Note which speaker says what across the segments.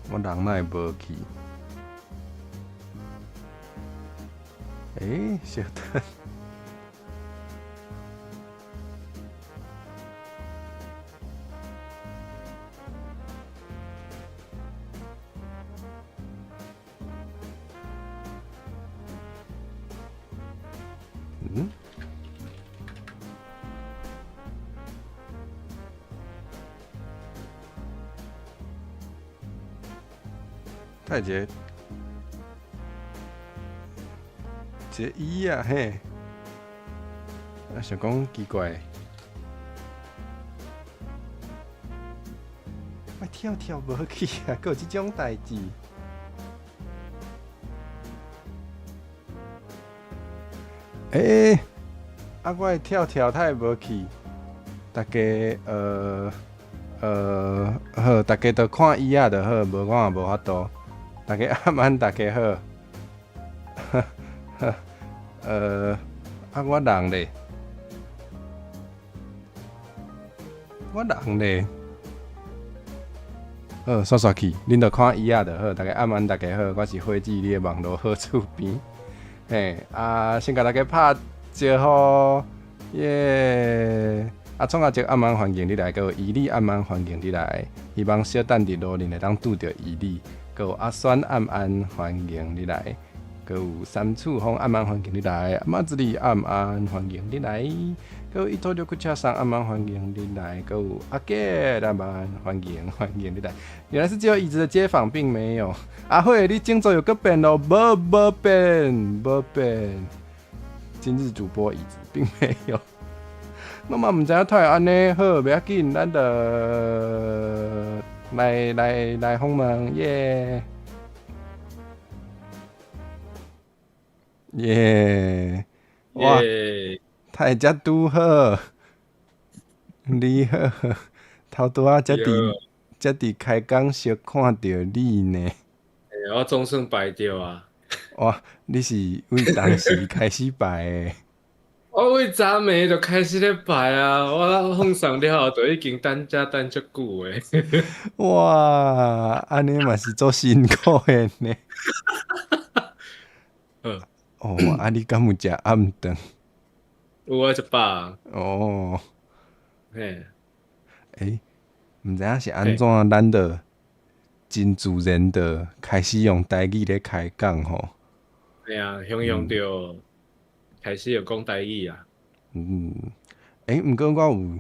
Speaker 1: 我人哪会无去？小等，嗯，太一个椅啊嘿，想讲奇怪，我跳跳无去啊，还有即种代志。我的跳跳他会无去，大家好，大家都看椅仔就好，无我也无法度。大家晚安，大家好。我人咧，好，煞去，恁着看椅仔就好。大家晚安，大家好，我是花枝你的网络好厝边。先甲大家拍招呼，耶！创下一个暗暗环境你来，佮有伊利暗暗环境你来，希望小等伫路面会当拄着伊利，佮有阿酸暗暗环境你来，佮有三处风暗暗环境你来，马子里暗暗环境你来，佮有伊托六库车上暗暗环境你来，佮有阿杰暗暗环境你来。原来是只有椅子的街访，并没有。阿慧，你今早有个变咯？无变。今日主播椅子并没有。我嘛唔知影太安尼，好，不要紧，咱就来访问，耶！哇，太遮拄好，你好，头拄仔遮伫开讲小看到你呢。
Speaker 2: 我总算排着啊！
Speaker 1: 哇，你是为当时开始排的？
Speaker 2: 我为昨暝就开始咧排啊！我放上了后，就已经等遮等足久诶。
Speaker 1: 哇，安尼嘛是做辛苦的呢。你敢有食暗顿？
Speaker 2: 有啊，一百。
Speaker 1: 哦，
Speaker 2: 嘿，
Speaker 1: 毋知影是安怎，咱就真自然的开始用台语咧开讲吼。
Speaker 2: 嘿啊，雄着开始要讲台语啊。
Speaker 1: 毋过我有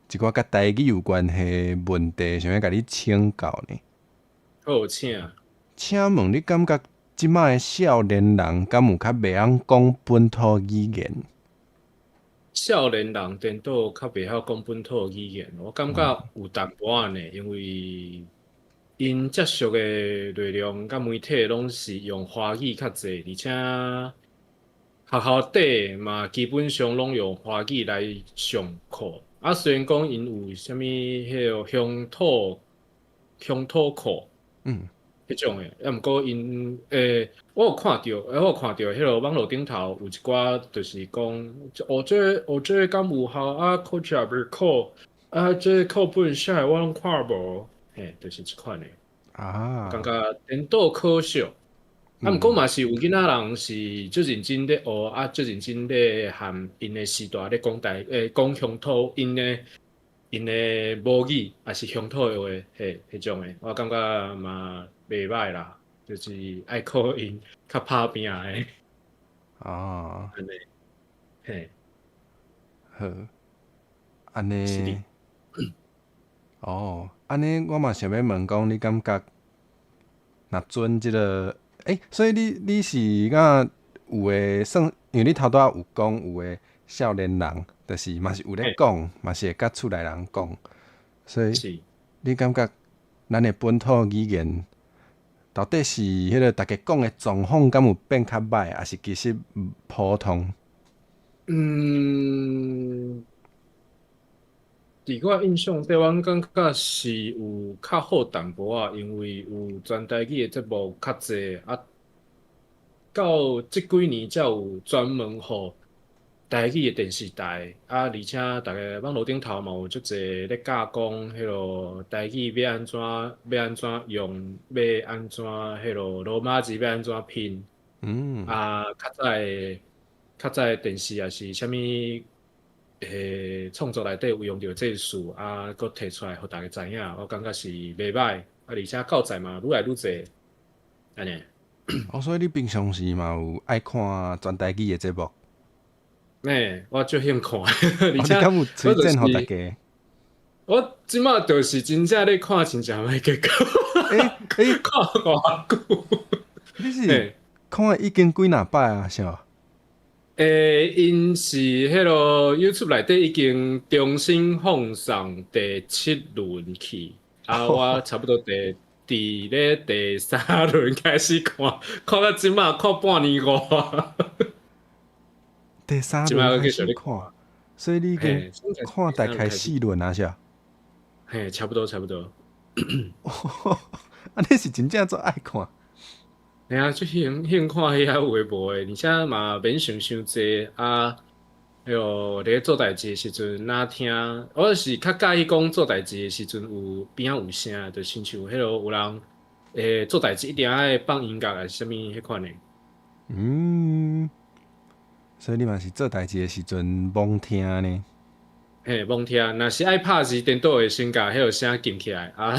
Speaker 1: 一寡甲台语有关系的问题，想要甲你请教呢。
Speaker 2: 好请。
Speaker 1: 请问你感觉即摆的少年人敢有较袂晓讲本土语言？
Speaker 2: 少年人颠倒较袂晓讲本土语言，我感觉有淡薄仔呢，因为因接触的内容甲媒体拢是用华语较济，而且学校底嘛基本上拢用华语来上课。虽然讲因有啥物迄个乡土课，迄种诶，毋过因我有看到，迄个网络顶头有一寡就是讲，这敢有效啊？考起来袂考啊？这课本写我拢看无，就是即款诶。感觉颠倒可惜。毋过嘛是有囡仔人是足认真咧学，足认真咧含因诶时代咧讲乡土，因诶母语也是乡土诶话，迄种诶，我感觉嘛袂歹啦，就是爱靠因较拍拼诶。安尼，嘿，
Speaker 1: 好，安尼，安尼我嘛想要问讲，你感觉若准即个？所以你是敢有诶算，因为你头拄仔有讲有诶少年人，就是嘛是有咧讲，嘛是会甲厝内人讲，所以你感觉咱诶本土语言到底是迄个大家讲诶状况，敢有变较歹，还是其实普通？
Speaker 2: 伫我印象底，阮感觉是有较好淡薄仔，因为有全台语诶节目较济到即几年才有专门互台语的电视台啊，而且大家网络顶头嘛有足侪咧教讲，迄落台语要安怎用，要安怎迄落罗马字要安怎拼啊，较早的电视也是啥物创作内底有用到这事啊，佮摕出来互大家知影，我感觉是袂歹，啊，而且教材嘛愈来愈侪，安尼。
Speaker 1: 所以你平常时嘛有爱看全台语的节目？
Speaker 2: 我最喜看，而且
Speaker 1: 你敢有推
Speaker 2: 我就
Speaker 1: 荐互大
Speaker 2: 是
Speaker 1: 家？
Speaker 2: 我即马就是真正咧看真正歹结果，看偌久。
Speaker 1: 你是看已经几若摆啊？是吧？
Speaker 2: 因是迄落 YouTube 内底已经重新放送第7轮去，我差不多第3轮开始看，看到即马看半年外。
Speaker 1: 第3轮开始看，所以你已经看大概4轮啊，是吧？
Speaker 2: 嘿，差不多。
Speaker 1: 你是真正做爱看？
Speaker 2: 就喜欢看迄遐有诶无诶，而且嘛免想济啊。咧做代志诶时阵，若听，我是较介意讲做代志诶时阵有边仔有声，就亲像迄落有人做代志一定爱放音乐啊，啥物迄款诶。
Speaker 1: 所以你嘛是做代志诶时阵罔听呢？
Speaker 2: 罔听，若是爱拍时，电脑会先甲迄个声禁起来啊，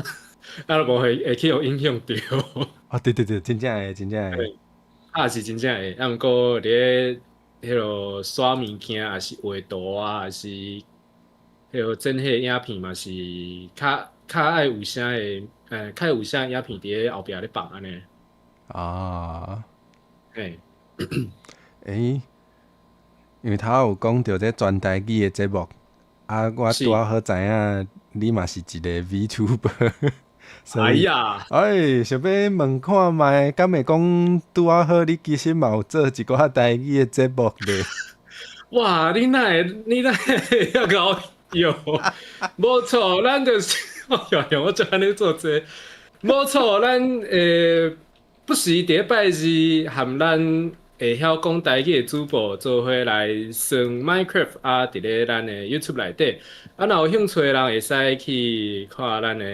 Speaker 2: 就无会去互影响着。
Speaker 1: 对，真正会。
Speaker 2: 是真正会，毋过咧迄落刷物件，还是画图啊，还是迄落整迄影片嘛，是较爱有声诶，较有声影片伫咧后壁咧放安尼。
Speaker 1: 因为头有讲到这全台语的节目，我拄好知影你嘛是一个 VTuber， 所以想要问看卖，敢会讲拄好你其实嘛有做一寡台语的节目咧？
Speaker 2: 哇，你哪会要搞有？无错，咱就是我就安尼做这，无错，咱不时伫咧拜日含咱会晓讲台语的主播做伙来算 Minecraft 啊，伫咧咱的 YouTube 内底，若有兴趣的人会使去看咱的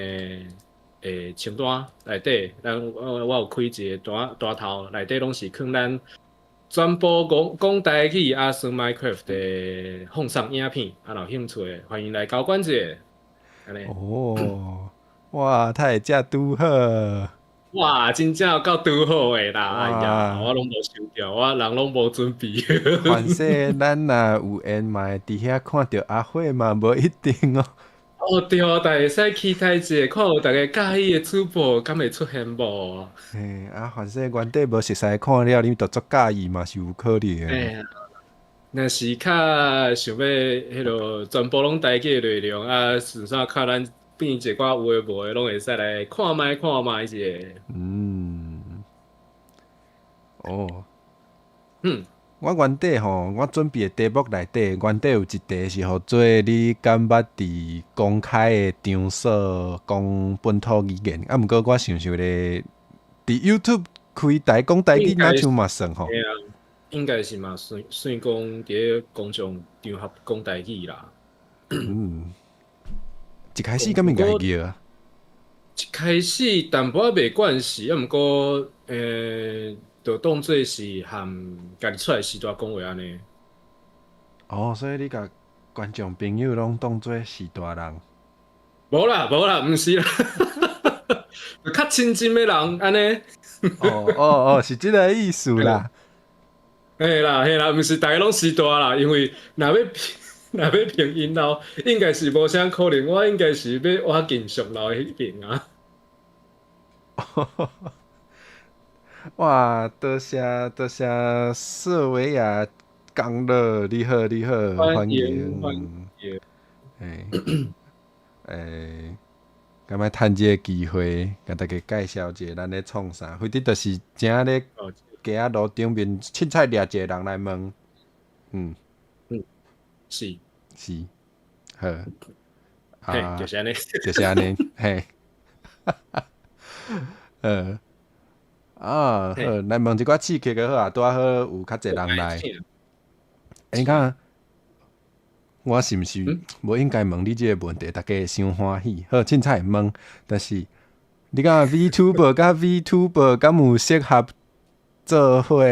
Speaker 2: 清单内底，我有开一个大头，内底拢是放咱全部讲台语啊，算 Minecraft 的放送影片，有兴趣的欢迎来交关者。
Speaker 1: 哇，他会遮拄好。
Speaker 2: 哇，真正有够拄好诶啦！哎呀，我拢无想到，我人拢无准备。
Speaker 1: 反正咱若有缘嘛，伫遐看到阿辉嘛，无一定哦。
Speaker 2: 对，但会使期待一下，看有大家介意诶主播敢会出现无？
Speaker 1: 反正原底无熟悉看了，你就足介意嘛，是有可能诶。
Speaker 2: 若是较想要迄落全部拢台语内容啊，顺便靠咱变一寡有诶无诶，拢会使来看卖者。
Speaker 1: 我原底吼，我准备的题目内底，原底有一题是互做你敢捌伫公开的场所讲本土语言，毋过我想咧，伫 YouTube 开讲台语，哪像嘛算吼？
Speaker 2: 应该是嘛，算讲伫咧公众场合讲台语啦。
Speaker 1: 一开始敢会家叫啊？
Speaker 2: 一开始淡薄仔袂惯势，毋过就当做是含家己出来时代讲话安尼。
Speaker 1: 所以你甲观众朋友拢当做是大人？
Speaker 2: 无啦，毋是啦，较亲近的人安尼。
Speaker 1: 是即个意思啦。
Speaker 2: 嘿啦，毋是大家拢是大啦，因为若要评因老，应该是无啥可能，我应该是要挖进上老迄边啊。
Speaker 1: 哇，多谢瑟维亚港乐，你好，欢迎。敢若趁这个机会，甲大家介绍一下咱咧创啥，或者就是正咧街仔路顶面凊彩掠一个人来问。
Speaker 2: 是，
Speaker 1: 好，
Speaker 2: 就是安尼，
Speaker 1: 嘿，好，来问一寡刺激个好啊，拄好有较侪人来。你看，我是毋是
Speaker 2: 嗯，
Speaker 1: 无应该问你即个问题，大家会伤欢喜。好，凊彩会问，但是你讲 VTuber 甲 VTuber 敢有适合做伙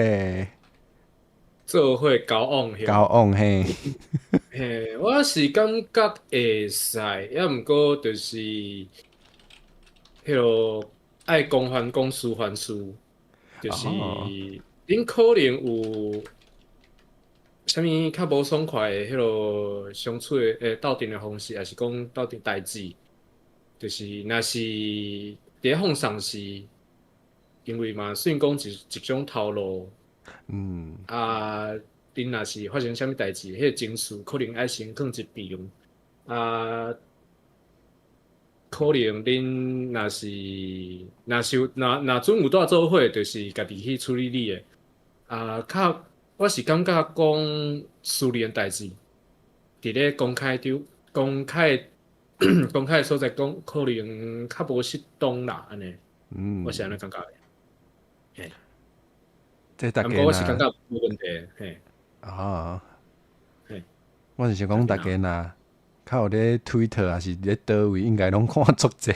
Speaker 2: 做伙交往
Speaker 1: 交
Speaker 2: 向。
Speaker 1: 往嘿？
Speaker 2: 嘿，我是感觉会使，也毋过就是迄落爱公还公，私还私，就是
Speaker 1: 哦，
Speaker 2: 恁可能有啥物较无爽快的迄落相处的斗阵的方式，还是讲斗阵代志，就是若是伫咧放送时，因为嘛算讲一种头路
Speaker 1: 嗯
Speaker 2: 啊，恁若是发生啥物代志，迄个情绪可能爱先放一边啊。可能恁若准有带做伙，就是家己去处理你的。我是感觉讲私人代志，伫咧公开公开的所在讲，可能较无适当啦，安尼，我是安尼
Speaker 1: 嗯，
Speaker 2: 感觉的。嘿，
Speaker 1: 这大
Speaker 2: 毋过我是感
Speaker 1: 家若
Speaker 2: 觉无问题的。嘿，
Speaker 1: 啊，
Speaker 2: 嘿，
Speaker 1: 我是想讲大家若较有咧 Twitter 还是咧倒位，应该拢看足济。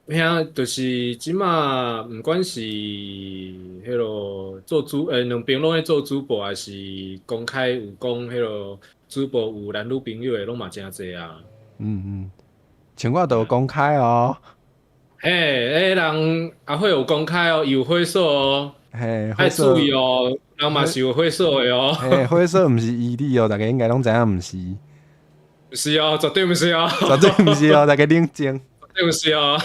Speaker 2: 遐就是即马，毋管是迄落做主，两边拢咧做主播，还是公开有讲迄落主播有男女朋友的，拢嘛真济啊。
Speaker 1: 嗯嗯，像我都有
Speaker 2: 对啊，
Speaker 1: 公开哦，
Speaker 2: 嘿，人也会有公开哦，有会所哦，
Speaker 1: 嘿，
Speaker 2: 爱注
Speaker 1: 灰色，
Speaker 2: 意哦，人嘛
Speaker 1: 灰，
Speaker 2: 是有会所的哦。
Speaker 1: 嘿，灰色毋是伊利哦，大家应该拢知影毋是，
Speaker 2: 不是哦，绝对不是哦，
Speaker 1: 绝对毋是哦，大家冷静，
Speaker 2: 绝对不是哦，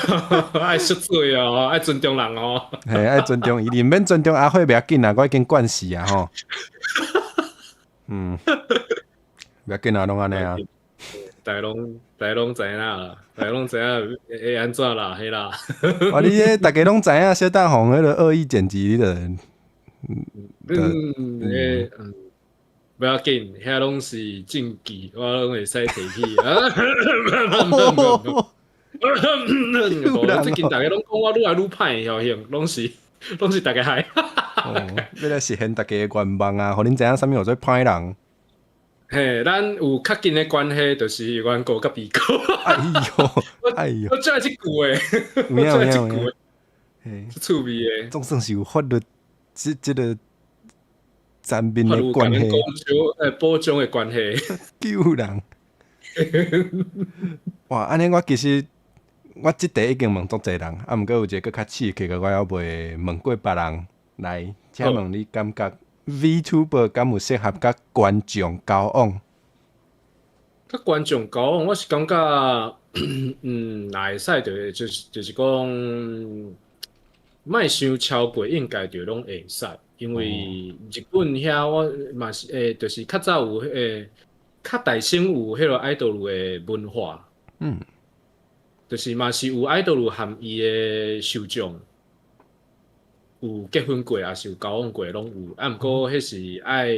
Speaker 2: 爱识罪哦，爱尊重人哦。
Speaker 1: 嘿，爱尊重伊利，毋免尊重阿辉袂要紧啊，我已经惯死啊吼，嗯，袂要紧啊，拢安尼啊。
Speaker 2: 大家拢知影啦，大家拢知影会安怎啦，嘿啦。
Speaker 1: 哇，你这大家拢知影，小蛋红迄个恶意剪辑的，嗯，
Speaker 2: 不要紧，遐拢是禁忌，我拢会使提起啊。
Speaker 1: 哦，救
Speaker 2: 无，最
Speaker 1: 人哦，
Speaker 2: 近大家拢讲我愈来愈歹的效应，拢是大家害。
Speaker 1: 哦，要来实现大家的愿望啊，互恁知影啥物叫做歹人。
Speaker 2: 嘿，咱有较近的关系，就是冤家甲鼻哥。
Speaker 1: 哎呦，
Speaker 2: 我
Speaker 1: 哎呦，
Speaker 2: 我最爱即句诶，
Speaker 1: 有
Speaker 2: 我最爱即
Speaker 1: 影有影有影，
Speaker 2: 句诶，
Speaker 1: 嘿，
Speaker 2: 趣味诶。
Speaker 1: 总算是有法律这个层面的
Speaker 2: 法律甲咱
Speaker 1: 关系，
Speaker 2: 保障诶关系。
Speaker 1: 救人。哇，安尼我其实我即题已经问足侪人，啊，毋过有一个更较刺激个，我还未问过别人。来，请
Speaker 2: 好，
Speaker 1: 问你感觉 VTuber 敢有适合甲观众交往？
Speaker 2: 甲观众讲，我是感觉，若会使就是讲，莫伤超过，应该就拢会使。因
Speaker 1: 哦，
Speaker 2: 为日本遐我嘛是就是较早有较大生有迄落爱豆的文化，
Speaker 1: 嗯，
Speaker 2: 就是嘛是有爱豆含伊的受众。有结婚过，也是有交往过，拢有。啊，毋过迄是爱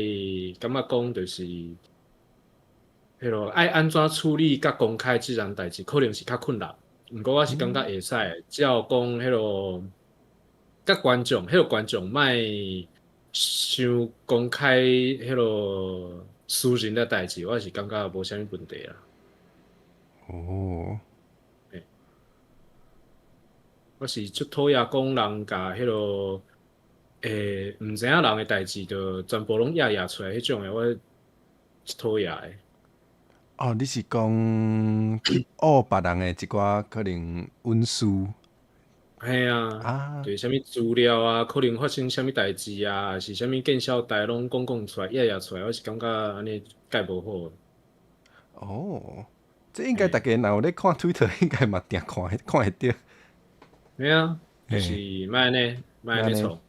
Speaker 2: 感觉讲，就是迄落爱安怎处理甲公开即项代志，可能是较困难。毋过我是感觉会使的，只要讲迄落甲观众，迄落观众莫伤公开迄落私人的代志，我是感觉无啥物问题啦。
Speaker 1: 哦，
Speaker 2: 嘿，我是足讨厌讲人甲迄落毋知影人的代志，就全部拢压出来迄种的，我讨厌的。
Speaker 1: 哦，你是讲去学别人的一寡可能文书
Speaker 2: 嘿啊，
Speaker 1: 啊？
Speaker 2: 就是啥物资料啊，可能发生啥物代志啊，还是啥物见笑台拢讲出来，出来，我是感觉安尼介无好。
Speaker 1: 哦，这应该大
Speaker 2: 嘿，
Speaker 1: 家若有咧看 Twitter，应该嘛定看会着。
Speaker 2: 嘿啊，就是
Speaker 1: 嘿，
Speaker 2: 莫安
Speaker 1: 那呢？
Speaker 2: 尼错。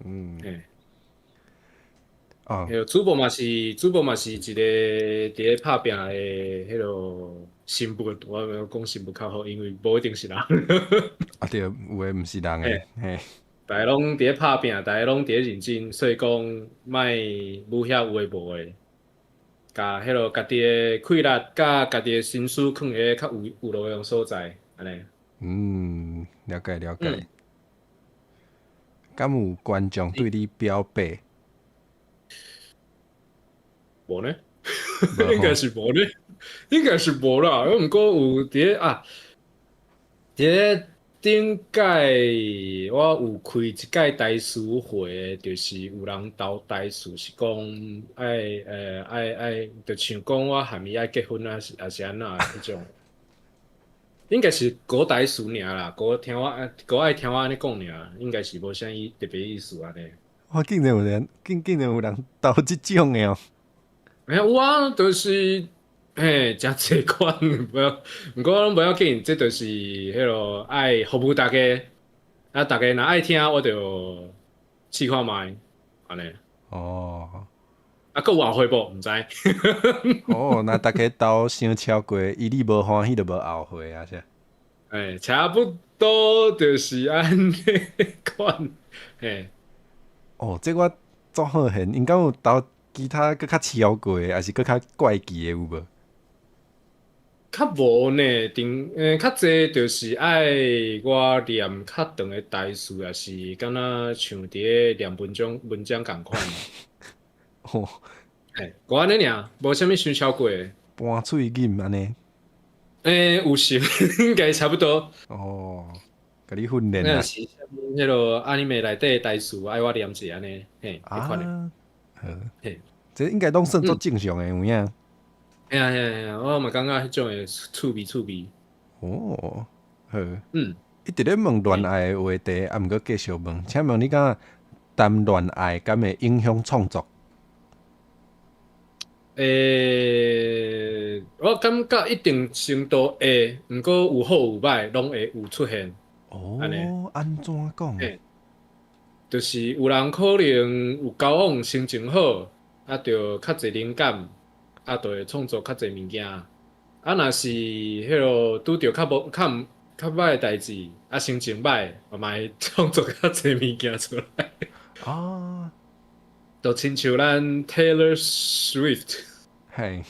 Speaker 1: 嗯，
Speaker 2: 嘿，
Speaker 1: 哦，
Speaker 2: 迄个主播嘛是一个伫咧拍拼的迄落新妇，我讲新妇较好，因为无一定是人。
Speaker 1: 啊对，有诶毋是人诶，
Speaker 2: 嘿，
Speaker 1: 嘿，
Speaker 2: 大家拢伫咧拍拼，大家拢伫咧认真，所以讲莫武遐有诶无诶。甲迄落家己诶快乐，甲家己诶心思放喺较有路用所在，安尼。
Speaker 1: 嗯，了解了解。
Speaker 2: 嗯，
Speaker 1: 敢有观众对你表白？
Speaker 2: 无呢？应该是无咧，应该是无啦。毋过有伫咧啊，伫咧顶届我有开一届台词会，就是有人投台词是讲爱，就像讲我含伊爱结婚啊，是安那迄种。应该是国台词尔啦，国爱听我安尼讲尔，应该是无啥特别意思安尼。
Speaker 1: 我竟然有人投即种的哦。
Speaker 2: 哎呀，有啊，就是嘿，真济款，毋过拢不要紧，这就是迄落爱服务大家，啊，大家若爱听，我就试看卖，安尼。
Speaker 1: 哦。
Speaker 2: 啊，佫有后悔无？毋知。
Speaker 1: 哦，那大家投伤超过，伊你无欢喜就无后悔啊，是。
Speaker 2: 哎，差不多就是安尼款，嘿。
Speaker 1: 哦，这我足好现，应该有投其他搁较超过的，还是搁较怪奇的有无？
Speaker 2: 较无呢，较济就是爱我念较长的台词，也是敢若像伫咧念文章共款。
Speaker 1: 哦，
Speaker 2: 嘿，我安尼尔，无啥物伤超过的。
Speaker 1: 搬喙饮安尼。
Speaker 2: 有时应该差不多。
Speaker 1: 哦，甲你训练啊。
Speaker 2: 那是啥物迄落阿尼美内底的台词，爱我念者安尼，嘿，迄款的。
Speaker 1: 嘿，这应该拢算足正常的有影。
Speaker 2: 哎呀哎呀哎呀，我嘛感觉迄种的趣味。
Speaker 1: 哦，好。
Speaker 2: 嗯。
Speaker 1: 伊直咧问恋爱的话题，啊，毋过继续问，请问你感觉谈恋爱敢会影响创作？
Speaker 2: 我感觉一定程度会，毋过有好有歹，拢会有出现。
Speaker 1: 哦，安怎讲？
Speaker 2: 就是有人可能有交往心情好，啊，就较侪灵感，啊，就会创作较侪物件。啊，若是迄落拄着较歹的代志，啊，心情歹，嘛会创作较侪物件出来。
Speaker 1: 啊，
Speaker 2: 就亲像咱 Taylor Swift，
Speaker 1: 嘿，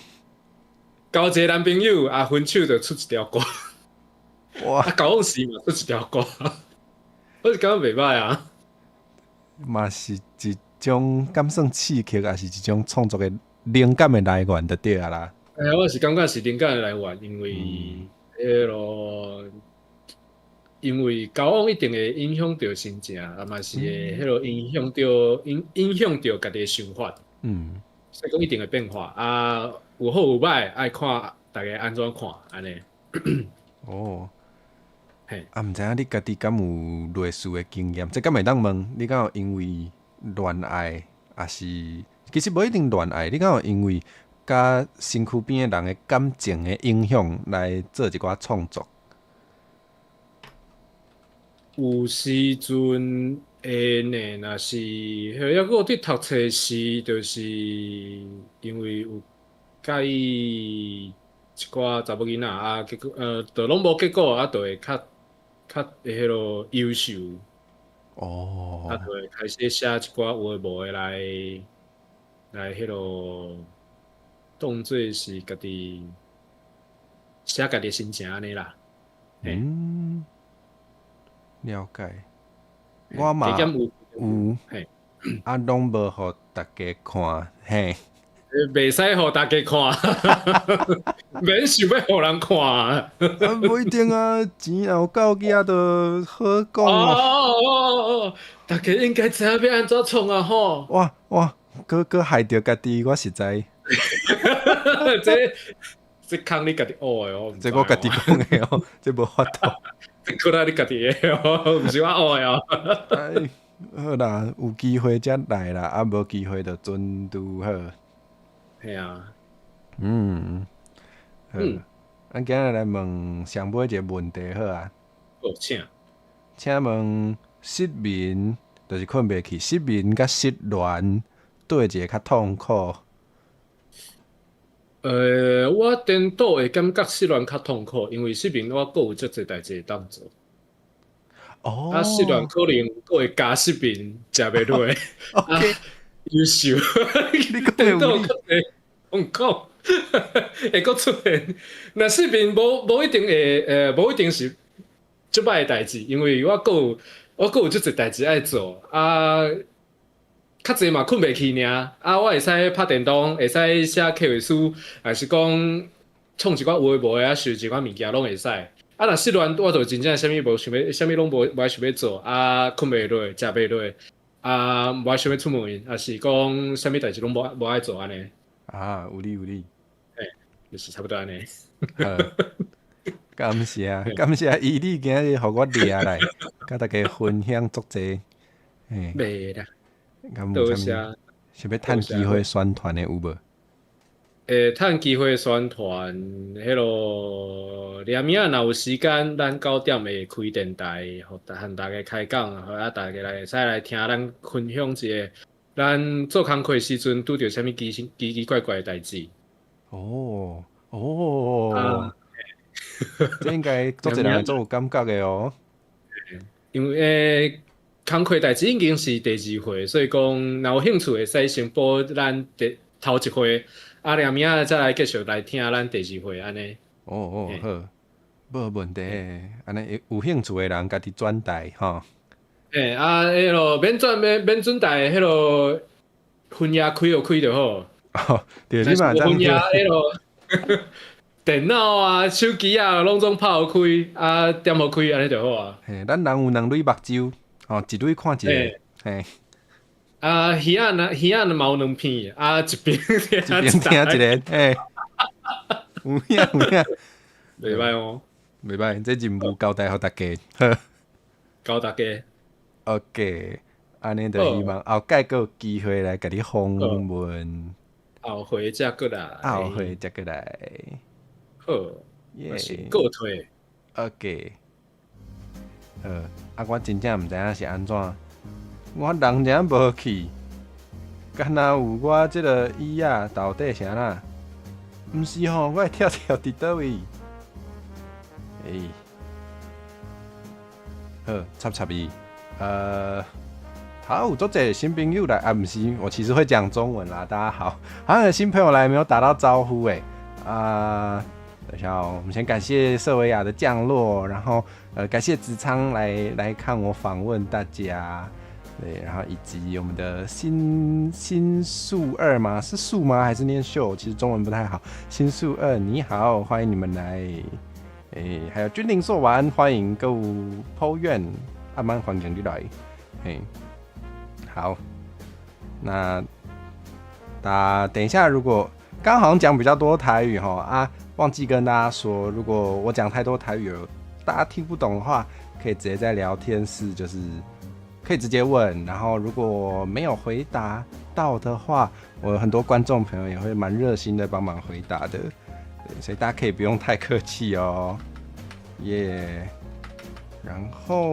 Speaker 2: 交一个男朋友，啊，分手就出一条歌。
Speaker 1: 哇，
Speaker 2: 啊，交往时嘛出一条歌，我是感觉袂歹啊。
Speaker 1: 嘛是一种敢算刺激，还是一种创作的灵感的来源就对啊啦。
Speaker 2: 我是感觉是灵感的来源，因为迄落，因为交往一定会影响到心情，啊嘛是会迄落影响到家己的想法。所以讲一定会变化啊，有好有歹，爱看大家安怎看安尼。
Speaker 1: 哦，
Speaker 2: 嘿，
Speaker 1: 啊，毋知影你家己敢有类似的经验？这敢会当问？你敢有因为恋爱，还是其实无一定恋爱？你敢有因为甲身躯边的人的感情的影响来做一寡创作？
Speaker 2: 有时阵会呢，若是抑个伫读册时，就是因为有介意一寡查某囡仔啊，结果就拢无结果啊，就会较迄落优秀，啊，就会开始写一寡有诶无诶来迄落当做是家己写家己心情安尼啦。
Speaker 1: 了解。我嘛有，啊，拢无互大家看，嘿。
Speaker 2: 袂使互大家看，免想要互人看。啊，
Speaker 1: 不一定啊，钱有够额就好讲
Speaker 2: 哦。大家应该知影要安怎创啊吼。
Speaker 1: 哇，搁害着家己，我实在。
Speaker 2: 这坑你家己学的哦，
Speaker 1: 这我家己讲的哦，这无法度。
Speaker 2: 这可能你家己的哦，毋是我学的哦。
Speaker 1: 哎，好啦，有机会才来啦，啊，无机会就准拄好。
Speaker 2: 系啊。
Speaker 1: 好。咱今日来问上尾一个问题好啊。
Speaker 2: 好，
Speaker 1: 请问失眠就是困袂去，失眠甲失恋对一个较痛苦？
Speaker 2: 我颠倒会感觉失恋较痛苦，因为失眠我阁有足侪代志会当做。啊，失恋可能阁会加失眠，食袂落。
Speaker 1: OK，
Speaker 2: 优秀，
Speaker 1: 你讲的有理。
Speaker 2: 痛苦会阁出现。若失眠无一定会无一定是足歹的代志，因为我阁有足侪代志爱做啊。较济嘛困袂去尔，啊，我会使拍电动，会使写客户书，还是讲创一寡有诶无诶啊，学一寡物件拢会使。啊，若失恋，我就真正啥物无想要，啥物拢无爱想要做，啊，困袂落，食袂落，啊，无爱想要出门，啊是讲啥物代志拢无爱做安尼。
Speaker 1: 啊，有理有理，
Speaker 2: 嘿，就是差不多安尼。
Speaker 1: 好，感谢感谢伊你今日互我掠来，甲大家分享足济，嘿，
Speaker 2: 袂啦，
Speaker 1: 敢有
Speaker 2: 多谢
Speaker 1: 啥物想要趁机会宣传的有无？
Speaker 2: 趁机会宣传，迄落连明仔若有时间，咱9点会开电台，互大家开讲，互大家会使来听咱分享一下，咱做工课时阵拄着啥物奇怪怪的代志。
Speaker 1: 哦
Speaker 2: 啊，
Speaker 1: 哦，这应该足侪人会做有感觉的哦。
Speaker 2: 因为工课代志已经是第2回，所以讲若有兴趣会使先报咱头1回，啊，连明仔再来继续来听咱第2回安尼。
Speaker 1: 哦，好，无问题。安尼有兴趣的人家己转台吼。
Speaker 2: 啊，迄落免转台，迄落分页开就开就好。
Speaker 1: 哦，对，你嘛
Speaker 2: 分页迄落电脑啊、手机啊，拢总拍好开，啊，点好开安尼就好啊。
Speaker 1: 嘿，咱人有2类目睭，哦，一类看一个，嘿，
Speaker 2: 啊，耳仔嘛有2片，啊，一边听
Speaker 1: 一边听一个，嘿，有影，
Speaker 2: 袂歹哦，
Speaker 1: 袂歹，这任务交代互大家，好，
Speaker 2: 教大家。
Speaker 1: OK，安尼就希望后盖个有机会来甲你访问，
Speaker 2: 后回再过来，
Speaker 1: 后回再过来，
Speaker 2: 好，
Speaker 1: 耶，
Speaker 2: 过退。
Speaker 1: OK，我真正毋知影是安怎，我人真无去，敢若有我即个椅仔到底是安那？毋是吼，我会跳伫倒位？好，插伊。好，有足侪新朋友来啊，不是，我其实会讲中文啦。大家好，好像有新朋友来没有打到招呼等一下我们先感谢瑟维亚的降落，然后感谢子昌来看我访问大家，对，然后以及我们的新宿2吗？是宿吗？还是念秀？其实中文不太好。新宿2，你好，欢迎你们来。还有君临朔晚，欢迎各位抱怨。阿曼欢迎你来，嘿，好，那大家等一下，如果刚好像讲比较多台语忘记跟大家说，如果我讲太多台语了，大家听不懂的话，可以直接在聊天室，就是可以直接问，然后如果没有回答到的话，我很多观众朋友也会蛮热心的帮忙回答的，对，所以大家可以不用太客气哦，耶。然后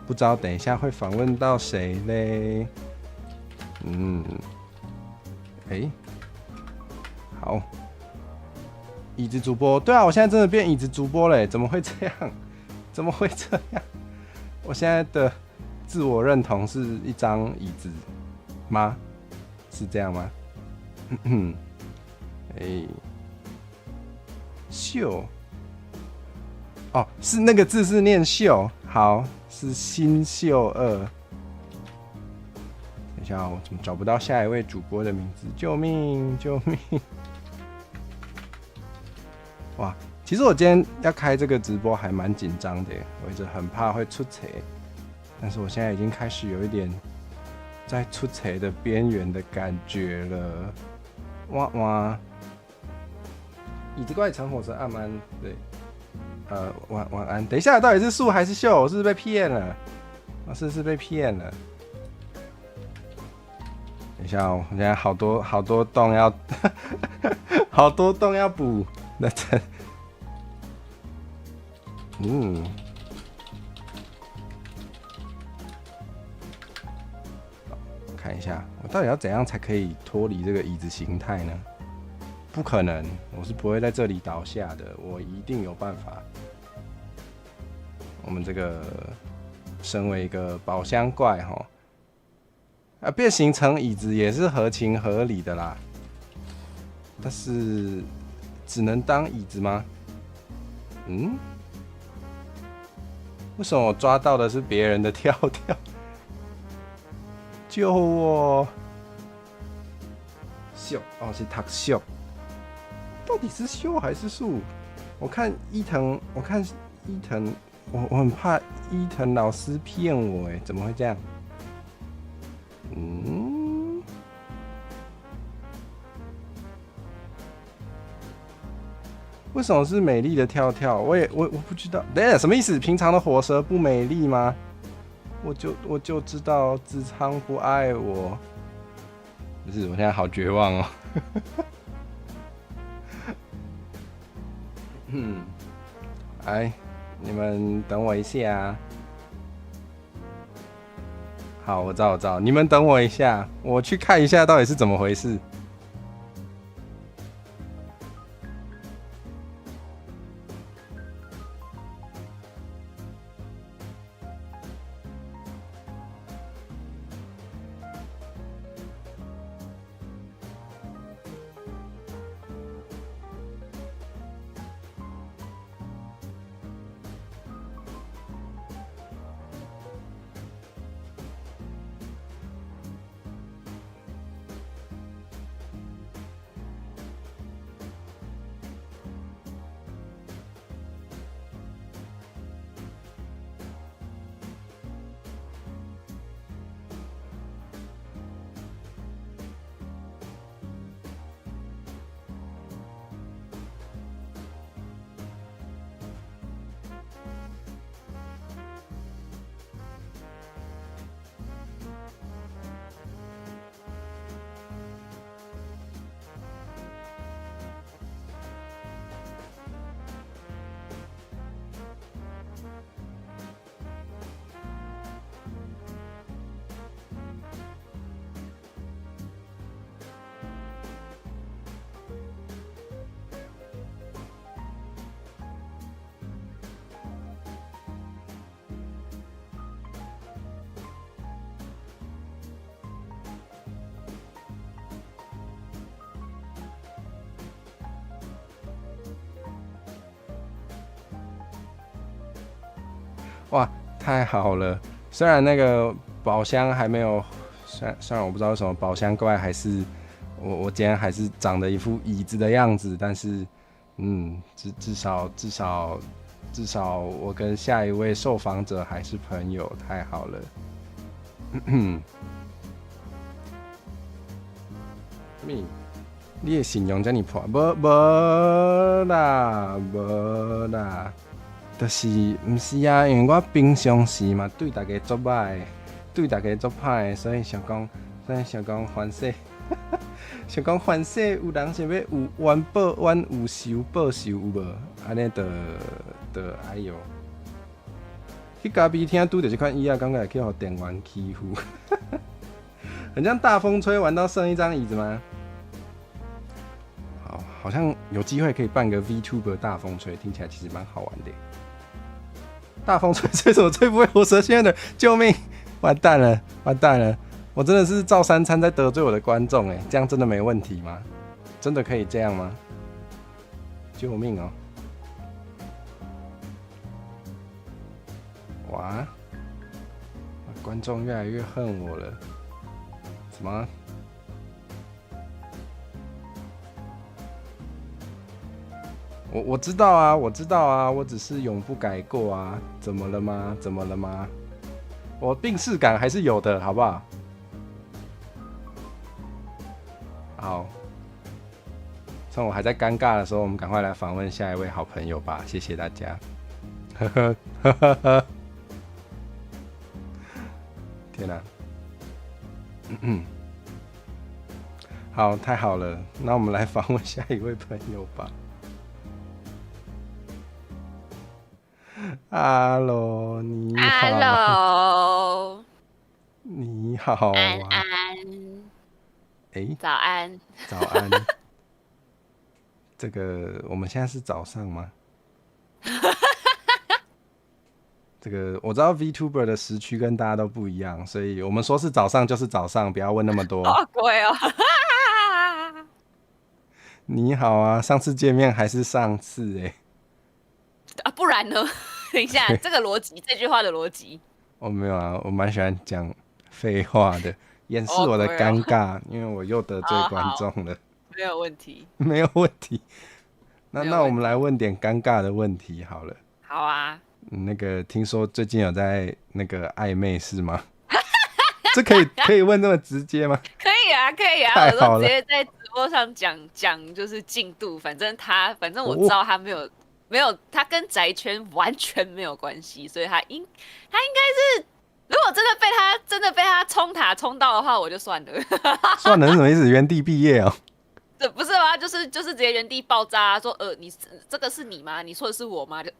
Speaker 1: 不知道等一下会访问到谁嘞？好，椅子主播，对啊，我现在真的变椅子主播嘞，怎么会这样？怎么会这样？我现在的自我认同是一张椅子吗？是这样吗？秀。哦，是那个字是念秀，好，是新秀2。等一下，我怎么找不到下一位主播的名字？救命！救命！哇，其实我今天要开这个直播还蛮紧张的，我一直很怕会出错，但是我现在已经开始有一点在出错的边缘的感觉了。哇！椅子怪乘火车暗安，对。晚安。等一下，到底是树还是秀？我是不是被骗了？我是不是被骗了？等一下，我现在好多洞要，好多洞要补。那真，看一下，我到底要怎样才可以脱离这个椅子形态呢？不可能，我是不会在这里倒下的，我一定有办法。我们这个身为一个宝箱怪变形成椅子也是合情合理的啦。但是只能当椅子吗？为什么我抓到的是别人的跳跳？秀哦。秀哦，是读秀，到底是秀还是树？我看伊藤，我很怕伊藤老师骗我哎，怎么会这样？为什么是美丽的跳跳？我不知道，等一下什么意思？平常的火蛇不美丽吗？我就知道子仓不爱我，不是，我现在好绝望哦。哎，你们等我一下啊。好，我知道，你们等我一下，我去看一下到底是怎么回事。哇，太好了！虽然那个宝箱还没有，虽然我不知道为什么宝箱怪还是我今天还是长得一副椅子的样子，但是至少我跟下一位受访者还是朋友，太好了。你的信用这么破？无啦。就是毋是啊，因为我平常时嘛对大家足歹，对大家足歹，所以想讲反省，想讲反省，有人想要有冤报冤，有仇报仇有无？安尼的哎呦，去隔壁厅拄着这款椅仔，感觉去互店员欺负，很像大风吹玩到剩一张椅子吗？好像有机会可以办个 VTuber 大风吹，听起来其实蛮好玩的。大风吹什么吹不会火蛇仙人？救命！完蛋了！我真的是照三餐在得罪我的观众哎，这样真的没问题吗？真的可以这样吗？救命哦！哇，观众越来越恨我了。什么？我知道啊，我只是永不改过啊，怎么了吗？我病耻感还是有的，好不好？好，趁我还在尴尬的时候，我们赶快来访问下一位好朋友吧，谢谢大家。天哪！好，太好了，那我们来访问下一位朋友吧。Hello， 你好。
Speaker 3: Hello，
Speaker 1: 你好啊。
Speaker 3: 安安。早安。
Speaker 1: 早安。这个我们现在是早上吗？这个我知道 VTuber 的时区跟大家都不一样，所以我们说是早上就是早上，不要问那么多。
Speaker 3: 好贵哦。
Speaker 1: 你好啊，上次见面还是上次哎。
Speaker 3: 不然呢？等一下，这个逻辑，这句话的逻辑。
Speaker 1: 没有啊，我蛮喜欢讲废话的。掩饰我的尴尬，因为我又得罪观众了。
Speaker 3: 没有问题，
Speaker 1: 没有问题。那我们来问点尴尬的问题好了。
Speaker 3: 好啊。
Speaker 1: 那个听说最近有在那个暧昧是吗？这可以问这么直接吗？
Speaker 3: 可以啊，可以啊，
Speaker 1: 太好了，
Speaker 3: 我都直接在直播上讲就是进度，反正我知道他没有，他跟宅圈完全没有关系，所以他应该是，如果真的被他冲塔冲到的话，我就算了。
Speaker 1: 算了是什么意思？原地毕业哦？
Speaker 3: 这不是吗？就是直接原地爆炸，说你这个是你吗？你说的是我吗？就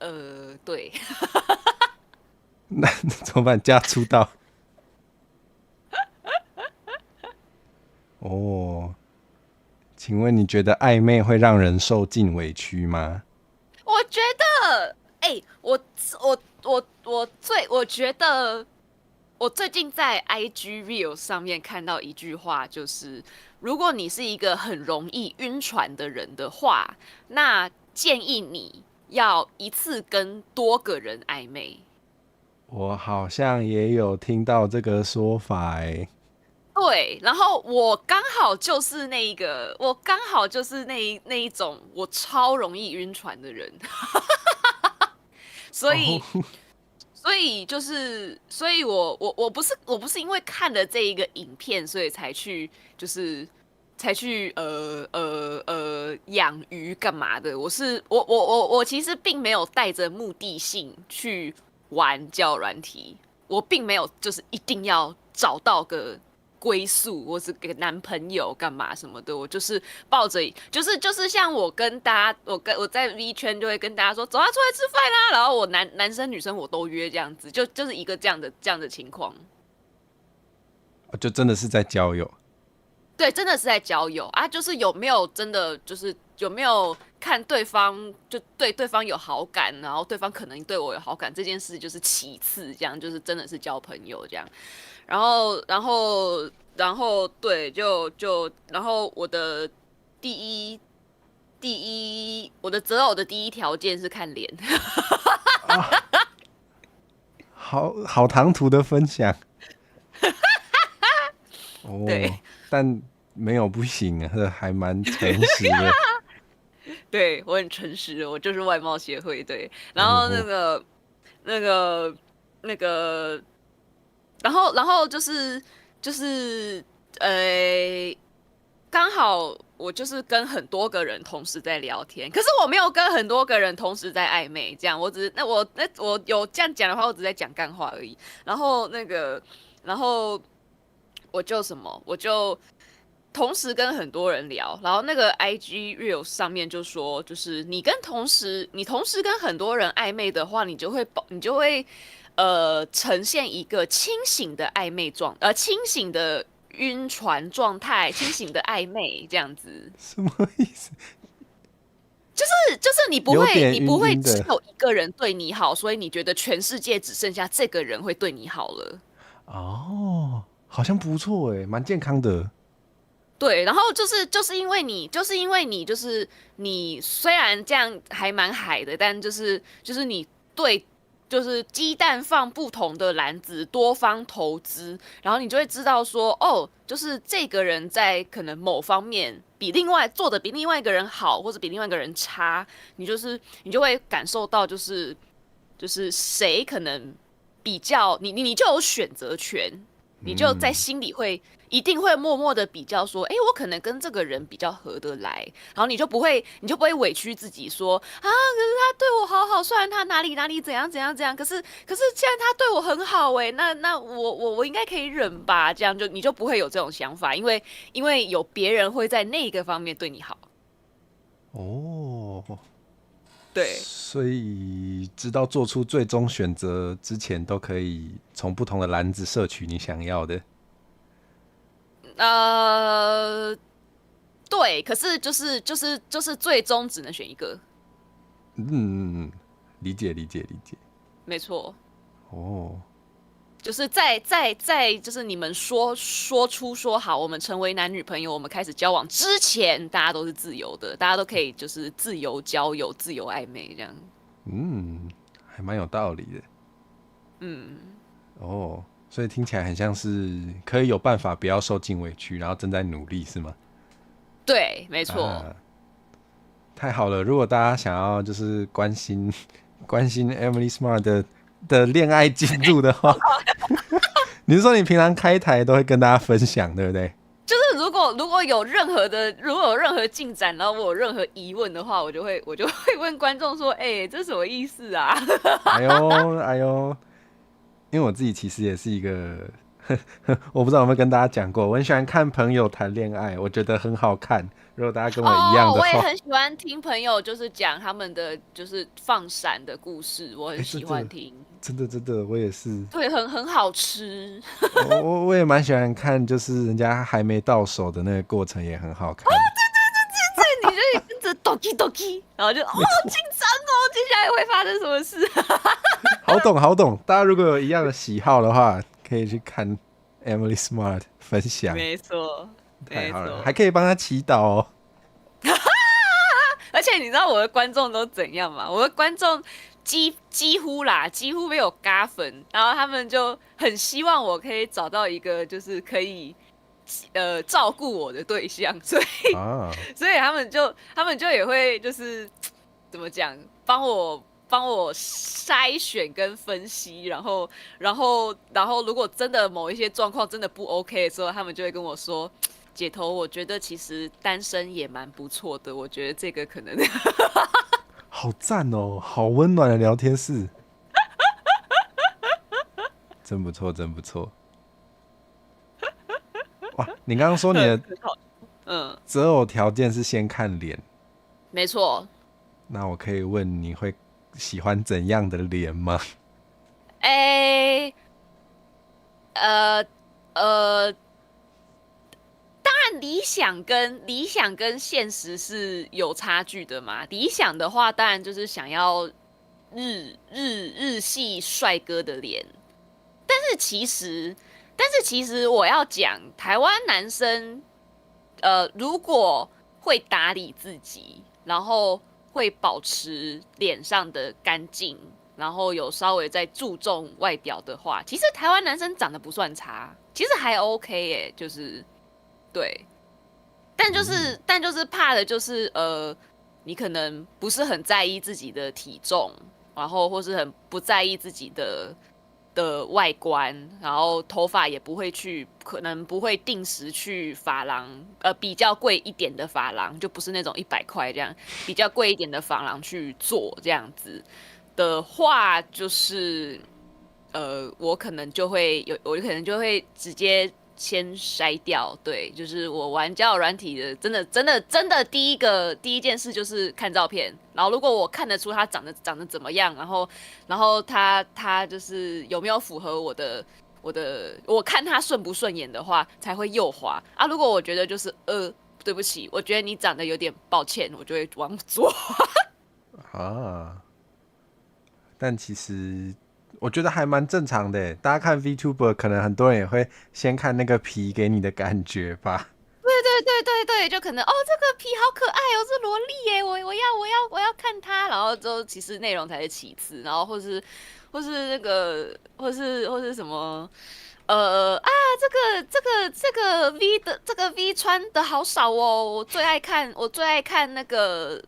Speaker 3: 对。
Speaker 1: 那怎么办？加出道？哦，请问你觉得暧昧会让人受尽委屈吗？
Speaker 3: 我觉得，我觉得我最近在 IG Reel 上面看到一句话，就是如果你是一个很容易晕船的人的话，那建议你要一次跟多个人暧昧。
Speaker 1: 我好像也有听到这个说法欸。
Speaker 3: 对，然后我刚好就是那一种我超容易晕船的人，所以。所以我不是因为看了这一个影片，所以才去养鱼干嘛的？我其实并没有带着目的性去玩交友软体，我并没有就是一定要找到个归宿，或是给男朋友干嘛什么的，我就是抱着，就是像我跟大家，我在 V 圈就会跟大家说，走啊，出来吃饭啦，然后我男生女生我都约这样子，就是一个这样的情况。
Speaker 1: 就真的是在交友。
Speaker 3: 对，真的是在交友啊，就是有没有真的就是有没有看对方就对对方有好感，然后对方可能对我有好感这件事就是其次，这样就是真的是交朋友这样。然后对，然后我的我的择偶的第一条件是看脸。
Speaker 1: 好唐突的分享。哦，
Speaker 3: 对，
Speaker 1: 但没有不行啊，这还蛮诚实的。
Speaker 3: 对我很诚实，我就是外貌协会对。然后那个，然后就是刚好我就是跟很多个人同时在聊天，可是我没有跟很多个人同时在暧昧，这样我只是我有这样讲的话，我只是在讲干话而已。然后然后我就同时跟很多人聊，然后那个 IG Reel 上面就说，就是你同时跟很多人暧昧的话，你就会呈现一个清醒的暧昧清醒的晕船状态，清醒的暧昧这样子。
Speaker 1: 什么意思？
Speaker 3: 就是你不会
Speaker 1: 有点晕晕的
Speaker 3: 你不会只有一个人对你好，所以你觉得全世界只剩下这个人会对你好了。
Speaker 1: 哦，好像不错哎，蛮健康的。
Speaker 3: 对，然后就是因为你虽然这样还蛮海的，但就是你对就是鸡蛋放不同的篮子，多方投资，然后你就会知道说，哦，就是这个人在可能某方面做的比另外一个人好，或者比另外一个人差，你就会感受到就是谁可能比较你就有选择权，你就在心里一定会默默的比较说，哎，我可能跟这个人比较合得来，然后你就不会委屈自己说啊，可是他对我好好，虽然他哪里怎样可是既然他对我很好，哎，那我应该可以忍吧，这样你就不会有这种想法，因为有别人会在那个方面对你好。
Speaker 1: 哦，
Speaker 3: 对，
Speaker 1: 所以知道做出最终选择之前，都可以从不同的篮子摄取你想要的。
Speaker 3: 对，可是就是最终只能选一个。
Speaker 1: 嗯，理解。
Speaker 3: 没错。
Speaker 1: 哦，
Speaker 3: 就是在就是你们说出说好，我们成为男女朋友，我们开始交往之前，大家都是自由的，大家都可以就是自由交友、自由暧昧这样。
Speaker 1: 还蛮有道理的。
Speaker 3: 嗯，
Speaker 1: 哦，所以听起来很像是可以有办法不要受尽委屈，然后正在努力，是吗？
Speaker 3: 对，没错。
Speaker 1: 太好了！如果大家想要就是关心 Emily Smart 的恋爱进度的话，你是说你平常开台都会跟大家分享，对不对？
Speaker 3: 就是如果有任何进展，然后我有任何疑问的话，我就会问观众说，这什么意思啊？
Speaker 1: 哎呦，因为我自己其实也是一个，我不知道有没有跟大家讲过，我很喜欢看朋友谈恋爱，我觉得很好看。如果大家跟我一样的话，
Speaker 3: 我也很喜欢听朋友就是讲他们的就是放闪的故事，我很喜欢听。
Speaker 1: 真的，我也是。
Speaker 3: 对，很好吃。
Speaker 1: 我也蛮喜欢看，就是人家还没到手的那个过程也很好看。
Speaker 3: 对，你就跟着 doki doki， 然后就好紧张哦，接下来会发生什么事？
Speaker 1: 好懂。大家如果有一样的喜好的话，可以去看 Emily Smart 分享。
Speaker 3: 没错，
Speaker 1: 太好了，还可以帮他祈祷哦。
Speaker 3: 而且你知道我的观众都怎样吗？我的观众几乎没有嘎粉，然后他们就很希望我可以找到一个就是可以照顾我的对象，所以他们就也会就是怎么讲，帮我筛选跟分析，然后如果真的某一些状况真的不 OK 的时候，他们就会跟我说。姐头，我觉得其实单身也蛮不错的，我觉得这个可能
Speaker 1: 好赞哦，好温暖的聊天室，真不错。哇，你刚刚说你的择偶条件是先看脸，
Speaker 3: 没错。
Speaker 1: 那我可以问你会喜欢怎样的脸吗？
Speaker 3: 当然理想跟现实是有差距的嘛。理想的话，当然就是想要日系帅哥的脸。但是其实我要讲，台湾男生，如果会打理自己，然后会保持脸上的干净，然后有稍微在注重外表的话，其实台湾男生长得不算差，其实还 OK 耶，就是对。但就是怕的就是你可能不是很在意自己的体重，然后或是很不在意自己的外观，然后头发也不会可能不会定时去发廊，比较贵一点的发廊，就不是那种100块这样，比较贵一点的发廊去做这样子的话，就是我可能就会直接先筛掉。对，就是我玩交友软体的，真的第一件事就是看照片，然后如果我看得出他长得怎么样，然后他就是有没有符合我看他顺不顺眼的话，才会右滑啊。如果我觉得就是对不起，我觉得你长得有点抱歉，我就会往左滑。
Speaker 1: 啊，但其实我觉得还蛮正常的耶，大家看 VTuber 可能很多人也会先看那个皮给你的感觉吧。
Speaker 3: 对，就可能这个皮好可爱哦，是萝莉耶，我要看它，然后之后其实内容才是其次，然后或是那个或是什么这个 V 的这个 V 穿的好少哦，我最爱看那个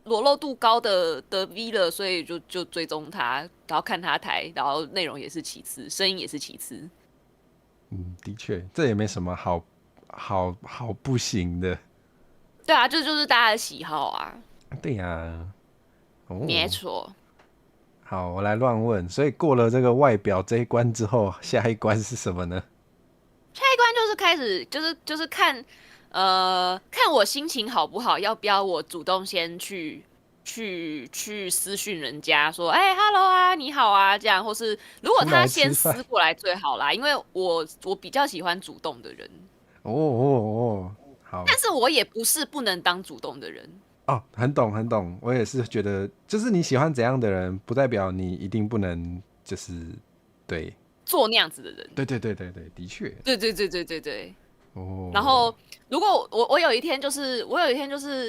Speaker 3: 裸露度高的 V 了，所以就追踪他，然后看他台，然后内容也是其次，声音也是其次。
Speaker 1: 的确，这也没什么好不行的。
Speaker 3: 对啊，就是大家的喜好啊。
Speaker 1: 对呀，
Speaker 3: 没错。
Speaker 1: 好，我来乱问。所以过了这个外表这一关之后，下一关是什么呢？
Speaker 3: 下一关就是开始，就是看我心情好不好，要不要我主动先去私讯人家说，hello 啊，你好啊，这样，或是如果他先私过来最好啦，因为我比较喜欢主动的人。
Speaker 1: 好。
Speaker 3: 但是我也不是不能当主动的人。
Speaker 1: 很懂。我也是觉得，就是你喜欢怎样的人，不代表你一定不能，就是对
Speaker 3: 做那样子的人。
Speaker 1: 对，的确。
Speaker 3: 对。
Speaker 1: 哦，
Speaker 3: 然后如果我有一天就是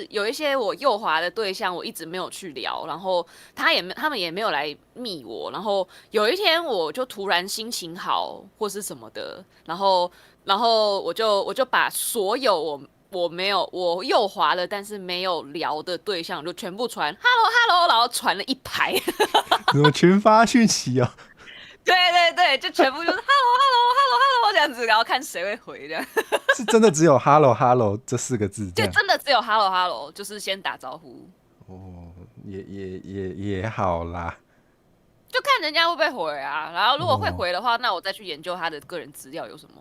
Speaker 3: 有一些我右滑的对象，我一直没有去聊，然后他们也没有来密我，然后有一天我就突然心情好或是什么的，然后我就把所有我右滑了但是没有聊的对象就全部传 hello hello，然后传了一排，
Speaker 1: 怎么群发讯息哦？
Speaker 3: 对对对，就全部就是 hello hello hello hello 这样子，然后看谁会回这样。
Speaker 1: 是真的只有 “hello hello” 这4个字这
Speaker 3: 就
Speaker 1: 样？
Speaker 3: 真的只有 hello hello，就是先打招呼，
Speaker 1: 哦，也好啦。
Speaker 3: 就看人家会不会回啊。然后如果会
Speaker 1: 哦，
Speaker 3: 回的话，那我再去研究他的个人资料有什么。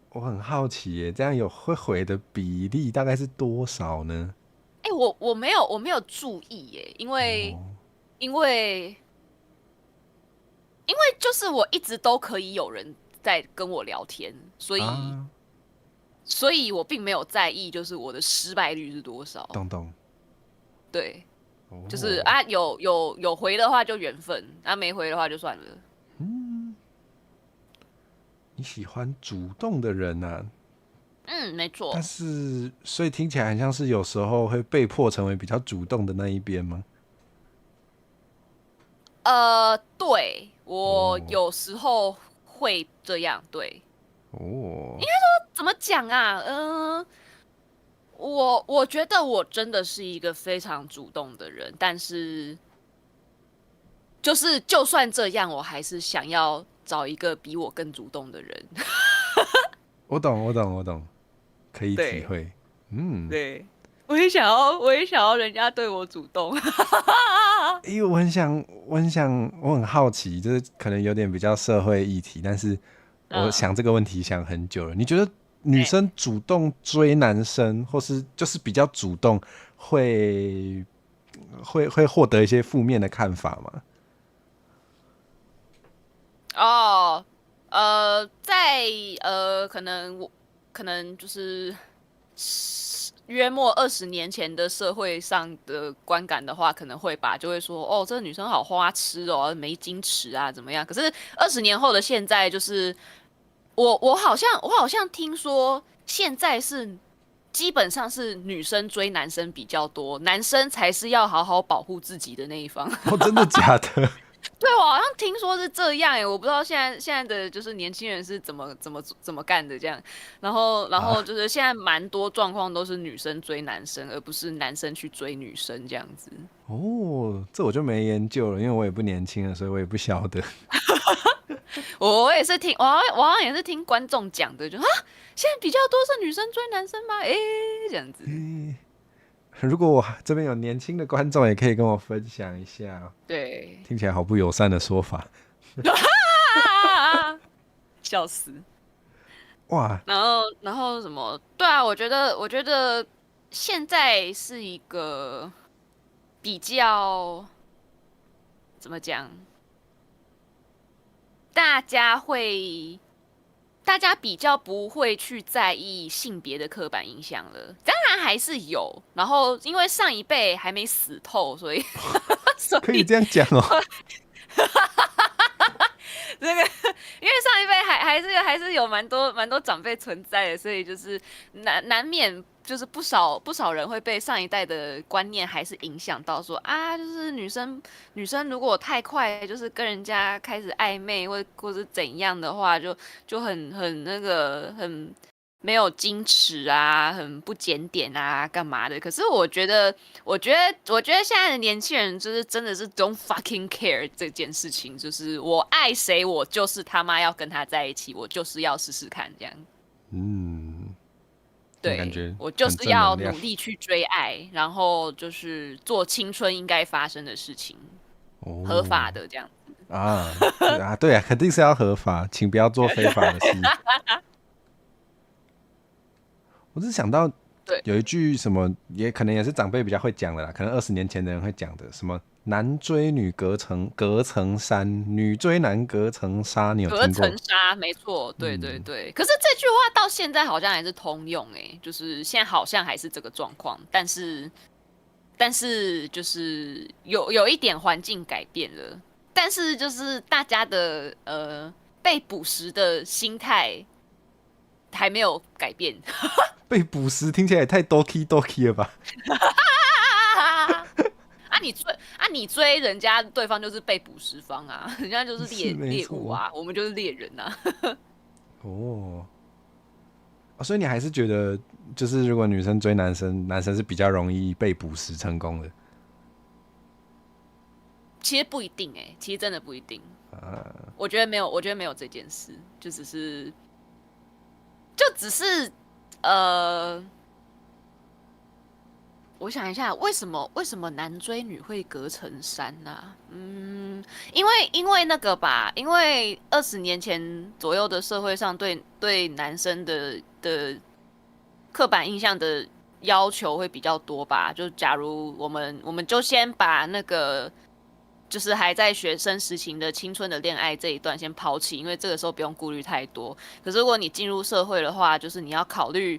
Speaker 1: 我很好奇耶，这样有会回的比例大概是多少呢？
Speaker 3: 哎、我没有注意耶，
Speaker 1: 哦
Speaker 3: 因为就是我一直都可以有人在跟我聊天，
Speaker 1: 啊，
Speaker 3: 所以我并没有在意就是我的失败率是多少。
Speaker 1: 懂懂。
Speaker 3: 对，就是
Speaker 1: 哦，
Speaker 3: 啊有回的话就缘分，啊没回的话就算了。
Speaker 1: 你喜欢主动的人啊，
Speaker 3: 嗯，没
Speaker 1: 但
Speaker 3: 错。
Speaker 1: 是所以听起来很像是有时候会被迫成为比较主动的那一边吗？
Speaker 3: 对，我
Speaker 1: 哦
Speaker 3: 有时候会这样。对，
Speaker 1: 哦，
Speaker 3: 怎么讲啊？我觉得我真的是一个非常主动的人，但是就是就算这样，我还是想要找一个比我更主动的人。
Speaker 1: 我懂，可以体
Speaker 3: 对
Speaker 1: 会。嗯，
Speaker 3: 对，我也想要人家对我主动。
Speaker 1: 因为我很好奇，就是可能有点比较社会议题，但是我
Speaker 3: 嗯，
Speaker 1: 想这个问题想很久了。你觉得女
Speaker 3: 哎、
Speaker 1: 生主动追男生，或是就是比较主动，会会获得一些负面的看法吗？
Speaker 3: 哦，在可能就是约莫20年前的社会上的观感的话，可能会吧，就会说哦，这个女生好花痴哦，没矜持啊，怎么样？可是20年后的现在，就是我好像听说现在是基本上是女生追男生比较多，男生才是要好好保护自己的那一方。
Speaker 1: 哦，真的假的？
Speaker 3: 对，我好像听说是这样诶，我不知道现在的就是年轻人是怎么干的这样，然后
Speaker 1: 啊，
Speaker 3: 就是现在蛮多状况都是女生追男生，而不是男生去追女生这样子。
Speaker 1: 哦，这我就没研究了，因为我也不年轻了，所以我也不晓得。
Speaker 3: 我也是听，我好像也是听观众讲的，就啊，现在比较多是女生追男生吗？诶，这样子，
Speaker 1: 如果我这边有年轻的观众，也可以跟我分享一下哦。
Speaker 3: 对，
Speaker 1: 听起来好不友善的说法。
Speaker 3: 笑死。
Speaker 1: 哇，
Speaker 3: 然后什么？对啊，我觉得现在是一个比较怎么讲？大家会，大家比较不会去在意性别的刻板印象了。当然还是有，然后因为上一辈还没死透，所以所以
Speaker 1: 可以这样讲哦。
Speaker 3: 这个，因为上一辈还是有蛮多长辈存在的，所以就是难免就是不少人会被上一代的观念还是影响到说啊，就是女生如果太快就是跟人家开始暧昧或是怎样的话，就很那个很没有矜持啊，很不检点啊，干嘛的？可是我觉得现在的年轻人就是真的是 don't fucking care 这件事情，就是我爱谁，我就是他妈要跟他在一起，我就是要试试看这样。
Speaker 1: 嗯，那感
Speaker 3: 对，
Speaker 1: 觉
Speaker 3: 我就
Speaker 1: 很
Speaker 3: 是要
Speaker 1: 正能量
Speaker 3: 努力去追爱，然后就是做青春应该发生的事情，合
Speaker 1: 哦
Speaker 3: 法的这样。
Speaker 1: 啊，对啊，对啊，肯定是要合法，请不要做非法的事。我只是想到
Speaker 3: 对，
Speaker 1: 有一句什么，也可能也是长辈比较会讲的啦，可能20年前的人会讲的，什么“男追女隔层山，女追男隔层纱”，你有
Speaker 3: 隔
Speaker 1: 听过？
Speaker 3: 层纱，没错，对对
Speaker 1: 嗯，
Speaker 3: 对。可是这句话到现在好像还是通用诶，就是现在好像还是这个状况，但是就是有一点环境改变了，但是就是大家的被捕食的心态还没有改变。
Speaker 1: 被捕食听起来也太 doki 了吧？
Speaker 3: 你追人家，对方就是被捕食方啊，人家就是猎物啊，我们就是猎人啊。
Speaker 1: 哦，所以你还是觉得，就是如果女生追男生，男生是比较容易被捕食成功的？
Speaker 3: 其实不一定其实真的不一定。我觉得没有这件事，就只是我想一下，为什么男追女会隔层山呢？因为那个吧，因为20年前左右的社会上对男生的刻板印象的要求会比较多吧。就假如我们就先把那个就是还在学生时期的青春的恋爱这一段先抛弃，因为这个时候不用顾虑太多。可是如果你进入社会的话，就是你要考虑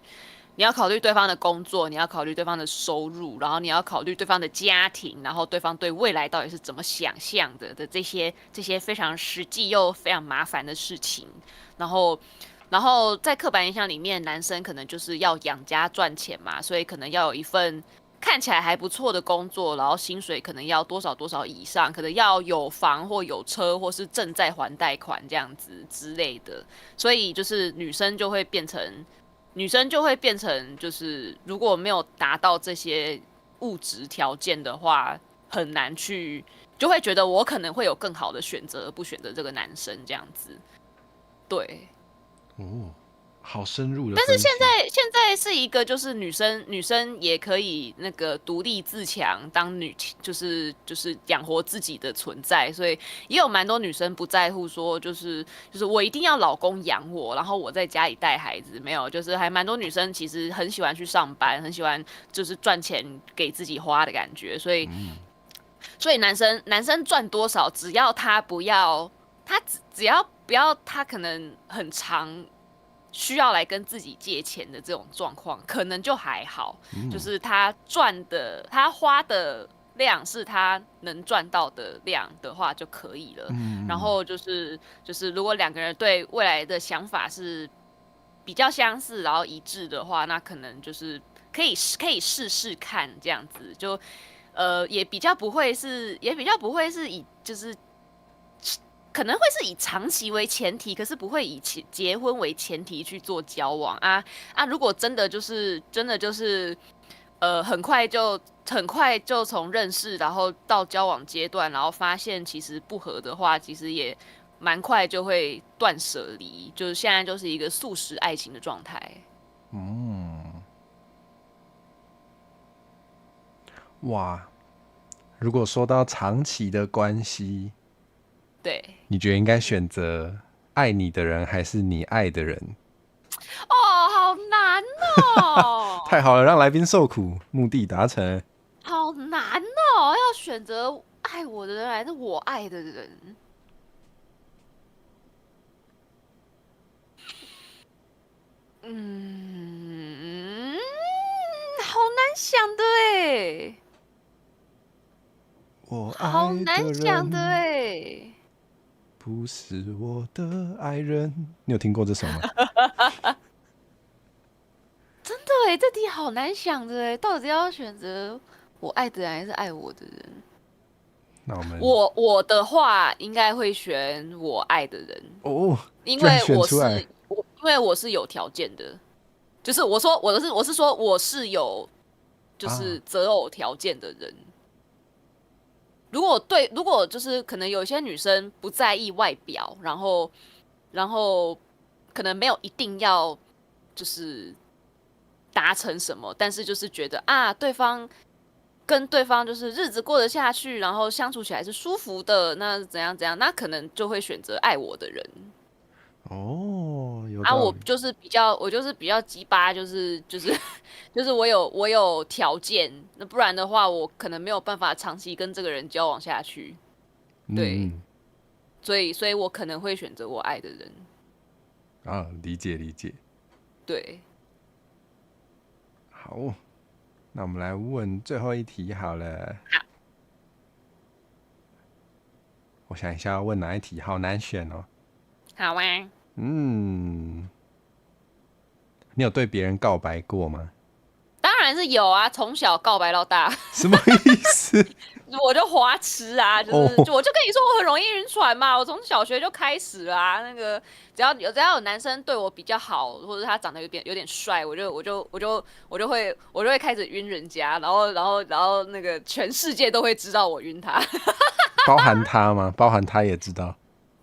Speaker 3: 对方的工作，你要考虑对方的收入，然后你要考虑对方的家庭，然后对方对未来到底是怎么想象的这些非常实际又非常麻烦的事情。然后在刻板印象里面，男生可能就是要养家赚钱嘛，所以可能要有一份看起来还不错的工作，然后薪水可能要多少多少以上，可能要有房或有车，或是正在还贷款这样子之类的。所以就是女生就会变成，就是如果没有达到这些物质条件的话，很难去，就会觉得我可能会有更好的选择，不选择这个男生这样子。对。
Speaker 1: 好深入的。
Speaker 3: 但是现在是一个就是女生也可以那个独立自强，当就是养活自己的存在，所以也有蛮多女生不在乎说就是我一定要老公养我，然后我在家里带孩子，没有，就是还蛮多女生其实很喜欢去上班，很喜欢就是赚钱给自己花的感觉，所以男生赚多少，只要他不要只要不要他可能很长。需要来跟自己借钱的这种状况，可能就还好，就是他花的量是他能赚到的量的话就可以了。然后就是如果两个人对未来的想法是比较相似，然后一致的话，那可能就是可以试试看这样子，就也比较不会是以就是可能会是以长期为前提，可是不会以结婚为前提去做交往啊。如果真的就是很快就从认识然后到交往阶段，然后发现其实不合的话，其实也蛮快就会断舍离，就是现在就是一个速食爱情的状态。
Speaker 1: 哇，如果说到长期的关系，
Speaker 3: 对，
Speaker 1: 你觉得应该选择爱你的人还是你爱的人？
Speaker 3: 好难哦！
Speaker 1: 太好了，让来宾受苦，目的达成。
Speaker 3: 好难哦，要选择爱我的人还是我爱的人？好难想的哎，
Speaker 1: 我
Speaker 3: 好
Speaker 1: 爱的
Speaker 3: 难想的
Speaker 1: 人
Speaker 3: 哎。
Speaker 1: 不是我的爱人。你有听过这首吗？
Speaker 3: 真的哎，这题好难想的哎，到底要选择我爱的人还是爱我的人？
Speaker 1: 那我们
Speaker 3: 我的话应该会选我爱的人，
Speaker 1: 居然
Speaker 3: 因为
Speaker 1: 选出来
Speaker 3: 因为我是有条件的，就是我是说我是有就是择偶条件的人。如果就是可能有一些女生不在意外表，然后可能没有一定要就是达成什么，但是就是觉得跟对方就是日子过得下去，然后相处起来是舒服的，那怎样，那可能就会选择爱我的人。
Speaker 1: 有道理。
Speaker 3: 我就是比较鸡巴，就是我有条件，那不然的话，我可能没有办法长期跟这个人交往下去。对，所以我可能会选择我爱的人。
Speaker 1: 理解。
Speaker 3: 对，
Speaker 1: 好，那我们来问最后一题好了。
Speaker 3: 好，
Speaker 1: 我想一下要问哪一题，好难选哦。
Speaker 3: 好啊。
Speaker 1: 你有对别人告白过吗？
Speaker 3: 当然是有啊，从小告白到大。
Speaker 1: 什么意思？
Speaker 3: 我就花痴啊，就是、我就跟你说我很容易晕船嘛，我从小学就开始啦、那个只要有男生对我比较好，或者他长得有点帅，我就会开始晕人家，然后那个全世界都会知道我晕他。
Speaker 1: 包含他吗？包含他也知道。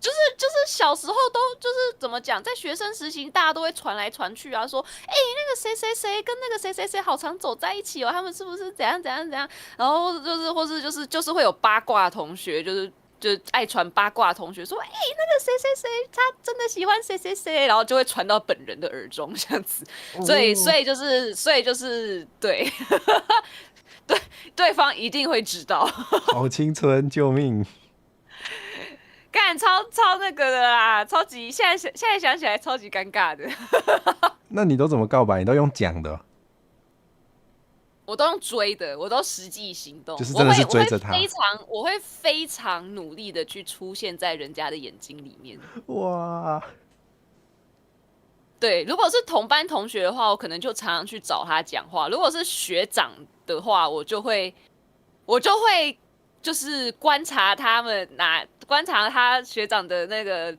Speaker 3: 就是小时候都就是怎么讲，在学生时期大家都会传来传去啊，说那个谁谁谁跟那个谁谁谁好常走在一起哦，他们是不是怎样怎样怎样？然后就是或是就是会有八卦同学，就爱传八卦同学说，那个谁谁谁他真的喜欢谁谁谁，然后就会传到本人的耳中这样子。所以就是对对方一定会知道。
Speaker 1: 好青春，救命！
Speaker 3: 干超那个的啦，超级现在想起来超级尴尬的。
Speaker 1: 那你都怎么告白？你都用讲的？
Speaker 3: 我都用追的，我都实际行动，
Speaker 1: 就是真的是追着他。
Speaker 3: 我会非常努力的去出现在人家的眼睛里面。
Speaker 1: 哇！
Speaker 3: 对，如果是同班同学的话，我可能就常常去找他讲话；如果是学长的话，我就会就是观察他学长的那个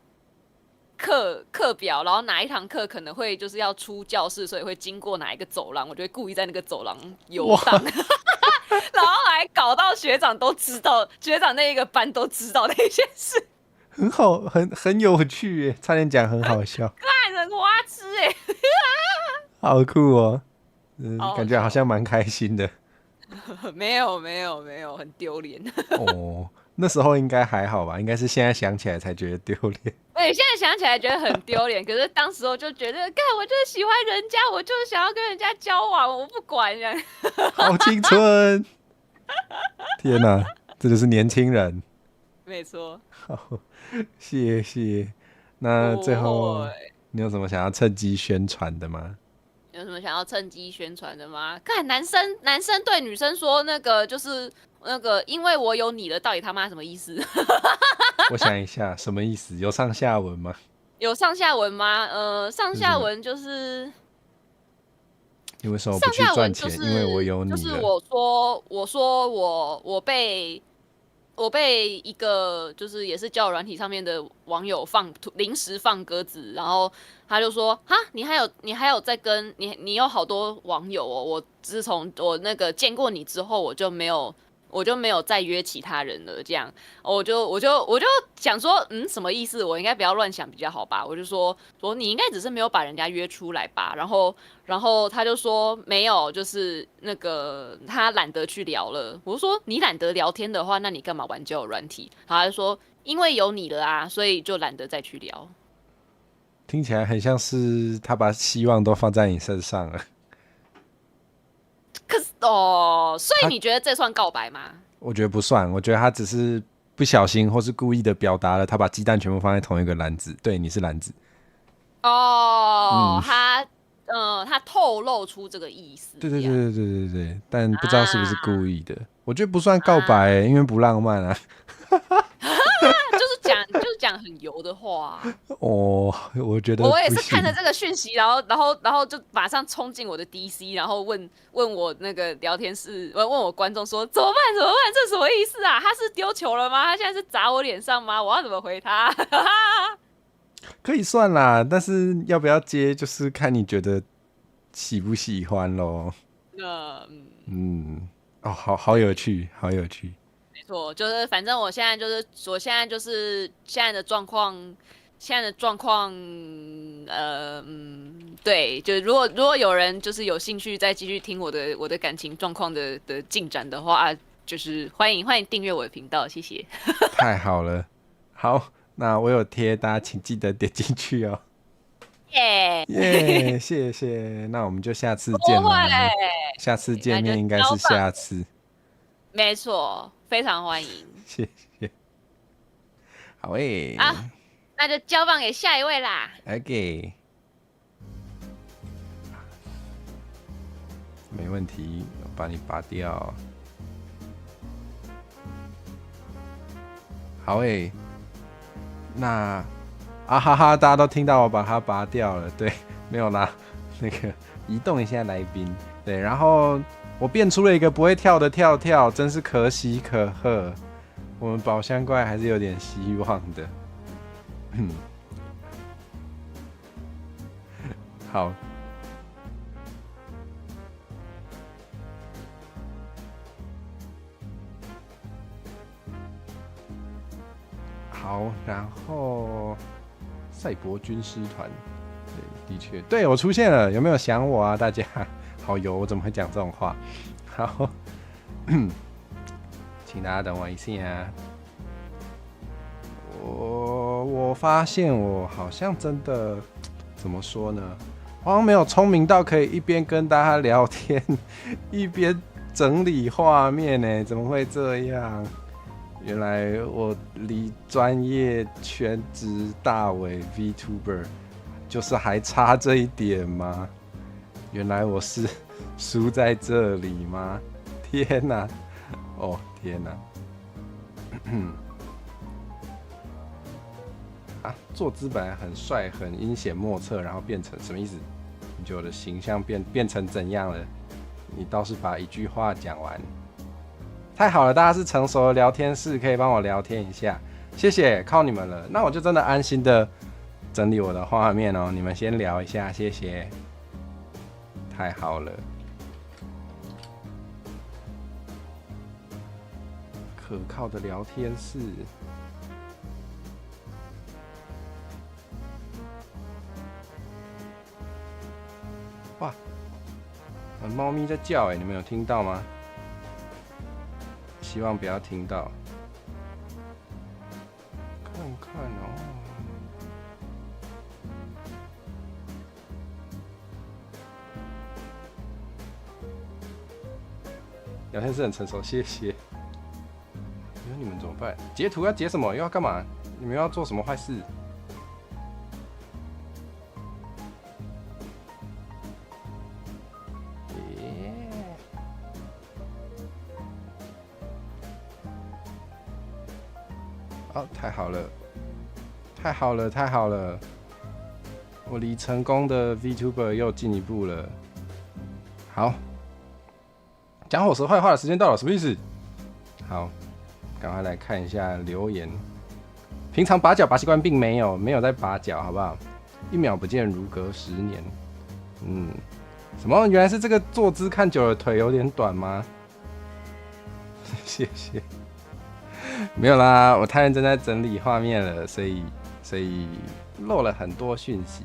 Speaker 3: 课表，然后哪一堂课可能会就是要出教室，所以会经过哪一个走廊，我就会故意在那个走廊游荡，然后还搞到学长都知道，学长那一个班都知道那件事。
Speaker 1: 很好，很有趣耶，差点讲很好笑。
Speaker 3: 干人花痴哎，
Speaker 1: 好酷哦，感觉好像蛮开心的。
Speaker 3: 没有，很丢脸。
Speaker 1: 哦，那时候应该还好吧？应该是现在想起来才觉得丢脸。
Speaker 3: 对，现在想起来觉得很丢脸，可是当时我就觉得，干，我就是喜欢人家，我就是想要跟人家交往，我不管这样。
Speaker 1: 好青春！天哪，这就是年轻人。
Speaker 3: 没错。
Speaker 1: 好，谢谢。那最后你有什么想要趁机宣传的吗？
Speaker 3: 有什么想要趁机宣传的吗？看男生对女生说那个就是那个，因为我有你了，到底他妈什么意思？
Speaker 1: 我想一下，什么意思？有上下文吗？
Speaker 3: 有上下文吗？上下文就是
Speaker 1: 你为什么不去赚钱？因为我有你了。
Speaker 3: 就是我说我被一个就是也是交友软体上面的网友临时放鸽子，然后他就说哈，你还有在跟你有好多网友哦，我自从我那个见过你之后，我就没有再约其他人了，这样我就想说，什么意思？我应该不要乱想比较好吧？我就说你应该只是没有把人家约出来吧。然后他就说没有，就是那个他懒得去聊了。我就说你懒得聊天的话，那你干嘛玩交友软体？然后他就说因为有你了啊，所以就懒得再去聊。
Speaker 1: 听起来很像是他把希望都放在你身上了。
Speaker 3: 可是所以你觉得这算告白吗？
Speaker 1: 我觉得不算，我觉得他只是不小心或是故意的表达了他把鸡蛋全部放在同一个篮子，对，你是篮子。
Speaker 3: 他透露出这个意思。
Speaker 1: 对，但不知道是不是故意的。我觉得不算告白因为不浪漫啊。
Speaker 3: 就是讲很油的话。
Speaker 1: 我觉得
Speaker 3: 我也是看着这个讯息，然后就马上冲进我的 DC， 然后问我那个聊天室，问我观众说怎么办？这什么意思啊？他是丢球了吗？他现在是砸我脸上吗？我要怎么回他？
Speaker 1: 可以算啦，但是要不要接，就是看你觉得喜不喜欢咯。好有趣，好有趣。
Speaker 3: 没错，就是反正我现在就是现在的状况，对，就如果有人就是有兴趣再继续听我的感情状况的进展的话，就是欢迎订阅我的频道，谢谢。
Speaker 1: 太好了，好，那我有贴，大家请记得点进去哦。耶，谢谢，那我们就下次见了。下次见面应该是下次。
Speaker 3: 没错，非常欢迎。
Speaker 1: 谢谢。好诶。
Speaker 3: 好，那就交棒给下一位啦。
Speaker 1: OK。没问题，我把你拔掉。好诶。那哈哈，大家都听到我把它拔掉了，对，没有啦。那个移动一下来宾。对，然后我变出了一个不会跳的跳跳，真是可喜可贺。我们宝箱怪还是有点希望的。好。好，然后赛博军师团，对，的确，对我出现了，有没有想我啊？大家好油，我怎么会讲这种话？好，请大家等我一下啊。我发现我好像真的怎么说呢？好像没有聪明到可以一边跟大家聊天，一边整理画面呢？怎么会这样？原来我离专业全职大伟 VTuber 就是还差这一点吗？原来我是输在这里吗？天哪！哦天哪！啊，坐姿本来很帅，很阴险莫测，然后变成什么意思？你觉得我的形象变成怎样了？你倒是把一句话讲完。太好了，大家是成熟的聊天室，可以帮我聊天一下，谢谢，靠你们了。那我就真的安心的整理我的画面哦，你们先聊一下，谢谢。太好了，可靠的聊天室。哇，猫咪在叫哎，你们有听到吗？希望不要听到。看看哦，聊天室很成熟，谢谢。那你们怎么办？截图要截什么？又要干嘛？你们要做什么坏事？哦，太好了，太好了，太好了！我离成功的 VTuber 又进一步了。好，讲伙食坏话的时间到了，什么意思？好，赶快来看一下留言。平常拔脚拔习惯并没有在拔脚，好不好？1秒不见如隔10年。什么？原来是这个坐姿看久了腿有点短吗？谢谢。没有啦，我太认真在整理画面了，所以漏了很多讯息。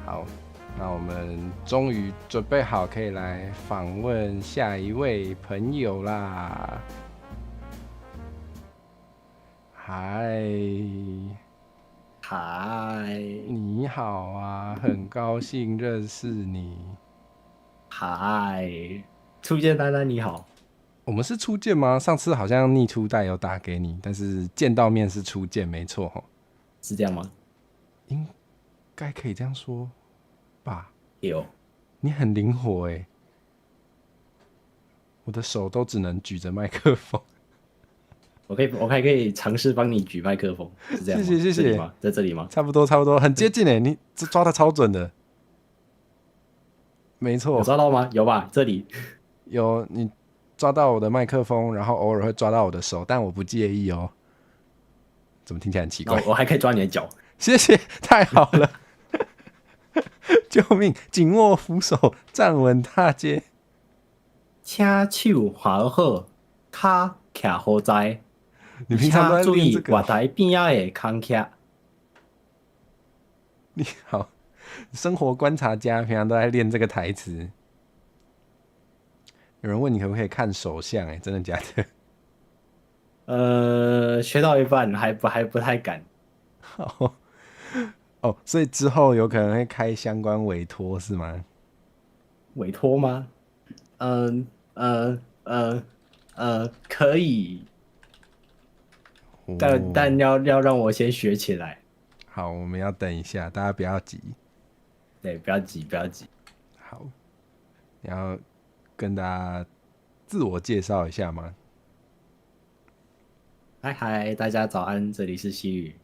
Speaker 1: 好，那我们终于准备好可以来访问下一位朋友啦。嗨，你好啊，很高兴认识你。
Speaker 4: 嗨，初见丹丹你好。
Speaker 1: 我们是初见吗？上次好像逆初代有打给你，但是见到面是初见，没错齁。
Speaker 4: 是这样吗？
Speaker 1: 应该可以这样说吧。
Speaker 4: 有，
Speaker 1: 你很灵活欸，我的手都只能举着麦克风。
Speaker 4: 我还可以尝试帮你举麦克风，是这样吗？
Speaker 1: 谢谢谢谢。
Speaker 4: 在这里吗？
Speaker 1: 差不多，很接近欸，你抓的超准的。没错。
Speaker 4: 有抓到吗？有吧？这里
Speaker 1: 有，你抓到我的麦克风，然后偶尔会抓到我的手，但我不介意哦。怎么听起来很奇怪？
Speaker 4: 我还可以抓你的脚。
Speaker 1: 谢谢，太好了！救命！紧握扶手，站稳踏阶。
Speaker 4: 请手划好，脚徛好在。
Speaker 1: 你平常都在
Speaker 4: 注意
Speaker 1: 练这个？
Speaker 4: 月台边仔的空徛。
Speaker 1: 你好，生活观察家，平常都在练这个台词。有人问你可不可以看手相？哎，真的假的？
Speaker 4: 学到一半还不太敢。
Speaker 1: 哦，所以之后有可能会开相关委托是吗？
Speaker 4: 委托吗？可以，但要让我先学起来。
Speaker 1: 好，我们要等一下，大家不要急。
Speaker 4: 对，不要急。
Speaker 1: 好，你要跟大家自我介绍一下吗？
Speaker 4: 嗨，大家早安，这里是西语。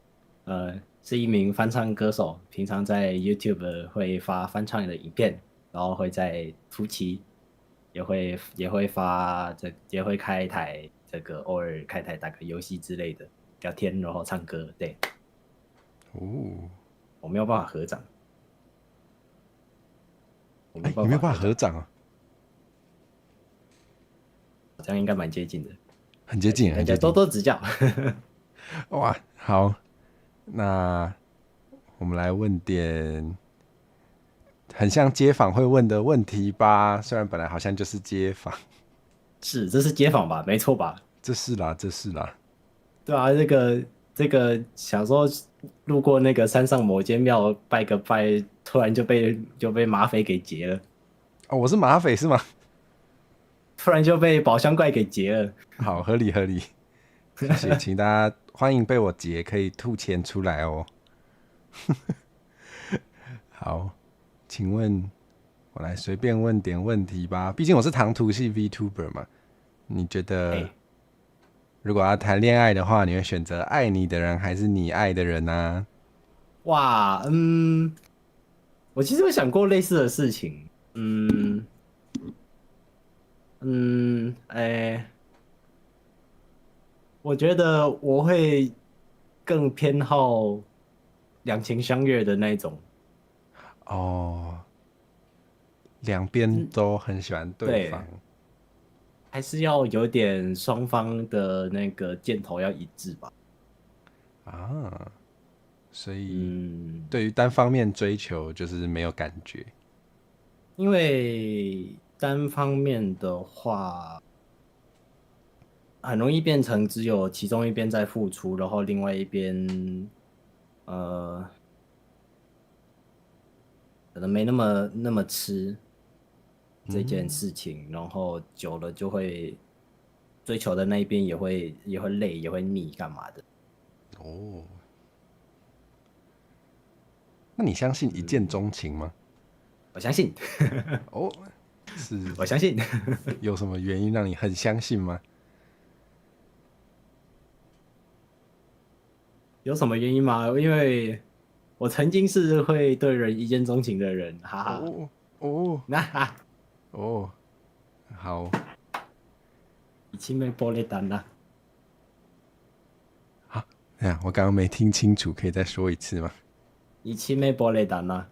Speaker 4: 是一名翻唱歌手，平常在 YouTube 会发翻唱的影片，然后会在初期也会也会开台偶尔开台打个游戏之类的聊天，然后唱歌。对，
Speaker 1: 哦，
Speaker 4: 我没有办法合掌，我
Speaker 1: 你没有办法合掌啊？
Speaker 4: 这样应该蛮接近的，
Speaker 1: 很接近，
Speaker 4: 大家多多指教。
Speaker 1: 哇，好，那我们来问点很像街访会问的问题吧。虽然本来好像就是街访，
Speaker 4: 这是街访吧？没错吧？
Speaker 1: 这是啦，这是啦。
Speaker 4: 对啊，这个想说路过那个山上某间庙拜个拜，突然就被马匪给劫了。
Speaker 1: 哦，我是马匪是吗？
Speaker 4: 突然就被宝箱怪给劫了。
Speaker 1: 好，合理合理。谢谢，请大家欢迎被我劫，可以吐钱出来哦。好，请问我来随便问点问题吧，毕竟我是唐突系 VTuber 嘛。你觉得如果要谈恋爱的话，你会选择爱你的人还是你爱的人呢？
Speaker 4: 哇，我其实有想过类似的事情。我觉得我会更偏好两情相悦的那种。
Speaker 1: 哦，两边都很喜欢对方。
Speaker 4: 还是要有点双方的那个箭头要一致吧。
Speaker 1: 啊，所以对于单方面追求就是没有感觉。
Speaker 4: 因为单方面的话，很容易变成只有其中一边在付出，然后另外一边，可能没那么吃这件事情，然后久了就会追求的那一边也会累，也会腻，干嘛的？
Speaker 1: 哦，那你相信一见钟情吗？
Speaker 4: 我相信。
Speaker 1: 哦，是，
Speaker 4: 我相信。
Speaker 1: 有什么原因让你很相信吗？
Speaker 4: 有什么原因吗？因为我曾经是会对人一见钟情的人，哈哈。那哈。
Speaker 1: 哦，好。
Speaker 4: 以前没玻璃单啦。
Speaker 1: 好，哎呀，我刚刚没听清楚，可以再说一次吗？
Speaker 4: 以前没玻璃单啦。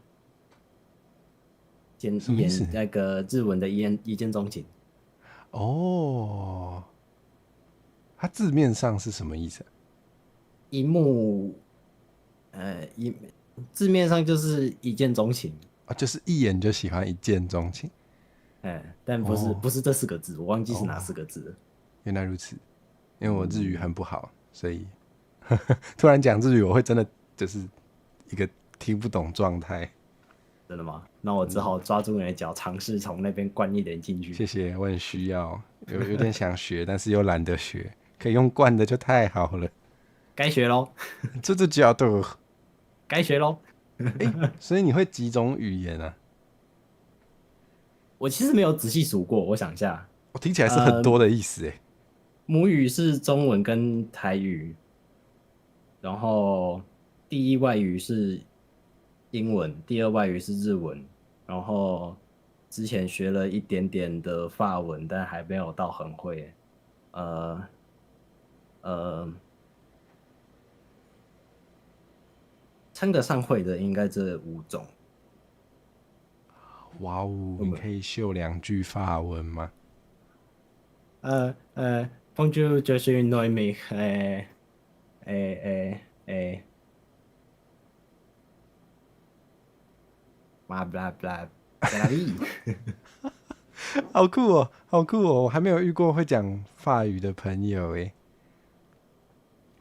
Speaker 1: 什么意思？
Speaker 4: 那个日文的一见钟情。
Speaker 1: 哦，它字面上是什么意思啊？
Speaker 4: 一目，字面上就是一见钟情
Speaker 1: 啊，就是一眼就喜欢一见钟情。
Speaker 4: 但不是这4个字，我忘记是哪4个字了。
Speaker 1: 原来如此，因为我日语很不好，所以突然讲日语，我会真的就是一个听不懂状态。
Speaker 4: 真的吗？那我只好抓住你的脚，尝试从那边灌一点进去。
Speaker 1: 谢谢，我很需要，有点想学，但是又懒得学，可以用灌的就太好了。
Speaker 4: 该学咯，
Speaker 1: 这叫的。
Speaker 4: 该学咯。
Speaker 1: 所以你会几种语言啊？
Speaker 4: 我其实没有仔细数过，我想一下。
Speaker 1: 我听起来是很多的意思哎。
Speaker 4: 母语是中文跟台语，然后第一外语是英文，第二外语是日文，然后之前学了一点点的法文，但还没有到很会。称得上会的应该这5种。
Speaker 1: 哇哦，你可以秀2句法文吗
Speaker 4: ？Bonjour, je suis Noémie. blah blah blah blah。
Speaker 1: 好酷哦，好酷哦！我还没有遇过会讲法语的朋友哎，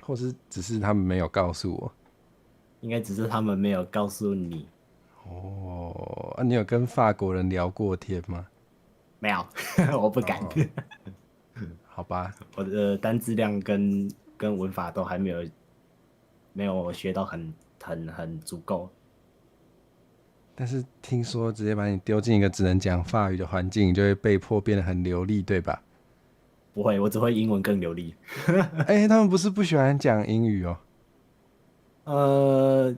Speaker 1: 或是只是他们没有告诉我。
Speaker 4: 应该只是他们没有告诉你。
Speaker 1: 哦，你有跟法国人聊过天吗？
Speaker 4: 没有，我不敢。
Speaker 1: 好吧，
Speaker 4: 我的单字量跟文法都还没有学到很足够。
Speaker 1: 但是听说直接把你丢进一个只能讲法语的环境，你就会被迫变得很流利，对吧？
Speaker 4: 不会，我只会英文更流利。
Speaker 1: 他们不是不喜欢讲英语哦。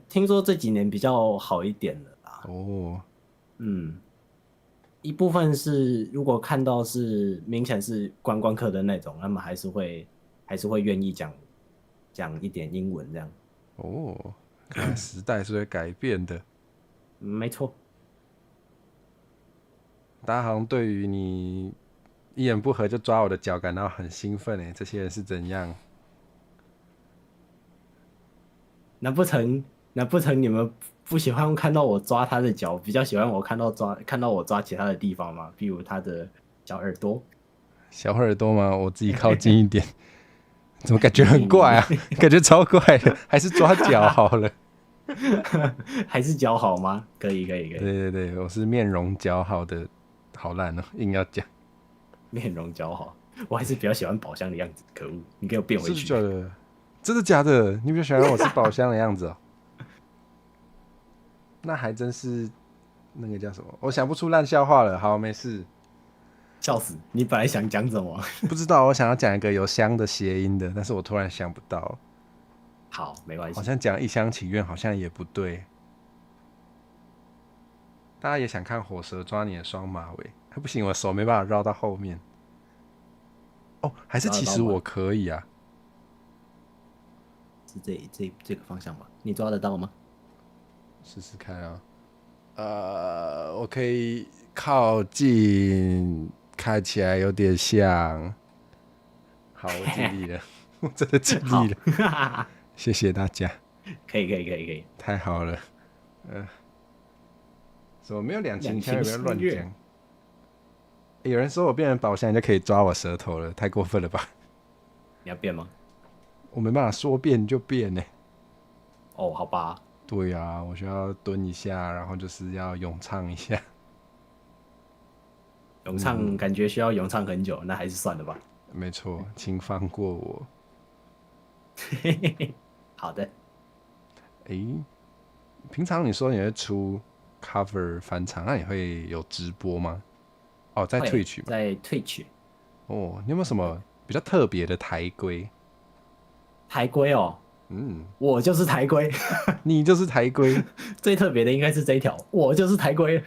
Speaker 4: 听说这几年比较好一点了啦。
Speaker 1: 哦，
Speaker 4: 嗯，一部分是如果看到是明显是观光客的那种，他们还是会愿意讲一点英文这样。
Speaker 1: 哦，看来时代是会改变的。
Speaker 4: 没错。
Speaker 1: 大家好像对于你一言不合就抓我的脚感到很兴奋诶，这些人是怎样？
Speaker 4: 难不成你们不喜欢看到我抓他的脚，比较喜欢我看到我抓其他的地方吗？比如他的小耳朵。
Speaker 1: 小耳朵吗？我自己靠近一点，怎么感觉很怪啊？感觉超怪的，还是抓脚好了。
Speaker 4: 还是脚好吗？可以。
Speaker 1: 对对对，我是面容姣好的，好烂哦，硬要讲。
Speaker 4: 面容姣好，我还是比较喜欢宝箱的样子。可恶，你给我变回去。
Speaker 1: 是假的？真的假的？你比较喜欢我是宝箱的样子哦？那还真是那个叫什么？我想不出烂笑话了。好，没事。
Speaker 4: 笑死！你本来想讲什么？
Speaker 1: 不知道，我想要讲一个有香的谐音的，但是我突然想不到。
Speaker 4: 好，没关系。
Speaker 1: 好像讲一厢情愿，好像也不对。大家也想看火蛇抓你的双马尾，不行，我手没办法绕到后面。哦，还是其实我可以啊？
Speaker 4: 是这个方向吧？你抓得到吗？
Speaker 1: 试试看啊。我可以靠近，看起来有点像。好，我尽力了，我真的尽力了。谢谢大家。
Speaker 4: 可以。
Speaker 1: 太好了。怎么没有两情相悦？不要乱讲。有人说我变成宝箱，你就可以抓我舌头了，太过分了吧？
Speaker 4: 你要变吗？
Speaker 1: 我没办法说变就变呢。
Speaker 4: 哦，好吧。
Speaker 1: 对啊，我需要蹲一下，然后就是要咏唱一下。
Speaker 4: 咏唱感觉需要咏唱很久，那还是算了吧。
Speaker 1: 没错，请放过我。
Speaker 4: 好的。
Speaker 1: 平常你说你会出 cover 翻唱，那你会有直播吗？哦，在 Twitch 吗？
Speaker 4: 在 Twitch。
Speaker 1: 哦，你有没有什么比较特别的台规？
Speaker 4: 台规哦。我就是台规。
Speaker 1: 你就是台规。
Speaker 4: 最特别的应该是这一条，我就是台规。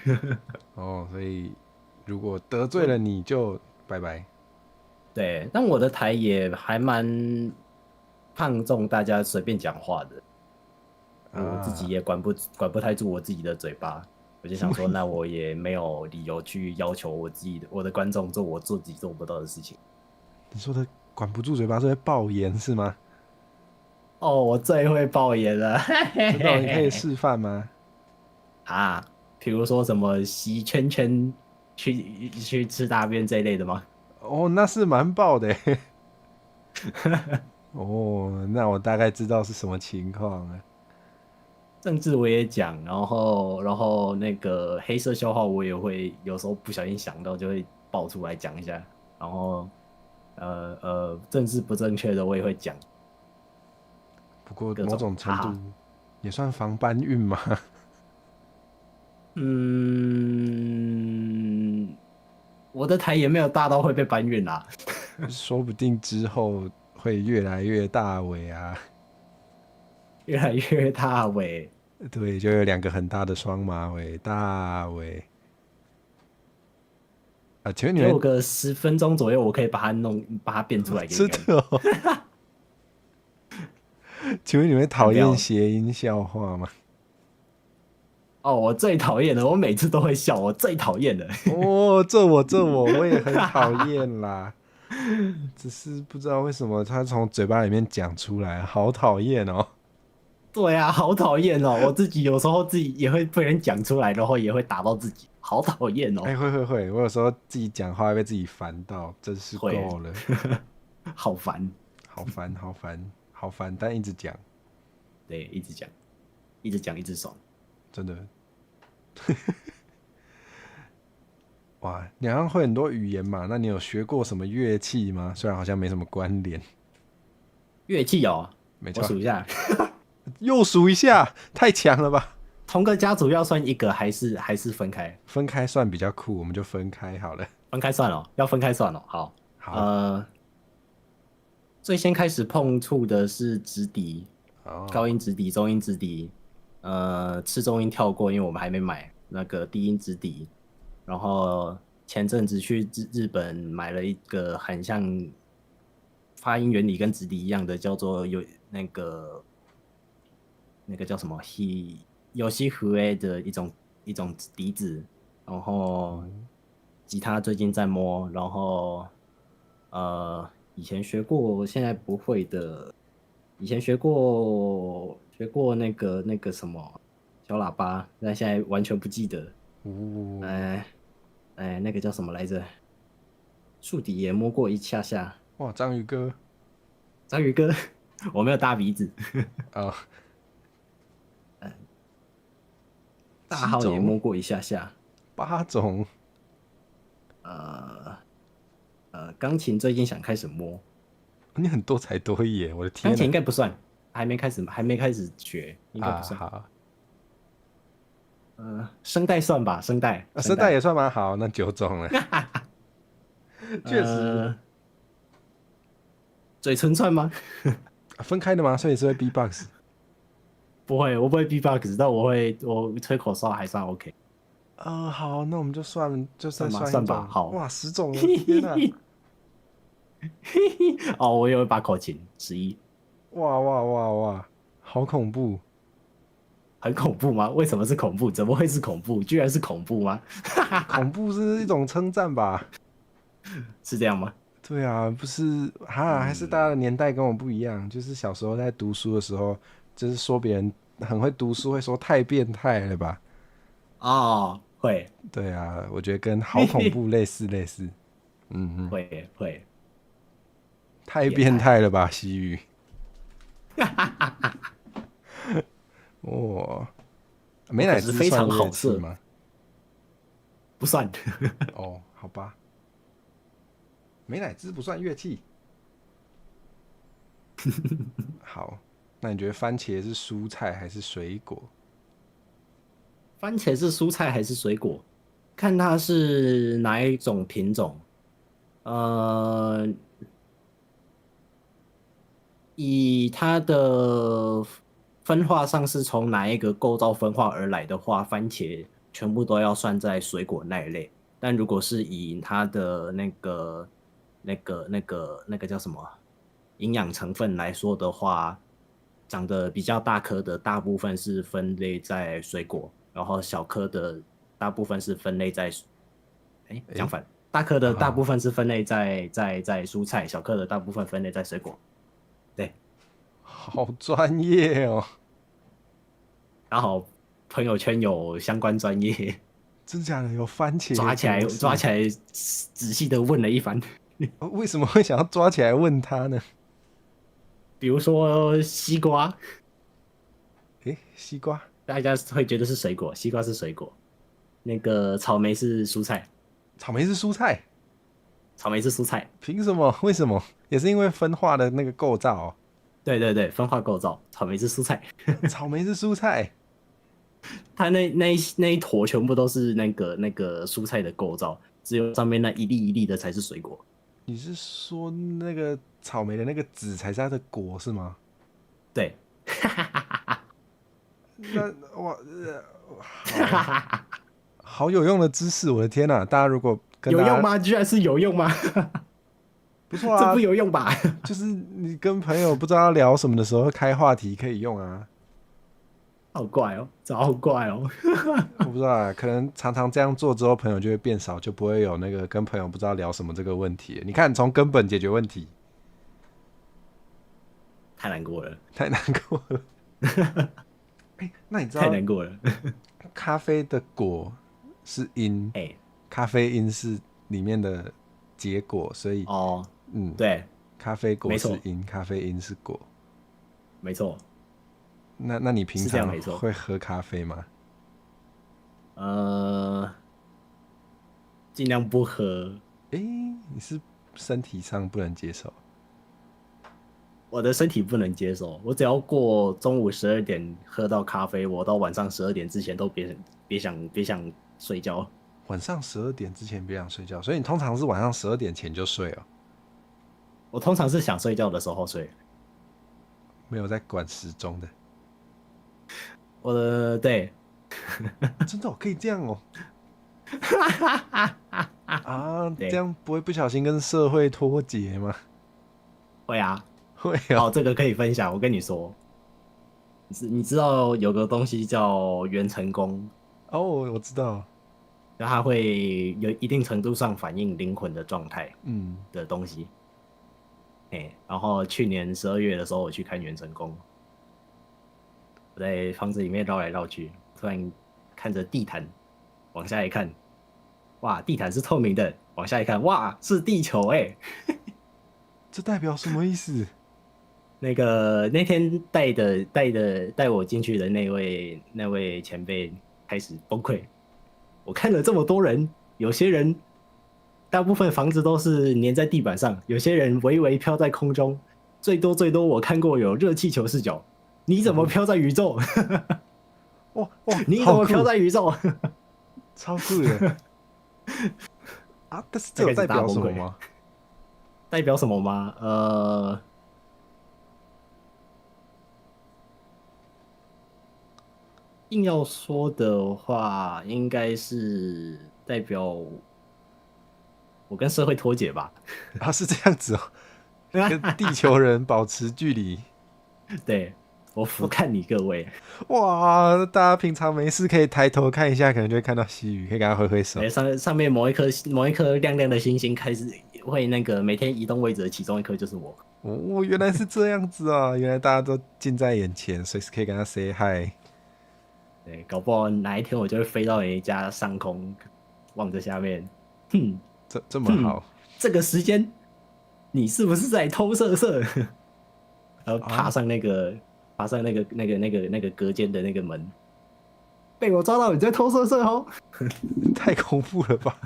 Speaker 1: 哦，所以如果得罪了你就拜拜。
Speaker 4: 对，但我的台也还蛮看重大家随便讲话的。我自己也管不太住我自己的嘴巴，我就想说，那我也没有理由去要求我的观众做我自己做不到的事情。
Speaker 1: 你说的管不住嘴巴是会爆言是吗？
Speaker 4: 哦，我最会爆言了。
Speaker 1: 真的，你可以示范吗？
Speaker 4: 啊，比如说什么洗圈圈去吃大便这一类的吗？
Speaker 1: 哦，那是蛮爆的。哦，那我大概知道是什么情况了。
Speaker 4: 政治我也讲，然后那个黑色笑话我也会，有时候不小心想到就会爆出来讲一下，然后政治不正确的我也会讲。
Speaker 1: 不过某种程度也算防搬运嘛。
Speaker 4: 我的台也没有大到会被搬运啦。
Speaker 1: 说不定之后会越来越大尾啊。
Speaker 4: 越来越大尾。
Speaker 1: 对，就有2个很大的双马尾，大尾。请问你们
Speaker 4: 给我个10分钟左右，我可以把它变出来给你看。
Speaker 1: 真的哦。请问你们讨厌谐音笑话吗？
Speaker 4: 哦，我最讨厌的，我每次都会笑，我最讨厌的。
Speaker 1: 哦，这我也很讨厌啦。只是不知道为什么他从嘴巴里面讲出来，好讨厌哦。
Speaker 4: 对啊，好讨厌哦！我自己有时候自己也会被人讲出来，然后也会打到自己，好讨厌哦。
Speaker 1: 会，我有时候自己讲话会被自己烦到，真是够了。
Speaker 4: 好烦，
Speaker 1: 好烦，但一直讲。
Speaker 4: 对，一直讲，一直爽，
Speaker 1: 真的。哇，你好像会很多语言嘛？那你有学过什么乐器吗？虽然好像没什么关联。
Speaker 4: 乐器哦，
Speaker 1: 没错，
Speaker 4: 我数一下。
Speaker 1: 又数一下，太强了吧？
Speaker 4: 同个家族要算一个，还是分开？
Speaker 1: 分开算比较酷，我们就分开好了。
Speaker 4: 分开算了，要分开算了。好。最先开始碰触的是直笛，
Speaker 1: 哦，
Speaker 4: 高音直笛、中音直笛，次中音跳过，因为我们还没买那个低音直笛。然后前阵子去日本买了一个很像发音原理跟直笛一样的，叫做有那个叫什么有西湖 A 的一种笛子，然后吉他最近在摸，然后以前学过，现在不会的。以前学过那个什么小喇叭，但现在完全不记得。
Speaker 1: 哦，
Speaker 4: 那个叫什么来着？竖笛也摸过一下下。
Speaker 1: 哇，章鱼哥
Speaker 4: 章鱼哥，我没有大鼻子。
Speaker 1: 啊，
Speaker 4: 大号也摸过一下下。
Speaker 1: 8种，
Speaker 4: 钢琴最近想开始摸。
Speaker 1: 你很多才多艺耶！我的天
Speaker 4: 钢琴应
Speaker 1: 哪！
Speaker 4: 该不算，还没开始学，应该不算。
Speaker 1: 好，
Speaker 4: 声带算吧，声带。
Speaker 1: 声带也算蛮好，那9种了。确实，
Speaker 4: 嘴唇算吗？
Speaker 1: 分开的吗？所以是会 B-box。
Speaker 4: 不会，我不会 B-box，但我吹口哨还算 OK。
Speaker 1: 好，那我们就算
Speaker 4: 算吧
Speaker 1: 一
Speaker 4: 算吧
Speaker 1: 种
Speaker 4: 好
Speaker 1: 哇，10种了，天哪！
Speaker 4: 哦，我有一把口琴，11。
Speaker 1: 哇，好恐怖！
Speaker 4: 很恐怖吗？为什么是恐怖？怎么会是恐怖？居然是恐怖吗？
Speaker 1: 恐怖是一种称赞吧？
Speaker 4: 是这样吗？
Speaker 1: 对啊，不是还是大家的年代跟我不一样。就是小时候在读书的时候，就是说别人很会读书，会说太变态了吧？
Speaker 4: 哦，会。
Speaker 1: 对啊，我觉得跟好恐怖类似。
Speaker 4: 会。
Speaker 1: 太变态了吧，西语。哦，美乃滋
Speaker 4: 非常
Speaker 1: 算乐
Speaker 4: 好色
Speaker 1: 器吗？
Speaker 4: 不算。
Speaker 1: 哦，好吧，美乃滋不算乐器。好，那你觉得番茄是蔬菜还是水果？
Speaker 4: 番茄是蔬菜还是水果？看它是哪一种品种。以它的分化上是从哪一个构造分化而来的话，番茄全部都要算在水果那一类。但如果是以它的那个叫什么营养成分来说的话，长得比较大颗的大部分是分类在水果，然后小颗的大部分是分类在，相反，大颗的大部分是分类在蔬菜，小颗的大部分分类在水果。对，
Speaker 1: 好专业哦！
Speaker 4: 刚好朋友圈有相关专业，
Speaker 1: 真假的有番茄
Speaker 4: 抓起来仔细的问了一番。
Speaker 1: 为什么会想要抓起来问他呢？
Speaker 4: 比如说西瓜，
Speaker 1: 西瓜，
Speaker 4: 大家会觉得是水果，西瓜是水果。那个草莓是蔬菜，
Speaker 1: 草莓是蔬菜，
Speaker 4: 草莓是蔬菜。
Speaker 1: 凭什么？为什么？也是因为分化的那个构造哦。
Speaker 4: 对，分化构造，草莓是蔬菜。
Speaker 1: 草莓是蔬菜，
Speaker 4: 它那一坨全部都是那个蔬菜的构造，只有上面那一粒一粒的才是水果。
Speaker 1: 你是说那个草莓的那个籽才是它的果是吗？
Speaker 4: 对。
Speaker 1: 那哇，好有用的知识，我的天哪！大家如果跟
Speaker 4: 有用吗？居然是有用吗？
Speaker 1: 不错啊，
Speaker 4: 这不有用吧？
Speaker 1: 就是你跟朋友不知道要聊什么的时候，开话题可以用啊。
Speaker 4: 好怪哦，好怪哦。
Speaker 1: 我不知道啊，可能常常这样做之后，朋友就会变少，就不会有那个跟朋友不知道聊什么这个问题了。你看，从根本解决问题，
Speaker 4: 太难过了，
Speaker 1: 太难过了。那你知道
Speaker 4: 太难过了。
Speaker 1: 咖啡的果是因，咖啡因是里面的结果，所以对，
Speaker 4: 咖
Speaker 1: 啡果是因，咖啡因是果，
Speaker 4: 没错。
Speaker 1: 那你平常会喝咖啡吗？
Speaker 4: 尽量不喝。
Speaker 1: 你是身体上不能接受？
Speaker 4: 我的身体不能接受，我只要过中午12点喝到咖啡，我到晚上12点之前都别想睡觉。
Speaker 1: 晚上12点之前别想睡觉，所以你通常是晚上12点前就睡哦？
Speaker 4: 我通常是想睡觉的时候睡。
Speaker 1: 没有在管时钟的。
Speaker 4: 我的对，
Speaker 1: 真的、可以这样哦、啊，
Speaker 4: 对
Speaker 1: 这样不会不小心跟社会脱节吗？
Speaker 4: 会啊。
Speaker 1: 会
Speaker 4: 哦，
Speaker 1: 啊。
Speaker 4: 这个可以分享。我跟你说，你知道有个东西叫元成功，
Speaker 1: 哦，我知道。
Speaker 4: 就它会有一定程度上反映灵魂的状态
Speaker 1: 嗯，
Speaker 4: 的东西。然后去年12月的时候，我去看元成功，我在房子里面绕来绕去，突然看着地毯，往下一看，哇，地毯是透明的，往下一看，哇，是地球哎、
Speaker 1: 这代表什么意思？
Speaker 4: 那天带我进去的那位前辈开始崩溃。我看了这么多人，有些人大部分房子都是粘在地板上，有些人微微飘在空中，最多我看过有热气球视角。你怎么飘在宇宙？
Speaker 1: 哇哇，
Speaker 4: 你怎么飘在宇宙？
Speaker 1: 超酷的啊！但是这有代表什么吗？
Speaker 4: 代表什么吗？硬要说的话，应该是代表我跟社会脱节吧。
Speaker 1: 啊，是这样子哦、跟地球人保持距离。
Speaker 4: 对，我俯瞰你各位。
Speaker 1: 哇，大家平常没事可以抬头看一下，可能就会看到西语，可以跟他挥挥手。
Speaker 4: 上面某一颗亮亮的星星开始会那个每天移动位置的其中一颗就是我。
Speaker 1: 哦，原来是这样子啊！原来大家都近在眼前，随时可以跟他 say hi。
Speaker 4: 对，搞不好哪一天我就会飞到你家上空，望着下面，哼，
Speaker 1: 这么好，
Speaker 4: 这个时间你是不是在偷色？然后爬上那个隔间的那个门，被我抓到你在偷色哦！
Speaker 1: 太恐怖了吧！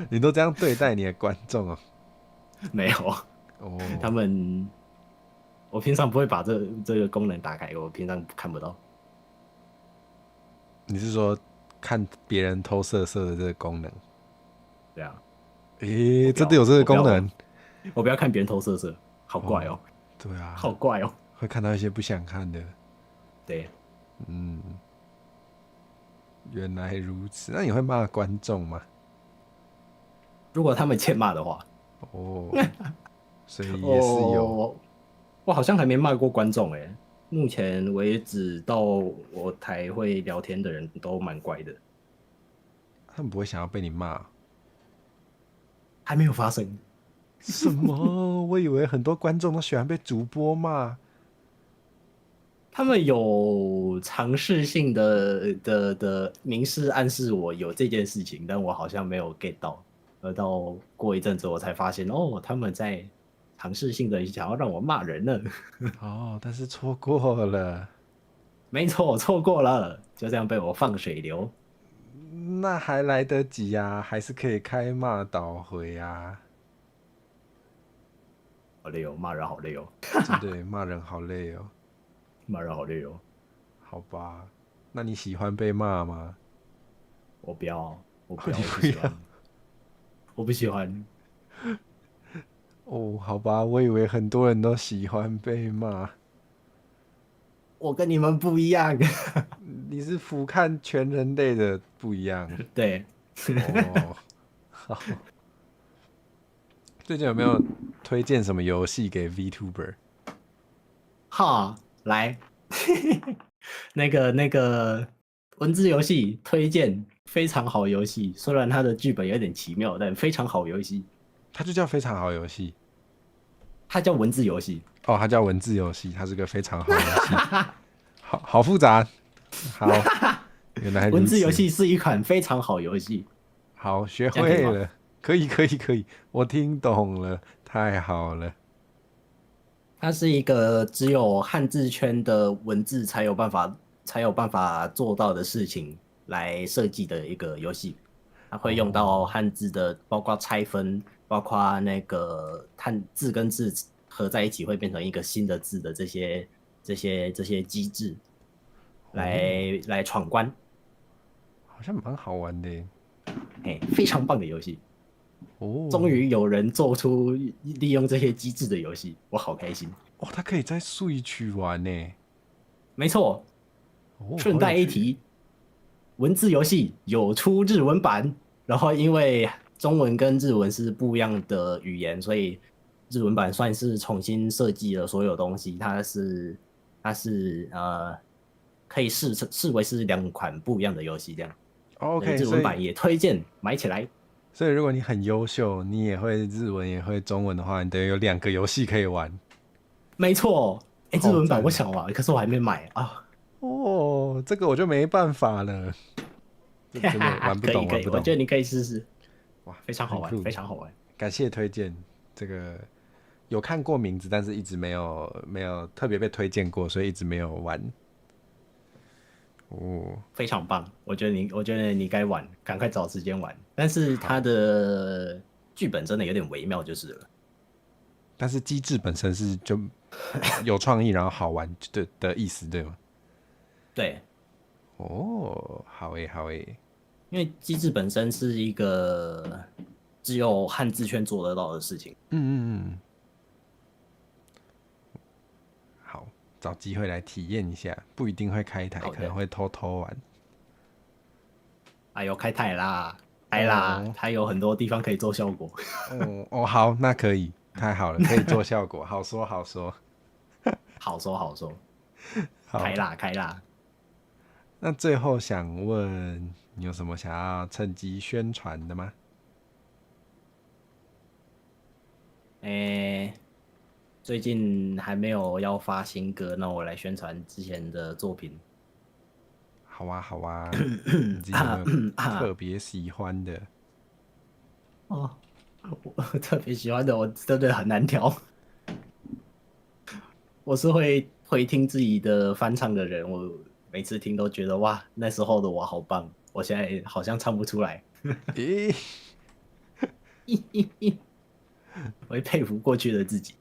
Speaker 1: 你都这样对待你的观众哦？
Speaker 4: 没有，
Speaker 1: 哦，
Speaker 4: 他们我平常不会把这个功能打开，我平常看不到。
Speaker 1: 你是说看别人偷色的这个功能？
Speaker 4: 对啊，
Speaker 1: 诶、真的有这个功能？
Speaker 4: 我不要看别人偷色，好怪哦。
Speaker 1: 对啊，
Speaker 4: 好怪哦。
Speaker 1: 会看到一些不想看的。
Speaker 4: 对，
Speaker 1: 嗯，原来如此。那你会骂观众吗？
Speaker 4: 如果他们欠骂的话，
Speaker 1: 哦，所以也是有。
Speaker 4: 我好像还没骂过观众哎。目前为止，到我台会聊天的人都蛮乖的，
Speaker 1: 他们不会想要被你骂。
Speaker 4: 还没有发生。
Speaker 1: 什么？我以为很多观众都喜欢被主播骂。
Speaker 4: 他们有尝试性的明示暗示我有这件事情，但我好像没有 get 到。而到过一阵子，我才发现哦，他们在尝试性的想要让我骂人呢。
Speaker 1: 哦，但是错过了。
Speaker 4: 没错，错过了，就这样被我放水流。
Speaker 1: 那还来得及啊，还是可以开骂倒回啊。
Speaker 4: 好累哦，骂人好累哦。
Speaker 1: 真的骂人好累哦。
Speaker 4: 骂人好累哦。
Speaker 1: 好吧，那你喜欢被骂吗？
Speaker 4: 我不要，我不
Speaker 1: 你
Speaker 4: 喜欢，我不喜欢。
Speaker 1: 哦，好吧，我以为很多人都喜欢被骂。
Speaker 4: 我跟你们不一样。
Speaker 1: 你是俯瞰全人类的不一样。
Speaker 4: 对，
Speaker 1: 哦，好。最近有没有推荐什么游戏给 VTuber？
Speaker 4: 哈，来，那个文字游戏推荐非常好游戏，虽然它的剧本有点奇妙，但非常好游戏。
Speaker 1: 它就叫非常好游戏。
Speaker 4: 它叫文字游戏。
Speaker 1: 哦，它叫文字游戏，它是个非常好游戏。好复杂。好，原来如此。
Speaker 4: 文字游戏是一款非常好游戏。
Speaker 1: 好，学会了，可以，我听懂了，太好了。
Speaker 4: 它是一个只有汉字圈的文字才有办法做到的事情来设计的一个游戏。它会用到汉字的，包括拆分，包括那个汉字跟字合在一起会变成一个新的字的这些机制来闯关。
Speaker 1: 好像蛮好玩的耶。
Speaker 4: 非常棒的游戏。
Speaker 1: 哦，
Speaker 4: 终于有人做出利用这些机制的游戏，我好开心。
Speaker 1: 哦，它可以在 Switch 玩呢。
Speaker 4: 没错。
Speaker 1: 哦，
Speaker 4: 顺带一提，文字游戏有出日文版，然后因为中文跟日文是不一样的语言，所以日文版算是重新设计了所有东西。它是可以视为是2款不一样的游戏这样。
Speaker 1: OK，
Speaker 4: 日文版也推荐买起来。
Speaker 1: 所以如果你很优秀，你也会日文也会中文的话，你等于有2个游戏可以玩。
Speaker 4: 没错，日文版
Speaker 1: 赞
Speaker 4: 我想玩，可是我还没买啊。
Speaker 1: 哦，这个我就没办法了，这真的玩不懂，
Speaker 4: 可以，我觉得你可以试试。
Speaker 1: 哇，
Speaker 4: 非常好玩，
Speaker 1: 很酷
Speaker 4: 非常好玩。
Speaker 1: 感谢推荐，这个有看过名字，但是一直没有特别被推荐过，所以一直没有玩。哦，
Speaker 4: 非常棒，我觉得你该玩，赶快找时间玩。但是它的剧本真的有点微妙，就是了。
Speaker 1: 但是机制本身是就有创意，然后好玩的意思，对吗？
Speaker 4: 对，
Speaker 1: 哦，好诶，好诶。
Speaker 4: 因为机制本身是一个只有汉字圈做得到的事情。
Speaker 1: 嗯，好，找机会来体验一下，不一定会开台，可能会偷偷玩。
Speaker 4: 哎呦，开台啦，开啦，它有很多地方可以做效果。
Speaker 1: 哦，好，那可以，太好了，可以做效果，好说好说，
Speaker 4: 好说好说，
Speaker 1: 好
Speaker 4: 开啦开啦。
Speaker 1: 那最后想问，你有什么想要趁机宣传的吗？
Speaker 4: 最近还没有要发新歌，那我来宣传之前的作品。
Speaker 1: 好啊，好啊，你自己有没有特别喜欢的？
Speaker 4: 哦，我特别喜欢的，我真的很难挑。我是会听自己的翻唱的人，我每次听都觉得哇，那时候的我好棒，我现在好像唱不出来。
Speaker 1: 咦、
Speaker 4: 我会佩服过去的自己。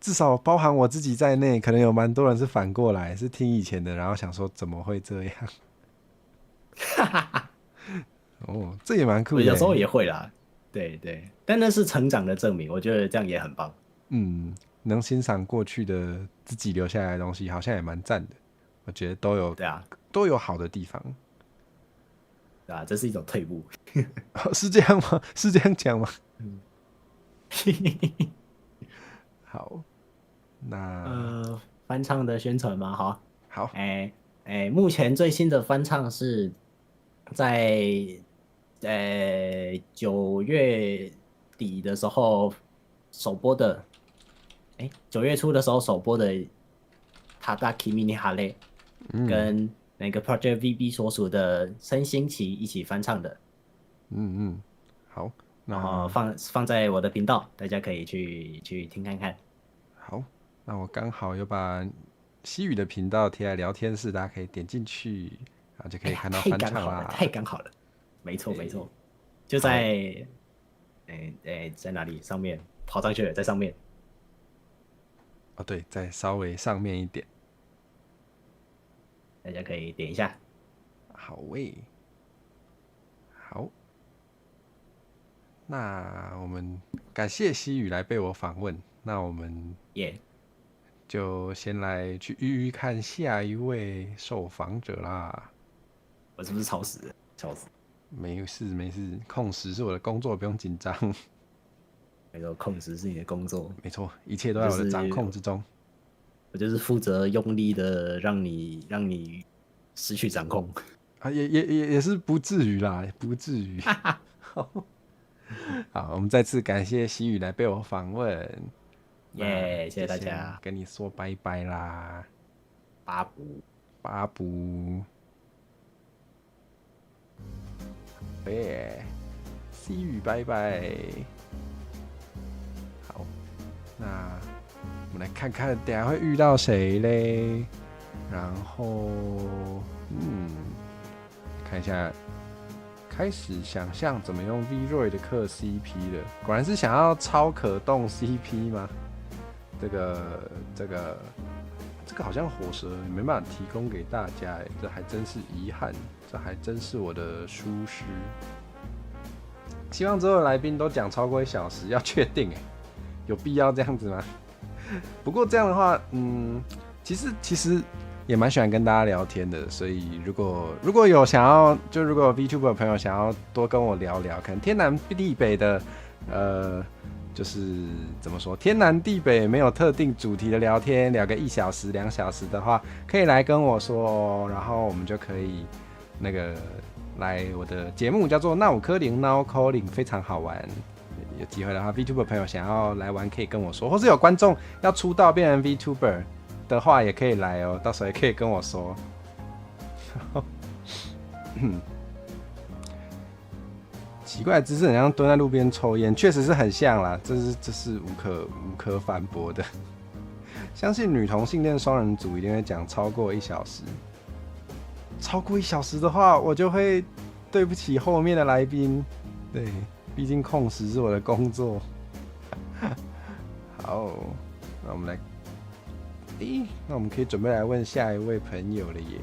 Speaker 1: 至少包含我自己在内，可能有蛮多人是反过来，是听以前的，然后想说怎么会这样？哦，这也蛮酷的。
Speaker 4: 我有时候也会啦，对对，但那是成长的证明，我觉得这样也很棒。
Speaker 1: 嗯，能欣赏过去的自己留下来的东西，好像也蛮赞的。我觉得
Speaker 4: 对啊，
Speaker 1: 都有好的地方。
Speaker 4: 对啊，这是一种退步。
Speaker 1: 是这样吗？是这样讲吗？好，那
Speaker 4: 翻唱的宣传吗？
Speaker 1: 好，
Speaker 4: 目前最新的翻唱是在9月底的时候首播的，9月初的时候首播的《Tada Kimi ni Hare》，跟那个 Project VB 所属的森新奇一起翻唱的。
Speaker 1: 好，
Speaker 4: 然后放在我的频道，大家可以去听看看。
Speaker 1: 好，那我刚好有把西语的频道贴在聊天室，大家可以点进去，然后就可以看到翻唱啦。
Speaker 4: 太刚好了，没错没错，就在在哪里？上面跑上去了，在上面。
Speaker 1: 哦，对，再稍微上面一点，
Speaker 4: 大家可以点一下。
Speaker 1: 好喂，好，那我们感谢西语来被我访问，那我们就先来去预看下一位受访者啦。
Speaker 4: 我是不是超时了？笑死！
Speaker 1: 没事没事，控时是我的工作，不用紧张。
Speaker 4: 没错，控时是你的工作。
Speaker 1: 没错，一切都在我的掌控之中。
Speaker 4: 我就是负责用力的让你失去掌控。
Speaker 1: 啊，也是不至于啦，不至于。好，我们再次感谢西语来被我访问。
Speaker 4: 谢谢大家，
Speaker 1: 跟你说拜拜啦，
Speaker 4: 巴布。
Speaker 1: 西语拜拜。好，那我们来看看等下会遇到谁嘞？然后，看一下，开始想象怎么用 V-Roy 的克 CP 了。果然是想要超可动 CP 吗？这个好像火蛇没办法提供给大家，这还真是遗憾，这还真是我的疏失。希望之后的来宾都讲超过1小时，要确定有必要这样子吗？不过这样的话，其实也蛮喜欢跟大家聊天的，所以如果有想要，就如果有 VTuber 的朋友想要多跟我聊聊，可能天南地北的，就是怎么说，天南地北没有特定主题的聊天，聊个1小时、2小时的话，可以来跟我说哦，然后我们就可以那个来我的节目叫做闹科林 Now Calling， 非常好玩。有机会的话 ，VTuber 朋友想要来玩可以跟我说，或是有观众要出道变成 VTuber 的话也可以来哦，到时候也可以跟我说。奇怪的姿势很像蹲在路边抽烟，确实是很像啦，这是无可反驳的。相信女同性恋双人组一定会讲超过1小时，超过1小时的话，我就会对不起后面的来宾。对，毕竟控时是我的工作。好，那我们来，那我们可以准备来问下一位朋友了耶！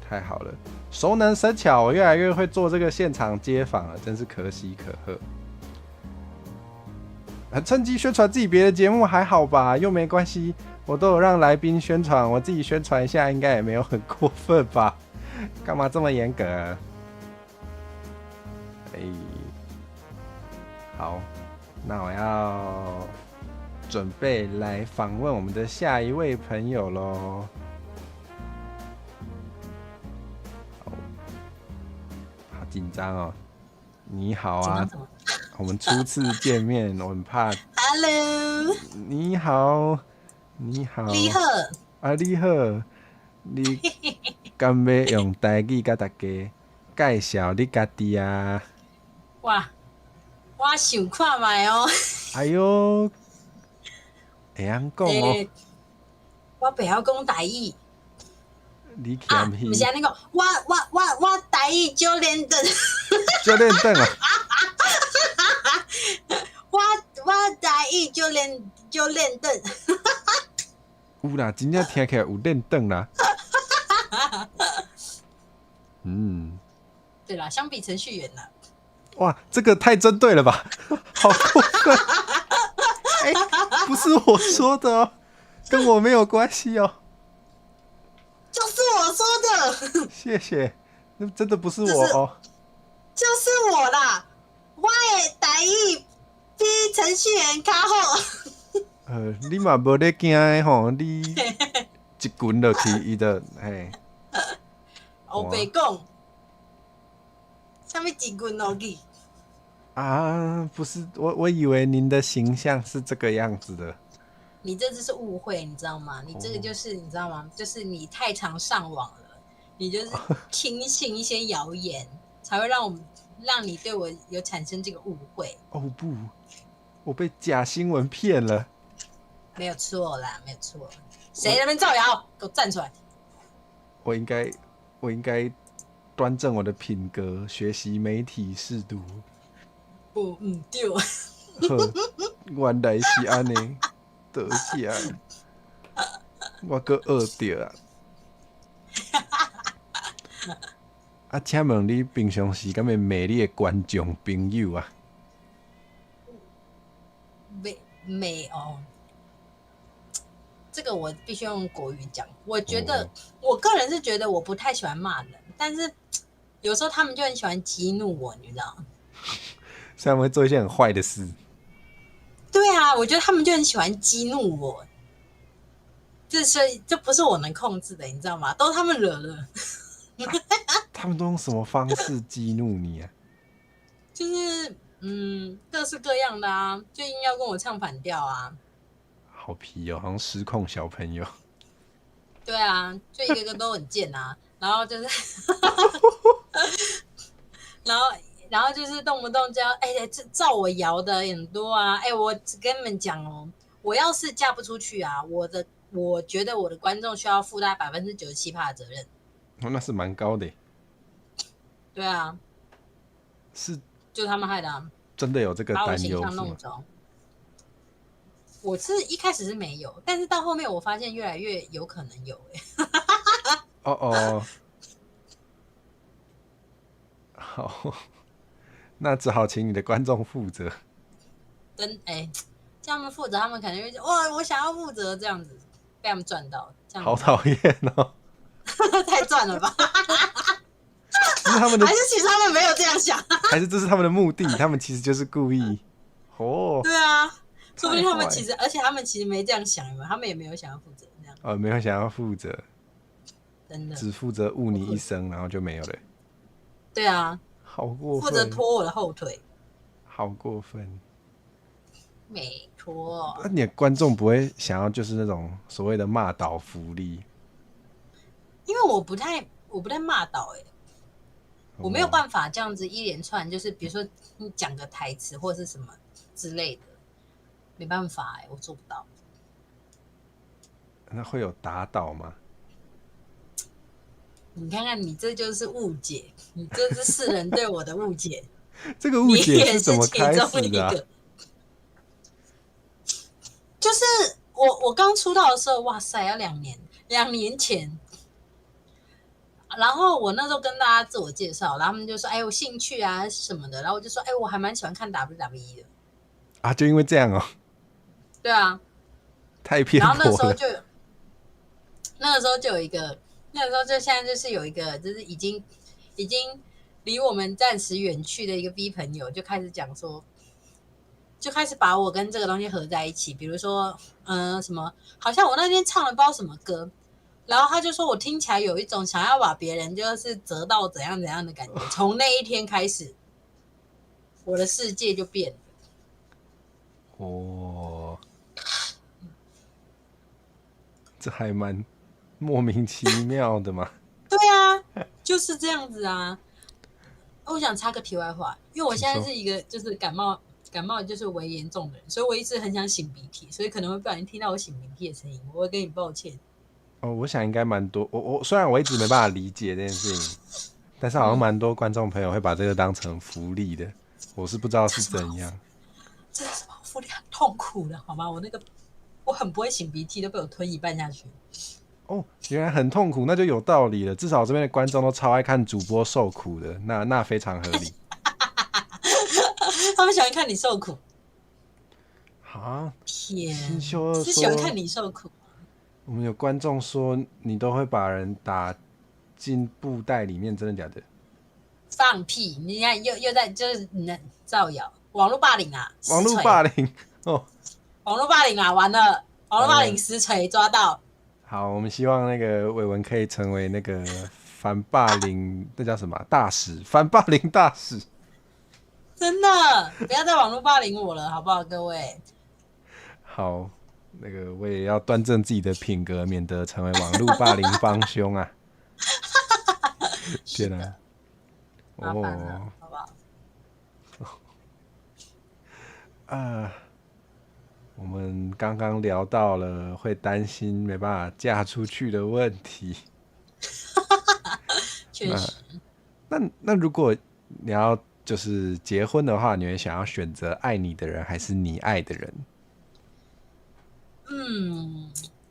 Speaker 1: 太好了，熟能生巧，我越来越会做这个现场街访了，真是可喜可贺。趁机宣传自己别的节目还好吧，又没关系，我都有让来宾宣传，我自己宣传一下应该也没有很过分吧？干嘛这么严格啊？好，那我要准备来访问我们的下一位朋友咯。好紧张哦！你好啊，我们初次见面，我很怕。
Speaker 5: Hello，
Speaker 1: 你好，你好。
Speaker 5: 你好。
Speaker 1: 啊，你好，你敢要用台语甲大家介绍你家己啊？
Speaker 5: 哇，我想看卖哦。
Speaker 1: 哎呦，会晓讲哦。
Speaker 5: 我袂晓讲台语。
Speaker 1: 你欠戏。
Speaker 5: 不是安尼讲，我台语就练凳。
Speaker 1: 就练凳啊！
Speaker 5: 我台语就练凳。
Speaker 1: 有啦，真正听起来有练凳啦。
Speaker 5: 对啦，相比程序员啦。
Speaker 1: 哇，这个太针对了吧，好过分！不是我说的哦，跟我没有关系哦。
Speaker 5: 就是我说的。
Speaker 1: 谢谢，那真的不是我哦。
Speaker 5: 就是我啦，我的台语比程序员较好。
Speaker 1: 你嘛无咧惊的吼，你一棍落去，伊就嘿。
Speaker 5: 我白讲，啥物一棍落去？
Speaker 1: 啊，不是，我以为您的形象是这个样子的。
Speaker 5: 你这就是误会，你知道吗？你这个就是你知道吗？就是你太常上网了，你就是听信一些谣言，才会让你对我有产生这个误会。
Speaker 1: 哦不，我被假新闻骗了。
Speaker 5: 没有错啦，没有错。谁在那边造谣？给我站出来！
Speaker 1: 我应该端正我的品格，学习媒体识读。
Speaker 5: 对。
Speaker 1: 呵，原来是安尼，多谢。我搁学着啊！请问你平常时敢会骂你的观众朋友啊？
Speaker 5: 没哦。这个我必须用国语讲。我觉得，我个人是觉得我不太喜欢骂人，但是有时候他们就很喜欢激怒我，你知道吗？
Speaker 1: 所以他们会做一些很坏的事。
Speaker 5: 对啊，我觉得他们就很喜欢激怒我，这不是我能控制的，你知道吗？都是他们惹的。
Speaker 1: 他们都用什么方式激怒你啊？
Speaker 5: 就是各式各样的啊，就硬要跟我唱反调啊。好
Speaker 1: 皮哦，好像失控小朋友。
Speaker 5: 对啊，就一个个都很贱啊，然后就是，然后就是动不动就要照我摇的很多啊。我跟你们讲哦，我要是嫁不出去啊，我觉得我的观众需要负担97%的责任。
Speaker 1: 那是蛮高的。
Speaker 5: 对啊，
Speaker 1: 是
Speaker 5: 就他们害的啊，
Speaker 1: 真的有这个担忧，把我
Speaker 5: 形象弄糟。我是一开始是没有，但是到后面我发现越来越有可能有
Speaker 1: 好，那只好请你的观众负责。
Speaker 5: 叫他们负责，他们可能会哇，我想要负责这样子，被他们赚到，这样
Speaker 1: 好讨厌哦。
Speaker 5: 太赚了吧？
Speaker 1: 这是他们的
Speaker 5: 还，是其实他们没有这样想？
Speaker 1: 还是这是他们的目的？他们其实就是故意。哦，
Speaker 5: 对啊，说不定他们
Speaker 1: 太坏
Speaker 5: 其实，而且他们其实没这样想，有没有？他们也没有想要负责，这样
Speaker 1: 没有想要负责，
Speaker 5: 真的。
Speaker 1: 只负责误你一生，然后就没有了。
Speaker 5: 对啊，
Speaker 1: 好过
Speaker 5: 负责
Speaker 1: 分，
Speaker 5: 拖我的后腿，
Speaker 1: 好过分。
Speaker 5: 没错。
Speaker 1: 那你的观众不会想要就是那种所谓的骂倒福利？
Speaker 5: 因为我不太骂倒我没有办法这样子一连串，就是比如说你讲个台词或者是什么之类的，没办法我做不到。
Speaker 1: 那会有打倒吗？
Speaker 5: 你看看，你这就是误解，你这是世人对我的误解。
Speaker 1: 这个误
Speaker 5: 你
Speaker 1: 解
Speaker 5: 也是
Speaker 1: 怎么开
Speaker 5: 其中
Speaker 1: 始的、啊？
Speaker 5: 一个。就是我刚出道的时候，哇塞，要2年前。然后我那时候跟大家自我介绍，然后他们就说：“哎，我兴趣啊什么的。”然后我就说：“哎，我还蛮喜欢看 WWE 的。”
Speaker 1: 啊，就因为这样哦，
Speaker 5: 对啊，
Speaker 1: 太偏
Speaker 5: 然后那
Speaker 1: 颇了。
Speaker 5: 个时候就有一个，那个时候就现在就是有一个，就是已经离我们暂时远去的一个 V 朋友，就开始讲说，就开始把我跟这个东西合在一起，比如说，什么，好像我那天唱了不知道什么歌，然后他就说我听起来有一种想要把别人就是折到怎样怎样的感觉。从那一天开始，我的世界就变了。
Speaker 1: 哦，这还蛮莫名其妙的嘛。
Speaker 5: 对啊，就是这样子啊。我想插个题外话，因为我现在是一个就是感冒就是为严重的人，所以我一直很想擤鼻涕，所以可能会不小心听到我擤鼻涕的声音，我会跟你抱歉。
Speaker 1: 我想应该蛮多。我虽然我一直没办法理解这件事情，但是好像蛮多观众朋友会把这个当成福利的，我是不知道是怎样。
Speaker 5: 这是什么福利？很痛苦的好吗？我很不会擤鼻涕，都被我吞一半下去。
Speaker 1: 哦，原来很痛苦，那就有道理了。至少这边的观众都超爱看主播受苦的，那非常合理。
Speaker 5: 他们喜欢看你受苦。
Speaker 1: 啊，
Speaker 5: 天，
Speaker 1: 新修
Speaker 5: 是喜欢看你受苦。
Speaker 1: 我们有观众说你都会把人打进布袋里面，真的假的？
Speaker 5: 放屁！你看又在就是造谣，网络霸凌啊！
Speaker 1: 网络霸凌哦，
Speaker 5: 网络霸凌啊！完了，网络霸凌实锤抓到。
Speaker 1: 好，我们希望那个伟文可以成为那个反霸凌，那叫什么大使？反霸凌大使。
Speaker 5: 真的，不要再网络霸凌我了，好不好，各位？
Speaker 1: 好，那个我也要端正自己的品格，免得成为网络霸凌帮凶啊！天哪，
Speaker 5: 麻烦了，好不好？
Speaker 1: 我们刚刚聊到了会担心没办法嫁出去的问题。
Speaker 5: 确实。
Speaker 1: 那如果你要就是结婚的话，你会想要选择爱你的人，还是你爱的人？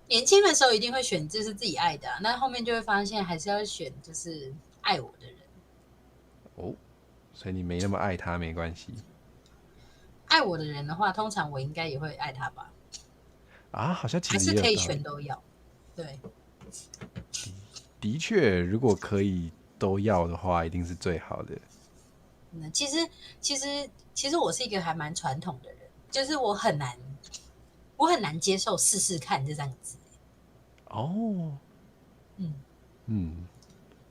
Speaker 5: 年轻的时候一定会选就是自己爱的但后面就会发现还是要选就是爱我的人。
Speaker 1: 哦，所以你没那么爱他没关系。
Speaker 5: 爱我的人的话，通常我应该也会爱他吧？
Speaker 1: 啊，好像其
Speaker 5: 还是可以
Speaker 1: 实也有道理
Speaker 5: 选都要。对，
Speaker 1: 的确，如果可以都要的话，一定是最好的。
Speaker 5: 其实我是一个还蛮传统的人，就是我很难接受试试看这3个字。
Speaker 1: 哦，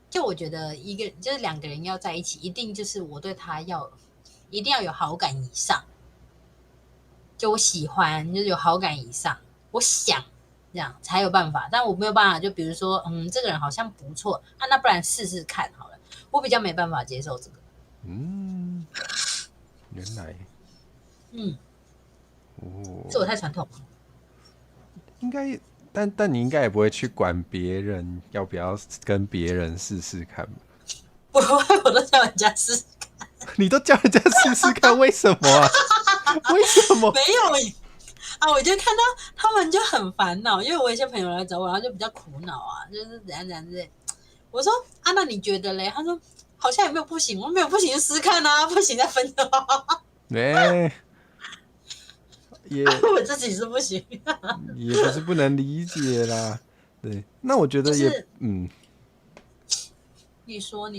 Speaker 5: 就我觉得就是2个人要在一起，一定就是我对他一定要有好感以上，就我喜欢就是有好感以上，我想这样才有办法，但我没有办法。就比如说，这个人好像不错，那不然试试看好了。我比较没办法接受这个。
Speaker 1: 原来，
Speaker 5: 是我太传统了。
Speaker 1: 应该，但你应该也不会去管别人要不要跟别人试试看吧？
Speaker 5: 不会，我都叫人家试试看。
Speaker 1: 你都叫人家试试看，为什么啊？为什么？
Speaker 5: 没有啊，我就看到他们就很烦恼，因为我有些朋友来找我，然后就比较苦恼啊，就是怎样怎样之类。我说啊，那你觉得嘞？他说好像也没有不行，我没有不行就试看啊，不行再分的。
Speaker 1: 也
Speaker 5: 我自己是不行。
Speaker 1: 也不是不能理解啦。对，那我觉得也、
Speaker 5: 就是
Speaker 1: 嗯，
Speaker 5: 你说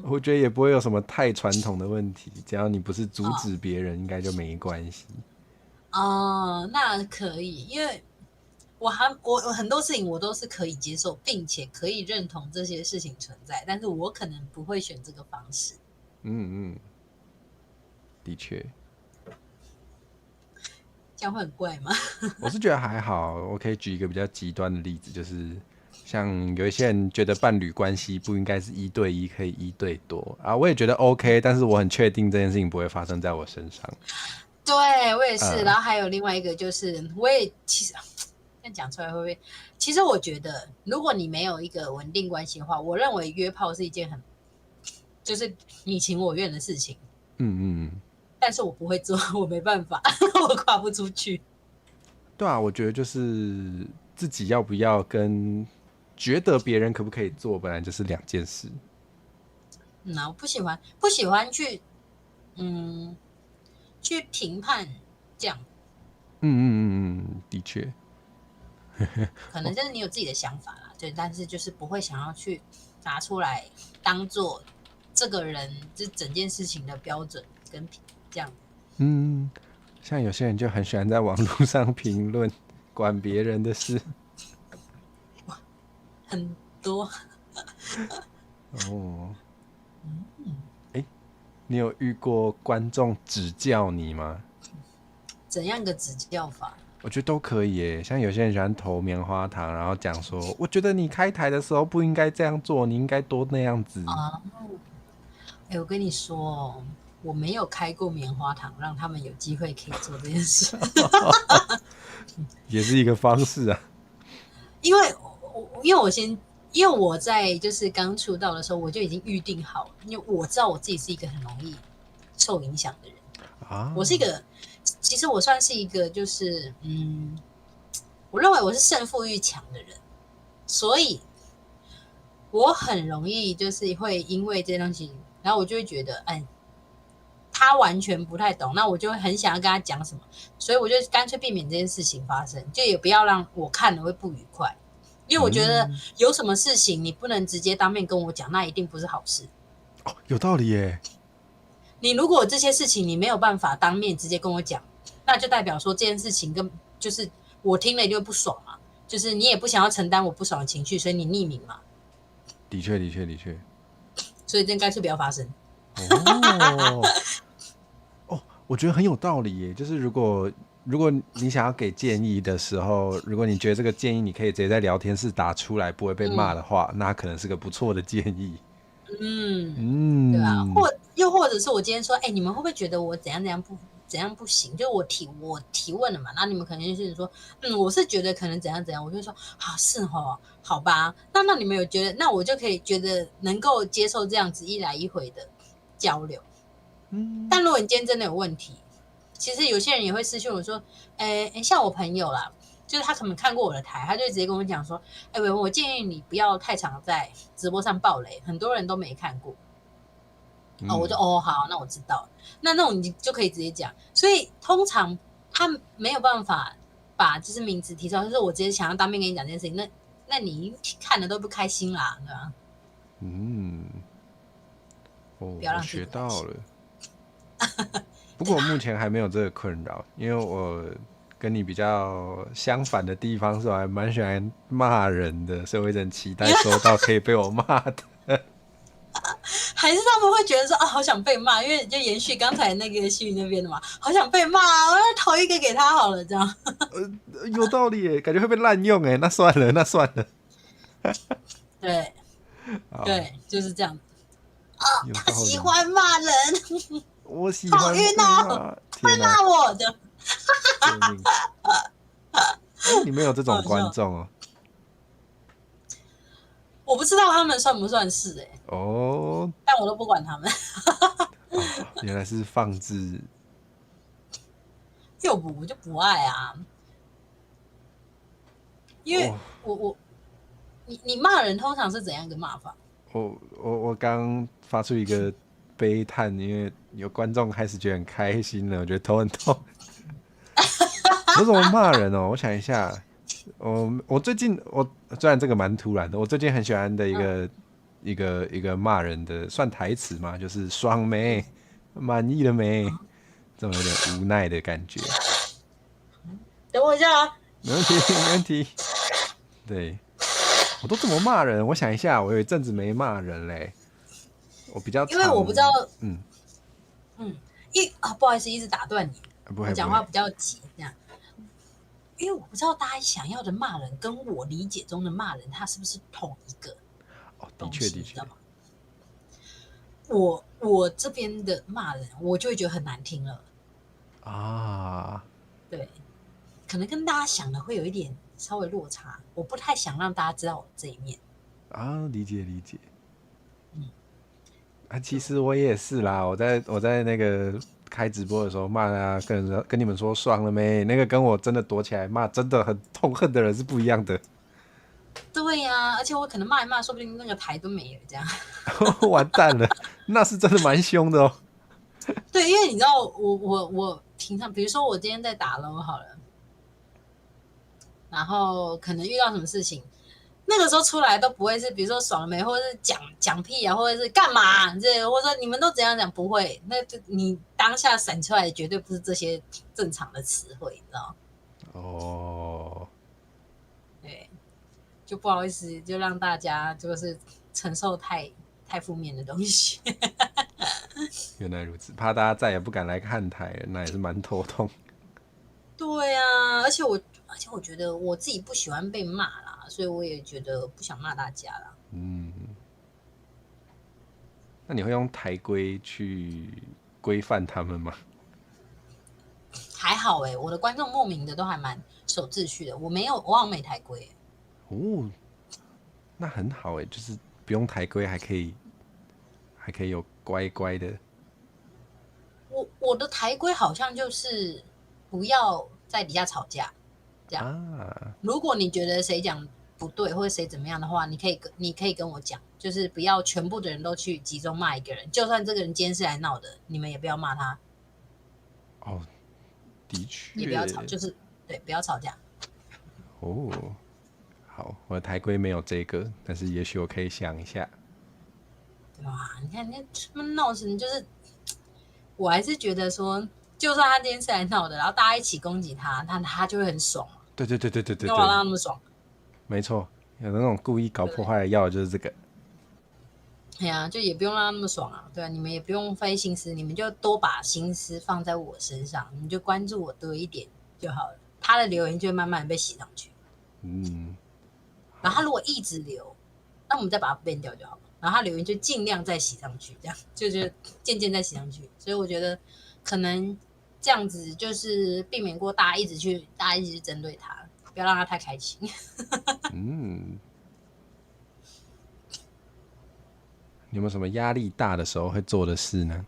Speaker 1: 我觉得也不会有什么太传统的问题，只要你不是阻
Speaker 5: 啊
Speaker 1: 止别人，应该就没关系。
Speaker 5: 哦，那可以，因为我很多事情我都是可以接受，并且可以认同这些事情存在，但是我可能不会选这个方式。
Speaker 1: 嗯嗯，的确，
Speaker 5: 这样会很怪吗？
Speaker 1: 我是觉得还好。我可以举一个比较极端的例子，就是像有一些人觉得伴侣关系不应该是1对1，可以1对多啊，我也觉得 OK，但是我很确定这件事情不会发生在我身上。
Speaker 5: 对我也是。然后还有另外一个就是，我也其实这样讲出来会不会？其实我觉得，如果你没有一个稳定关系的话，我认为约炮是一件就是你情我愿的事情。
Speaker 1: 嗯嗯，
Speaker 5: 但是我不会做，我没办法，我跨不出去。
Speaker 1: 对啊，我觉得就是自己要不要跟觉得别人可不可以做，本来就是2件事。
Speaker 5: 我不喜欢去去评判这样，
Speaker 1: 的确，
Speaker 5: 可能就是你有自己的想法啦，对，但是就是不会想要去拿出来当做这个人这整件事情的标准跟这样。
Speaker 1: 嗯，像有些人就很喜欢在网络上评论，管别人的事。
Speaker 5: 很多。
Speaker 1: 哦，你有遇过观众指教你吗？
Speaker 5: 怎样的指教法？
Speaker 1: 我觉得都可以耶。像有些人喜欢投棉花糖，然后讲说，我觉得你开台的时候不应该这样做，你应该多那样子。
Speaker 5: 我跟你说哦，我没有开过棉花糖，让他们有机会可以做这件事。
Speaker 1: 也是一个方式啊。
Speaker 5: 因为因为我在就是刚出道的时候，我就已经预定好了，因为我知道我自己是一个很容易受影响的人。
Speaker 1: 啊，
Speaker 5: 我是一个，其实我算是一个，就是我认为我是胜负欲强的人，所以我很容易就是会因为这些东西，然后我就会觉得，他完全不太懂，那我就会很想要跟他讲什么，所以我就干脆避免这件事情发生，就也不要让我看了会不愉快。因为我觉得有什么事情你不能直接当面跟我讲，那一定不是好事。
Speaker 1: 哦，有道理耶。
Speaker 5: 你如果这些事情你没有办法当面直接跟我讲，那就代表说这件事情就是我听了一定会不爽嘛，就是你也不想要承担我不爽的情绪，所以你匿名嘛。
Speaker 1: 的确，的确，的确。
Speaker 5: 所以这干脆不要发生。
Speaker 1: 哦，我觉得很有道理耶。就是如果你想要给建议的时候，如果你觉得这个建议你可以直接在聊天室打出来，不会被骂的话，那可能是个不错的建议。
Speaker 5: 对啊，又或者是我今天说，你们会不会觉得我怎样不行？就我提问了嘛，那你们可能就是说，我是觉得可能怎样怎样，我就说，是哦，好吧，那你们有觉得，那我就可以觉得能够接受这样子一来一回的交流。但如果你今天真的有问题，其实有些人也会私讯我说，像我朋友啦，就是他可能看过我的台，他就直接跟我讲说，我建议你不要太常在直播上爆雷，很多人都没看过。我就好，那我知道了。那种你就可以直接讲，所以通常他没有办法把就是名字提出来，就是我直接想要当面跟你讲这件事情，那你看的都不开心啦，对吧？不要让
Speaker 1: 我学
Speaker 5: 自己不开心
Speaker 1: 到了。不过我目前还没有这个困扰，因为我跟你比较相反的地方是，我还蛮喜欢骂人的，所以我一直很期待收到可以被我骂的。
Speaker 5: 还是他们会觉得说好想被骂，因为就延续刚才那个西云那边的嘛，好想被骂，我要投一个给他好了，这样。
Speaker 1: 有道理耶，感觉会被滥用哎，那算了。
Speaker 5: 对，对，就是这样。他喜
Speaker 1: 欢
Speaker 5: 欢骂人，
Speaker 1: 我喜欢被骂，
Speaker 5: 会骂我的。
Speaker 1: 救命！你们有这种观众哦？
Speaker 5: 我不知道他们算不算是但我都不管他们。
Speaker 1: 原来是放置，
Speaker 5: 我就不爱啊，因为你骂人通常是怎样一个骂法？
Speaker 1: 我刚发出一个悲叹，因为有观众开始觉得很开心了，我觉得头很痛。我怎么骂人哦？我想一下，我最近虽然这个蛮突然的，我最近很喜欢的一个骂人的算台词嘛，就是爽没，满意了没，这种有点无奈的感觉。
Speaker 5: 等我一下啊。
Speaker 1: 没问题，没问题。对，我都怎么骂人？我想一下，我有一阵子没骂人嘞。我比较
Speaker 5: 因为我不知道，
Speaker 1: 嗯，
Speaker 5: 不好意思，一直打断你，
Speaker 1: 不会
Speaker 5: 我讲话比较急，这样。因为我不知道大家想要的骂人，跟我理解中的骂人，它是不是同一个
Speaker 1: 哦，的
Speaker 5: 东西？
Speaker 1: 确的确
Speaker 5: 你知道吗？我这边的骂人，我就会觉得很难听了。
Speaker 1: 啊，
Speaker 5: 对，可能跟大家想的会有一点稍微落差，我不太想让大家知道我这一面。
Speaker 1: 啊，理解理解。其实我也是啦，我在那个开直播的时候骂啊，跟你们说爽了没？那个跟我真的躲起来骂，真的很痛恨的人是不一样的。
Speaker 5: 对呀、而且我可能骂一骂，说不定那个台都没了，这样。
Speaker 1: 完蛋了，那是真的蛮凶的哦。
Speaker 5: 对，因为你知道，我平常，比如说我今天在打楼好了，然后可能遇到什么事情，那个时候出来都不会是，比如说爽了没，或者是讲屁啊，或者是干嘛这，或者说你们都怎样讲，不会，那就你当下闪出来的绝对不是这些正常的词汇，你知道？
Speaker 1: 哦，
Speaker 5: 对，就不好意思，就让大家就是承受太负面的东西。
Speaker 1: 原来如此，怕大家再也不敢来看台了，那也是蛮头痛。
Speaker 5: 对啊，而且我觉得我自己不喜欢被骂啦，所以我也觉得不想骂大家啦。
Speaker 1: 嗯，那你会用台规去规范他们吗？
Speaker 5: 还好我的观众莫名的都还蛮守秩序的，我好像没台规
Speaker 1: 哦，那很好哎，就是不用台规，还可以有乖乖的。
Speaker 5: 我的台规好像就是不要在底下吵架，这样。
Speaker 1: 啊，
Speaker 5: 如果你觉得谁讲不对或者谁怎么样的话，你可以跟我讲，就是不要全部的人都去集中骂一个人，就算这个人今天是来闹的，你们也不要骂他。
Speaker 1: 哦，的确，
Speaker 5: 也不要吵，就是对，不要吵架。
Speaker 1: 哦，好，我的台规没有这个，但是也许我可以想一下。
Speaker 5: 哇，你看那他们闹成就是，我还是觉得说，就算他今天是来闹的，然后大家一起攻击他，他就会很爽。
Speaker 1: 对对对对对对
Speaker 5: 干嘛让他
Speaker 1: 对，
Speaker 5: 那么爽？
Speaker 1: 没错，有那种故意搞破坏的要的就是这个。
Speaker 5: 哎呀，就也不用让他那么爽啊，对啊，你们也不用费心思，你们就多把心思放在我身上，你们就关注我多一点就好了，他的留言就会慢慢的被洗上去。
Speaker 1: 嗯，
Speaker 5: 然后他如果一直留，那我们再把它变掉就好了。然后他留言就尽量再洗上去，这样就是渐渐再洗上去。所以我觉得可能这样子就是避免过大家一直去针对他，不要让他太开心。
Speaker 1: 嗯，你有没有什么压力大的时候会做的事呢？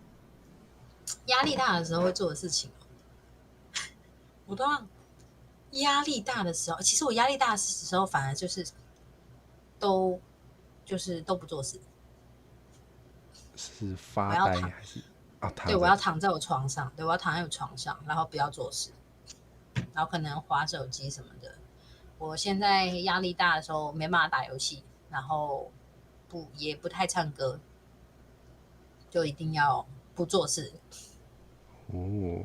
Speaker 5: 压力大的时候会做的事情，我都让压力大的时候，其实我压力大的时候反而就是都不做事。
Speaker 1: 是发
Speaker 5: 我要躺
Speaker 1: 呆还是啊？躺
Speaker 5: 对，
Speaker 1: 着
Speaker 5: 我要躺在我床上，对，我要躺在我床上，然后不要做事，然后可能滑手机什么的。我现在压力大的时候没办法打游戏，然后也不太唱歌，就一定要不做事，
Speaker 1: 哦，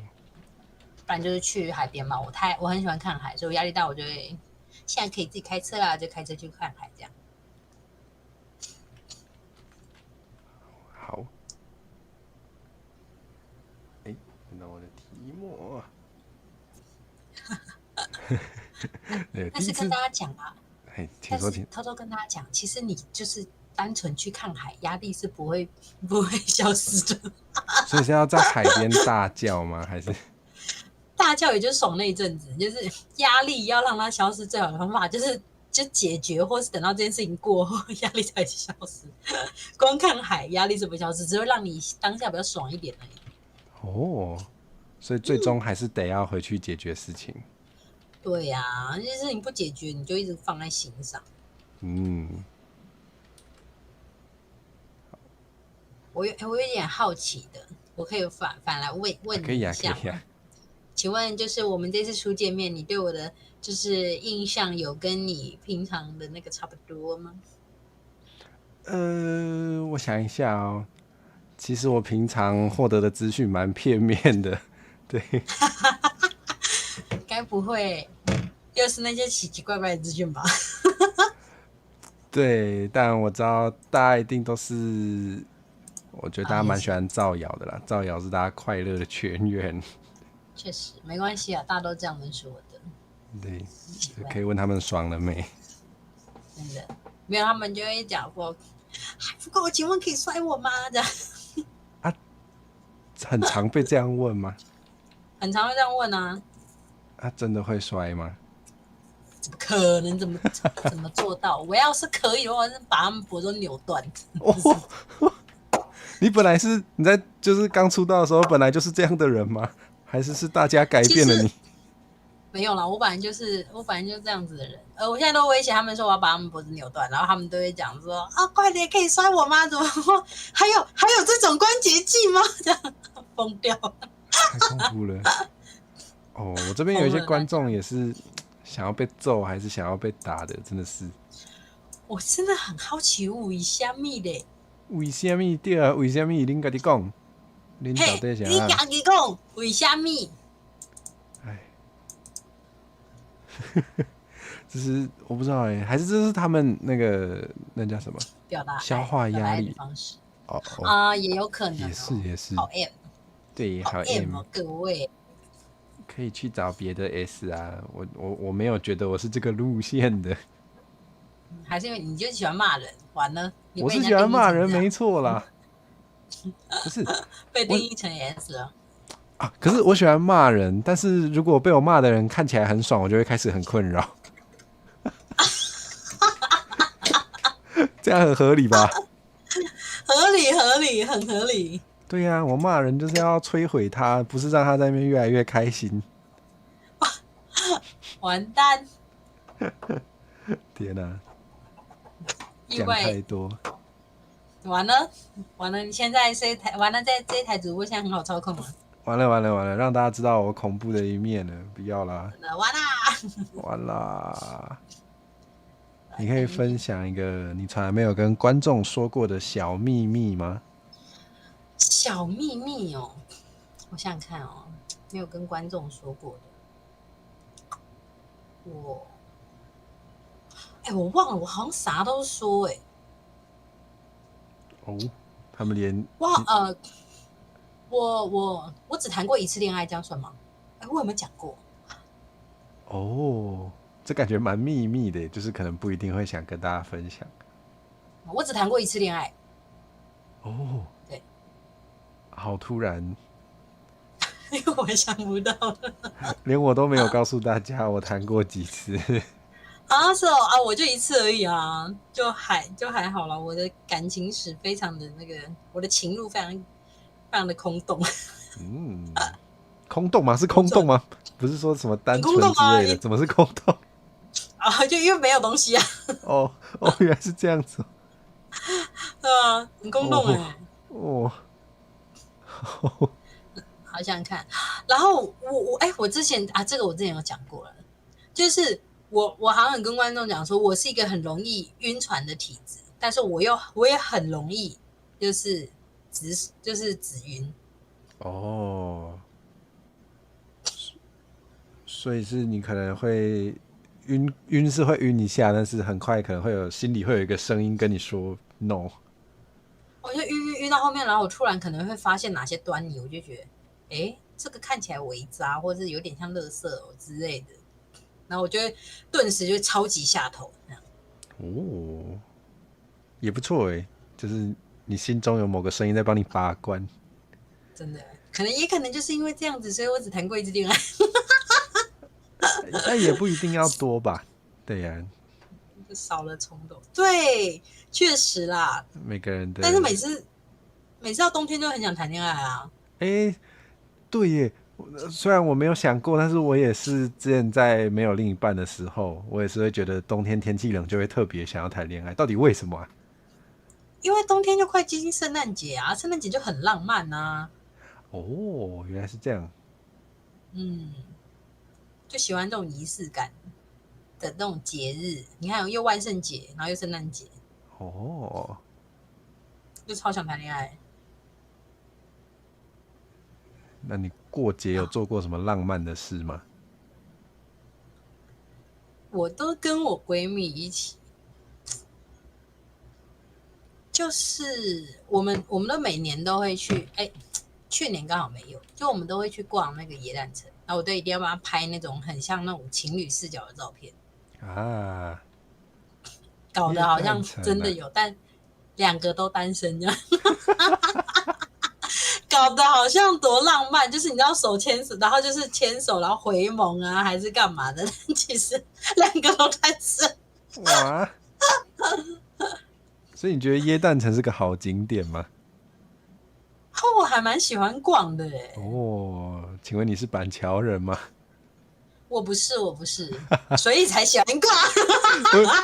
Speaker 5: 不然就是去海边嘛。我很喜欢看海，所以我压力大，我就会现在可以自己开车啦，就开车去看海这样。
Speaker 1: 好。哎，等到我的题目。对，第一次
Speaker 5: 但是跟大家讲啊，
Speaker 1: 哎，请
Speaker 5: 但
Speaker 1: 说，请
Speaker 5: 是偷偷跟大家讲，其实你就是单纯去看海，压力是不会消失的。
Speaker 1: 所以是要在海边大叫吗？还是
Speaker 5: 大叫也就爽那一阵子，就是压力要让它消失，最好的方法就解决，或是等到这件事情过后，压力才消失。光看海压力是不消失，只会让你当下比较爽一点而已。
Speaker 1: 哦？所以最终还是得要回去解决事情。
Speaker 5: 对呀、啊，这件事情不解决，你就一直放在心上。
Speaker 1: 嗯，
Speaker 5: 我有点好奇的，我可以反来问
Speaker 1: 可以啊，
Speaker 5: 你一下吗？
Speaker 1: 可以啊。
Speaker 5: 请问就是我们这次初见面，你对我的就是印象有跟你平常的那个差不多吗？
Speaker 1: 我想一下哦，其实我平常获得的资讯蛮片面的，对，
Speaker 5: 该不会又是那些奇奇怪怪的资讯吧？
Speaker 1: 对，但我知道大家一定都是，我觉得大家蛮喜欢造谣的啦，造谣是大家快乐的泉源。
Speaker 5: 确实没关系啊，大家都这样子说的。
Speaker 1: 对，可以问他们爽了没？
Speaker 5: 真的，没有他们就会讲说，还不够，请问可以摔我吗？这样
Speaker 1: 很常被这样问吗？
Speaker 5: 很常会这样问啊。
Speaker 1: 真的会摔吗？
Speaker 5: 怎么可能？怎么做到？我要是可以的话，是把他们脖子都扭断。
Speaker 1: 你本来是你在就是刚出道的时候，本来就是这样的人吗？还是大家改变了你？
Speaker 5: 没有啦，我本来就是这样子的人。我现在都威胁他们说我要把他们脖子扭断，然后他们都会讲说啊，快点可以摔我吗？怎么还有这种关节技吗？这样疯掉了，
Speaker 1: 太恐怖了。哦，我这边有一些观众也是想要被揍，还是想要被打的，真的是。
Speaker 5: 我真的很好奇，为什么嘞？
Speaker 1: 为什么对啊？为什么恁家己讲？恁到底啥？
Speaker 5: 你家己讲，为什么？
Speaker 1: 哎，这是我不知道还是这是他们那叫什么？
Speaker 5: 表达
Speaker 1: 消化压力
Speaker 5: 的方式。也有可能、
Speaker 1: 也是。
Speaker 5: 好 M，
Speaker 1: 对，好
Speaker 5: M 哦，各位。
Speaker 1: 可以去找别的 S 啊，我没有觉得我是这个路线的，
Speaker 5: 还是因为你就喜欢骂人，完了，
Speaker 1: 我是喜欢骂人没错啦，不是
Speaker 5: 被定义成 S 了
Speaker 1: 啊。可是我喜欢骂人，但是如果被我骂的人看起来很爽，我就会开始很困扰。这样很合理吧？
Speaker 5: 合理，很合理。
Speaker 1: 对呀、我骂人就是要摧毁他，不是让他在那边越来越开心。
Speaker 5: 完蛋！
Speaker 1: 天哪、
Speaker 5: 意
Speaker 1: 讲太
Speaker 5: 外，
Speaker 1: 多。
Speaker 5: 完了，你现在这一台，完了，这一台主播现在很好操控了。
Speaker 1: 完了，让大家知道我恐怖的一面了，不要啦，
Speaker 5: 完啦！
Speaker 1: 完啦。你可以分享一个你从来没有跟观众说过的小秘密吗？
Speaker 5: 小秘密哦，我想想看哦，没有跟观众说过的。我忘了，我好像啥都说
Speaker 1: 哦，他们连
Speaker 5: 我只谈过一次恋爱，这样算吗？我有没有讲过？
Speaker 1: 哦，这感觉蛮秘密的，就是可能不一定会想跟大家分享。
Speaker 5: 我只谈过一次恋爱。
Speaker 1: 哦，
Speaker 5: 对，
Speaker 1: 好突然，
Speaker 5: 因为我想不到了。
Speaker 1: 连我都没有告诉大家我谈过几次。
Speaker 5: 是哦我就一次而已啊，就还好啦。我的感情史非常的我的情路非常的空洞。
Speaker 1: 空洞吗？是空洞吗？不是说什么单纯之类的，怎么是空洞？
Speaker 5: 就因为没有东西啊。
Speaker 1: 哦，原来是这样子。
Speaker 5: 对啊，很空洞好想想看，然后我之前这个我之前有讲过了，就是我好像跟观众讲说，我是一个很容易晕船的体质，但是我也很容易就是紫晕。
Speaker 1: 哦，所以是你可能会晕是会晕一下，但是很快可能会心里会有一个声音跟你说 no。
Speaker 5: 我就晕到后面，然后我突然可能会发现哪些端倪，我就觉得，这个看起来微渣，或者是有点像垃圾之类的，然后我就会顿时就超级下头。
Speaker 1: 哦，也不错就是你心中有某个声音在帮你把关。
Speaker 5: 真的，也可能就是因为这样子，所以我只谈过一次恋爱。
Speaker 1: 但也不一定要多吧？对呀、
Speaker 5: 就少了冲动。对，确实啦。
Speaker 1: 每个人的。
Speaker 5: 但是每次到冬天就很想谈恋爱啊。
Speaker 1: 对耶。虽然我没有想过，但是我也是之前在没有另一半的时候，我也是会觉得冬天天气冷就会特别想要谈恋爱。到底为什么啊？
Speaker 5: 因为冬天就快接近圣诞节啊，圣诞节就很浪漫啊。
Speaker 1: 哦，原来是这样。
Speaker 5: 就喜欢这种仪式感的那种节日。你看，又万圣节，然后又圣诞节，
Speaker 1: 哦，
Speaker 5: 就超想谈恋爱。
Speaker 1: 那你过节有做过什么浪漫的事吗？
Speaker 5: 我都跟我闺蜜一起，就是我们都每年都会去，去年刚好没有，就我们都会去逛那个耶诞城，然后我都一定要帮她拍那种很像那种情侣视角的照片，
Speaker 1: 啊，
Speaker 5: 搞得好像
Speaker 1: 耶诞城啊
Speaker 5: 真的有，但2个都单身这样。搞得好像多浪漫，就是你知道手牵手，然后就是牵手，然后回眸啊，还是干嘛的？但其实2个都单身。
Speaker 1: 哇！所以你觉得耶诞城是个好景点吗？
Speaker 5: 我还蛮喜欢逛的耶。
Speaker 1: 哦，请问你是板桥人吗？
Speaker 5: 我不是，所以才喜欢逛。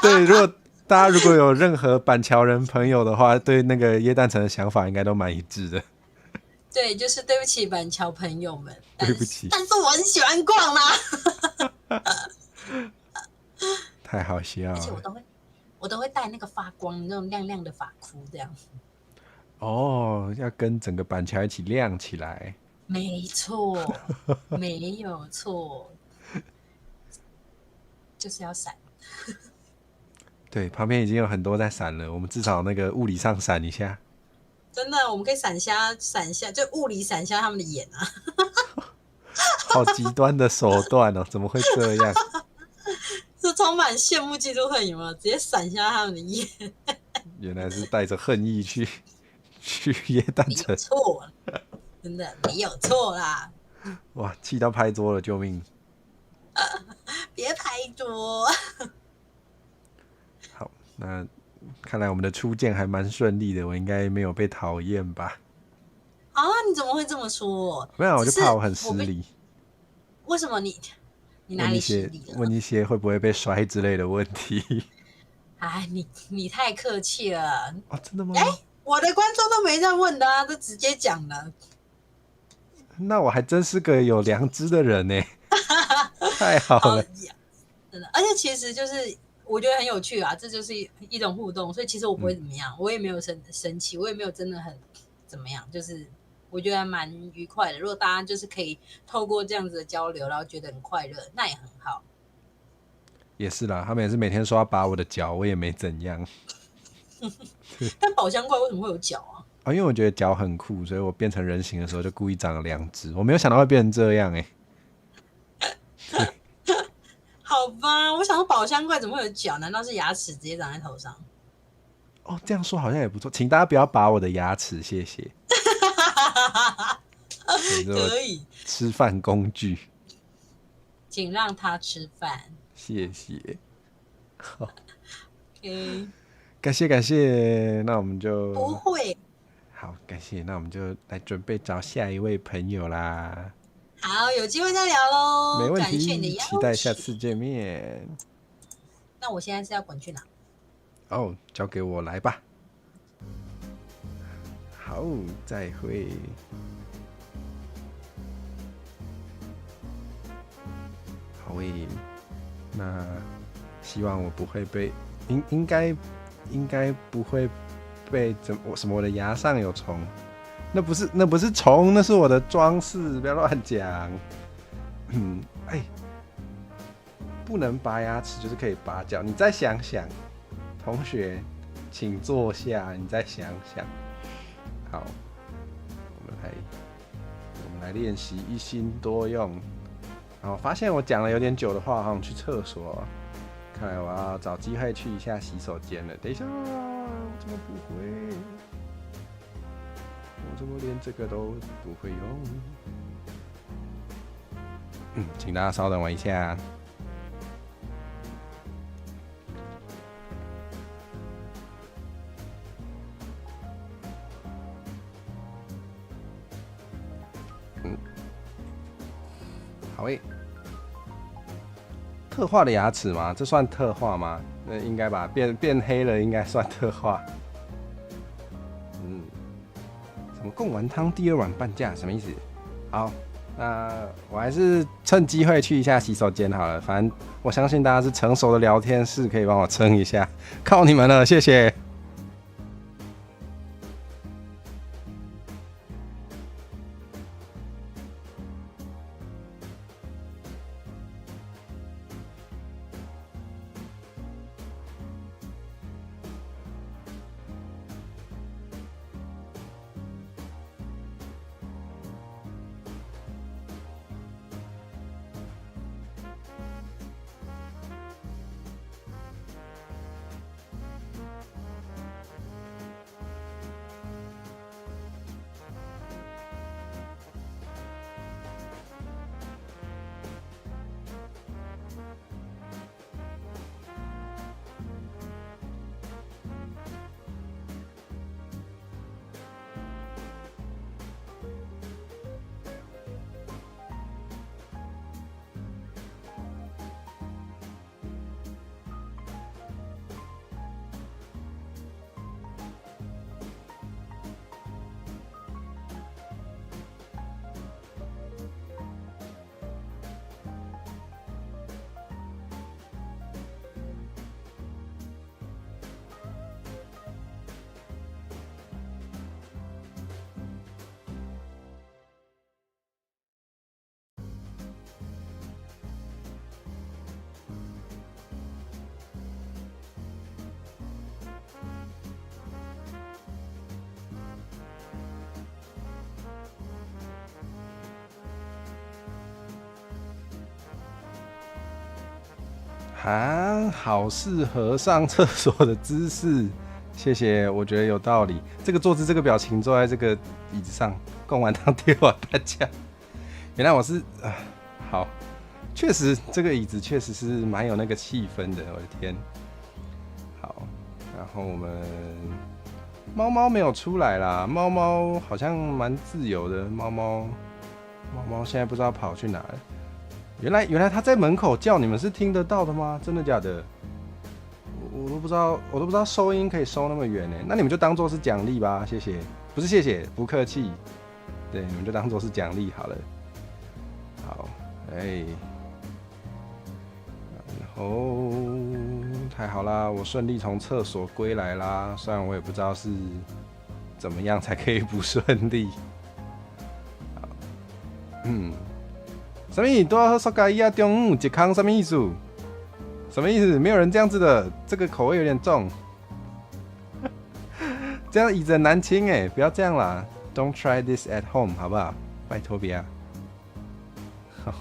Speaker 1: 对，大家如果有任何板桥人朋友的话，对那个耶诞城的想法应该都蛮一致的。
Speaker 5: 对，就是对不起板桥朋友们，
Speaker 1: 对不起，
Speaker 5: 但是我很喜欢逛啦。
Speaker 1: 太好笑
Speaker 5: 而且
Speaker 1: 了。
Speaker 5: 我都会戴那个发光那种亮亮的发箍，这样。
Speaker 1: 哦，要跟整个板桥一起亮起来。
Speaker 5: 没错，没有错，就是要闪。
Speaker 1: 对，旁边已经有很多在闪了，我们至少那个物理上闪一下。
Speaker 5: 真的，我们可以闪瞎，就物理闪瞎他们的眼啊！
Speaker 1: 好极端的手段哦，怎么会这样？
Speaker 5: 是充满羡慕、嫉妒、恨，有没有？直接闪瞎他们的眼，
Speaker 1: 原来是带着恨意去耶诞
Speaker 5: 没
Speaker 1: 城
Speaker 5: 有，错，真的没有错啦！
Speaker 1: 哇，气到拍桌了，救命！
Speaker 5: 别拍桌。
Speaker 1: 好，那看来我们的初见还蛮顺利的，我应该没有被讨厌吧？
Speaker 5: 啊，你怎么会这么说？
Speaker 1: 没有，我就怕我很
Speaker 5: 只是
Speaker 1: 失礼，
Speaker 5: 为什么你哪里失礼了？
Speaker 1: 问一些会不会被摔之类的问题。
Speaker 5: 哎，你太客气了。
Speaker 1: 哦，真的吗？
Speaker 5: 我的观众都没在问的啊，都直接讲了。
Speaker 1: 那我还真是个有良知的人呢，太好了。
Speaker 5: 真的，而且其实就是我觉得很有趣啊，这就是一种互动，所以其实我不会怎么样，我也没有生气，我也没有真的很怎么样，就是我觉得蛮愉快的。如果大家就是可以透过这样子的交流，然后觉得很快乐，那也很好。
Speaker 1: 也是啦，他们也是每天说要拔我的脚，我也没怎样。
Speaker 5: 但宝箱怪为什么会有脚啊？
Speaker 1: 因为我觉得脚很酷，所以我变成人形的时候就故意长了2只。我没有想到会变成这样
Speaker 5: 好吧，我想说宝箱怪怎么会有脚？难道是牙齿直接长在头上？
Speaker 1: 哦，这样说好像也不错，请大家不要拔我的牙齿，谢谢。
Speaker 5: 可以，
Speaker 1: 吃饭工具，
Speaker 5: 请让他吃饭。
Speaker 1: 谢谢。好，
Speaker 5: OK，
Speaker 1: 感谢，那我们就
Speaker 5: 不会。
Speaker 1: 好，感谢，那我们就来准备找下一位朋友啦。
Speaker 5: 好，有机会再聊喽。
Speaker 1: 没问
Speaker 5: 感谢你的
Speaker 1: 题，
Speaker 5: 邀
Speaker 1: 期待下
Speaker 5: 请
Speaker 1: 次见面。
Speaker 5: 那我现在是要滚去哪？
Speaker 1: 哦，交给我来吧。好，再会。好诶，那希望我不会被，应该不会被什么我的牙上有虫，那不是虫，那是我的装饰，不要乱讲。不能拔牙齿就是可以拔脚，你再想想，同学，请坐下，你再想想。好，我们来练习一心多用。然后发现我讲了有点久的话，好想去厕所，看来我要找机会去一下洗手间了。等一下，我怎么不会？我怎么连这个都不会用？请大家稍等我一下。好诶，特化的牙齿吗？这算特化吗？应该吧，变黑了应该算特化。什么贡丸汤第2碗半价什么意思？好，那我还是趁机会去一下洗手间好了，反正我相信大家是成熟的聊天室，可以帮我撑一下，靠你们了，谢谢。啊，好适合上厕所的姿势，谢谢，我觉得有道理。这个坐姿，这个表情，坐在这个椅子上，贡丸汤贴我大家。原来我是好，确实这个椅子确实是蛮有那个气氛的，我的天。好，然后我们猫猫没有出来啦，猫猫好像蛮自由的，猫猫现在不知道跑去哪了。原来他在门口叫，你们是听得到的吗？真的假的？我都不知道收音可以收那么远呢。那你们就当做是奖励吧，谢谢。不是谢谢，不客气。对，你们就当做是奖励好了。好，然后太好啦，我顺利从厕所归来啦。虽然我也不知道是怎么样才可以不顺利。好，什么意思？多喝苏加伊啊，中午一康什么意思？什么意思？没有人这样子的，这个口味有点重。这样椅子很难清哎，不要这样啦。Don't try this at home， 好不好？拜托别啊。好，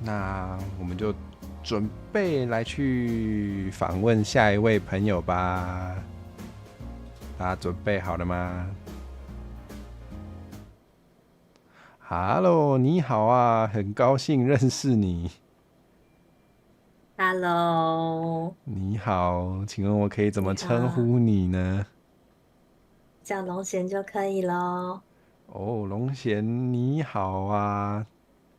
Speaker 1: 那我们就准备来去访问下一位朋友吧。大家准备好了吗？Hello， 你好啊，很高兴认识你。
Speaker 6: Hello，
Speaker 1: 你好，请问我可以怎么称呼你呢？
Speaker 6: 叫龙贤就可以咯。
Speaker 1: 哦，龙贤你好啊，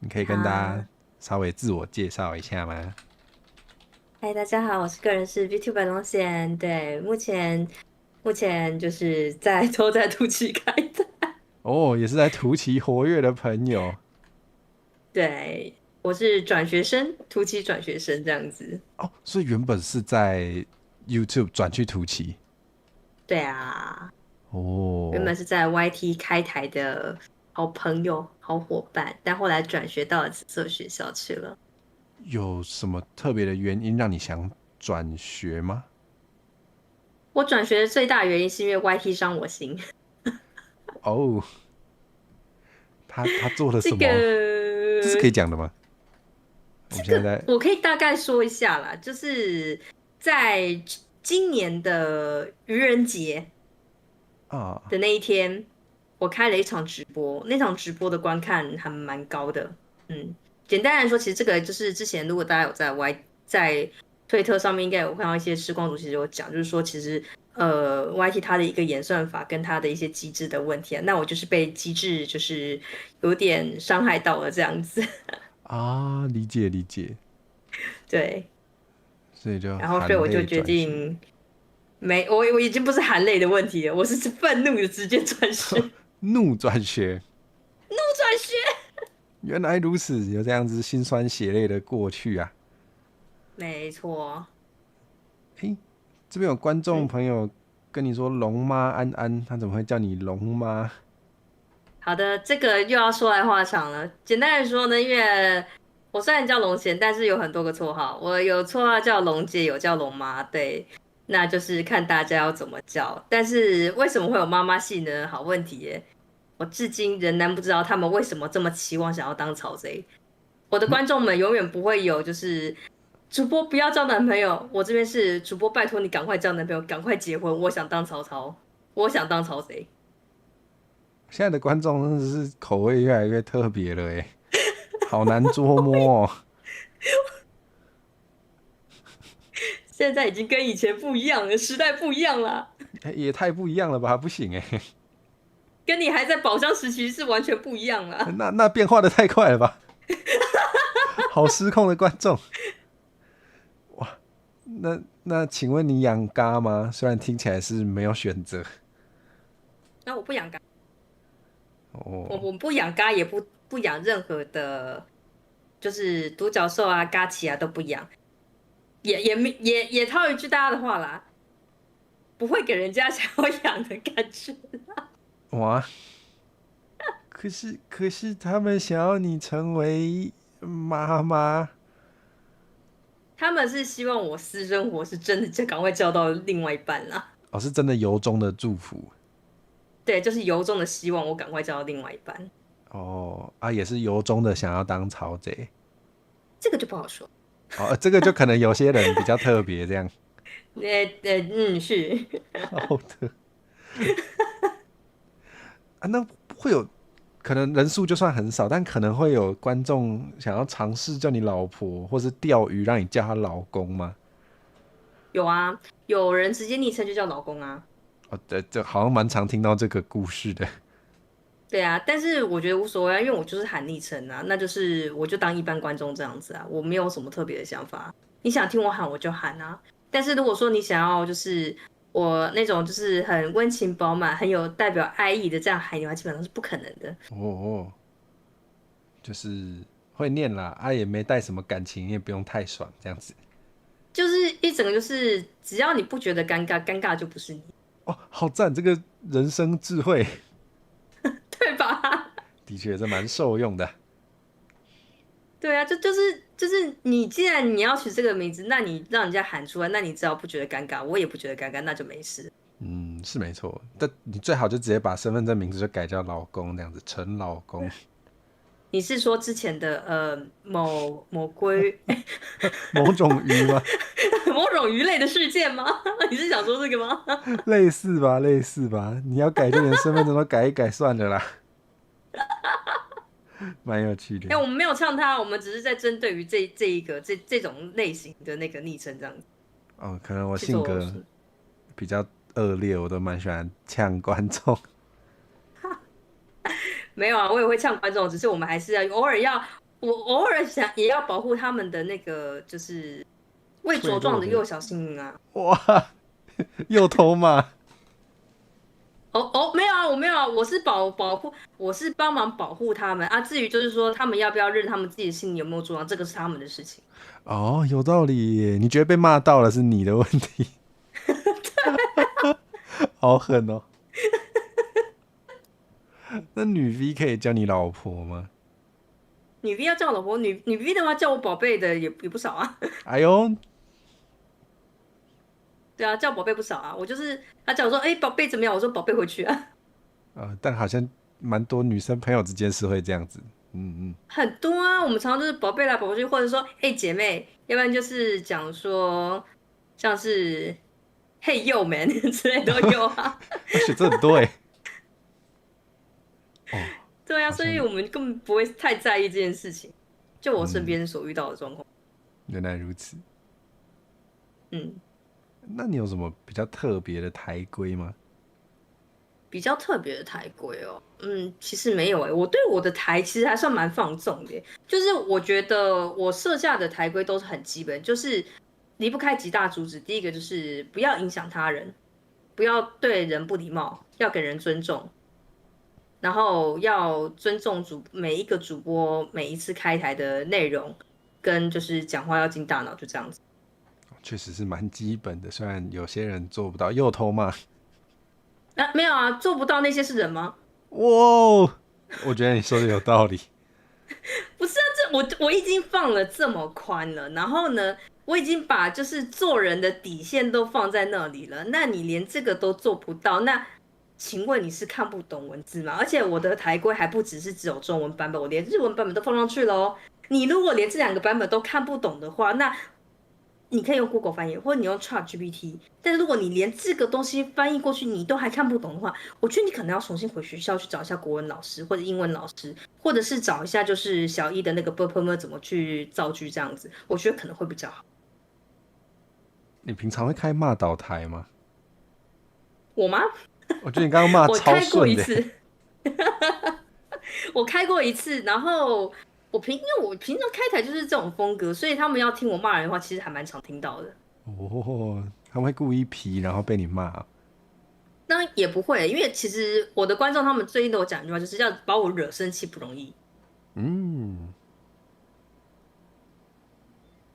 Speaker 1: 你可以跟大家稍微自我介绍一下吗？
Speaker 6: 嗨，大家好，我是个人是 VTuber 龙贤，对，目前就是都在土奇开的。
Speaker 1: 哦，也是在图奇活跃的朋友。
Speaker 6: 对，我是转学生，土奇转学生这样子。
Speaker 1: 哦，所以原本是在 YouTube 转去图奇。
Speaker 6: 对啊。
Speaker 1: 哦。
Speaker 6: 原本是在 YT 开台的好朋友、好伙伴，但后来转学到了紫色学校去了。
Speaker 1: 有什么特别的原因让你想转学吗？
Speaker 6: 我转学的最大原因是因为 YT 伤我心。
Speaker 1: 哦，他做了什么？
Speaker 6: 这
Speaker 1: 是可以讲的吗？
Speaker 6: 我可以大概说一下啦，就是在今年的愚人节的那一天，我开了一场直播，那场直播的观看还蛮高的。简单来说，其实这个就是之前如果大家有在推特上面应该有看到一些时光主其实有讲，就是说其实YT 它的一个演算法跟它的一些机制的问题啊，那我就是被机制就是有点伤害到了这样子。
Speaker 1: 啊，理解。
Speaker 6: 对，
Speaker 1: 所以
Speaker 6: 我就决定我已经不是含泪的问题了，我是愤怒的直接转学。
Speaker 1: 怒转学，
Speaker 6: 怒转学，
Speaker 1: 原来如此，有这样子辛酸血泪的过去啊。
Speaker 6: 没错。
Speaker 1: 这边有观众朋友跟你说龙妈安安，他怎么会叫你龙妈？
Speaker 6: 好的，这个又要说来话长了。简单来说呢，因为我虽然叫龙贤，但是有很多个绰号。我有绰号叫龙姐，有叫龙妈，对，那就是看大家要怎么叫。但是为什么会有妈妈系呢？好问题耶！我至今仍然不知道他们为什么这么期望想要当草贼。我的观众们永远不会有就是主播不要交男朋友，我这边是主播，拜托你赶快交男朋友，赶快结婚，我想当曹操，我想当曹贼。
Speaker 1: 现在的观众真的是口味越来越特别了哎，好难捉摸哦。
Speaker 6: 现在已经跟以前不一样了，时代不一样了，
Speaker 1: 也太不一样了吧？不行哎，
Speaker 6: 跟你还在宝箱时期是完全不一样了。
Speaker 1: 那变化的太快了吧？好失控的观众。哇，那请问你养嘎吗？虽然听起来是没有选择。
Speaker 6: 那我不养嘎。
Speaker 1: 哦，
Speaker 6: 我不养嘎，也不养任何的，就是独角兽啊、嘎奇啊都不养，也套一句大家的话啦，不会给人家想要养的感觉啦。
Speaker 1: 哇，可是他们想要你成为妈妈，
Speaker 6: 他们是希望我私生活是真的就赶快交到另外一半啦。
Speaker 1: 哦，是真的由衷的祝福。
Speaker 6: 对，就是由衷的希望我赶快交到另外一半。
Speaker 1: 哦啊，也是由衷的想要当曹贼。
Speaker 6: 这个就不好说。
Speaker 1: 哦，这个就可能有些人比较特别这样。
Speaker 6: 是。
Speaker 1: 好的。啊，那会有可能人数就算很少，但可能会有观众想要尝试叫你老婆，或是钓鱼让你叫他老公吗？
Speaker 6: 有啊，有人直接昵称就叫老公啊。
Speaker 1: 哦，这好像蛮常听到这个故事的。
Speaker 6: 对啊，但是我觉得无所谓啊，因为我就是喊昵称啊，那就是我就当一般观众这样子啊，我没有什么特别的想法。你想听我喊我就喊啊，但是如果说你想要就是我那种就是很温情饱满、很有代表爱意的这样喊你的话，基本上是不可能的。
Speaker 1: 哦，就是会念啦，啊也没带什么感情，也不用太爽这样子。
Speaker 6: 就是一整个就是只要你不觉得尴尬，尴尬就不是你。
Speaker 1: 哦，好赞，这个人生智慧。
Speaker 6: 对吧？
Speaker 1: 的确，这蛮受用的。
Speaker 6: 对啊，就是你既然你要取这个名字，那你让人家喊出来，那你只要不觉得尴尬，我也不觉得尴尬，那就没事。
Speaker 1: 嗯，是没错。但你最好就直接把身份证名字就改叫老公这样子，陈老公。
Speaker 6: 你是说之前的某龟
Speaker 1: 某种鱼吗？
Speaker 6: 某种鱼类的事件吗？你是想说这个吗？
Speaker 1: 类似吧，类似吧。你要改就连身份证都改一改算了啦。蛮有趣的。
Speaker 6: 我们没有呛他，我们只是在针对于这种类型的那个昵称这样子。
Speaker 1: 哦，可能我性格比较恶劣，我都蛮喜欢呛观众。
Speaker 6: 没有啊，我也会呛观众，只是我们还是要偶尔想也要保护他们的那个就是未茁壮的幼小心灵啊。
Speaker 1: 哇，又偷骂。
Speaker 6: 没有啊，我没有啊，我是保护，我是帮忙保护他们啊。至于就是说他们要不要认他们自己的心灵有没有茁壮，这个是他们的事情。
Speaker 1: 哦，有道理耶。你觉得被骂到了是你的问题。好狠哦。那女 V 可以叫你老婆吗？
Speaker 6: 女 V 要叫我老婆，女 V 的话叫我宝贝的也不少啊。
Speaker 1: 哎呦，
Speaker 6: 对啊，叫宝贝不少啊。我就是他叫我说，宝贝怎么样？我说宝贝回去啊。
Speaker 1: 但好像蛮多女生朋友之间是会这样子。
Speaker 6: 很多啊，我们常常就是宝贝来宝贝去，或者说姐妹，要不然就是讲说像是嘿yo man 之类都有啊。
Speaker 1: 学这很多
Speaker 6: 对啊，所以我们根本不会太在意这件事情。就我身边所遇到的状况。
Speaker 1: 原来如此。那你有什么比较特别的台规吗？
Speaker 6: 比较特别的台规哦，其实没有我对我的台其实还算蛮放纵的，就是我觉得我设下的台规都是很基本，就是离不开几大主旨。第一个就是不要影响他人，不要对人不礼貌，要给人尊重。然后要尊重每一个主播每一次开台的内容，跟就是讲话要进大脑，就这样子。
Speaker 1: 确实是蛮基本的，虽然有些人做不到。又偷骂？
Speaker 6: 没有啊，做不到那些是人吗？
Speaker 1: 哇，我觉得你说的有道理。
Speaker 6: 不是啊，我已经放了这么宽了，然后呢，我已经把就是做人的底线都放在那里了，那你连这个都做不到，那请问你是看不懂文字吗？而且我的台规还不只有中文版本，我连日文版本都放上去了哦。你如果连这2个版本都看不懂的话，那你可以用 Google 翻译，或者你用 ChatGPT。但是如果你连这个东西翻译过去你都还看不懂的话，我觉得你可能要重新回学校去找一下国文老师或者英文老师，或者是找一下就是小一的那个 ㄅㄆㄇ 怎么去造句这样子，我觉得可能会比较好。
Speaker 1: 你平常会开骂倒台吗？
Speaker 6: 我吗？
Speaker 1: 我觉得你刚刚骂超顺的。
Speaker 6: 我开过一次，然后因为我平常开台就是这种风格，所以他们要听我骂人的话，其实还蛮常听到的。
Speaker 1: 哦，他们会故意皮，然后被你骂？
Speaker 6: 那也不会，因为其实我的观众他们最近都有讲一句话，就是要把我惹生气不容易。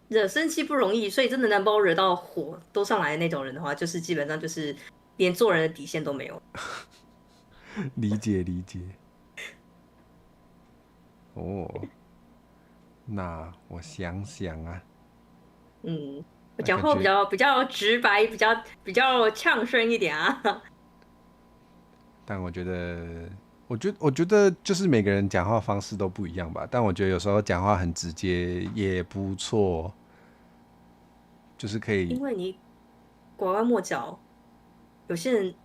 Speaker 6: 惹生气不容易，所以真的能把我惹到火都上来的那种人的话，就是基本上就是连做人的底线都没有。
Speaker 1: 理解。哦，那我想想啊，
Speaker 6: 我讲话比较直白，比较呛声一点啊。
Speaker 1: 但我觉得就是每个人讲话方式都不一样吧。但我觉得有时候讲话很直接也不错，就是可以。
Speaker 6: 因为你拐弯抹角，有些人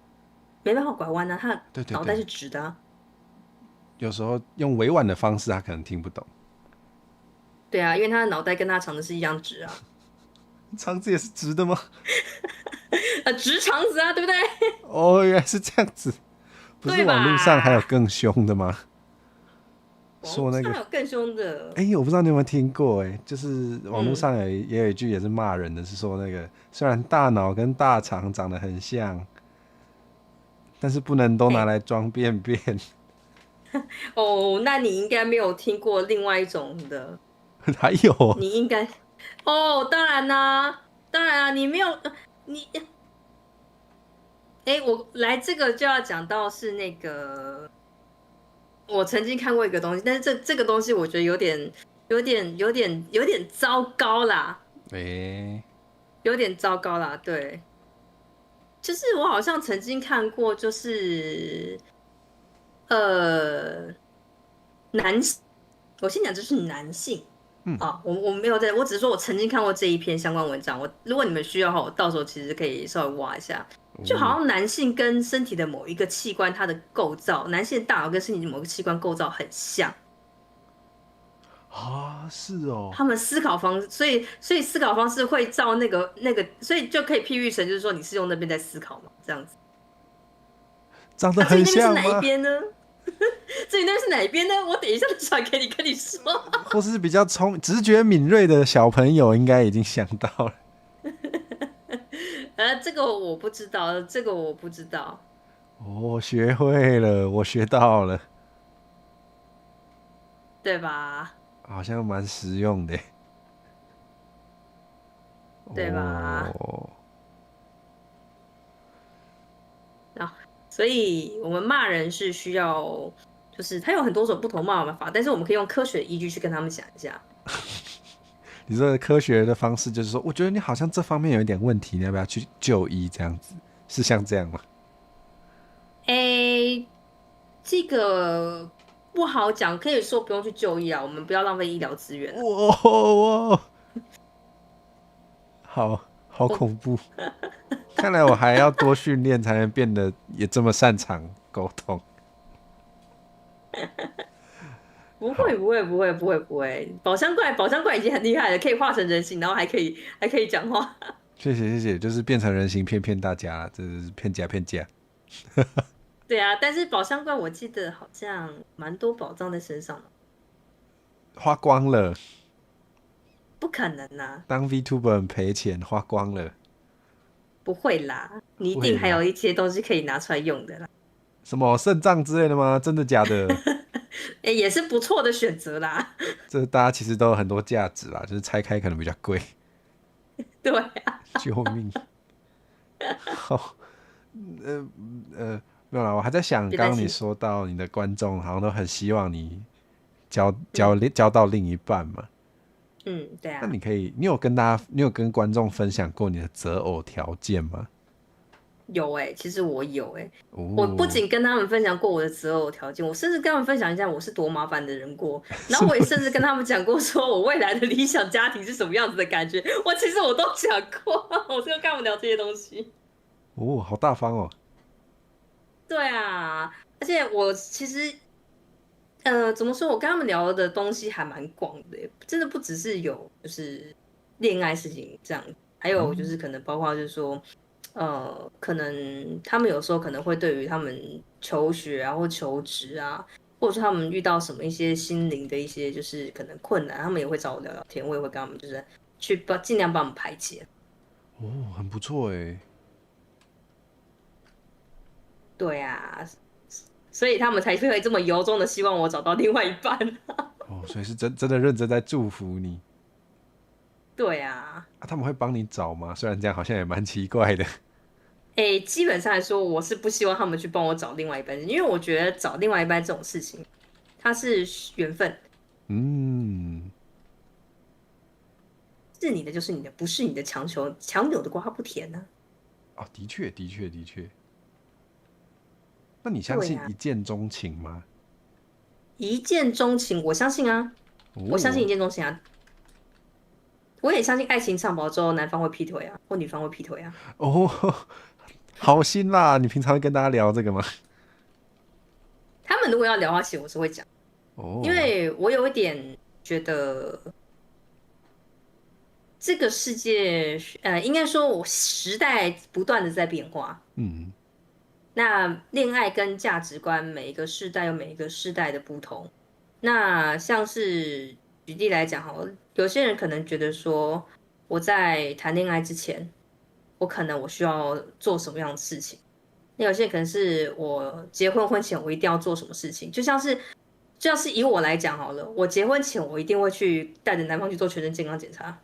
Speaker 6: 没办法拐弯啊，他的脑袋是直的啊。
Speaker 1: 有时候用委婉的方式，他可能听不懂。
Speaker 6: 对啊，因为他的脑袋跟他肠子是一样直啊。
Speaker 1: 肠子也是直的吗？
Speaker 6: 直肠子啊，对不对？
Speaker 1: 哦，原来是这样子。不是网络上还有更凶的吗？
Speaker 6: 说那个还有更凶的。
Speaker 1: 我不知道你有没有听过，就是网络上也有一句也是骂人的，是说那个虽然大脑跟大肠长得很像，但是不能都拿来装便便。
Speaker 6: 哦，那你应该没有听过另外一种的。
Speaker 1: 还有？
Speaker 6: 你应该当然啦，你没有你。我来这个就要讲到是那个，我曾经看过一个东西，但是这个东西我觉得有点糟糕啦。有点糟糕啦，对。就是我好像曾经看过，就是男性，我先讲这是男性。我没有我只是说我曾经看过这一篇相关文章。如果你们需要的话，我到时候其实可以稍微挖一下。就好像男性跟身体的某一个器官，它的构造，男性的大脑跟身体的某个器官构造很像。
Speaker 1: 是哦。
Speaker 6: 他们思考方式，所以思考方式会照那个，所以就可以譬喻成，就是说你是用那边在思考嘛，这样子。
Speaker 1: 长得很像吗？
Speaker 6: 至于那边是哪一边呢？至于那边是哪一边呢？我等一下传给你，跟你说。
Speaker 1: 或是比较直觉敏锐的小朋友，应该已经想到了。
Speaker 6: 这个我不知道，
Speaker 1: 我学会了，我学到了，
Speaker 6: 对吧？
Speaker 1: 好像蛮实用的，
Speaker 6: 对吧？所以我们骂人是需要，就是他有很多种不同骂人法，但是我们可以用科学的依据去跟他们讲一下。
Speaker 1: 你说科学的方式就是说，我觉得你好像这方面有一点问题，你要不要去就医？这样子是像这样吗？
Speaker 6: 这个不好讲，可以说不用去就医啊，我们不要浪费医疗资源。
Speaker 1: 好恐怖！看来我还要多训练，才能变得也这么擅长沟通。
Speaker 6: 不会，宝箱怪已经很厉害了，可以化成人形，然后还可以讲话。
Speaker 1: 谢谢，就是变成人形骗大家，这是骗家。
Speaker 6: 对啊，但是宝箱怪我记得好像蛮多宝藏在身上，
Speaker 1: 花光了。
Speaker 6: 不可能啊！
Speaker 1: 当 VTuber 很赔钱，花光了。
Speaker 6: 不会啦，你一定还有一些东西可以拿出来用的啦。
Speaker 1: 什么肾脏之类的吗？真的假的？
Speaker 6: 也是不错的选择啦。
Speaker 1: 这大家其实都有很多价值啦，就是拆开可能比较贵。
Speaker 6: 对啊。
Speaker 1: 救命！好，没有啦，我还在想，刚刚你说到你的观众好像都很希望你交到另一半嘛。
Speaker 6: 对啊。
Speaker 1: 那你有跟观众分享过你的择偶条件吗？
Speaker 6: 有其实我有我不仅跟他们分享过我的择偶条件，我甚至跟他们分享一下我是多麻烦的人过，然后我也甚至跟他们讲过说我未来的理想家庭是什么样子的感觉，其实我都讲过，我就跟他们聊这些东西。
Speaker 1: 好大方哦。
Speaker 6: 对啊，而且我其实怎么说，我跟他们聊的东西还蛮广的，真的不只是有就是恋爱事情这样，还有就是可能包括就是说可能他们有时候可能会对于他们求学啊或求职啊，或者是他们遇到什么一些心灵的一些就是可能困难，他们也会找我聊聊天，我也会跟他们就是去尽量帮我们排解。
Speaker 1: 很不错
Speaker 6: 对啊，所以他们才会这么由衷的希望我找到另外一半。
Speaker 1: 所以是真的认真在祝福你。
Speaker 6: 对啊。
Speaker 1: 他们会帮你找吗？虽然这样好像也蛮奇怪的。
Speaker 6: 基本上来说，我是不希望他们去帮我找另外一半，因为我觉得找另外一半这种事情，它是缘分。是你的就是你的，不是你的强扭的瓜不甜呢。
Speaker 1: 的确。那你相信一见钟情吗？
Speaker 6: 一见钟情，我相信啊，我相信一见钟情啊。我也相信爱情长跑之后，男方会劈腿啊，或女方会劈腿啊。
Speaker 1: 好辛辣！你平常会跟大家聊这个吗？
Speaker 6: 他们如果要聊的话，其实我是会讲。因为我有一点觉得，这个世界，应该说，我时代不断的在变化。那恋爱跟价值观，每一个世代有每一个世代的不同。那像是举例来讲好了，有些人可能觉得说，我在谈恋爱之前，我需要做什么样的事情？那有些人可能是我结婚前我一定要做什么事情，就像是以我来讲好了，我结婚前我一定会去带着男方去做全身健康检查。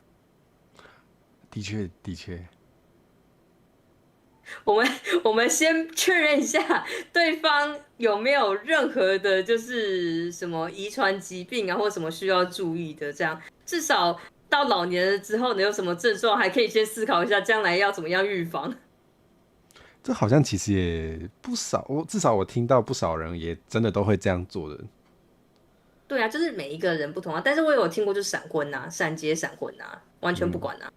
Speaker 1: 的确。
Speaker 6: 我们先确认一下对方有没有任何的，就是什么遗传疾病啊，或什么需要注意的，这样至少到老年了之后，你有什么症状，还可以先思考一下将来要怎么样预防。
Speaker 1: 这好像其实也不少，至少我听到不少人也真的都会这样做的。
Speaker 6: 对啊，就是每一个人不同啊，但是我有听过就是闪婚啊，闪结闪婚啊，完全不管啊。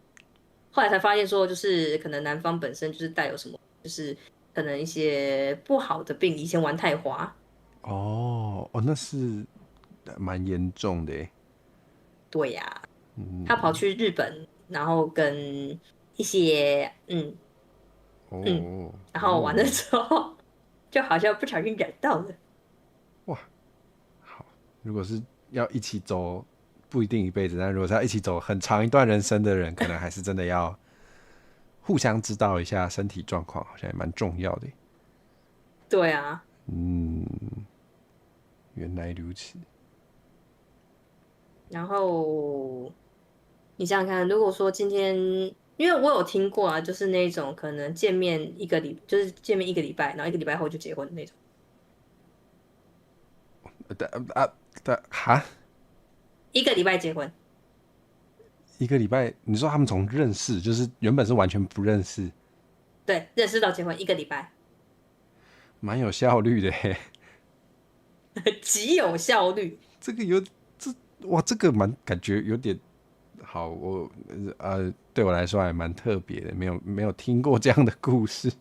Speaker 6: 后来才发现说，就是可能男方本身就是带有什么，就是可能一些不好的病，以前玩太花。
Speaker 1: 那是蛮严重的耶。
Speaker 6: 对呀。他跑去日本，然后跟一些然后完了之后，就好像不小心染到了。
Speaker 1: 哇，好，如果是要一起走，不一定一辈子，但如果是要一起走很长一段人生的人，可能还是真的要互相知道一下身体状况，好像也蛮重要的。
Speaker 6: 对啊。
Speaker 1: 原来如此。
Speaker 6: 然后你想想看，如果说今天，因为我有听过啊，就是那种可能见面一个礼拜，然后一个礼拜后就结婚的那种。一个礼拜结婚。
Speaker 1: 一个礼拜？你说他们从认识，就是原本是完全不认识，
Speaker 6: 对，认识到结婚一个礼拜，
Speaker 1: 蛮有效率的耶。
Speaker 6: 极有效率。
Speaker 1: 这个感觉有点好，对我来说还蛮特别的，没有听过这样的故事。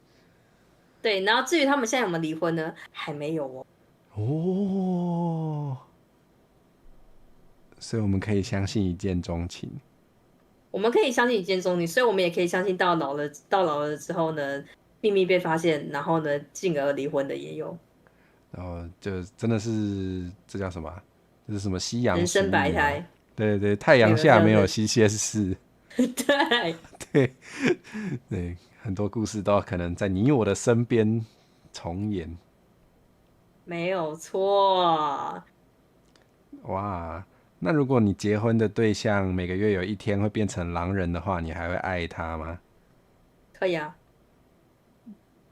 Speaker 6: 对，然后至于他们现在有没有离婚呢？还没有
Speaker 1: 所以我们可以相信一见钟情。
Speaker 6: 我们可以相信一见钟情，所以我们也可以相信到老了之后呢，秘密被发现，然后呢，进而离婚的也有。
Speaker 1: 然后就真的是这叫什么？这是什么西洋？
Speaker 6: 人生百态。
Speaker 1: 对，太阳下没有新鲜事。对，很多故事都可能在你我的身边重演。
Speaker 6: 没有错。
Speaker 1: 哇，那如果你结婚的对象每个月有一天会变成狼人的话，你还会爱他吗？
Speaker 6: 可以啊。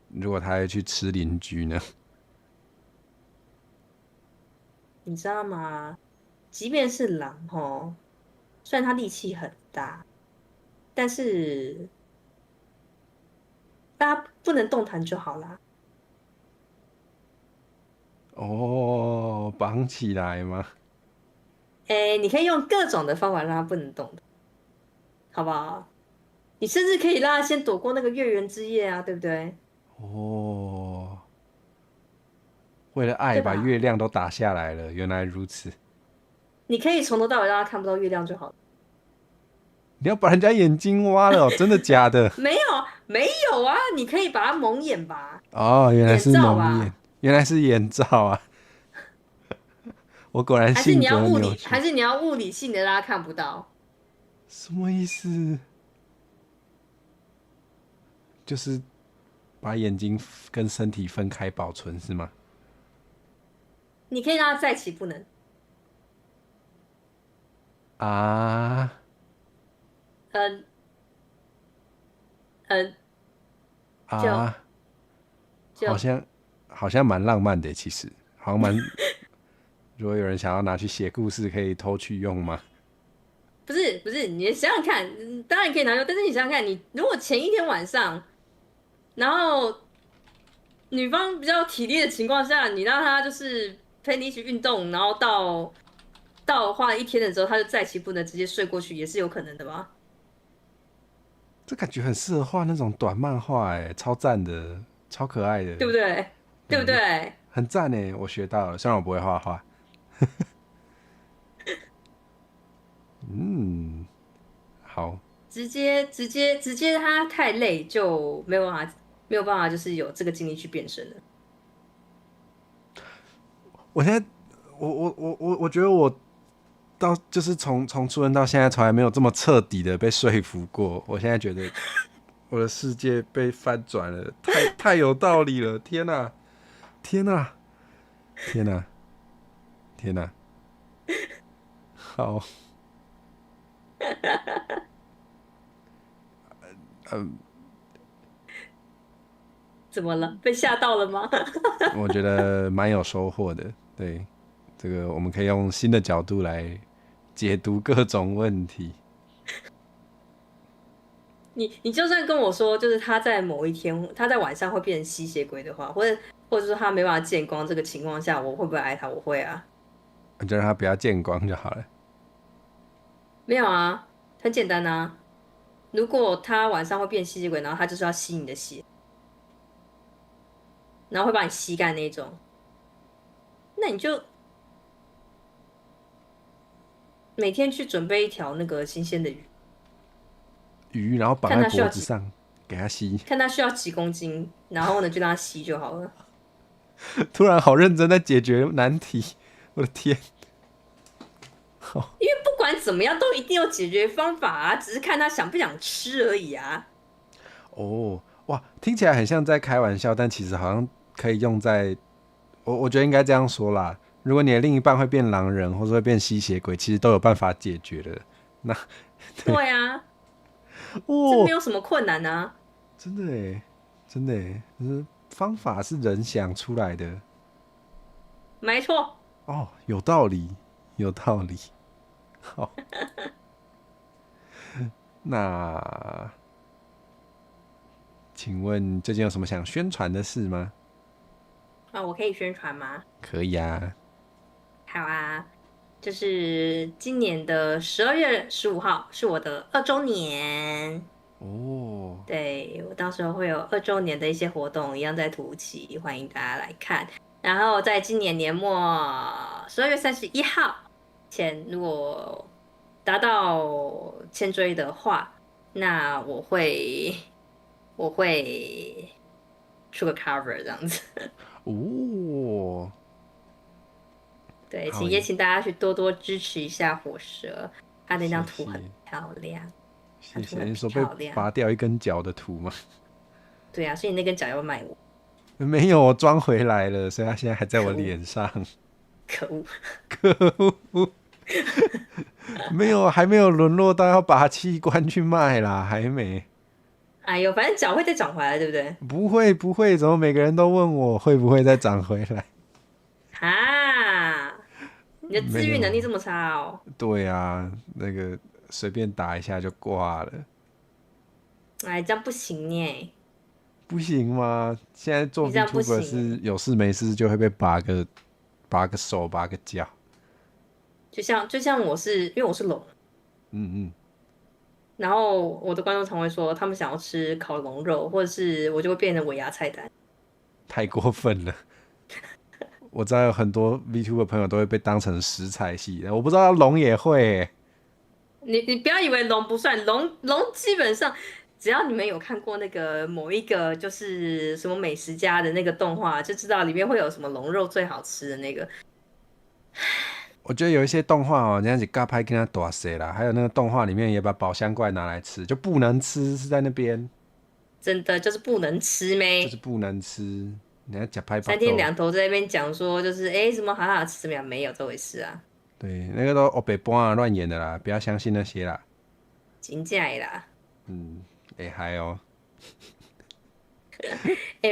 Speaker 1: 如果他会去吃邻居呢？
Speaker 6: 你知道吗？即便是狼吼，虽然它力气很大，但是大家不能动弹就好啦。
Speaker 1: 哦，绑起来吗？
Speaker 6: 你可以用各种的方法让它不能动的，好不好？你甚至可以让它先躲过那个月圆之夜啊，对不对？
Speaker 1: 哦，为了爱
Speaker 6: 对吧
Speaker 1: 把月亮都打下来了，原来如此。
Speaker 6: 你可以从头到尾让它看不到月亮就好了。
Speaker 1: 你要把人家眼睛挖了、哦，真的假的？
Speaker 6: 没有啊，你可以把它蒙眼吧。
Speaker 1: 哦，原来是蒙眼，
Speaker 6: 眼罩吧，
Speaker 1: 原来是眼罩啊！我果然
Speaker 6: 还是
Speaker 1: 性
Speaker 6: 你要物理，
Speaker 1: 格扭曲。
Speaker 6: 还是你要物理性的让它看不到？
Speaker 1: 什么意思？就是把眼睛跟身体分开保存是吗？
Speaker 6: 你可以让它在其不能。
Speaker 1: 啊，
Speaker 6: 嗯嗯，
Speaker 1: 啊，
Speaker 6: 就
Speaker 1: 好像蛮浪漫的，其实好像蛮。如果有人想要拿去写故事，可以偷去用吗？
Speaker 6: 不是，你想想看，当然可以拿用，但是你想想看，你如果前一天晚上，然后女方比较体力的情况下，你让她就是陪你一起运动，然后到花了一天的时候，她就在其不能直接睡过去，也是有可能的吧？
Speaker 1: 这感觉很适合画那种短漫画，哎，超赞的，超可爱的，
Speaker 6: 对不对？对不对？
Speaker 1: 很赞哎，我学到了，虽然我不会画画。嗯，好，
Speaker 6: 直接，他太累就没有办法，就是有这个精力去变身了。
Speaker 1: 我现在，我觉得我到就是从出生到现在，从来没有这么彻底的被说服过。我现在觉得我的世界被翻转了，太有道理了！天哪，天哪，天哪，天哪！好，
Speaker 6: 怎么了？被吓到了吗？
Speaker 1: 我觉得蛮有收获的。对，这个我们可以用新的角度来解读各种问题。
Speaker 6: 你就算跟我说，就是他在某一天，他在晚上会变成吸血鬼的话，或者说他没办法见光这个情况下，我会不会爱他？我会啊。
Speaker 1: 我就让他不要见光就好了。
Speaker 6: 没有啊，很简单啊。如果他晚上会变吸血鬼，然后他就是要吸你的血，然后会把你吸干那种，那你就每天去准备一条那个新鲜的鱼，
Speaker 1: 然后绑在脖子上给他吸，
Speaker 6: 看他需要几公斤，然后呢就让他吸就好了。
Speaker 1: 突然好认真在解决难题，我的天！
Speaker 6: 因为不管怎么样，都一定有解决方法啊，只是看他想不想吃而已啊。
Speaker 1: 哦，哇，听起来很像在开玩笑，但其实好像可以用在，我觉得应该这样说啦。如果你的另一半会变狼人，或者会变吸血鬼，其实都有办法解决的。那
Speaker 6: 对啊，
Speaker 1: 哦，
Speaker 6: 这没有什么困难啊。
Speaker 1: 真的耶，真的耶，就是方法是人想出来的。
Speaker 6: 没错。
Speaker 1: 哦，有道理，有道理。好，那请问最近有什么想宣传的事吗？
Speaker 6: 啊，我可以宣传吗？
Speaker 1: 可以啊。
Speaker 6: 好啊，就是今年的12月15号是我的2周年。
Speaker 1: 哦，
Speaker 6: 对，我到时候会有2周年的一些活动，一样在土奇，欢迎大家来看。然后在今年年末12月31号前，如果达到千追的话，那我会出个 cover 这样子。
Speaker 1: 哦，
Speaker 6: 对，
Speaker 1: 好
Speaker 6: 也请大家去多多支持一下火蛇，他那张图
Speaker 1: 谢谢
Speaker 6: 很漂亮，他
Speaker 1: 谢谢。
Speaker 6: 图很
Speaker 1: 你说被
Speaker 6: 漂亮。
Speaker 1: 拔掉一根脚的图吗？
Speaker 6: 对啊，所以你那根脚要卖我。
Speaker 1: 没有，我装回来了，所以它现在还在我脸上。
Speaker 6: 可恶！
Speaker 1: 可恶！没有，还没有沦落到要把器官去卖啦，还没。
Speaker 6: 哎呦，反正脚会再长回来，对不对？
Speaker 1: 不会不会，怎么每个人都问我会不会再长回来？
Speaker 6: 啊！你的自愈能力这么差哦？
Speaker 1: 对啊，那个随便打一下就挂了。
Speaker 6: 哎，这样不行耶！
Speaker 1: 不行吗？现在做 VTuber 是有事没事就会被拔个手拔个脚。
Speaker 6: 就像我是因为我是龙，然后我的观众常会说他们想要吃烤龙肉，或者是我就会变成尾牙菜单。
Speaker 1: 太过分了！我知道有很多 VTuber 朋友都会被当成食材系的，我不知道龙也会欸。
Speaker 6: 你不要以为龙不算，龙基本上只要你们有看过那个某一个就是什么美食家的那个动画，就知道里面会有什么龙肉最好吃的那个。
Speaker 1: 我觉得有一些动画哦，人家是尬拍跟他大谁啦，还有那个动画里面也把宝箱怪拿来吃，就不能吃，是在那边。
Speaker 6: 真的就是不能吃咩？
Speaker 1: 就是不能吃，人家假拍
Speaker 6: 3天2头在那边讲说，就是什么好好吃怎么样，没有这回事啊。
Speaker 1: 对，那个都欧北波啊乱演的啦，不要相信那些啦。
Speaker 6: 真假的啦。
Speaker 1: 还哦。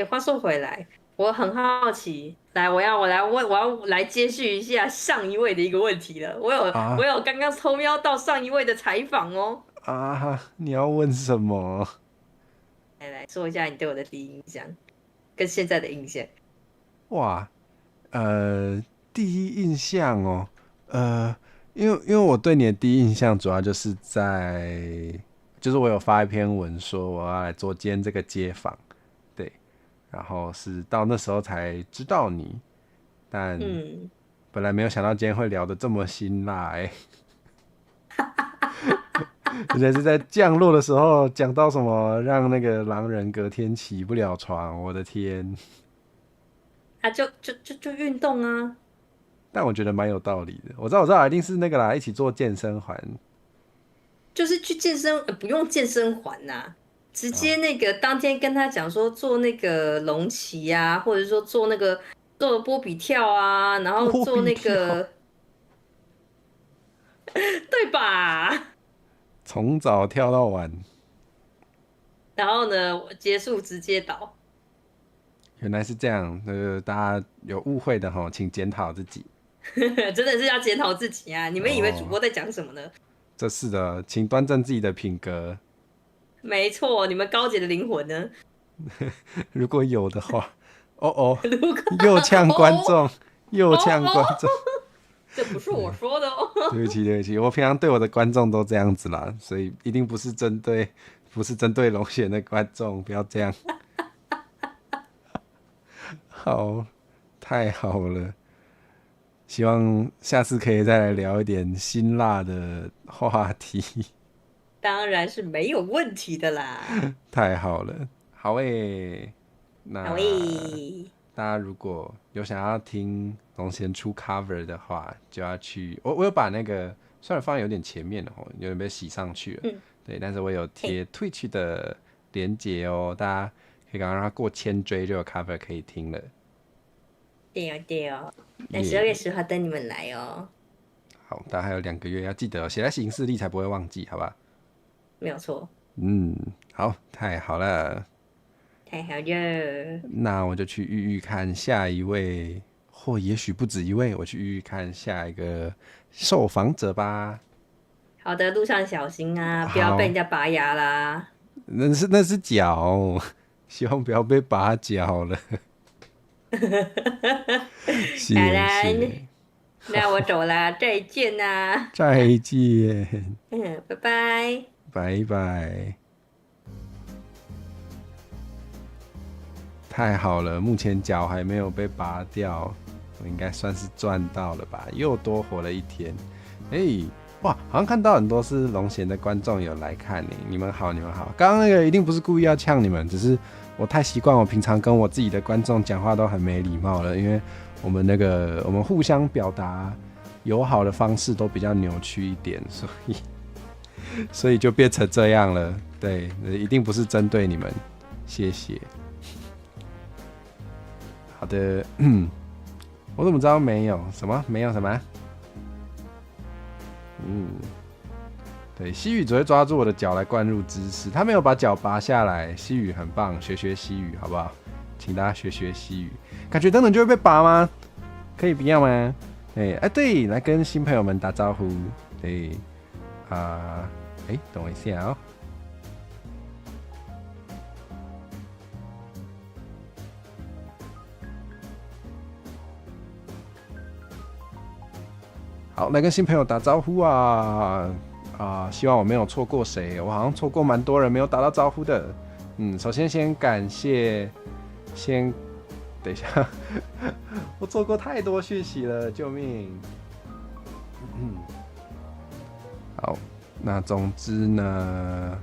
Speaker 6: 话说回来，我很好奇，我要来接续一下上一位的一个问题了。我有刚刚偷瞄到上一位的采访哦。
Speaker 1: 你要问什么？
Speaker 6: 来说一下你对我的第一印象，跟现在的印象。
Speaker 1: 哇，第一印象哦，因为我对你的第一印象主要就是就是我有发一篇文说我要来做今天这个街访，对，然后是到那时候才知道你，但本来没有想到今天会聊得这么辛辣而且是在降落的时候讲到什么让那个狼人隔天起不了床，我的天！
Speaker 6: 就运动啊。
Speaker 1: 但我觉得蛮有道理的。我知道，一定是那个啦，一起做健身环。
Speaker 6: 就是去健身，不用健身环呐，直接那个当天跟他讲说做那个龙骑啊，或者说做波比跳啊，然后做那个，对吧？
Speaker 1: 从早跳到晚。
Speaker 6: 然后呢，结束直接倒。
Speaker 1: 原来是这样，大家有误会的齁，请检讨自己。
Speaker 6: 真的是要检讨自己啊！你们以为主播在讲什么呢？
Speaker 1: 这是的，请端正自己的品格。
Speaker 6: 没错，你们高洁的灵魂呢？
Speaker 1: 如果有的话，又呛观众，又呛观众。
Speaker 6: 这不是我说的哦。
Speaker 1: 对不起，我平常对我的观众都这样子啦，所以一定不是针对龙涎的观众，不要这样。好，太好了。希望下次可以再来聊一点辛辣的话题。
Speaker 6: 当然是没有问题的啦。
Speaker 1: 太好了，好欸。那大家如果有想要听龙涎出 cover 的话，就要去我有把那个虽然放有点前面了，有点被洗上去了，对，但是我有贴 Twitch 的连结哦，大家可以赶快让它过1000追就有 cover 可以听了。
Speaker 6: 对哦，那12月10号等你们来哦。
Speaker 1: 好，大家还有2个月，要记得写在行事历才不会忘记，好吧？
Speaker 6: 没有错。
Speaker 1: 好，太好了。
Speaker 6: 太好了。
Speaker 1: 那我就去预看下一位，或也许不止一位，我去预看下一个受访者吧。
Speaker 6: 好的，路上小心啊，不要被人家拔牙啦。
Speaker 1: 那是脚，希望不要被拔脚了。谢谢。
Speaker 6: 那我走啦，再见啦。
Speaker 1: 再见。
Speaker 6: 拜拜。
Speaker 1: 拜拜。太好了，目前脚还没有被拔掉，我应该算是赚到了吧，又多活了1天。哇，好像看到很多是龙涎的观众有来看你，你们好。刚刚那个一定不是故意要呛你们，只是我太习惯我平常跟我自己的观众讲话都很没礼貌了，因为我们互相表达友好的方式都比较扭曲一点，所以就变成这样了。对，一定不是针对你们，谢谢。好的，我怎么知道没有什么？没有什么？对，西语只会抓住我的脚来灌入知识，他没有把脚拔下来。西语很棒，学西语好不好？请大家学西语。感觉等等就会被拔吗？可以不要吗？对，来跟新朋友们打招呼。对，等我一下哦。好，来跟新朋友打招呼啊！希望我没有错过谁，我好像错过蛮多人没有打到招呼的。首先先感谢，等一下，我错过太多讯息了，救命！好，那总之呢，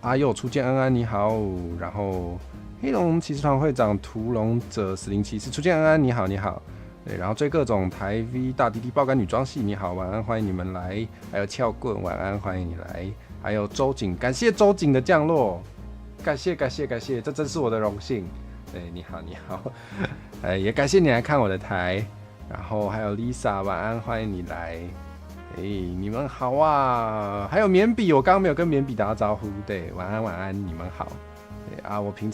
Speaker 1: 阿佑初见安安你好，然后黑龙骑士团会长屠龙者死灵骑士初见安安你好你好。对，然后追各种台 V 大弟弟爆肝女装戏，你好，晚安，欢迎你们来。还有撬棍，晚安，欢迎你来。还有周景，感谢周景的降落，感谢，这真是我的荣幸。对，你好，也感谢你来看我的台。然后还有 Lisa， 晚安，欢迎你来。你们好啊！还有绵笔，我刚刚没有跟绵笔打招呼。对，晚安，你们好。对我平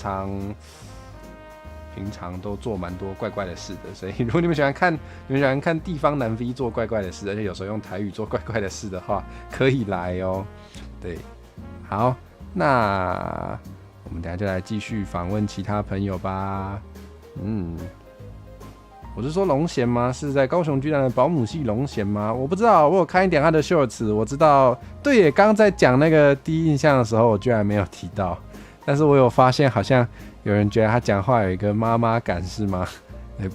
Speaker 1: 常都做蛮多怪怪的事的，所以如果你们喜欢看地方男 V 做怪怪的事，而且有时候用台语做怪怪的事的话，可以来哦。对，好，那我们等一下就来继续访问其他朋友吧。我是说龙贤吗？是在高雄巨蛋的保姆系龙贤吗？我不知道，我有看一点他的 shorts， 我知道。对耶，刚刚在讲那个第一印象的时候，我居然没有提到，但是我有发现好像有人觉得他讲话有一个妈妈感，是吗？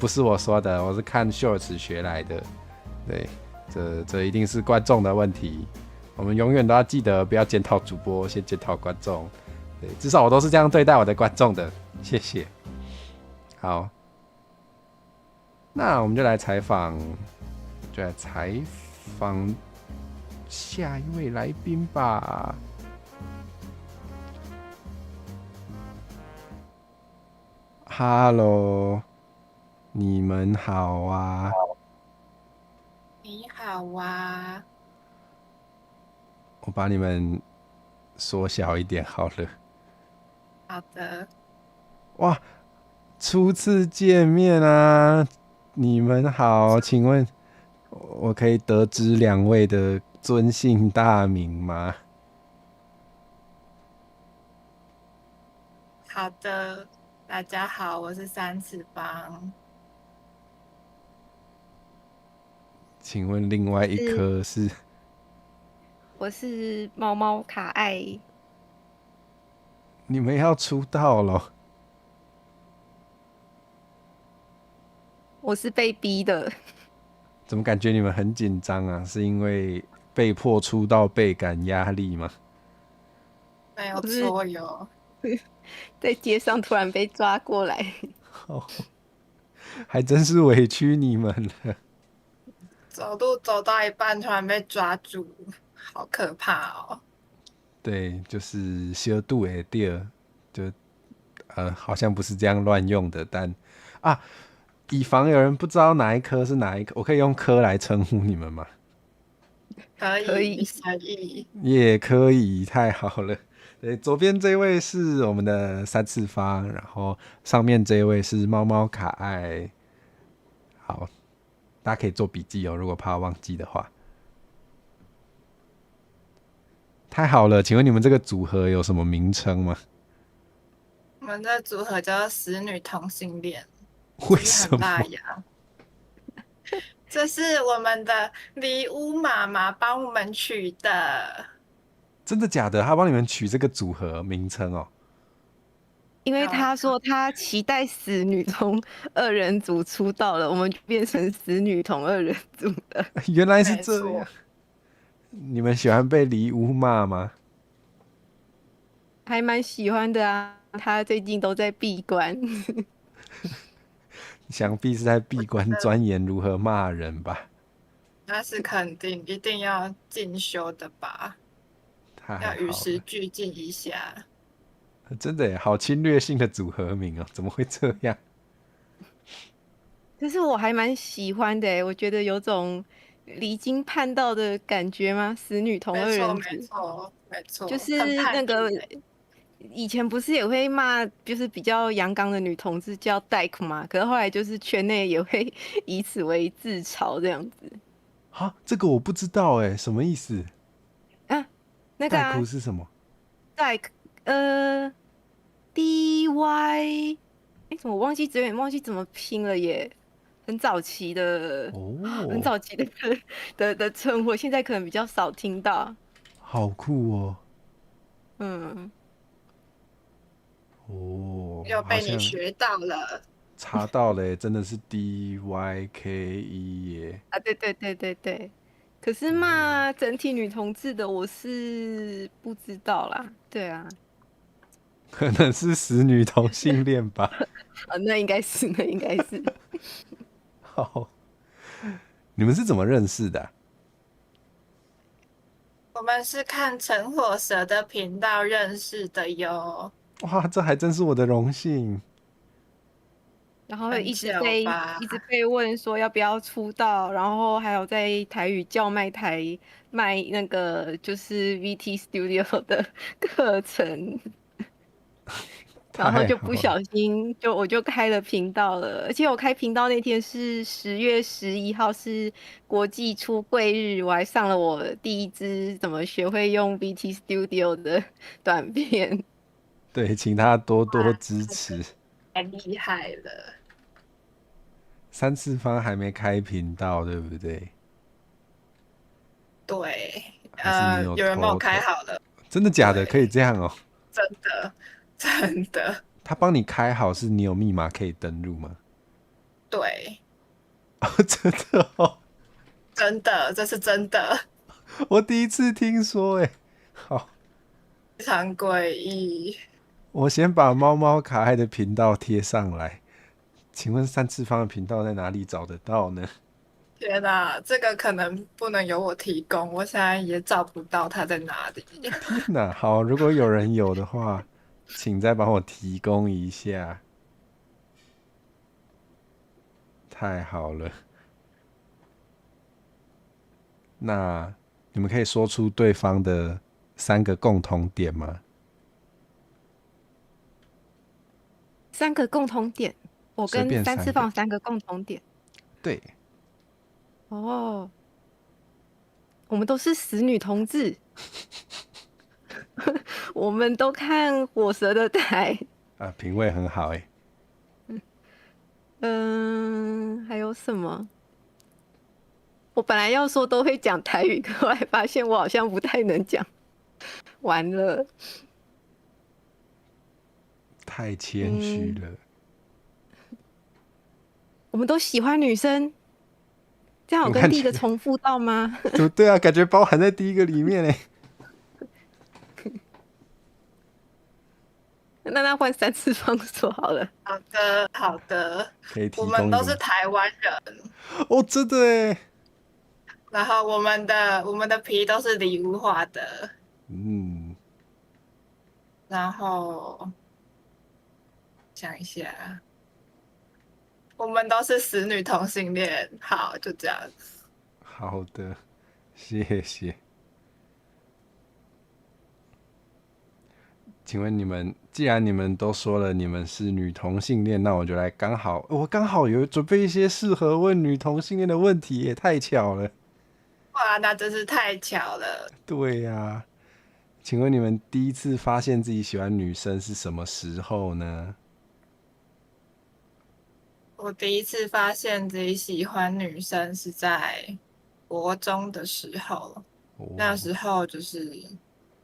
Speaker 1: 不是我说的，我是看 shorts 学来的。对，这一定是观众的问题。我们永远都要记得，不要检讨主播，先检讨观众。对，至少我都是这样对待我的观众的。谢谢。好，那我们就来采访下一位来宾吧。Hello， 你们好啊！
Speaker 7: 你好啊！
Speaker 1: 我把你们缩小一点好了。
Speaker 7: 好的。
Speaker 1: 哇，初次见面啊！你们好，请问我可以得知两位的尊姓大名吗？
Speaker 7: 好的。大家好，我是三次方。
Speaker 1: 请问另外一颗是？
Speaker 8: 我是猫猫卡爱。
Speaker 1: 你们要出道了？
Speaker 8: 我是被逼的。
Speaker 1: 怎么感觉你们很紧张啊？是因为被迫出道倍感压力吗？
Speaker 7: 没有错哟。
Speaker 8: 在街上突然被抓过来，
Speaker 1: 还真是委屈你们了。
Speaker 7: 走路走到一半突然被抓住，好可怕哦。
Speaker 1: 对，就是小肚的地，就好像不是这样乱用的，但以防有人不知道哪一颗是哪一颗，我可以用颗来称呼你们吗？
Speaker 7: 可以，
Speaker 1: 也可以，太好了。对，左边这位是我们的三次方，然后上面这位是猫猫卡爱。好，大家可以做笔记哦，如果怕忘记的话。太好了，请问你们这个组合有什么名称吗？
Speaker 7: 我们的组合叫死女同性恋。
Speaker 1: 为什么？
Speaker 7: 辣呀！这是我们的里乌妈妈帮我们取的。
Speaker 1: 真的假的？他帮你们取这个组合名称哦？
Speaker 8: 因为他说他期待死女同二人组出道了，我们就变成死女同二人组了。
Speaker 1: 原来是这样。你们喜欢被里乌骂吗？
Speaker 8: 还蛮喜欢的啊，他最近都在闭关。
Speaker 1: 想必是在闭关钻研如何骂人吧？
Speaker 7: 那是肯定，一定要进修的吧？要与时俱进一下。
Speaker 1: 真的耶，好侵略性的组合名哦，怎么会这样？
Speaker 8: 可是我还蛮喜欢的，我觉得有种离经叛道的感觉吗？死女同二人组，
Speaker 7: 没错，没错，
Speaker 8: 就是那个以前不是也会骂，就是比较阳刚的女同志叫 dyke 嘛，可是后来就是圈内也会以此为自嘲这样子。
Speaker 1: 哈，这个我不知道什么意思？
Speaker 8: 啊，那个
Speaker 1: dyke是什么
Speaker 8: ？dyke dy，怎么忘记怎么拼了耶？很早期的很早期的称呼，现在可能比较少听到。
Speaker 1: 好酷哦！
Speaker 7: 又被你学到了，
Speaker 1: 查到了真的是 DYKE 耶！
Speaker 8: 啊，对。可是骂整体女同志的，我是不知道啦。对啊，
Speaker 1: 可能是死女同性恋吧。
Speaker 8: 那应该是。
Speaker 1: 好，你们是怎么认识的
Speaker 7: 我们是看陈火蛇的频道认识的哟。
Speaker 1: 哇，这还真是我的荣幸。
Speaker 8: 然后一直被问说要不要出道，然后还有在台语叫卖台卖那个就是 VT Studio 的课程，然后就不小心我就开了频道了，而且我开频道那天是10月11号，是国际出柜日，我还上了我第一支怎么学会用 VT Studio 的短片。
Speaker 1: 对，请他多多支持。
Speaker 7: 太厉害了。
Speaker 1: 三次方还没开频道，对不对？
Speaker 7: 对，
Speaker 1: 有
Speaker 7: 人帮我开好了。
Speaker 1: 真的假的？可以这样哦？
Speaker 7: 真的。
Speaker 1: 他帮你开好，是你有密码可以登入吗？
Speaker 7: 对。
Speaker 1: 真的哦？
Speaker 7: 真的，这是真的。
Speaker 1: 我第一次听说，好，
Speaker 7: 非常诡异。
Speaker 1: 我先把猫猫卡爱的频道贴上来。请问三次方的频道在哪里找得到呢？
Speaker 7: 天哪，这个可能不能由我提供，我现在也找不到它在哪里。
Speaker 1: 天哪，好，如果有人有的话，请再帮我提供一下。太好了，那你们可以说出对方的3个共同点吗
Speaker 8: ？3个共同点。我跟三次方3个共同点。
Speaker 1: 对。
Speaker 8: 哦，我们都是死女同志。我们都看火蛇的台。
Speaker 1: 品味很好
Speaker 8: 还有什么？我本来要说都会讲台语，可后来发现我好像不太能讲。完了。
Speaker 1: 太谦虚了。
Speaker 8: 我们都喜欢女生，这样有跟第一个重复到吗？
Speaker 1: 对啊，感觉包含在第一个里面
Speaker 8: 那换三次方说好了。
Speaker 7: 好的。
Speaker 1: 可以提供。
Speaker 7: 我们都是台湾人。
Speaker 1: 哦，真的
Speaker 7: 然后我们的皮都是礼物化的。然后想一下。我们都是死女同性恋，好，就这样子。
Speaker 1: 好的，谢谢。请问你们，既然你们都说了你们是女同性恋，那我就来我刚好有准备一些适合问女同性恋的问题，也太巧了。
Speaker 7: 哇，那真是太巧了。
Speaker 1: 对呀，请问你们第一次发现自己喜欢女生是什么时候呢？
Speaker 7: 我第一次发现自己喜欢女生是在国中的时候，那时候就是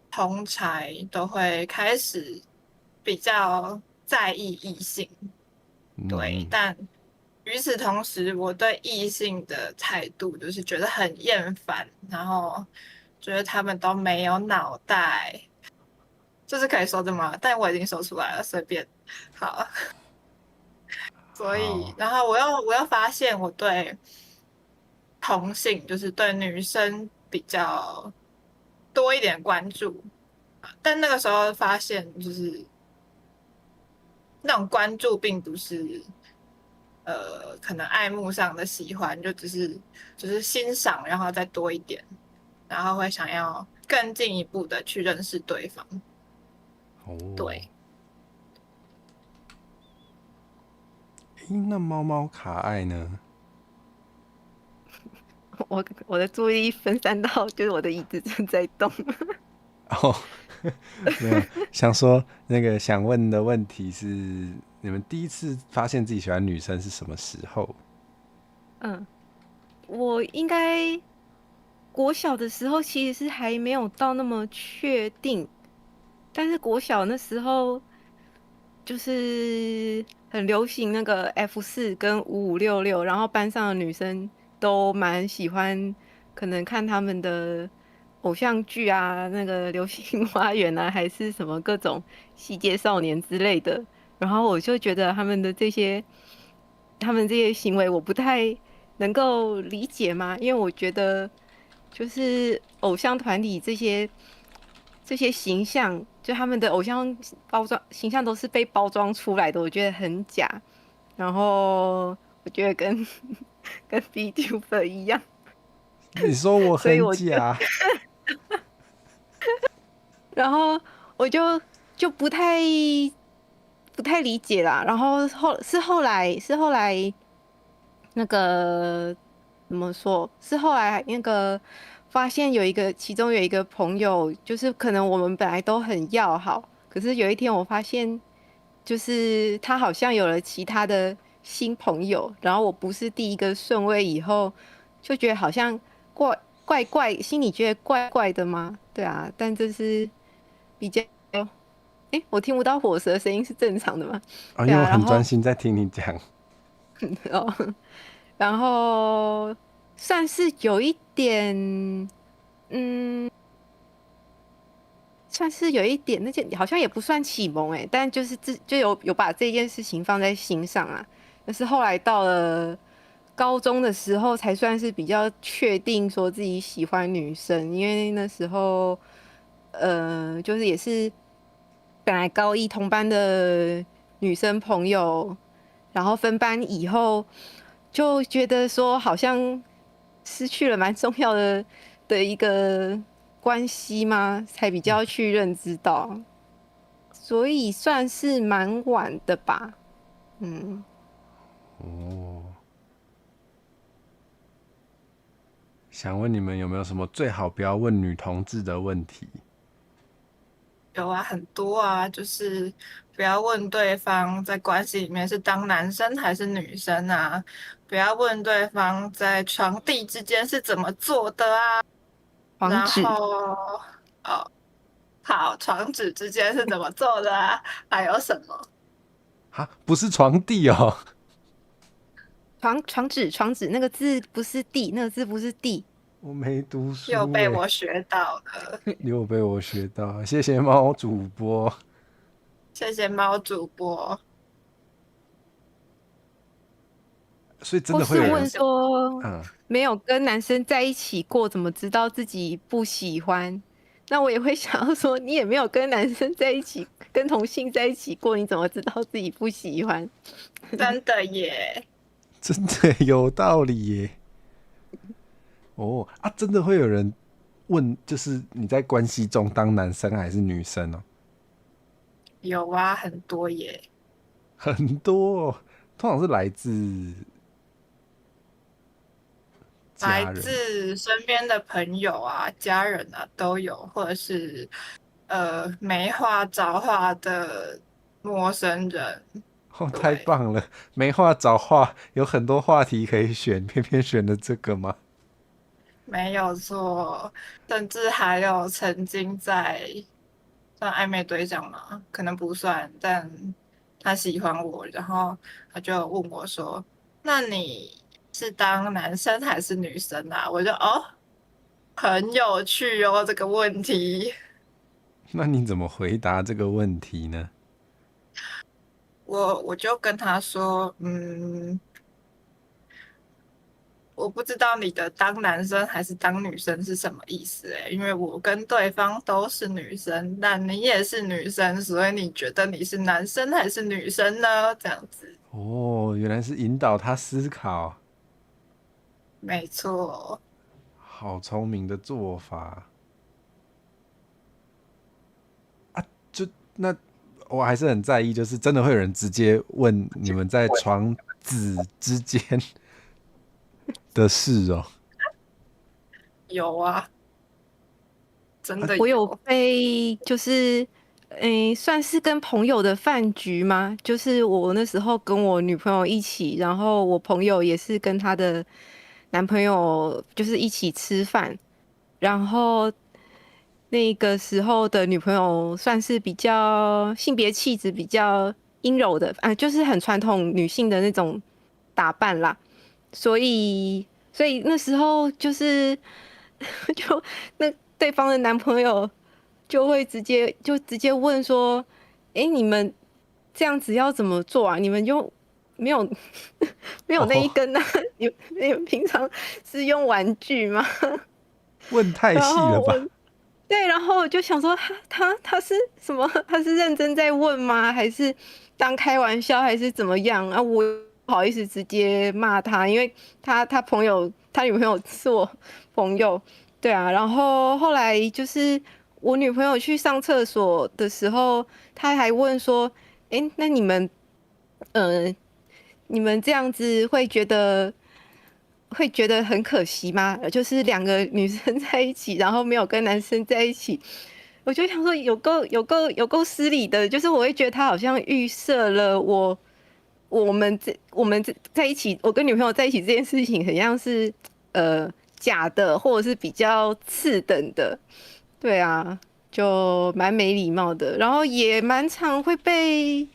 Speaker 7: 同侪都会开始比较在意异性，对，但与此同时，我对异性的态度就是觉得很厌烦，然后觉得他们都没有脑袋，这是可以说的吗？但我已经说出来了，随便，好。所以，然后我又发现我对同性，就是对女生比较多一点关注，但那个时候发现就是那种关注并不是可能爱慕上的喜欢，就只是欣赏，然后再多一点，然后会想要更进一步的去认识对方。对。
Speaker 1: 那猫猫卡爱呢？
Speaker 8: 我的注意力分散到就是我的椅子正在动。
Speaker 1: 哦，没有，想说那个想问的问题是，你们第一次发现自己喜欢女生是什么时候？
Speaker 8: 我应该国小的时候其实是还没有到那么确定，但是国小那时候就是很流行那个 F4跟5566，然后班上的女生都蛮喜欢，可能看他们的偶像剧啊，那个《流星花园》啊，还是什么各种西街少年之类的，然后我就觉得他们这些行为我不太能够理解嘛，因为我觉得就是偶像团体这些形象，就他们的偶像包装形象都是被包装出来的，我觉得很假。然后我觉得跟VTuber 一样。
Speaker 1: 你说我很假？
Speaker 8: 然后我就不太理解啦。然后后来那个怎么说？是后来那个发现其中有一个朋友，就是可能我们本来都很要好，可是有一天我发现，就是他好像有了其他的新朋友，然后我不是第一个顺位，以后就觉得好像怪怪，心里觉得怪怪的吗？对啊，但这是比较。我听不到火蛇的声音是正常的吗？
Speaker 1: 因为我很专心在听你讲。
Speaker 8: 然后算是有一点，算是有一点，那件好像也不算启蒙但就是就有把这件事情放在心上啊。但是后来到了高中的时候，才算是比较确定说自己喜欢女生，因为那时候，就是也是本来高一同班的女生朋友，然后分班以后，就觉得说好像失去了蛮重要的一个关系吗？才比较去认知到，所以算是蛮晚的吧。
Speaker 1: 想问你们有没有什么最好不要问女同志的问题？
Speaker 7: 有啊，很多啊，就是不要问对方在关系里面是当男生还是女生啊，不要问对方在床地之间是怎么做的啊，然后好，床纸之间是怎么做的啊，还有什么？
Speaker 1: 不是床地哦，
Speaker 8: 床纸那个字不是地，那个字不是地。
Speaker 1: 我没读书，
Speaker 7: 又被我学到了，
Speaker 1: 又被我学到，谢谢猫主播，
Speaker 7: 谢谢猫主播。
Speaker 1: 所以真的会有人
Speaker 8: 问说，没有跟男生在一起过，怎么知道自己不喜欢？那我也会想要说，你也没有跟男生在一起，跟同性在一起过，你怎么知道自己不喜欢？
Speaker 7: 真的耶，
Speaker 1: 真的有道理耶。真的会有人问，就是你在关系中当男生还是女生哦？
Speaker 7: 有啊，很多耶，
Speaker 1: 很多通常是来自
Speaker 7: 身边的朋友啊、家人啊都有，或者是没话找话的陌生人。
Speaker 1: 太棒了，没话找话，有很多话题可以选，偏偏选了这个吗？
Speaker 7: 没有错，甚至还有曾经算暧昧对象嘛，可能不算，但他喜欢我，然后他就问我说：“那你是当男生还是女生啊？”我就很有趣哦，这个问题。
Speaker 1: 那你怎么回答这个问题呢？
Speaker 7: 我就跟他说，我不知道你的当男生还是当女生是什么意思因为我跟对方都是女生，但你也是女生，所以你觉得你是男生还是女生呢？这样子。
Speaker 1: 哦，原来是引导他思考，
Speaker 7: 没错。
Speaker 1: 好聪明的做法啊！那我还是很在意，就是真的会有人直接问你们在床子之间的事哦。
Speaker 7: 有啊，真的有。
Speaker 8: 我有被就是算是跟朋友的饭局吗？就是我那时候跟我女朋友一起，然后我朋友也是跟她的男朋友就是一起吃饭，然后那个时候的女朋友算是比较性别气质比较阴柔的，就是很传统女性的那种打扮啦，所以那时候就是就那对方的男朋友就会直接问说：“哎，你们这样子要怎么做啊？你们就没有没有那一根啊？你们平常是用玩具吗？”
Speaker 1: 问太细了吧？
Speaker 8: 对，然后我就想说，他是什么？他是认真在问吗？还是当开玩笑，还是怎么样啊？我不好意思直接骂他，因为他女朋友是我朋友，对啊。然后后来就是我女朋友去上厕所的时候，他还问说：“哎，那你们这样子会觉得很可惜吗？就是两个女生在一起，然后没有跟男生在一起。”我就想说有够失礼的，就是我会觉得他好像预设了我们在一起，我跟女朋友在一起这件事情，很像是假的，或者是比较次等的，对啊，就蛮没礼貌的，然后也蛮常会被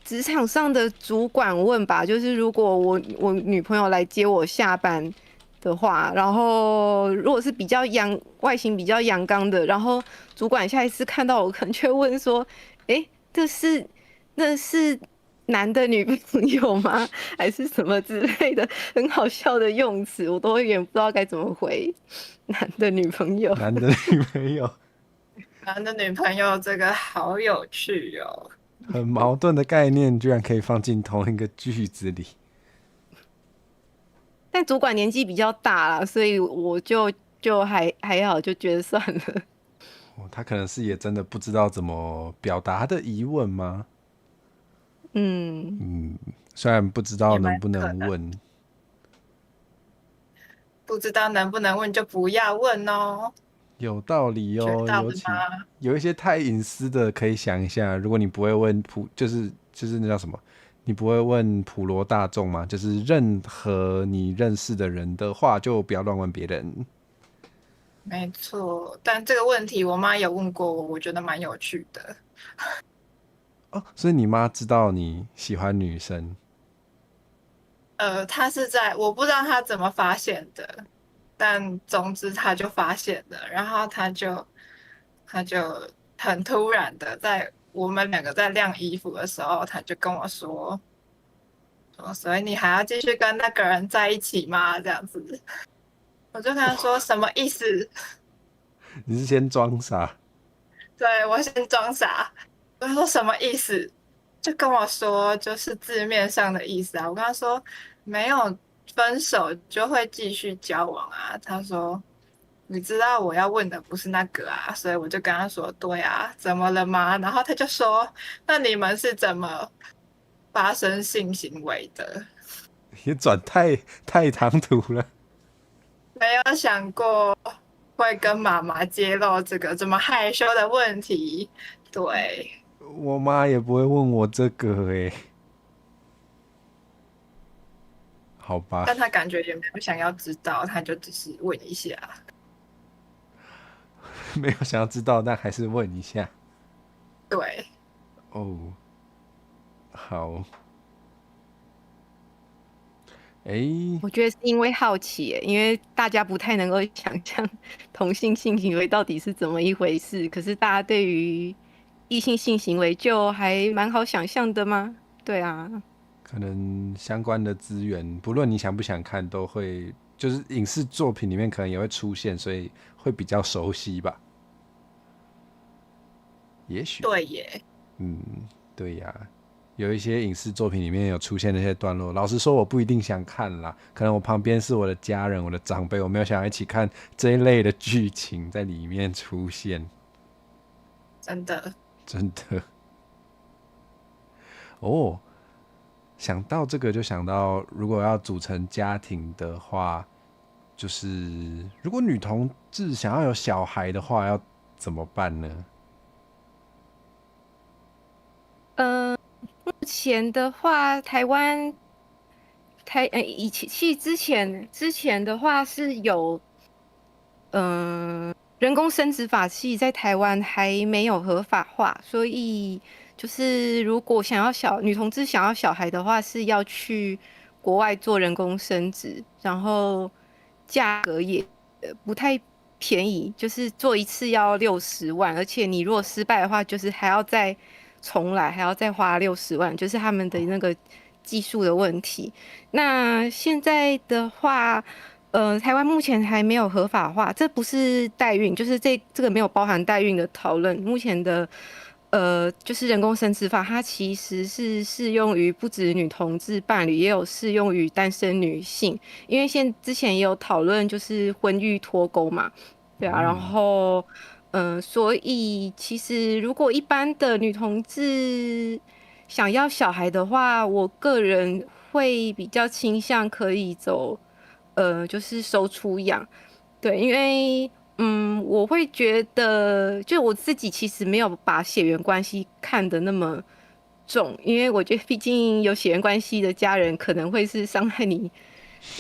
Speaker 8: 职场上的主管问吧，就是如果我女朋友来接我下班的话，然后如果是比较外形比较阳刚的，然后主管下一次看到我，可能就会问说：“哎，那是男的女朋友吗？还是什么之类的很好笑的用词，我都有点不知道该怎么回。男的女朋友，
Speaker 1: 男的女朋友，
Speaker 7: 男的女朋友这个好有趣哦。
Speaker 1: 很矛盾的概念，居然可以放进同一个句子里。
Speaker 8: 但主管年纪比较大啦，所以我就还好，就觉得算了。
Speaker 1: 他可能是也真的不知道怎么表达他的疑问吗？虽然不知道能不能问，
Speaker 7: 不知道能不能问就不要问哦。
Speaker 1: 有道理哦，有一些太隐私的可以想一下。如果你不会问就是那叫什么？你不会问普罗大众吗？就是任何你认识的人的话，就不要乱问别人。
Speaker 7: 没错，但这个问题我妈有问过我，我觉得蛮有趣的。
Speaker 1: 哦，所以你妈知道你喜欢女生？
Speaker 7: 她是我不知道她怎么发现的，但总之她就发现了，然后她就很突然的，在我们两个在晾衣服的时候，她就跟我说，所以你还要继续跟那个人在一起吗？这样子，我就跟她说什么意思？
Speaker 1: 你是先装傻？
Speaker 7: 对，我先装傻。我说什么意思？就跟我说就是字面上的意思啊。我跟他说没有分手就会继续交往啊。他说你知道我要问的不是那个啊，所以我就跟他说对啊，怎么了吗？然后他就说那你们是怎么发生性行为的？
Speaker 1: 也转太唐突了。
Speaker 7: 没有想过会跟妈妈揭露这个这么害羞的问题。对，
Speaker 1: 我妈也不会问我这个好吧。
Speaker 7: 但他感觉也没有想要知道，他就只是问一下。
Speaker 1: 没有想要知道，但还是问一下。
Speaker 7: 对。
Speaker 1: 哦，好。
Speaker 8: 我觉得是因为好奇因为大家不太能够想象同性性行为到底是怎么一回事，可是大家对于异性性行为就还蛮好想象的吗？对啊，
Speaker 1: 可能相关的资源，不论你想不想看，都会就是影视作品里面可能也会出现，所以会比较熟悉吧。也许。
Speaker 7: 对耶。
Speaker 1: 对呀。有一些影视作品里面有出现那些段落。老实说，我不一定想看啦，可能我旁边是我的家人、我的长辈，我没有想要一起看这一类的剧情在里面出现。
Speaker 7: 真的，
Speaker 1: 真的。哦，想到这个就想到，如果要组成家庭的话，就是如果女同志想要有小孩的话，要怎么办呢？
Speaker 8: 目前的话，台湾以前之前的话是有，人工生殖法系在台湾还没有合法化，所以就是如果女同志想要小孩的话，是要去国外做人工生殖，然后价格也不太便宜，就是做一次要60万，而且你如果失败的话，就是还要再重来，还要再花60万，就是他们的那个技术的问题。那现在的话，台湾目前还没有合法化，这不是代孕，就是这个没有包含代孕的讨论。目前的就是人工生殖法，它其实是适用于不止女同志伴侣，也有适用于单身女性。因为之前也有讨论，就是婚育脱钩嘛，对啊，然后所以其实如果一般的女同志想要小孩的话，我个人会比较倾向可以走就是收出养，对，因为我会觉得，就我自己其实没有把血缘关系看得那么重，因为我觉得毕竟有血缘关系的家人可能会是伤害你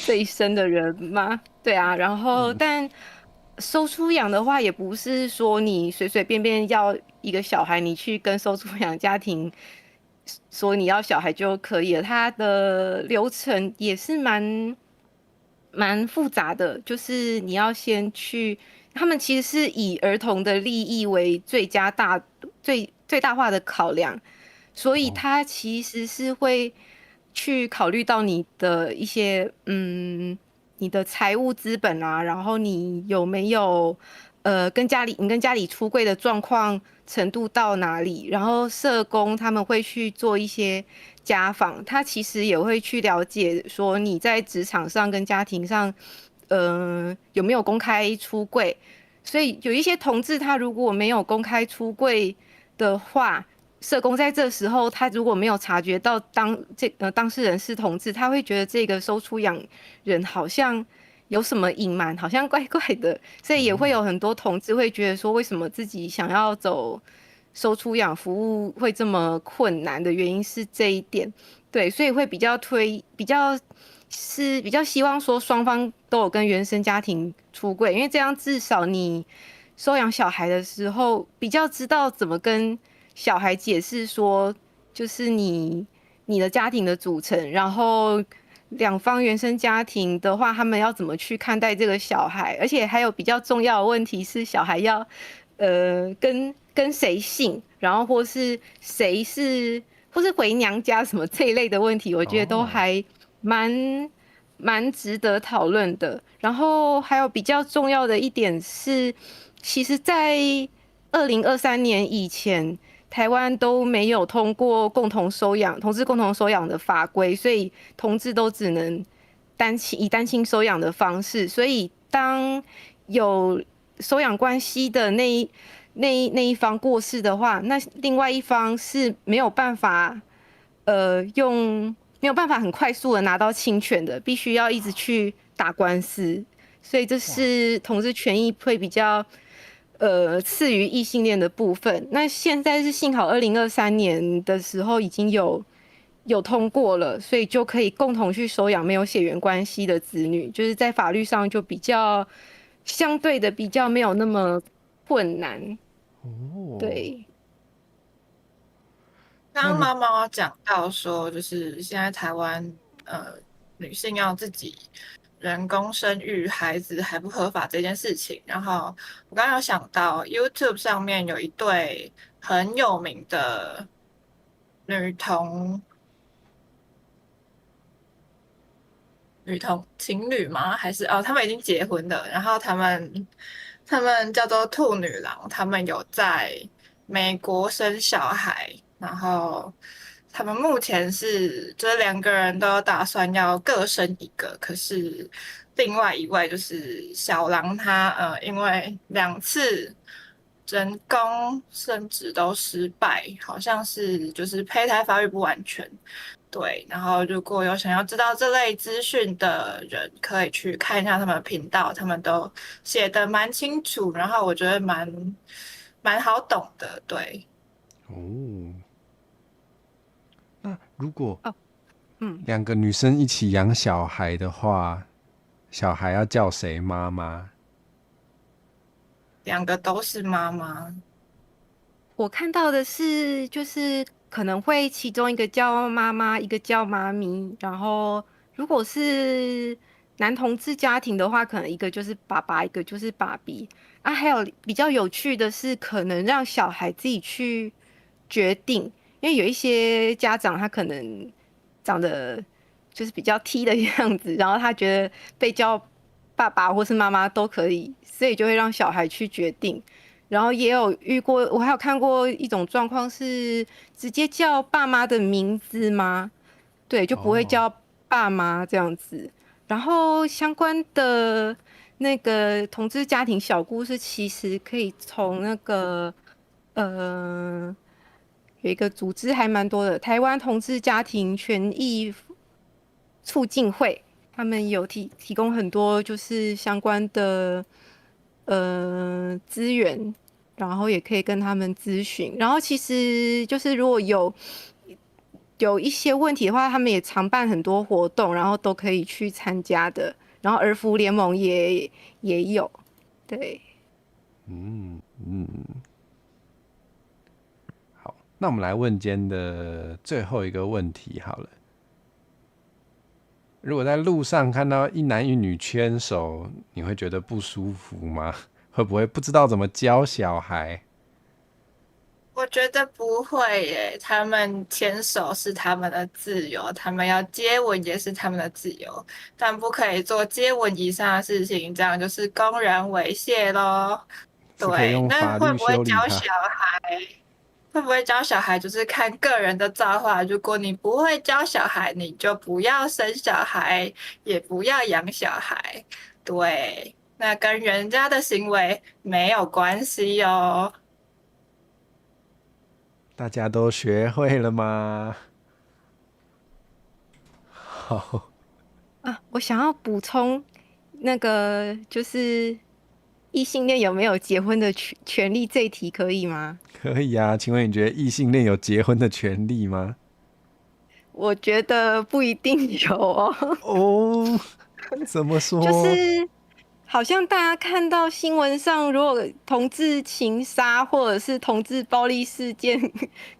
Speaker 8: 这一生的人嘛，对啊，然后但收出养的话，也不是说你随随便便要一个小孩，你去跟收出养家庭说你要小孩就可以了，它的流程也是蛮复杂的，就是你要先去，他们其实是以儿童的利益为最大化的考量，所以他其实是会去考虑到你的一些你的财务资本啊，然后你有没有你跟家里出柜的状况程度到哪里，然后社工他们会去做一些家访，他其实也会去了解说你在职场上跟家庭上，有没有公开出柜。所以有一些同志，他如果没有公开出柜的话，社工在这时候，他如果没有察觉到当事人是同志，他会觉得这个收出养人好像有什么隐瞒，好像怪怪的，所以也会有很多同志会觉得说，为什么自己想要走收出养服务会这么困难的原因是这一点，对，所以会比较希望说双方都有跟原生家庭出柜，因为这样至少你收养小孩的时候比较知道怎么跟小孩解释说，就是你的家庭的组成，然后两方原生家庭的话，他们要怎么去看待这个小孩，而且还有比较重要的问题是小孩要跟谁姓，然后或是回娘家什么这一类的问题，我觉得都还蛮值得讨论的。然后还有比较重要的一点是，其实在2023年以前，台湾都没有通过同志共同收养的法规，所以同志都只能以单亲收养的方式。所以当有收养关系的那一方过世的话，那另外一方是没有办法很快速的拿到侵权的，必须要一直去打官司。所以这是同志权益会比较次于异性恋的部分。那现在是幸好2023年的时候已经有通过了，所以就可以共同去收养没有血缘关系的子女，就是在法律上就比较相对的比较没有那么困难。对。
Speaker 7: 刚刚妈妈讲到说，就是现在台湾女性要自己人工生育孩子还不合法这件事情，然后我刚刚有想到 YouTube 上面有一对很有名的女同情侣吗？还是他们已经结婚了，然后他们叫做兔女郎，他们有在美国生小孩，然后他们目前是就是2个人都打算要各生一个，可是另外一位就是小狼他因为2次人工生殖都失败，好像是就是胚胎发育不完全。对，然后如果有想要知道这类资讯的人，可以去看一下他们的频道，他们都写的蛮清楚，然后我觉得蛮好懂的。对，
Speaker 1: 哦，那如果2个女生一起养小孩的话，小孩要叫谁妈妈
Speaker 7: ？2个都是妈妈。
Speaker 8: 我看到的是，就是可能会其中一个叫妈妈，一个叫妈咪。然后，如果是男同志家庭的话，可能一个就是爸爸，一个就是爸比。啊，还有比较有趣的是，可能让小孩自己去决定，因为有一些家长他可能长得就是比较 T 的样子，然后他觉得被叫爸爸或是妈妈都可以，所以就会让小孩去决定。然后也有遇过，我还有看过一种状况是直接叫爸妈的名字吗？对，就不会叫爸妈这样子。然后相关的那个同志家庭小故事，其实可以从那个有一个组织还蛮多的，台湾同志家庭权益促进会，他们有提供很多就是相关的资源。然后也可以跟他们咨询，然后其实就是如果有一些问题的话，他们也常办很多活动，然后都可以去参加的。然后儿福联盟也有，对，
Speaker 1: 好，那我们来问今天的最后一个问题好了。如果在路上看到一男一女牵手，你会觉得不舒服吗？会不会不知道怎么教小孩？
Speaker 7: 我觉得不会耶，他们牵手是他们的自由，他们要接吻也是他们的自由，但不可以做接吻以上的事情，这样就是公然猥亵咯。对，那会不会教小孩？会不会教小孩就是看个人的造化。如果你不会教小孩，你就不要生小孩，也不要养小孩。对。那跟人家的行为没有关系哦。
Speaker 1: 大家都学会了吗？好
Speaker 8: 啊，我想要补充那个就是异性恋有没有结婚的权利这一题可以吗？
Speaker 1: 可以啊，请问你觉得异性恋有结婚的权利吗？
Speaker 8: 我觉得不一定有哦。
Speaker 1: 哦，怎么说？
Speaker 8: 就是好像大家看到新闻上，如果同志情杀或者是同志暴力事件，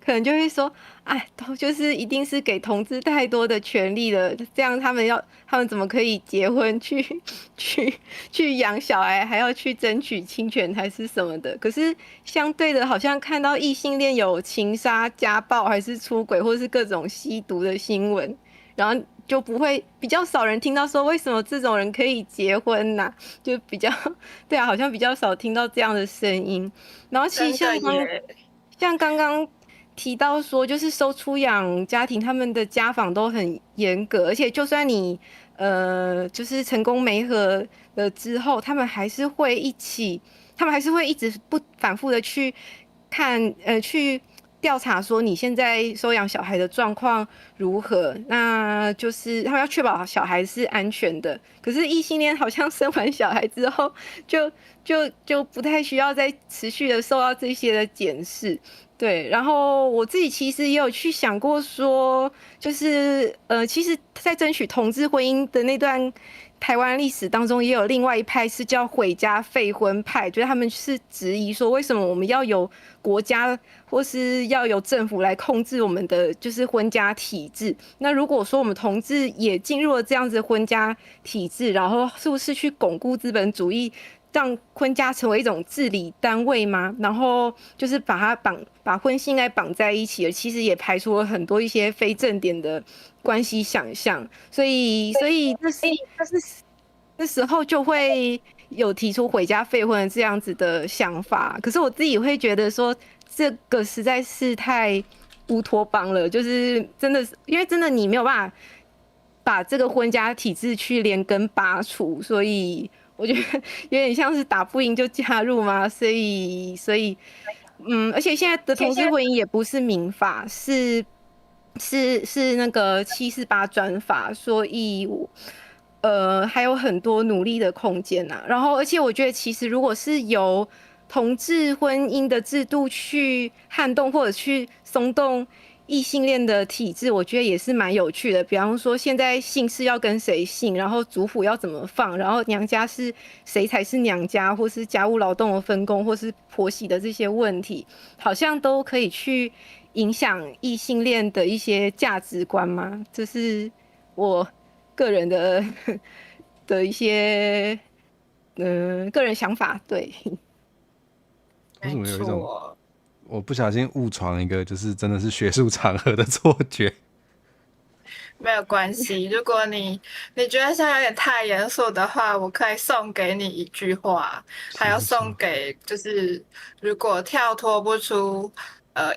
Speaker 8: 可能就会说，哎，就是一定是给同志太多的权利了，这样他们怎么可以结婚去养小孩，还要去争取侵权还是什么的？可是相对的，好像看到异性恋有情杀、家暴还是出轨，或是各种吸毒的新闻，然后就不会比较少人听到说为什么这种人可以结婚呐、就比较对啊，好像比较少听到这样的声音。然后其实像刚刚提到说，就是收出养家庭，他们的家访都很严格，而且就算你就是成功媒合了之后，他们还是会一直反复的去看去调查说你现在收养小孩的状况如何，那就是他们要确保小孩是安全的。可是异性恋好像生完小孩之后就不太需要再持续的受到这些的检视。对，然后我自己其实也有去想过说，就是其实在争取同志婚姻的那段台湾历史当中，也有另外一派是叫毁家废婚派，就是他们是质疑说，为什么我们要有国家或是要有政府来控制我们的就是婚家体制？那如果说我们同志也进入了这样子的婚家体制，然后是不是去巩固资本主义？让婚家成为一种治理单位吗？然后就是把婚性爱绑在一起，其实也排除了很多一些非正典的关系想象，所以那时候就会有提出毁家废婚这样子的想法。可是我自己会觉得说，这个实在是太乌托邦了，就是真的是因为真的你没有办法把这个婚家体制去连根拔除，所以我觉得有点像是打不赢就加入嘛，所以而且现在的同志婚姻也不是民法，是那个748专法，所以还有很多努力的空间呐。然后而且我觉得其实如果是由同志婚姻的制度去撼动或者去松动异性恋的体制，我觉得也是蛮有趣的。比方说现在姓氏要跟谁姓，然后族谱要怎么放，然后娘家是谁才是娘家，或是家务劳动的分工，或是婆媳的这些问题，好像都可以去影响异性恋的一些价值观吗？这是我个人的一些个人想法，对。
Speaker 1: 为什么有一种我不小心误闯一个就是真的是学术场合的错觉？
Speaker 7: 没有关系，如果你觉得现在有点太严肃的话，我可以送给你一句话，还要送给就是如果跳脱不出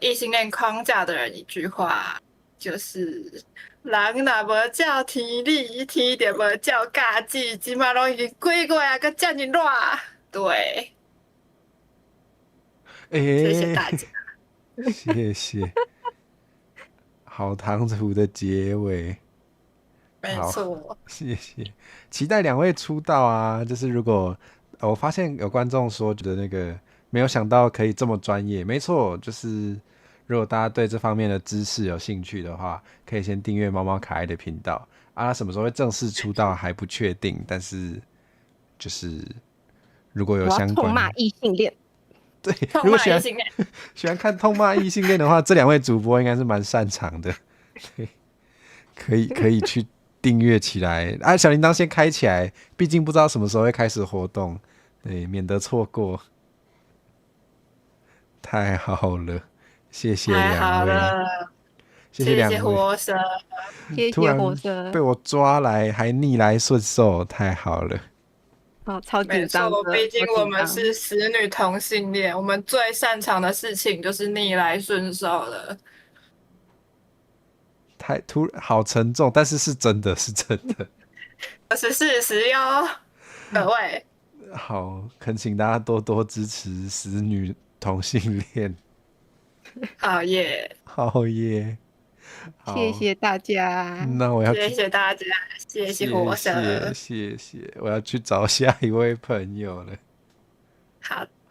Speaker 7: 异性恋框架的人一句话，就是人若无照天理，天就无照家己，今嘛拢已经几月啊，搁这么热，对。谢谢大家，
Speaker 1: 谢谢。好唐突的结尾，
Speaker 7: 没错，
Speaker 1: 谢谢。期待2位出道啊！就是如果我发现有观众说觉得那个没有想到可以这么专业，没错，就是如果大家对这方面的知识有兴趣的话，可以先订阅猫猫可爱的频道啊。什么时候会正式出道还不确定，但是就是如果有相关，
Speaker 8: 我要痛骂异性恋。
Speaker 1: 对，如果喜欢看痛骂异性恋的话，这2位主播应该是蛮擅长的，对，可以去订阅起来啊，小铃铛先开起来，毕竟不知道什么时候会开始活动，对，免得错过。太好了，谢谢2位，谢
Speaker 7: 谢谢火蛇，
Speaker 8: 谢谢火蛇，
Speaker 1: 被我抓来还逆来顺受，太好了。
Speaker 8: 超紧张的，
Speaker 7: 毕竟我们是死女同性恋，我们最擅长的事情就是逆来顺受了。
Speaker 1: 好沉重，但是是真的，是真的，
Speaker 7: 这是事实哟，各位。
Speaker 1: 好，恳请大家多多支持死女同性恋。
Speaker 7: 好耶，
Speaker 1: 好耶。
Speaker 8: 谢谢大家。
Speaker 1: 那我要
Speaker 7: 谢谢大家，谢谢火蛇，
Speaker 1: 谢谢，我要去找下一位朋友了。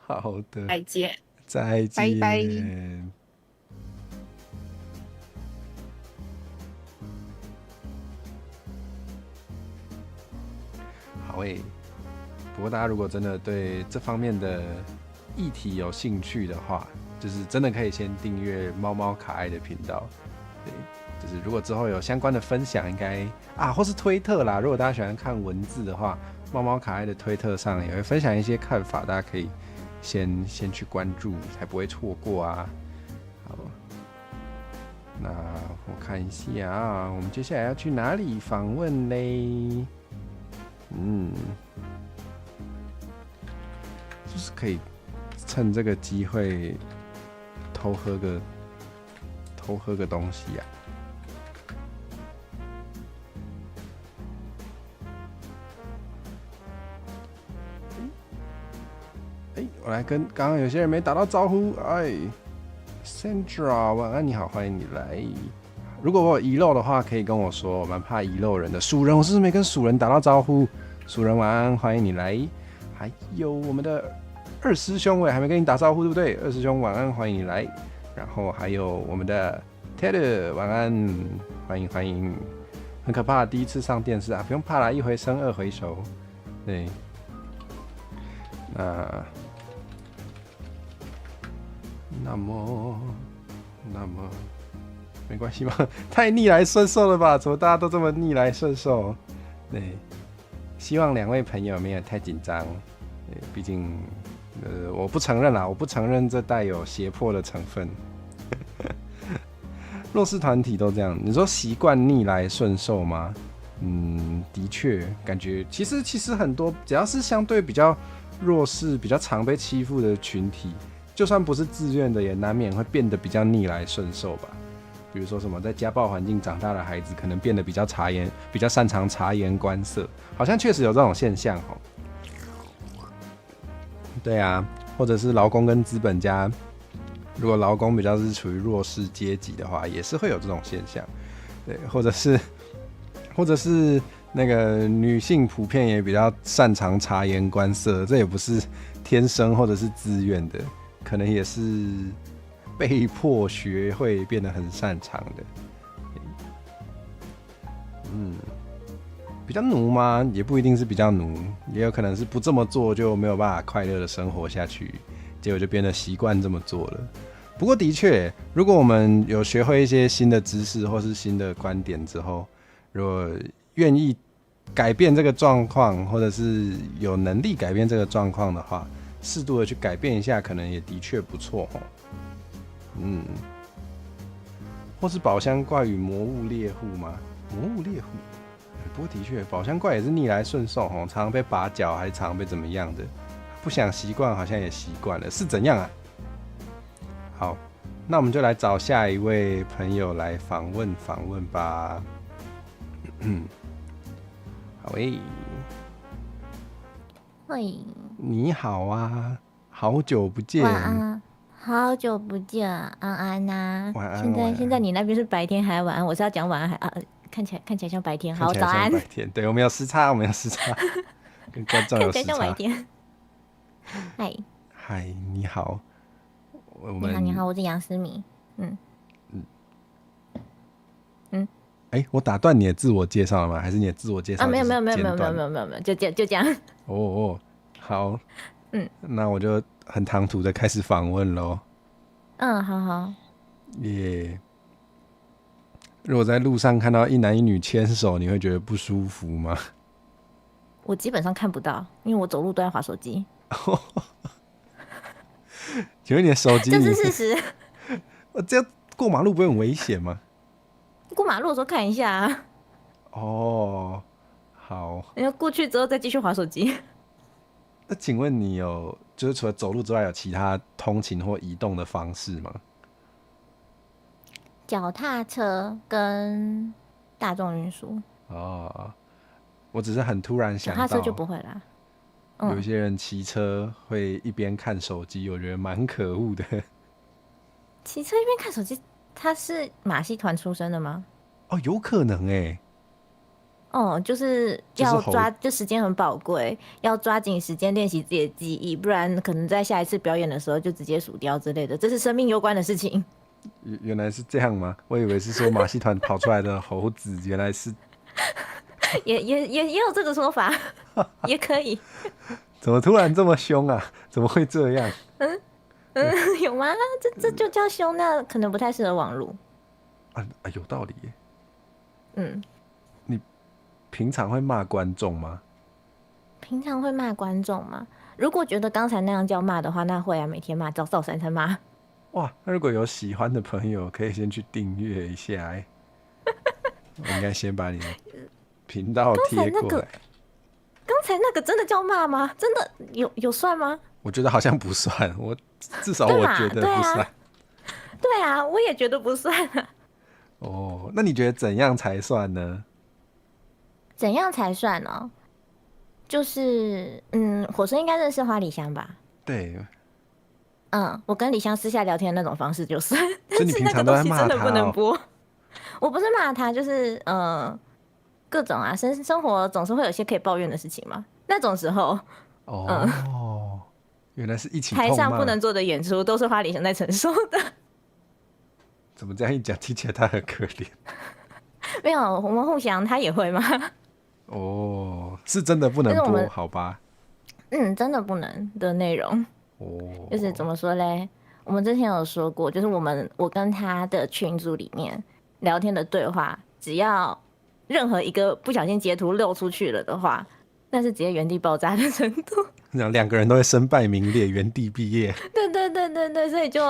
Speaker 1: 好的，
Speaker 7: 再见，
Speaker 1: 再见，
Speaker 8: 拜拜。
Speaker 1: 好诶，不过大家如果真的对这方面的议题有兴趣的话，就是真的可以先订阅猫猫可爱的频道。对，就是如果之后有相关的分享，应该或是推特啦。如果大家喜欢看文字的话，猫猫可爱的推特上也会分享一些看法，大家可以先去关注，才不会错过啊。好，那我看一下啊，我们接下来要去哪里访问嘞？就是可以趁这个机会偷喝个东西啊！我来跟刚刚有些人没打到招呼。Sandra 晚安，你好，欢迎你来。如果我有遗漏的话，可以跟我说，我蛮怕遗漏人的。蜀人，我是不是没跟蜀人打到招呼？蜀人晚安，欢迎你来。还有我们的二师兄，我也还没跟你打招呼，对不对？二师兄晚安，欢迎你来。然后还有我们的 Ted 晚安，欢迎。很可怕，第一次上电视啊，不用怕啦，一回生二回熟。对，那么没关系吗？太逆来顺受了吧？怎么大家都这么逆来顺受？对，希望2位朋友没有太紧张。毕竟我不承认啦，我不承认这带有胁迫的成分。弱势团体都这样，你说习惯逆来顺受吗？的确，感觉其实很多，只要是相对比较弱势、比较常被欺负的群体，就算不是自愿的，也难免会变得比较逆来顺受吧。比如说什么在家暴环境长大的孩子，可能变得比较擅长察言观色，好像确实有这种现象哦。对啊，或者是劳工跟资本家，如果劳工比较是处于弱势阶级的话，也是会有这种现象。对，或者是那个女性普遍也比较擅长察言观色，这也不是天生或者是自愿的，可能也是被迫学会变得很擅长的。比较奴吗？也不一定是比较奴，也有可能是不这么做就没有办法快乐的生活下去，结果就变得习惯这么做了。不过的确，如果我们有学会一些新的知识或是新的观点之后，如果愿意改变这个状况，或者是有能力改变这个状况的话，适度的去改变一下，可能也的确不错哦。或是宝箱怪与魔物猎户吗？魔物猎户，不过的确，宝箱怪也是逆来顺受哦，常常被拔脚，还常常被怎么样的，不想习惯好像也习惯了，是怎样啊？好，那我们就来找下一位朋友来访问吧。好喂，
Speaker 9: 喂，
Speaker 1: 你好啊，好久不见。
Speaker 9: 晚安，好久不见，安安呐。
Speaker 1: 晚安。
Speaker 9: 现在你那边是白天还是晚安？我是要讲晚安还看起来像白天。好，早安。
Speaker 1: 白天，对，我们有时差，跟观众有时差。看起来像白天。嗨，你好。
Speaker 9: 你好，我是杨思敏。
Speaker 1: 我打断你的自我介绍了吗？还是你的自我介绍？
Speaker 9: 没有，就这样。
Speaker 1: 好。那我就很唐突的开始访问喽。
Speaker 9: 好。
Speaker 1: 耶。如果在路上看到一男一女牵手，你会觉得不舒服吗？
Speaker 9: 我基本上看不到，因为我走路都在滑手机。
Speaker 1: 请问你的手机？
Speaker 9: 这是事实。
Speaker 1: 这样过马路不会很危险吗？
Speaker 9: 过马路的时候看一下啊。
Speaker 1: 好。
Speaker 9: 然后过去之后再继续滑手机。
Speaker 1: 那请问你就是除了走路之外，有其他通勤或移动的方式吗？
Speaker 9: 脚踏车跟大众运输。
Speaker 1: 我只是很突然想到，
Speaker 9: 脚踏车就不会啦。
Speaker 1: 有一些人骑车会一边看手机，我觉得蛮可恶的。
Speaker 9: 骑车一边看手机，他是马戏团出身的吗？
Speaker 1: 有可能欸。
Speaker 9: 就是要抓，就时间很宝贵，要抓紧时间练习自己的记忆，不然可能在下一次表演的时候就直接数掉之类的，这是生命攸关的事情。
Speaker 1: 原来是这样吗？我以为是说马戏团跑出来的猴子，原来是
Speaker 9: 也有这个说法，也可以。
Speaker 1: 怎么突然这么凶啊？怎么会这样？
Speaker 9: 有吗？这就叫凶，那可能不太适合网路。
Speaker 1: 有道理耶。你平常会骂观众吗？
Speaker 9: 平常会骂观众吗？如果觉得刚才那样叫骂的话，那会啊，每天骂，早三餐骂。
Speaker 1: 哇，那如果有喜欢的朋友，可以先去订阅一下我应该先把你的频道贴过来。
Speaker 9: 刚才那个真的叫骂吗？真的有算吗？
Speaker 1: 我觉得好像不算，至少我觉得不算。
Speaker 9: 对啊，我也觉得不算啊。
Speaker 1: 那你觉得怎样才算呢？
Speaker 9: 怎样才算呢？就是火生应该认识花梨香吧？
Speaker 1: 对。
Speaker 9: 我跟李香私下聊天的那种方式就算，
Speaker 1: 所以你平常都在骂他？
Speaker 9: 但是那个东西真的不能播。我不是骂他，就是各种啊，生活总是会有一些可以抱怨的事情嘛。那种时候，
Speaker 1: 原来是一起痛骂。
Speaker 9: 台上不能做的演出都是花梨香在承受的。
Speaker 1: 怎么这样一讲，听起来他很可怜。
Speaker 9: 没有，我们互相，他也会吗？
Speaker 1: 是真的不能播，好吧？
Speaker 9: 真的不能的内容。就是怎么说嘞？我们之前有说过，就是我跟他的群组里面聊天的对话，只要任何一个不小心截图漏出去了的话，那是直接原地爆炸的程度。
Speaker 1: 两个人都会身败名裂，原地毕业。
Speaker 9: 对，所以就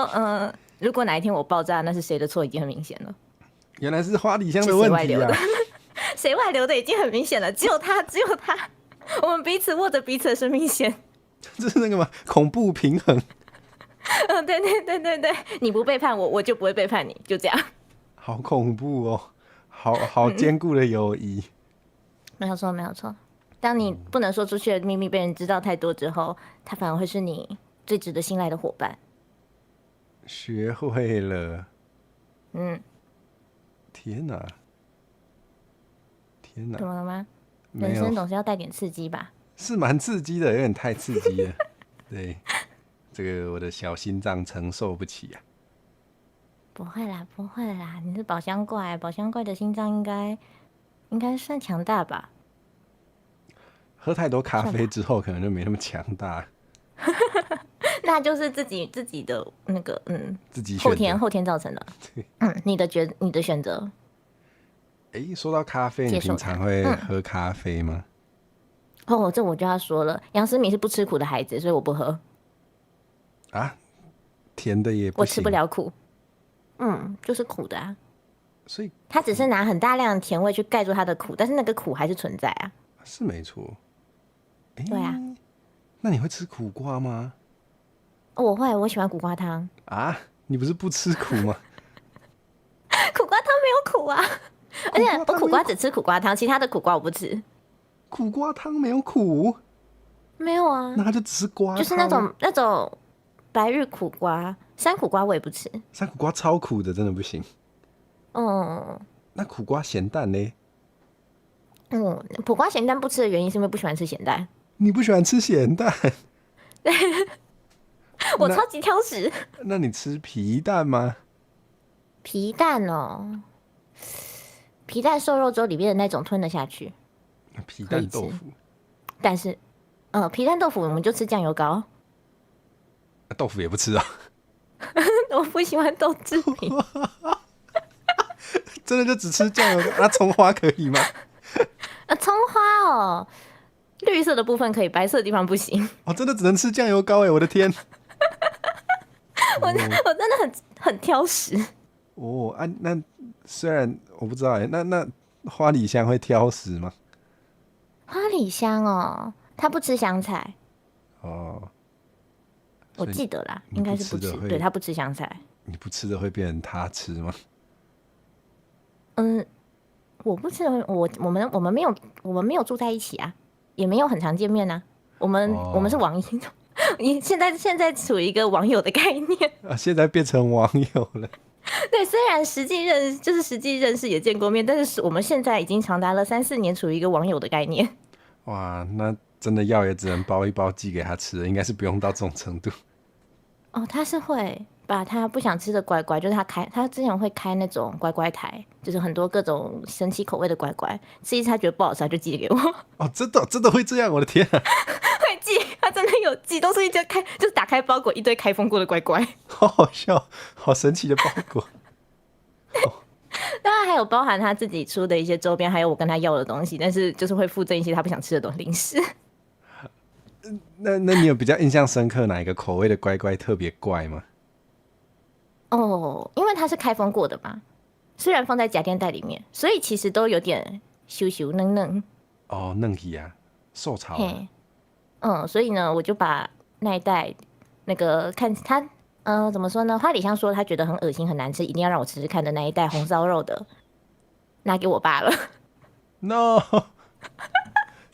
Speaker 9: 如果哪一天我爆炸，那是谁的错已经很明显了。
Speaker 1: 原来是花梨香的问题啊！
Speaker 9: 谁外流的已经很明显了，只有他，我们彼此握着彼此的生命线。
Speaker 1: 这是那个吗？恐怖平衡。
Speaker 9: 对，你不背叛我，我就不会背叛你，就这样。
Speaker 1: 好恐怖哦，好坚固的友谊。
Speaker 9: 没有错，没有错。当你不能说出去的秘密被人知道太多之后，他反而会是你最值得信赖的伙伴。
Speaker 1: 学会了。天哪！天哪！
Speaker 9: 怎么了吗？人生总是要带点刺激吧？
Speaker 1: 是蛮刺激的，有点太刺激了。对，这个我的小心脏承受不起啊。
Speaker 9: 不会啦，不会啦，你是宝箱怪，宝箱怪的心脏应该算强大吧？
Speaker 1: 喝太多咖啡之后，可能就没那么强大。
Speaker 9: 那就是自己的那个
Speaker 1: 自己
Speaker 9: 后天造成的。你的选择。
Speaker 1: 说到咖啡，你平常会喝咖啡吗？
Speaker 9: 这我就要说了，杨思敏是不吃苦的孩子，所以我不喝。
Speaker 1: 啊，甜的也不行。
Speaker 9: 我吃不了苦。就是苦的啊。
Speaker 1: 所以
Speaker 9: 他只是拿很大量的甜味去盖住他的苦，但是那个苦还是存在啊。
Speaker 1: 是没错。
Speaker 9: 对啊。
Speaker 1: 那你会吃苦瓜吗？
Speaker 9: 我会，我喜欢苦瓜汤。
Speaker 1: 啊，你不是不吃苦吗？
Speaker 9: 苦瓜汤没有苦啊，而且我苦瓜只吃苦瓜汤，其他的苦瓜我不吃。
Speaker 1: 苦瓜汤没有苦？
Speaker 9: 没有啊，
Speaker 1: 那它就只是瓜汤，
Speaker 9: 就是那种白玉苦瓜、山苦瓜我也不吃。
Speaker 1: 山苦瓜超苦的，真的不行。那苦瓜咸蛋呢？
Speaker 9: 苦瓜咸蛋不吃的原因是因为不喜欢吃咸蛋。
Speaker 1: 你不喜欢吃咸蛋？
Speaker 9: 我超级挑食。
Speaker 1: 那你吃皮蛋吗？
Speaker 9: 皮蛋哦，皮蛋瘦肉粥里面的那种吞得下去。
Speaker 1: 皮蛋豆腐。
Speaker 9: 但是，皮蛋豆腐我们就吃酱油膏。
Speaker 1: 豆腐也不吃啊。
Speaker 9: 我不喜欢豆制品。
Speaker 1: 真的就只吃酱油膏？那葱花可以吗？
Speaker 9: 葱花哦，绿色的部分可以，白色的地方不行。
Speaker 1: 真的只能吃酱油膏我的天！
Speaker 9: 我真的很挑食。
Speaker 1: 那虽然我不知道那花里香会挑食吗？
Speaker 9: 花里香哦，他不吃香菜。我记得啦，应该是不吃。对，他不吃香菜。
Speaker 1: 你不吃的会变成他吃吗？
Speaker 9: 我不吃，我们没有住在一起啊，也没有很常见面啊。我们是网友，现在处于一个网友的概念
Speaker 1: 啊，现在变成网友了。
Speaker 9: 对，虽然实际认识也见过面，但是我们现在已经长达了3-4年处于一个网友的概念。
Speaker 1: 哇，那真的药也只能包一包寄给他吃了，应该是不用到这种程度。
Speaker 9: 他是会把他不想吃的乖乖，就是他之前会开那种乖乖台，就是很多各种神奇口味的乖乖，吃一次他觉得不好吃，他就寄给我。真
Speaker 1: 的会这样？我的天啊！
Speaker 9: 会寄，他真的有寄，都是就是打开包裹一堆开封过的乖乖，
Speaker 1: 好好笑，好神奇的包裹。
Speaker 9: 当然还有包含他自己出的一些周边，还有我跟他要的东西，但是就是会附赠一些他不想吃的零食。
Speaker 1: 那你有比较印象深刻哪一个口味的乖乖特别怪吗？
Speaker 9: 因为它是开封过的嘛，虽然放在夹链袋里面，所以其实都有点羞羞嫩嫩。
Speaker 1: 嫩皮啊，受潮了。
Speaker 9: 所以呢，我就把那一袋那个看他怎么说呢？花里香说他觉得很恶心很难吃，一定要让我吃吃看的那一袋红烧肉的，拿给我爸了。
Speaker 1: No。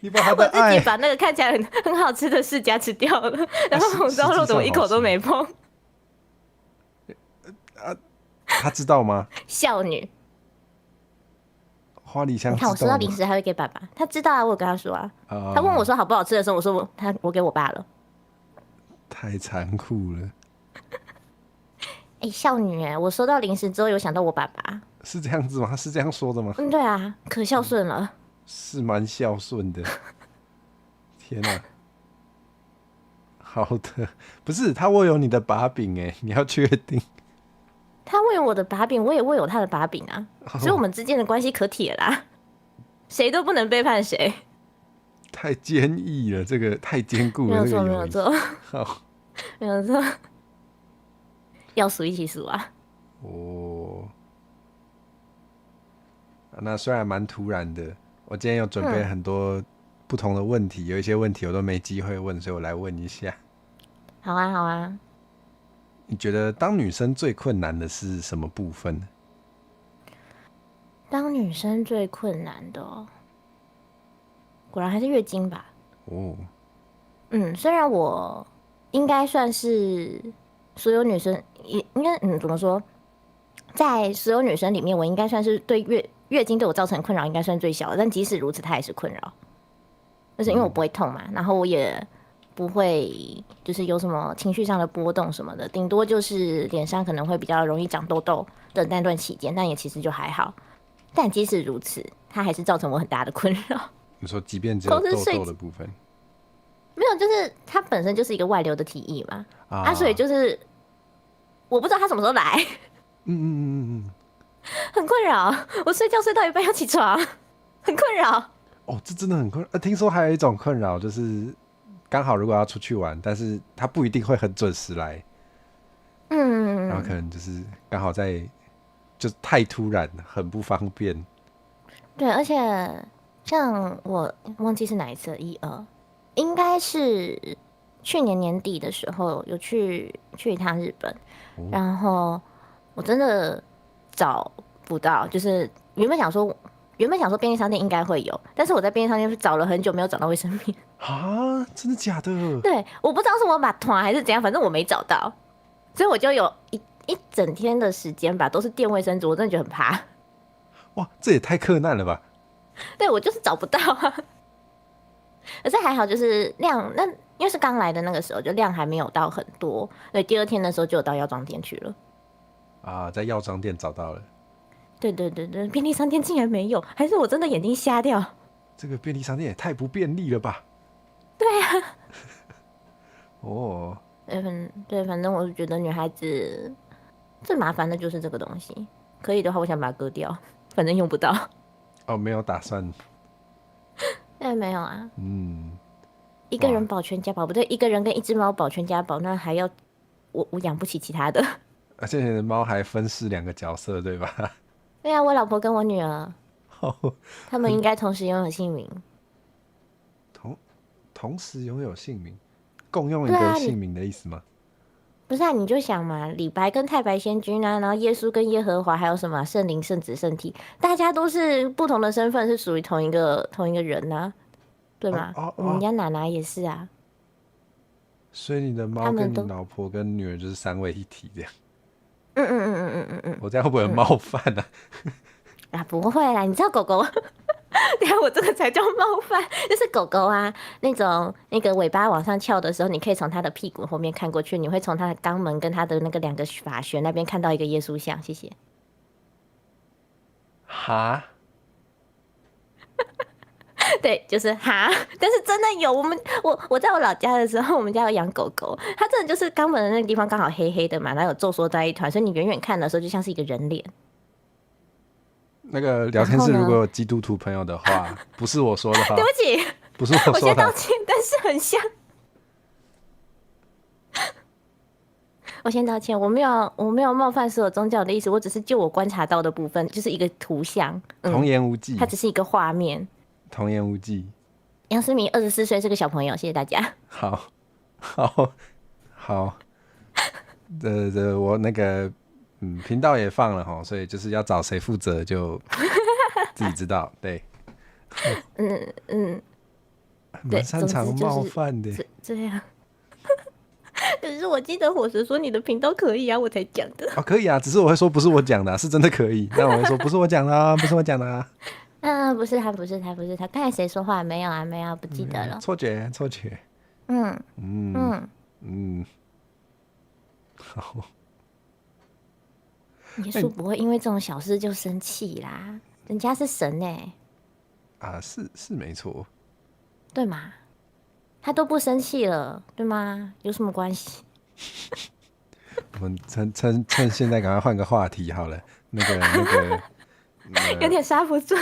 Speaker 1: 你把他的爱，
Speaker 9: 我自己把那个看起来很好吃的世家吃掉了，然后红烧肉的我一口都没碰。
Speaker 1: 他知道吗？
Speaker 9: 孝女。
Speaker 1: 花里香，
Speaker 9: 你看我收到零食还会给爸爸，他知道啊，我有跟他说啊。他问我说好不好吃的时候，我说我给我爸了。
Speaker 1: 太残酷了。
Speaker 9: 孝女我收到零食之后有想到我爸爸。
Speaker 1: 是这样子吗？他是这样说的吗？
Speaker 9: 对啊，可孝顺了。
Speaker 1: 是蛮孝顺的。天哪！好的，不是他握有你的把柄你要确定。
Speaker 9: 他握有我的把柄，我也握有他的把柄啊，所以我们之间的关系可铁啦，谁都不能背叛谁。
Speaker 1: 太坚毅了，这个太坚固了。
Speaker 9: 没有错，没有错。
Speaker 1: 好，
Speaker 9: 没有错。要数一起数啊。
Speaker 1: 那虽然蛮突然的，我今天有准备很多不同的问题，有一些问题我都没机会问，所以我来问一下。
Speaker 9: 好啊，好啊。
Speaker 1: 你觉得当女生最困难的是什么部分？
Speaker 9: 女生最困难的果然还是月经吧。虽然我应该算是所有女生也应该怎么说，在所有女生里面，我应该算是对月经对我造成困扰应该算最小的，但即使如此，它也是困扰。就是因为我不会痛嘛，然后我也不会就是有什么情绪上的波动什么的，顶多就是脸上可能会比较容易长痘痘的那段期间，但也其实就还好。但即使如此，它还是造成我很大的困扰。
Speaker 1: 你说即便只有痘痘的部分，
Speaker 9: 没有，就是它本身就是一个外流的体液嘛，所以就是我不知道它什么时候来，很困扰。我睡觉睡到一半要起床，很困扰。
Speaker 1: 这真的很困扰。听说还有一种困扰就是刚好如果要出去玩，但是它不一定会很准时来，然后可能就是刚好在就太突然，很不方便。
Speaker 9: 对，而且像我忘记是哪一次了，应该是去年年底的时候有去一趟日本，然后我真的找不到，就是原本想说便利商店应该会有，但是我在便利商店找了很久没有找到卫生棉。
Speaker 1: 真的假的？
Speaker 9: 对，我不知道是我把团还是怎样，反正我没找到，所以我就有一整天的时间吧，都是垫卫生纸，我真的觉得很怕。
Speaker 1: 哇，这也太克难了吧？
Speaker 9: 对，我就是找不到啊。可是还好，就是量，那因为是刚来的那个时候，就量还没有到很多，所以第二天的时候就有到药妆店去了。
Speaker 1: 在药妆店找到了。
Speaker 9: 对，便利商店竟然没有，还是我真的眼睛瞎掉？
Speaker 1: 这个便利商店也太不便利了吧？
Speaker 9: 对啊。对，反正我是觉得女孩子最麻烦的就是这个东西。可以的话，我想把它割掉，反正用不到。
Speaker 1: 没有打算。
Speaker 9: 没有啊。一个人保全家宝，不对，一个人跟一只猫保全家宝，那还要我养不起其他的。
Speaker 1: 而且你的猫还分饰2个角色，对吧？
Speaker 9: 对啊，我老婆跟我女儿，他们应该同时拥有姓名。
Speaker 1: 同时拥有姓名，共用一个姓名的意思吗？
Speaker 9: 不是啊，你就想嘛，李白跟太白仙君啊，然后耶稣跟耶和华，还有什么圣灵、圣子、圣体，大家都是不同的身份，是属于同一个人啊，对吗？我们家奶奶也是啊。
Speaker 1: 所以你的猫跟你老婆跟女儿就是3位一体这样。我这样会不会很冒犯啊？
Speaker 9: 不会啦，你知道狗狗，等下我这个才叫冒犯，就是狗狗啊，那个尾巴往上翘的时候，你可以从它的屁股后面看过去，你会从它的肛门跟它的那个2个发旋那边看到一个耶稣像。谢谢。对，就是但是真的有。我在我老家的时候，我们家有养狗狗，它真的就是肛门的那个地方刚好黑黑的嘛，然后有皱缩在一团，所以你远远看的时候就像是一个人脸。
Speaker 1: 那个聊天室如果有基督徒朋友的话，不是我说的话，
Speaker 9: 对不起，
Speaker 1: 不是我说的，
Speaker 9: 我先道歉，但是很像。我先道歉，我没有冒犯所有宗教的意思，我只是就我观察到的部分，就是一个图像，
Speaker 1: 童言无忌，
Speaker 9: 它只是一个画面。
Speaker 1: 童言无忌。
Speaker 9: 杨思明24岁，是个小朋友，谢谢大家。
Speaker 1: 好，我那个频道也放了齁，所以就是要找谁负责就自己知道。对，蛮擅长冒犯的。
Speaker 9: 这样。可是我记得伙食说你的频道可以啊，我才讲的。
Speaker 1: 可以啊，只是我会说不是我讲的是真的可以。那我会说不是我讲的啊，不是我讲的啊。
Speaker 9: 不是他，刚才谁说话？没有啊，不记得了。
Speaker 1: 错觉。好。
Speaker 9: 耶稣不会因为这种小事就生气啦，人家是神
Speaker 1: 是没错，
Speaker 9: 对吗？他都不生气了，对吗？有什么关系？
Speaker 1: 我们趁现在赶快换个话题好了。那个
Speaker 9: 有点刹不住。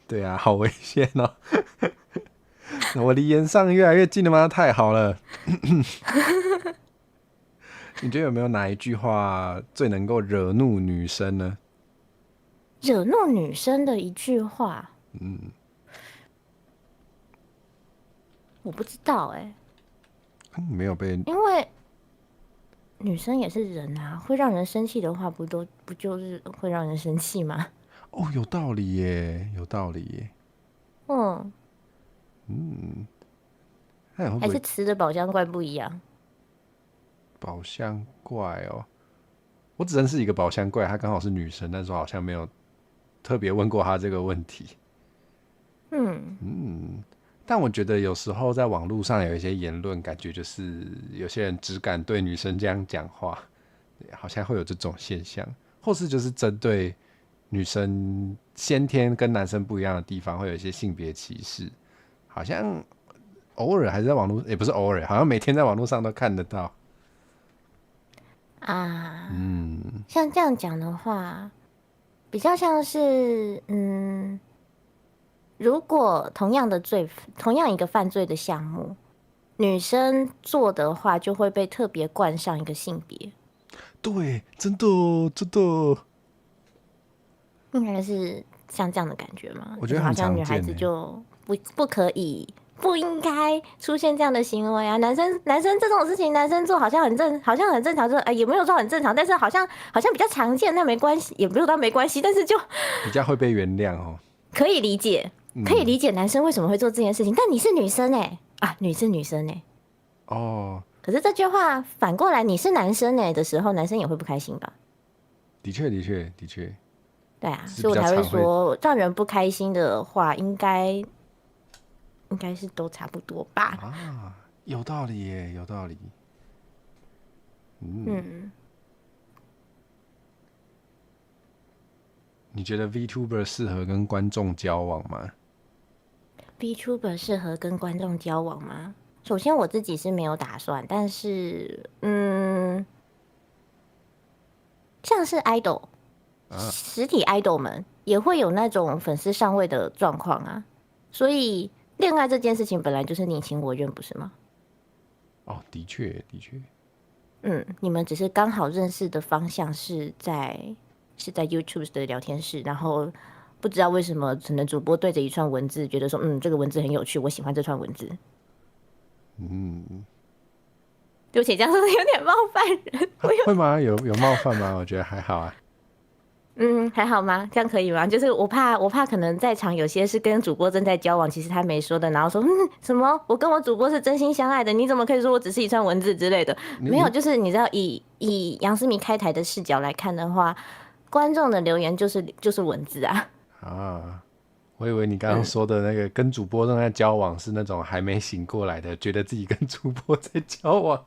Speaker 1: 对啊，好危险哦！我离岩上越来越近了吗？太好了！你觉得有没有哪一句话最能够惹怒女生呢？
Speaker 9: 惹怒女生的一句话，我不知道
Speaker 1: 没有被，
Speaker 9: 因为女生也是人啊，会让人生气的话，不就是会让人生气吗？
Speaker 1: 哦，有道理耶，有道理耶。
Speaker 9: 还是吃的宝箱怪不一样。
Speaker 1: 宝箱怪哦，我只认识一个宝箱怪，她刚好是女生，但是我好像没有特别问过她这个问题。但我觉得有时候在网络上有一些言论，感觉就是有些人只敢对女生这样讲话，好像会有这种现象，或是就是针对女生先天跟男生不一样的地方，会有一些性别歧视，好像偶尔还是在网络，也不是偶尔，好像每天在网络上都看得到。
Speaker 9: 像这样讲的话，比较像是如果同样一个犯罪的项目，女生做的话，就会被特别冠上一个性别。
Speaker 1: 对，真的，
Speaker 9: 应该是像这样的感觉吗？
Speaker 1: 我觉得很常见，
Speaker 9: 好像女孩子就不可以。不应该出现这样的行为啊！男生这种事情，男生做好像很正常，就也没有说很正常，但是好像比较常见，那没关系，也没有到没关系，但是就
Speaker 1: 比较会被原谅哦。
Speaker 9: 可以理解男生为什么会做这件事情，但你是女生你是女生
Speaker 1: 哦。
Speaker 9: 可是这句话反过来，你是男生的时候，男生也会不开心吧？
Speaker 1: 的确。
Speaker 9: 对啊，所以我才会说，让人不开心的话，应该是都差不多吧。
Speaker 1: 有道理耶，有道理。你觉得 VTuber 适合跟观众交往吗？
Speaker 9: VTuber 适合跟观众交往吗？首先我自己是没有打算，但是像是 idol，实体 idol 们也会有那种粉丝上位的状况啊，所以恋爱这件事情本来就是你情我愿，不是吗？
Speaker 1: 的确。
Speaker 9: 你们只是刚好认识的方向是在 YouTube 的聊天室，然后不知道为什么可能主播对着一串文字觉得说这个文字很有趣，我喜欢这串文字。对不起，这样是不是有点冒犯人？
Speaker 1: 会吗？有冒犯吗？我觉得还好啊。
Speaker 9: 还好吗？这样可以吗？就是我怕可能在场有些是跟主播正在交往，其实他没说的，然后说什么我跟我主播是真心相爱的，你怎么可以说我只是一串文字之类的？没有，就是你知道以杨思迷开台的视角来看的话，观众的留言就是文字啊。
Speaker 1: 我以为你刚刚说的那个跟主播正在交往是那种还没醒过来的，觉得自己跟主播在交往。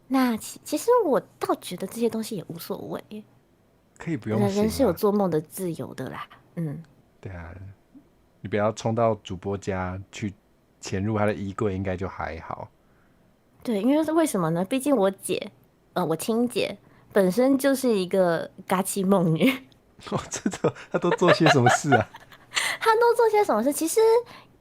Speaker 9: 那其实我倒觉得这些东西也无所谓。
Speaker 1: 可以不用醒，
Speaker 9: 人是有做梦的自由的啦。
Speaker 1: 对啊，你不要冲到主播家去潜入他的衣柜，应该就还好。
Speaker 9: 对，因为为什么呢？毕竟我亲姐本身就是一个嘎气梦女。
Speaker 1: 真的，她都做些什么事啊？
Speaker 9: 她都做些什么事？其实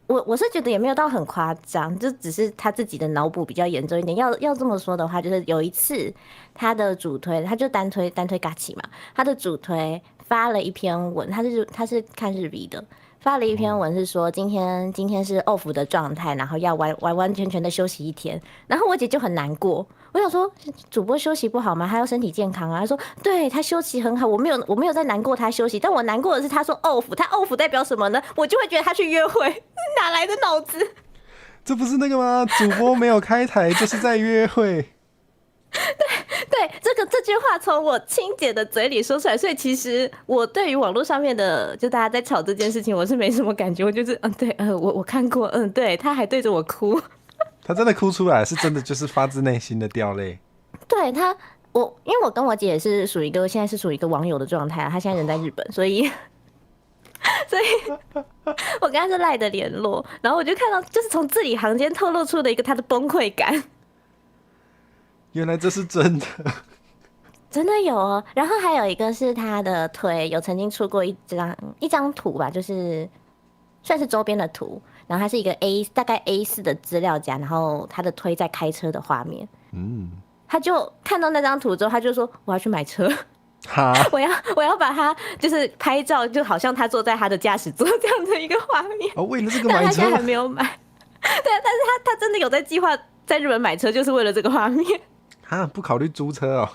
Speaker 9: 我是觉得也没有到很夸张，就只是他自己的脑补比较严重一点。要这么说的话，就是有一次他的主推，他就单推嘎奇嘛，他的主推发了一篇文，他是看日语的，发了一篇文是说今天是 off 的状态，然后要完全的休息一天。然后我姐就很难过，我想说主播休息不好吗？他要身体健康啊。他说对，他休息很好，我没有在难过他休息，但我难过的是他说 off， 他 off 代表什么呢？我就会觉得他去约会，哪来的脑子？
Speaker 1: 这不是那个吗？主播没有开台就是在约会。
Speaker 9: 对，这句话从我亲姐的嘴里说出来，所以其实我对于网络上面的就大家在吵这件事情，我是没什么感觉。我就是对，我看过，对，他还对着我哭。
Speaker 1: 他真的哭出来，是真的就是发自内心的掉泪。
Speaker 9: 对他，因为我跟我姐也是现在是属于一个网友的状态啊，她现在人在日本，所以我跟她是赖的联络，然后我就看到就是从字里行间透露出的一个她的崩溃感。
Speaker 1: 原来这是真的，
Speaker 9: 真的有哦。然后还有一个是他的推有曾经出过一张图吧，就是算是周边的图，然后它是一个大概 A4 的资料夹，然后他的推在开车的画面。他就看到那张图之后，他就说我要去买车，我要把他就是拍照，就好像他坐在他的驾驶座这样的一个画面。
Speaker 1: 为了这个买车，
Speaker 9: 但他现在还没有买。对，但是他真的有在计划在日本买车，就是为了这个画面。
Speaker 1: 不考虑租车哦？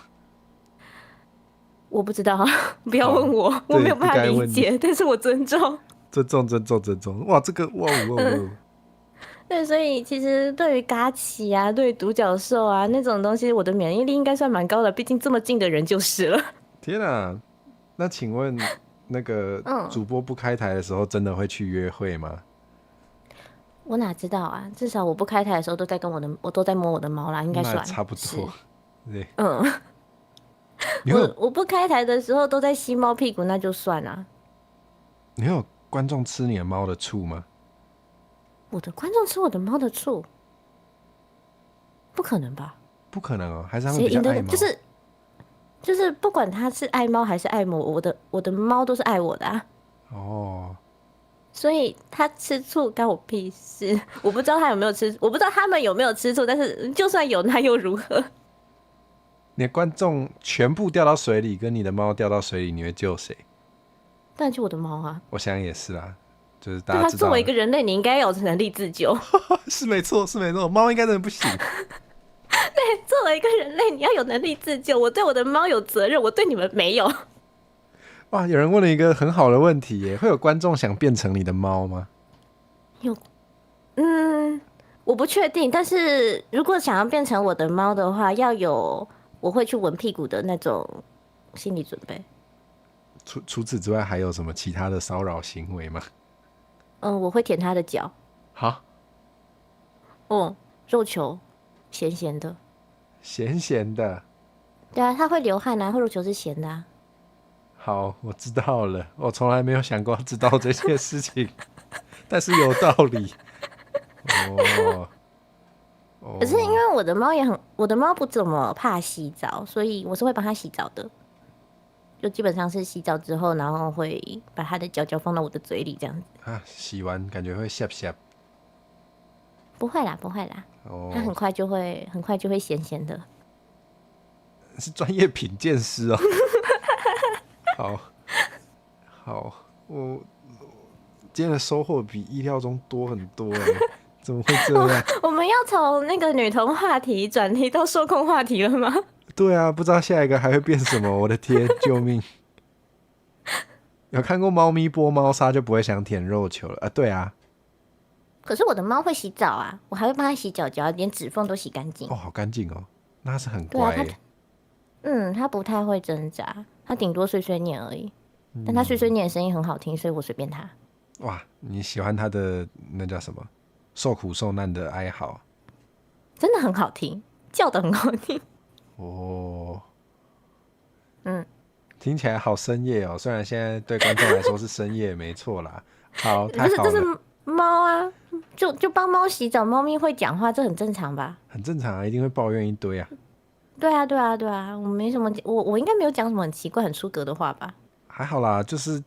Speaker 9: 我不知道，不要问我，我没有办法理解，但是我尊重。
Speaker 1: 尊重。哇，这个哇。
Speaker 9: 对，所以其实对于嘎奇啊，对于独角兽啊那种东西，我的免疫力应该算蛮高的，毕竟这么近的人就是了。
Speaker 1: 天啊，那请问那个主播不开台的时候，真的会去约会吗？
Speaker 9: 我哪知道啊？至少我不开台的时候都在我都在摸我的猫啦，应该算
Speaker 1: 差不多。对，
Speaker 9: 我不开台的时候都在吸猫屁股，那就算了。
Speaker 1: 你有观众吃你的猫的醋吗？
Speaker 9: 我的观众吃我的猫的醋？不可能吧？
Speaker 1: 不可能哦，还是他们比较爱猫。
Speaker 9: 就是不管他是爱猫还是爱我的猫都是爱我的啊。
Speaker 1: 哦。
Speaker 9: 所以他吃醋干我屁事？我不知道他有没有吃，我不知道他们有没有吃醋，但是就算有，那又如何？
Speaker 1: 你的观众全部掉到水里，跟你的猫掉到水里，你会救谁？
Speaker 9: 当然就我的猫啊！
Speaker 1: 我想也是啦，就是大家知道，
Speaker 9: 作为一个人类，你应该有能力自救。
Speaker 1: 是没错，猫应该真的不行。
Speaker 9: 对，作为一个人类，你要有能力自救。我对我的猫有责任，我对你们没有。
Speaker 1: 哇，有人问了一个很好的问题耶，会有观众想变成你的猫吗？
Speaker 9: 有，我不确定，但是如果想要变成我的猫的话，要有我会去闻屁股的那种心理准备。
Speaker 1: 除此之外，还有什么其他的骚扰行为吗？
Speaker 9: 我会舔它的脚。
Speaker 1: 好。
Speaker 9: 肉球，咸咸的。
Speaker 1: 咸咸的。
Speaker 9: 对啊，它会流汗啊，肉球是咸的啊。
Speaker 1: 好，我知道了。我从来没有想过知道这些事情，但是有道理。
Speaker 9: 可是因为我的猫不怎么怕洗澡，所以我是会帮它洗澡的。就基本上是洗澡之后，然后会把它的脚脚放到我的嘴里这样子。
Speaker 1: 啊，洗完感觉会下。
Speaker 9: 不会啦。它很快就会咸咸的。
Speaker 1: 是专业品鉴师哦。好，我今天的收获比意料中多很多哎，怎么会这样？
Speaker 9: 我们要从那个女童话题转题到受控话题了吗？
Speaker 1: 对啊，不知道下一个还会变什么，我的天，救命！有看过猫咪剥猫砂就不会想舔肉球了啊？对啊。
Speaker 9: 可是我的猫会洗澡啊，我还会帮它洗脚脚，连指缝都洗干净。
Speaker 1: 好干净哦，那它是很乖耶。
Speaker 9: 它不太会挣扎，它顶多碎碎念而已。但它碎碎念的声音很好听，所以我随便它。
Speaker 1: 哇，你喜欢它的那叫什么？受苦受难的哀嚎，
Speaker 9: 真的很好听，叫得很好听。
Speaker 1: 听起来好深夜哦。虽然现在对观众来说是深夜，没错啦。好，太好了。
Speaker 9: 这是猫啊，就帮猫洗澡，猫咪会讲话，这很正常吧？
Speaker 1: 很正常啊，一定会抱怨一堆啊。
Speaker 9: 对啊，我没什么，我应该没有讲什么很奇怪、很出格的话吧？
Speaker 1: 还好啦，就是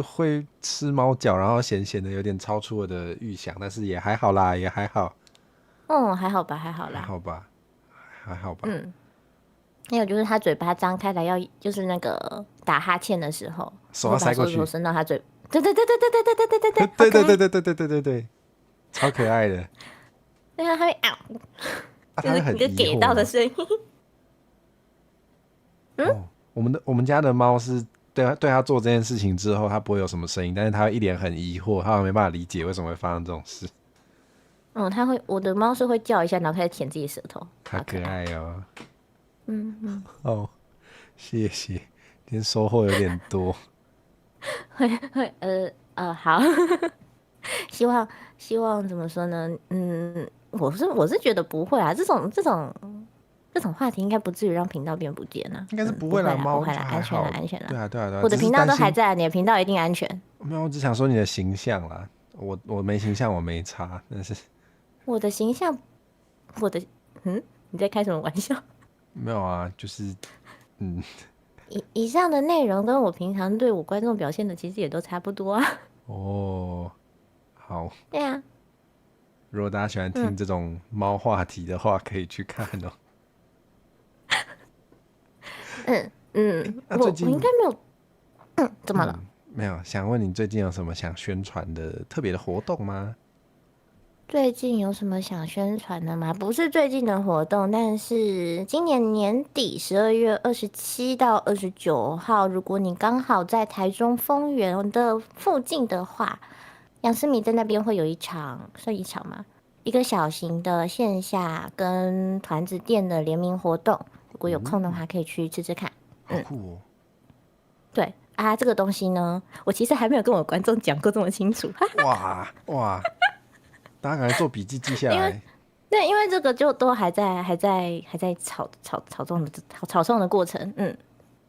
Speaker 1: 会吃猫脚，然后咸咸的，有点超出我的预想，但是也还好啦，也还好。
Speaker 9: 还好吧。还
Speaker 1: 好吧。
Speaker 9: 还有就是他嘴巴张开来就是那个打哈欠的时候，
Speaker 1: 手要塞过去，
Speaker 9: 手伸到他嘴，
Speaker 1: 对，超可爱的。
Speaker 9: 对啊，他会就是一个给到的声音。
Speaker 1: 我们家的猫是对它做这件事情之后，它不会有什么声音，但是它会一脸很疑惑，它没办法理解为什么会发生这种事。
Speaker 9: 我的猫是会叫一下，然后开始舔自己舌头，
Speaker 1: 好可爱哦。谢谢，今天收获有点多。
Speaker 9: 好，希望怎么说呢？我是觉得不会啊，这种话题应该不至于让频道变不见啊。
Speaker 1: 应该是不会啦，猫
Speaker 9: 不会啦，安全啦。
Speaker 1: 对啊。
Speaker 9: 我的频道都还在，你的频道一定安全。
Speaker 1: 没有，我只想说你的形象啦。我没形象，我没差，但是
Speaker 9: 我的形象，你在开什么玩笑？
Speaker 1: 没有啊，就是
Speaker 9: 以上的内容跟我平常对我观众表现的其实也都差不多啊。
Speaker 1: 好。
Speaker 9: 对啊。
Speaker 1: 如果大家喜欢听这种猫话题的话，可以去看哦。
Speaker 9: 我应该没有。怎么了？
Speaker 1: 没有，想问你最近有什么想宣传的特别的活动吗？
Speaker 9: 最近有什么想宣传的吗？不是最近的活动，但是今年年底12月27到29号，如果你刚好在台中丰原的附近的话，杨思敏在那边会有一场，算一场吗？一个小型的线下跟团子店的联名活动，如果有空的话可以去吃吃看。
Speaker 1: 好酷哦！
Speaker 9: 对啊，这个东西呢，我其实还没有跟我观众讲过这么清楚。
Speaker 1: 哇！大家赶快做笔记记下来。
Speaker 9: 对，因为这个就都还在草创的过程，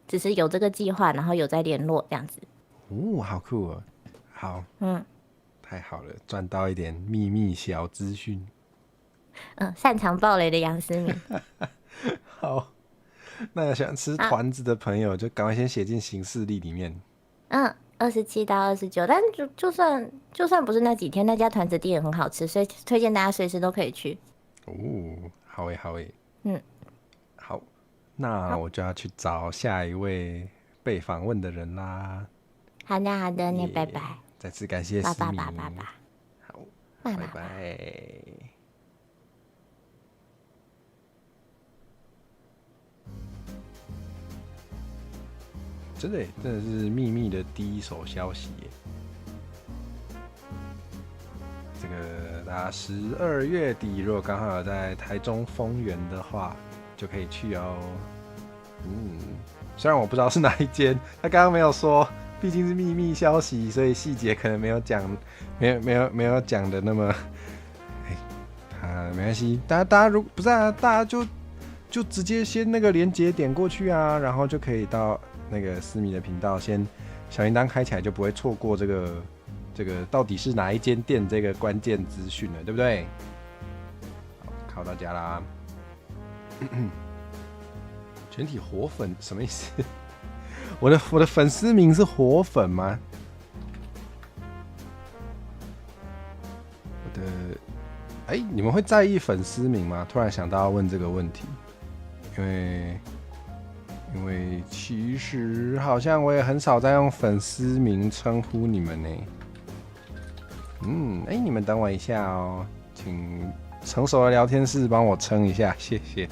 Speaker 9: 只是有这个计划，然后有在联络这样子。
Speaker 1: 哦，好酷哦！好，太好了，赚到一点秘密小资讯。
Speaker 9: 擅长爆雷的杨思敏。
Speaker 1: 好，那有想吃团子的朋友，就赶快先写进行事历里面。
Speaker 9: 27到29，但就算不是那几天，那家团子店也很好吃，所以推荐大家随时都可以去。
Speaker 1: 好诶。好，那我就要去找下一位被访问的人啦。
Speaker 9: 好的，你拜拜。
Speaker 1: 再次感谢思敏。好，拜拜。真的是秘密的第一手消息耶！这个大家12月底如果刚好有在台中丰原的话，就可以去哦。虽然我不知道是哪一间，他刚刚没有说，毕竟是秘密消息，所以细节可能没有讲，没有讲的那么，没关系，大家如不是大家就直接先那个连结点过去啊，然后就可以到那个思敏的频道，先小铃铛开起来，就不会错过这个到底是哪一间店这个关键资讯了，对不对？好，考大家啦。全体活粉什么意思？我的粉丝名是活粉吗？你们会在意粉丝名吗？突然想到要问这个问题，因为其实好像我也很少在用粉丝名称呼你们呢。你们等我一下哦，请成熟的聊天室帮我称一下，谢谢。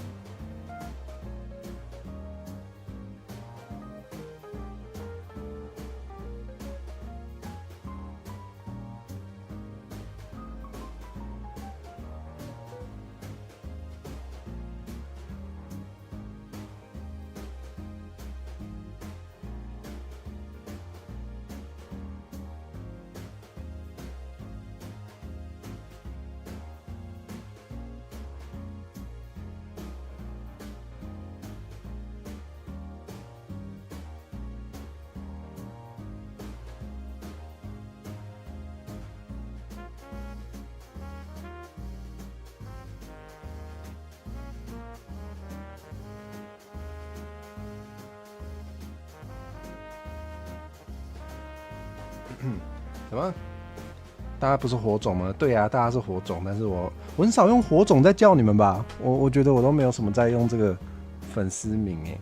Speaker 1: 什么？大家不是火种吗？对啊，大家是火种，但是我很少用火种在叫你们吧？我觉得我都没有什么在用这个粉丝名哎。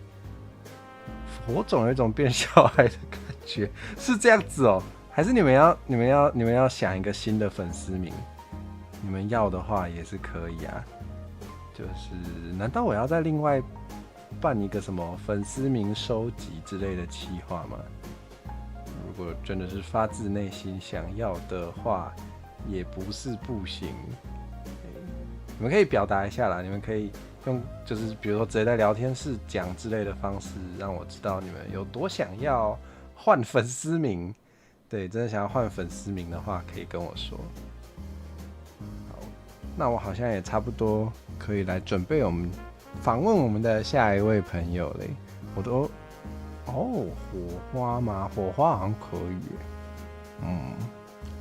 Speaker 1: 火种有一种变小孩的感觉，是这样子哦？还是你们要想一个新的粉丝名？你们要的话也是可以啊。就是难道我要再另外办一个什么粉丝名收集之类的企划吗？如果真的是发自内心想要的话，也不是不行。你们可以表达一下啦，你们可以用就是比如说直接在聊天室讲之类的方式，让我知道你们有多想要换粉丝名。对，真的想要换粉丝名的话，可以跟我说。好，那我好像也差不多可以来准备我们访问我们的下一位朋友嘞。我都火花吗？火花好像可以。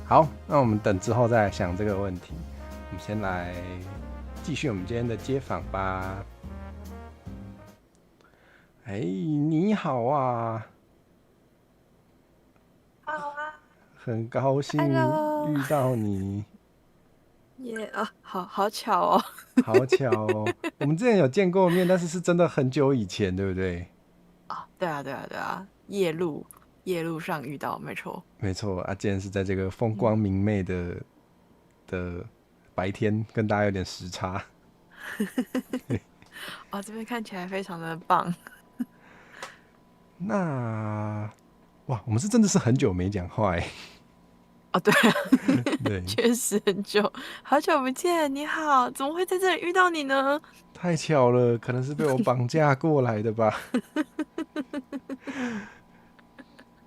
Speaker 1: 好，那我们等之后再来想这个问题。我们先来继续我们今天的街访吧。你好啊！
Speaker 10: 好啊！
Speaker 1: 很高兴遇到你。
Speaker 10: 好巧哦！
Speaker 1: 好巧哦！我们之前有见过面，但是是真的很久以前，对不对？
Speaker 10: 对啊，夜路上遇到，没错啊，
Speaker 1: 今天是在这个风光明媚的白天，跟大家有点时差。
Speaker 10: 哦，这边看起来非常的棒。
Speaker 1: 那哇，我们是真的是很久没讲话哎。
Speaker 10: 哦，对啊，
Speaker 1: 对，
Speaker 10: 确实很久，好久不见。你好，怎么会在这里遇到你呢？
Speaker 1: 太巧了，可能是被我绑架过来的吧。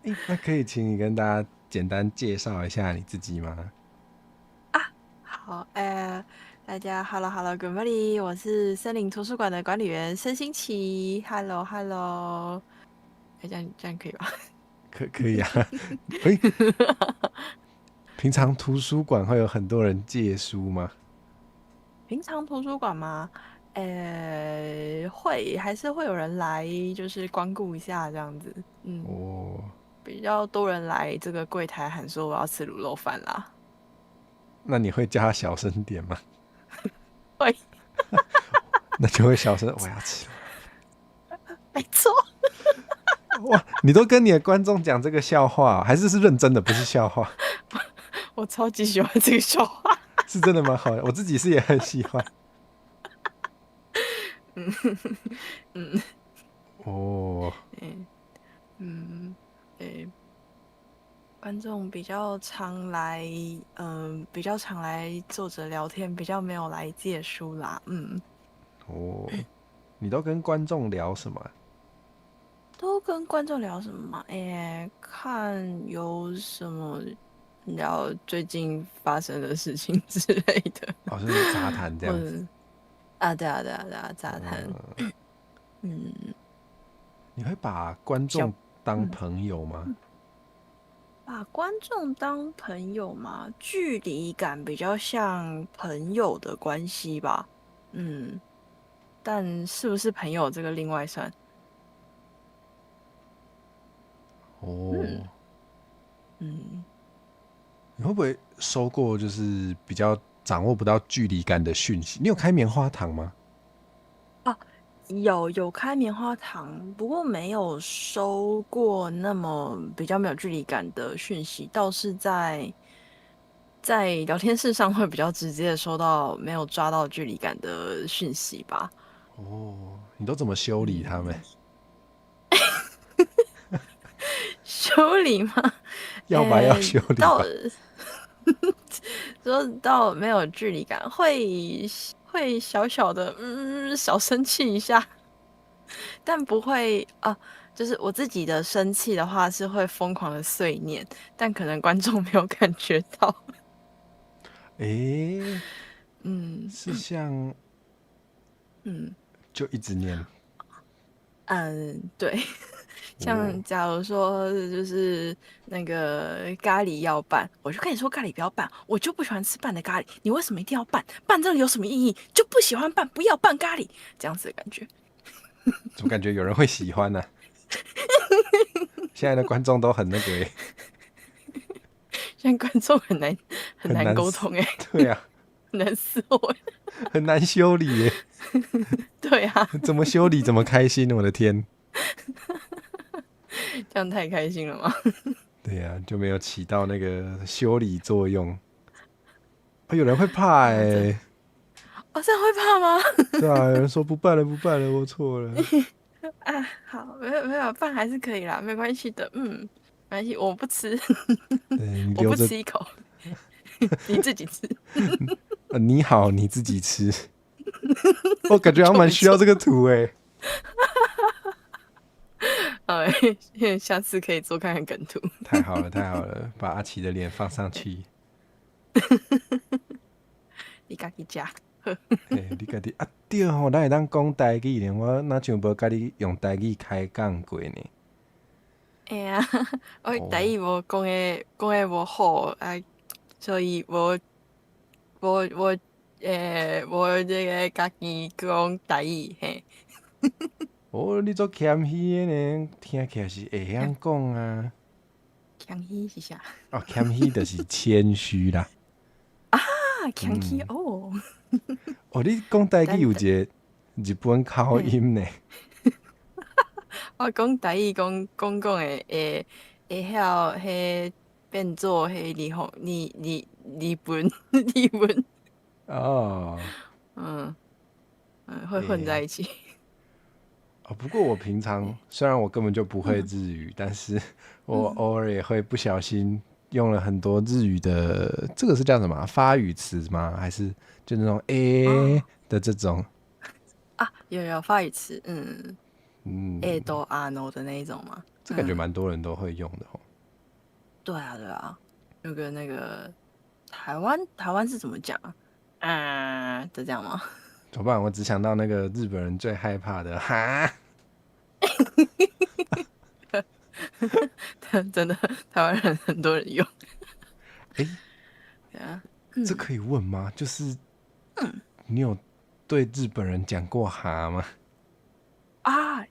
Speaker 1: 那可以请你跟大家简单介绍一下你自己吗？
Speaker 10: 好，大家 Hello，Good morning， 我是森林图书馆的管理员申新奇。Hello，这样可以吧？
Speaker 1: 可以啊。平常图书馆会有很多人借书吗？
Speaker 10: 平常图书馆吗？还是会有人来，就是光顾一下这样子。比较多人来这个柜台喊说我要吃卤肉饭啦。
Speaker 1: 那你会叫他小声点吗？
Speaker 10: 会。
Speaker 1: 那就会小声，我要吃。
Speaker 10: 没错。
Speaker 1: 哇，你都跟你的观众讲这个笑话，还是认真的，不是笑话？
Speaker 10: 我超级喜欢这个笑话。
Speaker 1: 是真的蛮好的，我自己是也很喜欢。
Speaker 10: 观众比较常来坐着聊天，比较没有来借书啦。
Speaker 1: 你都跟观众聊什么？
Speaker 10: 都跟观众聊什么？看有什么聊最近发生的事情之类的。
Speaker 1: 就是杂谈这样子。
Speaker 10: 对啊，杂谈。
Speaker 1: 你会把观众当朋友吗？
Speaker 10: 把观众当朋友吗？距离感比较像朋友的关系吧。但是不是朋友这个另外算。
Speaker 1: 你会不会收过就是比较掌握不到距离感的讯息？你有开棉花糖吗？
Speaker 10: 有开棉花糖，不过没有收过那么比较没有距离感的讯息，倒是在聊天室上会比较直接的收到没有抓到距离感的讯息吧。
Speaker 1: 你都怎么修理他们？
Speaker 10: 修理吗？
Speaker 1: 要吧要修理吧。
Speaker 10: 说到没有距离感，会小小的小生气一下，但不会就是我自己的生气的话是会疯狂的碎念，但可能观众没有感觉到。
Speaker 1: 是像就一直念。
Speaker 10: 对。像假如说就是那个咖喱要拌，我就跟你说咖喱不要拌，我就不喜欢吃拌的咖喱，你为什么一定要拌？拌这里有什么意义？就不喜欢拌，不要拌咖喱，这样子的感觉。
Speaker 1: 怎么感觉有人会喜欢呢？现在的观众都很那个
Speaker 10: 现在观众很难沟通
Speaker 1: 对啊，
Speaker 10: 很难思维，
Speaker 1: 很难修理耶。
Speaker 10: 对啊，
Speaker 1: 怎么修理怎么开心，我的天。
Speaker 10: 这样太开心了吗？
Speaker 1: 对呀，就没有起到那个修理作用。有人会怕这样
Speaker 10: 会怕吗？
Speaker 1: 对啊，有人说不办了，我错了。
Speaker 10: 好，没有办还是可以啦，没关系的。没关系，我不吃。我不吃一口，你自己吃。
Speaker 1: 你好，你自己吃。我感觉还蛮需要这个图
Speaker 10: 下次可以做看看梗图。
Speaker 1: 太好了，把阿奇的脸放上去。
Speaker 10: 你自己吃。
Speaker 1: 你自己对吼，咱会当讲台语呢，我哪像无甲你用台语开讲过呢？
Speaker 10: 我台语无讲的无好所以无这个家己讲台语
Speaker 1: 你做谦虚的呢，听起来是会晓讲啊。
Speaker 10: 谦虚是啥？
Speaker 1: 谦虚就是谦虚啦。
Speaker 10: 谦虚
Speaker 1: 你讲台语有一个日本口音呢。
Speaker 10: 我讲台语讲的会晓变做日本。
Speaker 1: 哦，
Speaker 10: 会混在一起。
Speaker 1: 不过我平常虽然我根本就不会日语，但是我偶尔也会不小心用了很多日语的，这个是叫什么发语词吗？还是就那种的这种？
Speaker 10: 有发语词，都啊 no 的那一种吗？
Speaker 1: 这感觉蛮多人都会用的。
Speaker 10: 对啊，有个那个台湾是怎么讲的这样吗？
Speaker 1: 怎么办？我只想到那个日本人最害怕的哈。
Speaker 10: 真的，台湾人很多人用。
Speaker 1: 这可以问吗？就是你有对日本人讲过哈吗？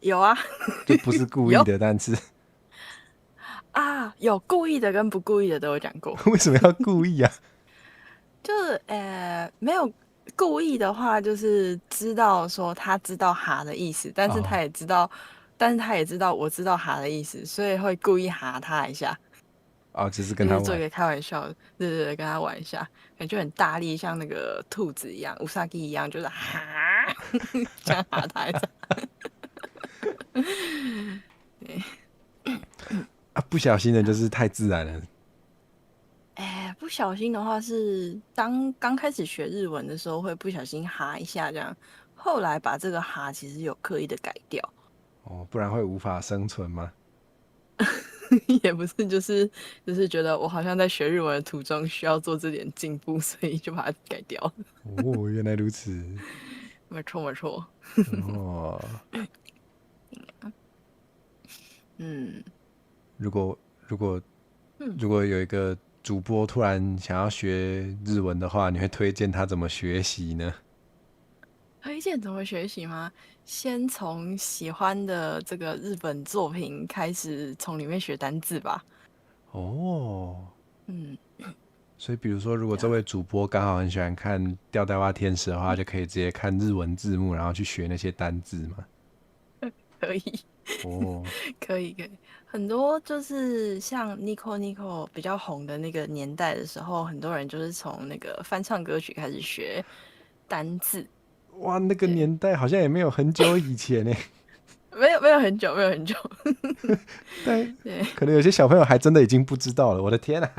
Speaker 10: 有啊，
Speaker 1: 就不是故意的，但是
Speaker 10: 有故意的跟不故意的都有讲过。
Speaker 1: 为什么要故意啊？
Speaker 10: 就是没有故意的话，就是知道说他知道哈的意思，但是他也知道，我知道哈的意思，所以会故意哈他一下。
Speaker 1: 只是跟他玩，
Speaker 10: 做一个开玩笑，对，跟他玩一下，感觉很大力，像那个兔子一样，乌萨基一样，就是哈，这样哈他一下。
Speaker 1: 不小心的就是太自然了。
Speaker 10: 不小心的话是刚开始学日文的时候会不小心哈一下这样，后来把这个哈其实有刻意的改掉。
Speaker 1: 不然会无法生存吗？
Speaker 10: 也不是，就是觉得我好像在学日文的途中需要做这点进步，所以就把它改掉。
Speaker 1: 原来如此。
Speaker 10: 没错。
Speaker 1: 如果有一个主播突然想要学日文的话，你会推荐他怎么学习呢？
Speaker 10: 推荐怎么学习吗？先从喜欢的这个日本作品开始，从里面学单字吧。
Speaker 1: 所以比如说，如果这位主播刚好很喜欢看《吊带袜天使》的话，就可以直接看日文字幕，然后去学那些单字吗？
Speaker 10: 可以。可以，很多就是像 Nico 比较红的那个年代的时候，很多人就是从那个翻唱歌曲开始学单字。
Speaker 1: 哇，那个年代好像也没有很久以前呢。
Speaker 10: 没有很久。
Speaker 1: 但可能有些小朋友还真的已经不知道了。我的天啊！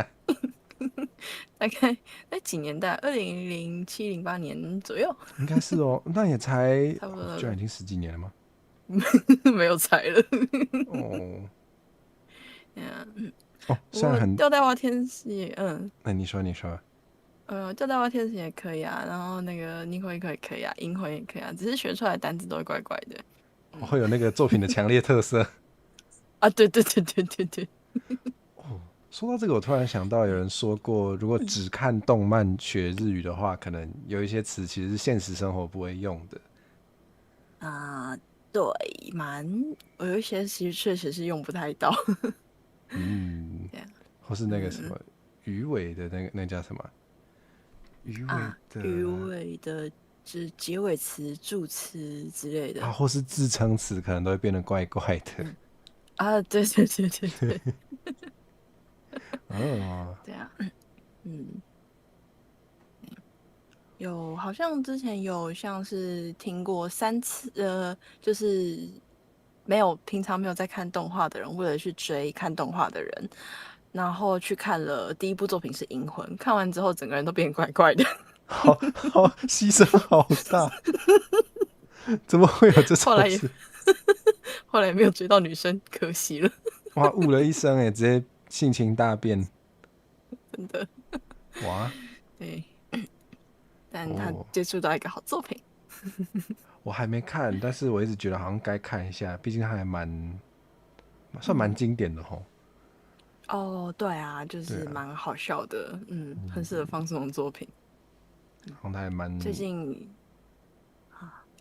Speaker 10: 大概在几年代？2007、08年左右。
Speaker 1: 应该是哦，那也才
Speaker 10: 差不多，
Speaker 1: 居然已经10几年了吗？
Speaker 10: 没有才了。
Speaker 1: 虽然很
Speaker 10: 吊带袜天使也
Speaker 1: 那你说。
Speaker 10: 吊带袜天使也可以啊，然后那个Nico也可以啊，银魂也可以啊，只是学出来的单字都会怪怪的。
Speaker 1: 会有那个作品的强烈特色。
Speaker 10: 对。
Speaker 1: 说到这个，我突然想到有人说过，如果只看动漫学日语的话，可能有一些词其实是现实生活不会用的。
Speaker 10: 对，我有一些其实确实是用不太到。
Speaker 1: 或是那个什么鱼尾的那叫什么？鱼
Speaker 10: 尾的是结尾词、助词之类的
Speaker 1: 或是自称词，可能都会变得怪怪的。
Speaker 10: 对。对啊，好像之前有像是听过3次，就是平常没有在看动画的人，为了去追看动画的人，然后去看了第一部作品是《银魂》，看完之后整个人都变怪怪的。
Speaker 1: 好牺牲好大。怎么会有这种事？
Speaker 10: 后来也没有追到女生，可惜了。
Speaker 1: 哇，悟了一生直接性情大变。
Speaker 10: 真的。
Speaker 1: 哇。
Speaker 10: 对。但他接触到一个好作品。
Speaker 1: 我还没看，但是我一直觉得好像该看一下，毕竟它还算蛮经典的吼。
Speaker 10: 对啊，就是蛮好笑的，很适合放松的作品。
Speaker 1: 好像还蛮
Speaker 10: 最近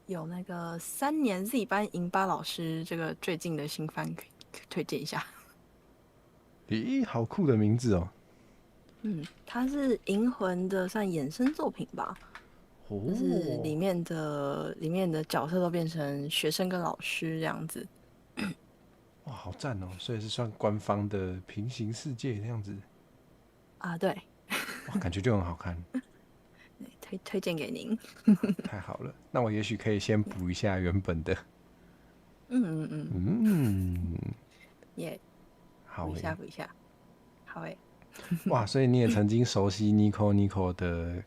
Speaker 10: 有那个3年 Z 班银巴老师这个最近的新番可以推荐一下。
Speaker 1: 咦，好酷的名字哦。
Speaker 10: 它是银魂的算衍生作品吧。就是里面的角色都变成学生跟老师这样子。
Speaker 1: 哇，好赞哦！所以是算官方的平行世界这样子。
Speaker 10: 对。
Speaker 1: 哇，感觉就很好看。
Speaker 10: 推荐给您。
Speaker 1: 太好了，那我也许可以先补一下原本的。
Speaker 10: 耶，
Speaker 1: 好
Speaker 10: 补一下，好诶。
Speaker 1: 哇，所以你也曾经熟悉 Nico 的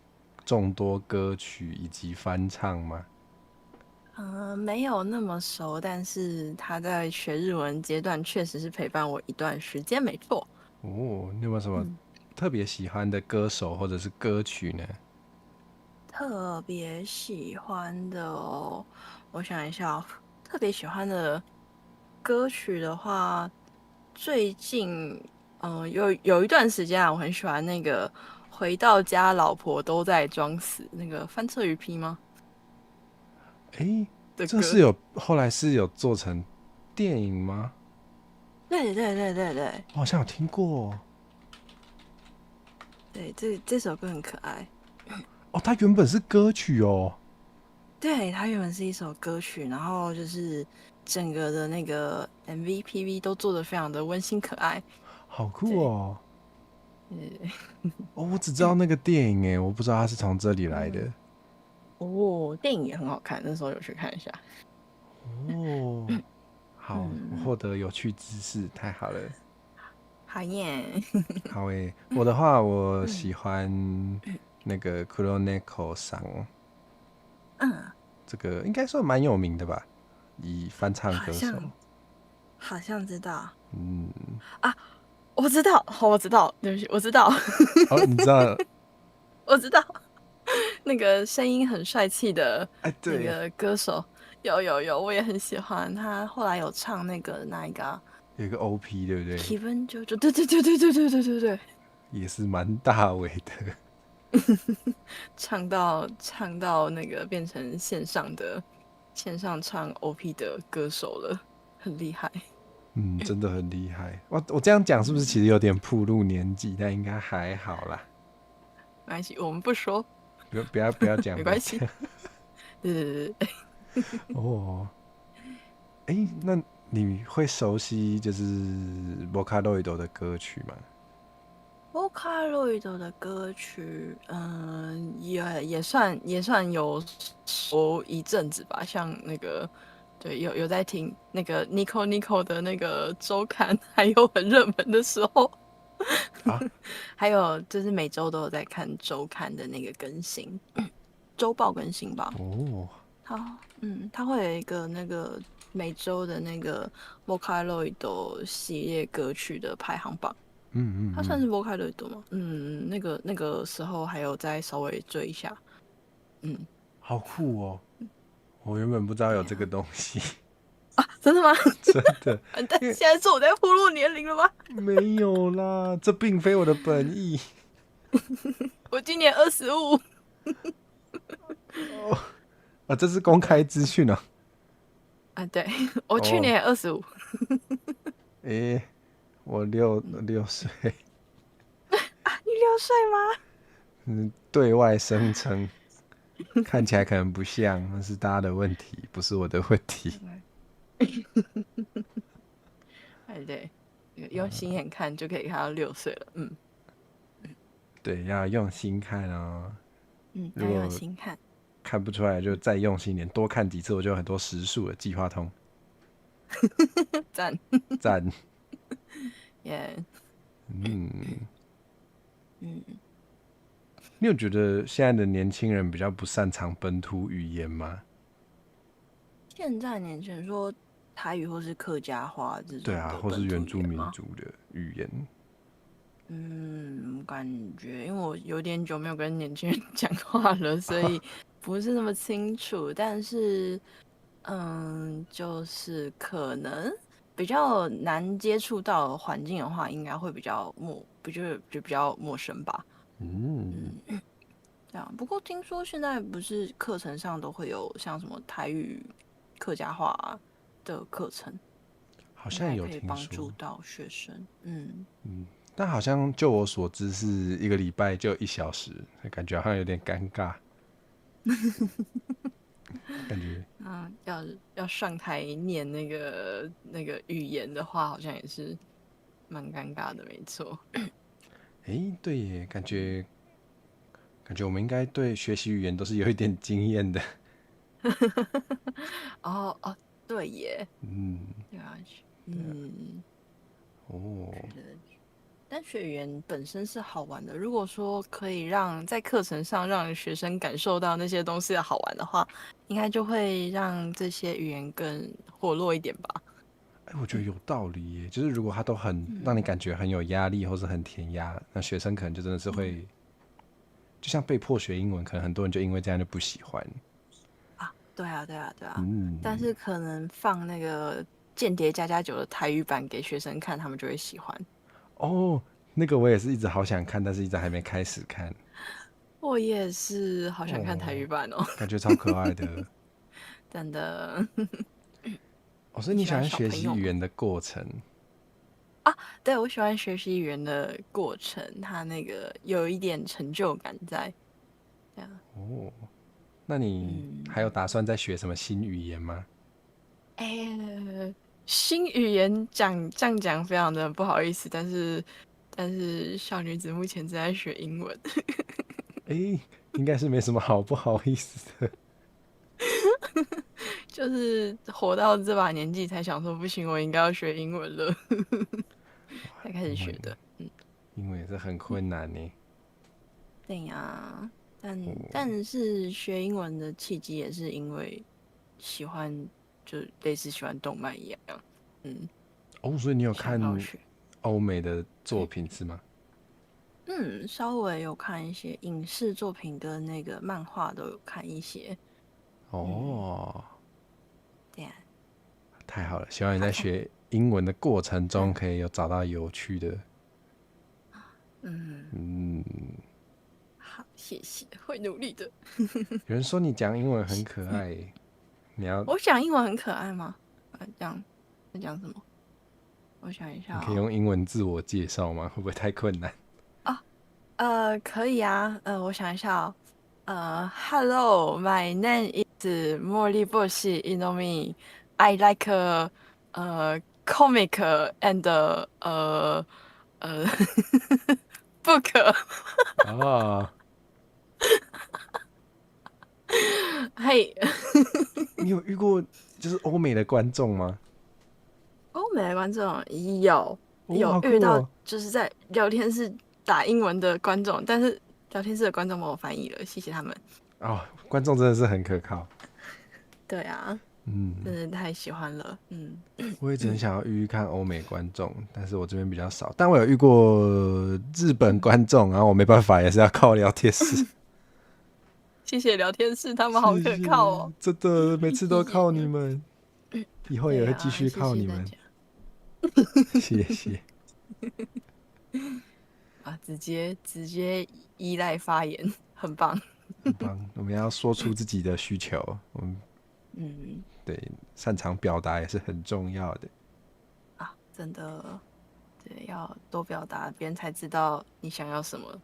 Speaker 1: 众多歌曲以及翻唱吗？
Speaker 10: 没有那么熟，但是他在学日文阶段确实是陪伴我一段时间，没错。
Speaker 1: 哦，你有没有什么特别喜欢的歌手或者是歌曲呢？
Speaker 10: 特别喜欢的哦，我想一下哦，特别喜欢的歌曲的话，最近有一段时间啊，我很喜欢那个回到家老婆都在装死那个翻车鱼皮吗？
Speaker 1: 这后来是有做成电影吗？
Speaker 10: 对，
Speaker 1: 我好像有听过。
Speaker 10: 对，这首歌很可爱。
Speaker 1: 哦，它原本是歌曲哦。
Speaker 10: 对，它原本是一首歌曲，然后就是整个的那个 MV、PV 都做得非常的温馨可爱，
Speaker 1: 好酷哦。我只知道那个电影耶，我不知道它是从这里来的。
Speaker 10: 电影也很好看，那时候有去看一下。
Speaker 1: 好，我获得有趣知识，太好了。
Speaker 10: 好耶。
Speaker 1: 好诶，我的话，我喜欢那个 Kuroneko 桑。这个应该算蛮有名的吧，以翻唱歌手。
Speaker 10: 好像知道。我知道，对不起，我知道。
Speaker 1: 你知道？
Speaker 10: 我知道，那个声音很帅气的那个歌手，有，我也很喜欢他。后来有唱那个哪一个啊？
Speaker 1: 有一个 OP 对不对
Speaker 10: ？Kevin 对，
Speaker 1: 也是蛮大尾的。
Speaker 10: 唱到那个变成线上唱 OP 的歌手了，很厉害。
Speaker 1: 真的很厉害。我这样讲是不是其实有点暴露年纪？但应该还好啦。
Speaker 10: 没关系，我们不说。
Speaker 1: 不要讲，
Speaker 10: 没关系。对。
Speaker 1: 那你会熟悉就是 Vocaloid 的歌曲吗
Speaker 10: ？Vocaloid 的歌曲，也算有熟一阵子吧。像那个，对，有在听那个 Nico 的那个周刊，还有很热门的时候。还有就是每周都有在看周刊的那个更新，周报更新吧。他会有一个那个每周的那个 Vocaloid 系列歌曲的排行榜。他算是 Vocaloid 吗？那个时候还有再稍微追一下。
Speaker 1: 好酷哦！我原本不知道有这个东西。
Speaker 10: 真的吗？
Speaker 1: 真的。
Speaker 10: 但现在是我在暴露年龄了吗？
Speaker 1: 没有啦，这并非我的本意。
Speaker 10: 我今年25。
Speaker 1: 这是公开资讯哦。
Speaker 10: 对，我去年也25。
Speaker 1: 我6岁。
Speaker 10: 你6岁吗？
Speaker 1: 对外声称，看起来可能不像，那是大家的问题，不是我的问题。
Speaker 10: 对，用心眼看就可以看到6岁了。
Speaker 1: 对，要用心看哦。
Speaker 10: 要用心看。
Speaker 1: 看不出来就再用心一点，多看几次我就有很多时数了。计划通。
Speaker 10: 赞。
Speaker 1: 你有觉得现在的年轻人比较不擅长本土语言吗？
Speaker 10: 现在年轻人说台语或是客家话这种，
Speaker 1: 对啊，或是原住民族的语言。
Speaker 10: 感觉因为我有点久没有跟年轻人讲话了，所以不是那么清楚。但是，就是可能比较难接触到环境的话，应该会比较陌生吧。这样。不过听说现在不是课程上都会有像什么台语、客家话的课程，
Speaker 1: 好像有听说，
Speaker 10: 可以帮助到学生。
Speaker 1: 但好像就我所知是1个礼拜就1小时，感觉好像有点尴尬。感觉
Speaker 10: 要上台念那个语言的话，好像也是蛮尴尬的，没错。
Speaker 1: 对耶，感觉感觉我们应该对学习语言都是有一点经验的。
Speaker 10: 哦，对耶，对啊，但学语言本身是好玩的。如果说可以在课程上让学生感受到那些东西的好玩的话，应该就会让这些语言更活络一点吧。
Speaker 1: 我觉得有道理耶。就是如果他都让你感觉很有压力，或是很填鸭，那学生可能就真的是会，就像被迫学英文，可能很多人就因为这样就不喜欢。
Speaker 10: 对啊。但是可能放那个《间谍++9》的台语版给学生看，他们就会喜欢。
Speaker 1: 哦，那个我也是一直好想看，但是一直还没开始看。
Speaker 10: 我也是好想看台语版哦，
Speaker 1: 感觉超可爱的。
Speaker 10: 真的。
Speaker 1: 所以你喜欢学习语言的过程
Speaker 10: 啊？对，我喜欢学习语言的过程，它那个有一点成就感在。这样。
Speaker 1: 那你还有打算再学什么新语言吗？
Speaker 10: 新语言这样讲非常的不好意思，但是小女子目前正在学英文。
Speaker 1: 应该是没什么好不好意思的。
Speaker 10: 就是活到这把年纪才想说不行，我应该要学英文了。才开始学的。
Speaker 1: 英文也是很困难呢。
Speaker 10: 对呀，但是学英文的契机也是因为喜欢，就类似喜欢动漫一样。
Speaker 1: 所以你有看欧美的作品是吗？
Speaker 10: 稍微有看一些影视作品跟那个漫画都有看一些。对啊，
Speaker 1: 太好了！希望你在学英文的过程中可以有找到有趣的。
Speaker 10: 好，谢谢，会努力的。
Speaker 1: 有人说你讲英文很可爱，
Speaker 10: 我讲英文很可爱吗？在讲什么？我想一下。
Speaker 1: 你可以用英文自我介绍吗？会不会太困难？
Speaker 10: 可以啊。我想一下Hello, my name is Moriboshi Inomi. I like comic and book. 嘿，
Speaker 1: 你有遇过就是欧美的观众吗？
Speaker 10: 欧美的观众有遇到，就是在聊天室打英文的观众，但是聊天室的观众帮我翻译了，谢谢他们。
Speaker 1: 观众真的是很可靠。
Speaker 10: 对啊，真的太喜欢了。
Speaker 1: 我也只很想要遇看欧美观众，但是我这边比较少。但我有遇过日本观众，然后我没办法，也是要靠聊天室。
Speaker 10: 谢谢聊天室，他们好可靠哦。
Speaker 1: 真的，每次都靠你们，以后也会继续靠你们。谢谢。
Speaker 10: 直接依赖发言，很棒。
Speaker 1: 很棒，我们要说出自己的需求。对，擅长表达也是很重要的。
Speaker 10: 真的，对，要多表达，别人才知道你想要什么。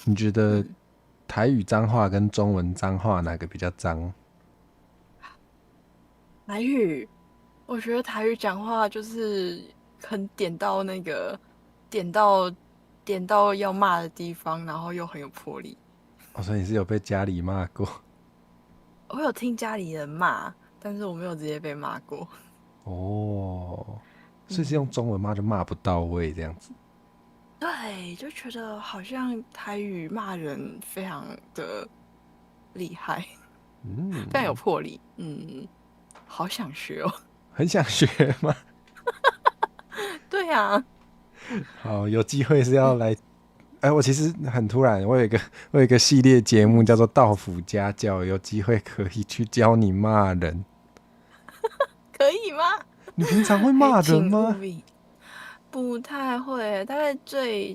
Speaker 1: 你觉得台语脏话跟中文脏话哪个比较脏？
Speaker 10: 台语，我觉得台语讲话就是很点到那个点到要骂的地方，然后又很有魄力。
Speaker 1: 所以你是有被家里骂过？
Speaker 10: 我有听家里人骂，但是我没有直接被骂过。
Speaker 1: 所以是用中文骂就骂不到位这样子。
Speaker 10: 对，就觉得好像台语骂人非常的厉害，非常有魄力。好想学哦。
Speaker 1: 很想学吗？
Speaker 10: 对啊。
Speaker 1: 好，有机会是要来。我其实很突然，我有一个系列节目叫做《道府家教》，有机会可以去教你骂人。
Speaker 10: 可以吗？
Speaker 1: 你平常会骂人吗？
Speaker 10: 不太会，大概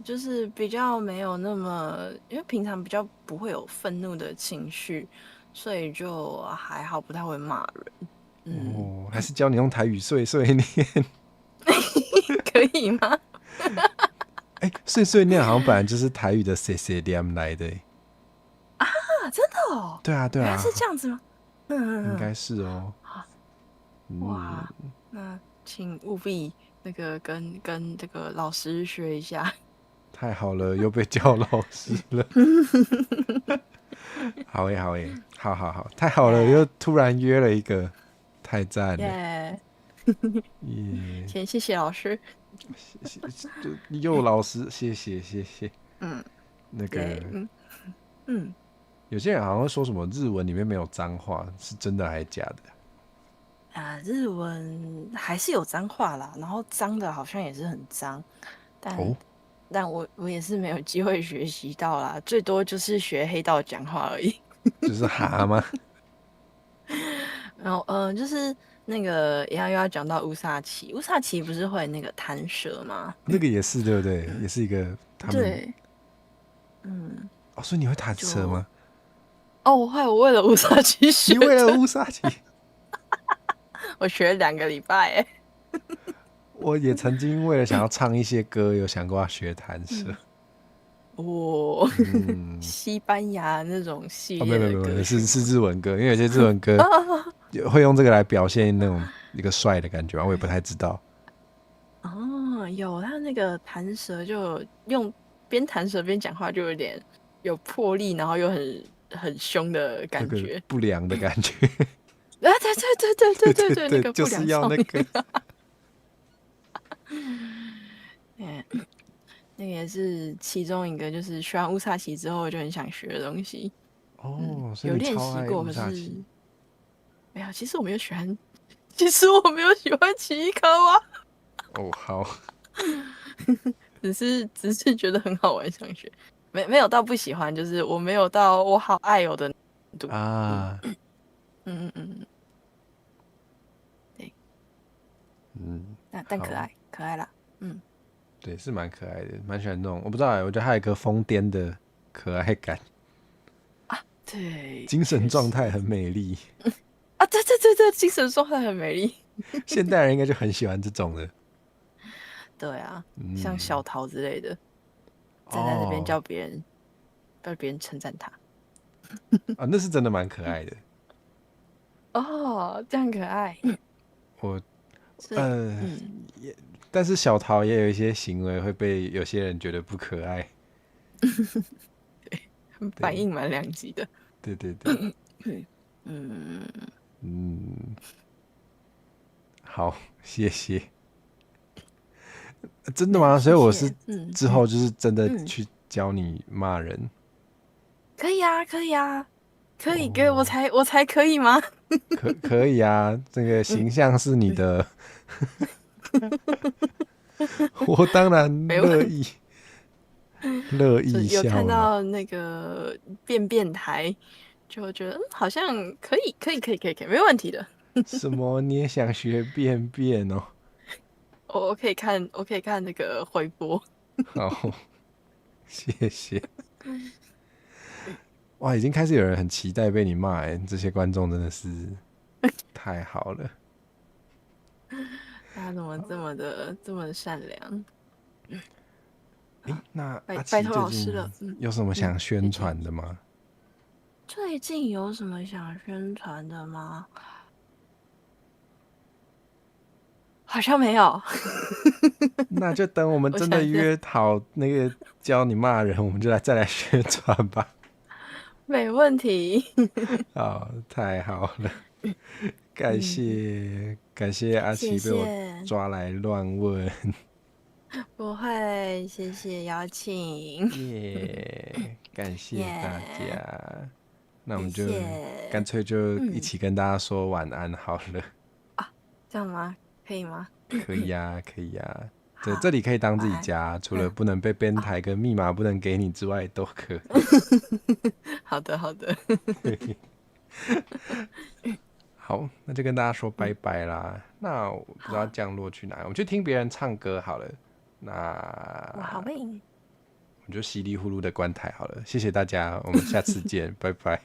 Speaker 10: 就是比较没有那么，因为平常比较不会有愤怒的情绪，所以就还好，不太会骂人。
Speaker 1: 还是教你用台语碎碎念。
Speaker 10: 可以吗？
Speaker 1: 碎碎念好像本来就是台语的 CCDM 来的。
Speaker 10: 真的哦？
Speaker 1: 对啊，原
Speaker 10: 来是这样子吗？
Speaker 1: 应该是哦。
Speaker 10: 哇，那请务必那个跟这个老师学一下。
Speaker 1: 太好了，又被叫老师了。好诶，好诶，好，太好了，又突然约了一个，太赞了。
Speaker 10: 耶！先谢谢老师。
Speaker 1: 又老师，谢谢。那个，有些人好像会说什么日文里面没有脏话，是真的还是假的？
Speaker 10: 日文还是有脏话啦，然后脏的好像也是很脏，但我也是没有机会学习到啦，最多就是学黑道讲话而已。
Speaker 1: 就是哈吗？
Speaker 10: 然后就是那个又要讲到乌萨奇不是会那个弹舌吗？
Speaker 1: 那个也是对不对？也是一个他们
Speaker 10: 对，
Speaker 1: 所以你会弹舌吗？
Speaker 10: 我会，我为了乌萨奇学。
Speaker 1: 你为了乌萨奇？
Speaker 10: 我学了2个礼拜哎。
Speaker 1: 我也曾经为了想要唱一些歌，有想过要学弹舌。
Speaker 10: 西班牙那种系列的歌，
Speaker 1: 没有，是日文歌，因为有些日文歌会用这个来表现那种一个帅的感觉嘛，我也不太知道。
Speaker 10: 有他那个弹舌，就用边弹舌边讲话，就有点有魄力，然后又很凶的感觉，
Speaker 1: 不良的感觉。
Speaker 10: 对，那个不良
Speaker 1: 就是要那个。
Speaker 10: 那个也是其中一个，就是学完乌萨奇之后就很想学的东西。有练习过，可是没有。其实我没有喜欢奇异科哇。
Speaker 1: 好。
Speaker 10: 只是觉得很好玩，想学，没有到不喜欢，就是我没有到我好爱有的度啊。对，但可爱啦。
Speaker 1: 对，是蛮可爱的，蛮喜欢那种。我不知道我觉得还有一个疯癫的可爱感
Speaker 10: 啊，对，
Speaker 1: 精神状态很美丽
Speaker 10: 啊，对，精神状态很美丽。
Speaker 1: 现代人应该就很喜欢这种的。
Speaker 10: 对啊，像小桃之类的，站在那边叫别人称赞他。
Speaker 1: 那是真的蛮可爱的。
Speaker 10: 这样可爱。
Speaker 1: 但是小桃也有一些行为会被有些人觉得不可爱。
Speaker 10: 对，反应蛮两极的。
Speaker 1: 对。好，谢谢。真的吗？所以我是之后就是真的去教你骂人。
Speaker 10: 可以啊，可以给我才可以吗？
Speaker 1: 可以啊，这个形象是你的。我当然乐意
Speaker 10: 有看到那个便台，就觉得好像可以，没问题的。
Speaker 1: 什么？你也想学便哦？
Speaker 10: 我可以看那个回播。
Speaker 1: 好，谢谢。哇，已经开始有人很期待被你骂这些观众真的是太好了。
Speaker 10: 他怎么这么善良？
Speaker 1: 那
Speaker 10: 拜托老师了。
Speaker 1: 有什么想宣传的吗？
Speaker 10: 最近有什么想宣传的吗？好像没有。
Speaker 1: 那就等我们真的约好那个教你骂人，我们就再来宣传吧。
Speaker 10: 没问题。
Speaker 1: 好，太好了。感谢阿奇被我抓来乱问。
Speaker 10: 不会，谢谢邀请。
Speaker 1: 感谢大家。那我们就干脆就一起跟大家说晚安好了。
Speaker 10: 这样吗？可以吗？
Speaker 1: 可以呀。对，这里可以当自己家，除了不能被编台跟密码不能给你之外，都可以。
Speaker 10: 好的。
Speaker 1: 好，那就跟大家说拜拜啦。那我不知道降落去哪，我们去听别人唱歌好了。
Speaker 10: 好嘞，
Speaker 1: 我们就稀里呼噜的关台好了。谢谢大家，我们下次见，拜拜。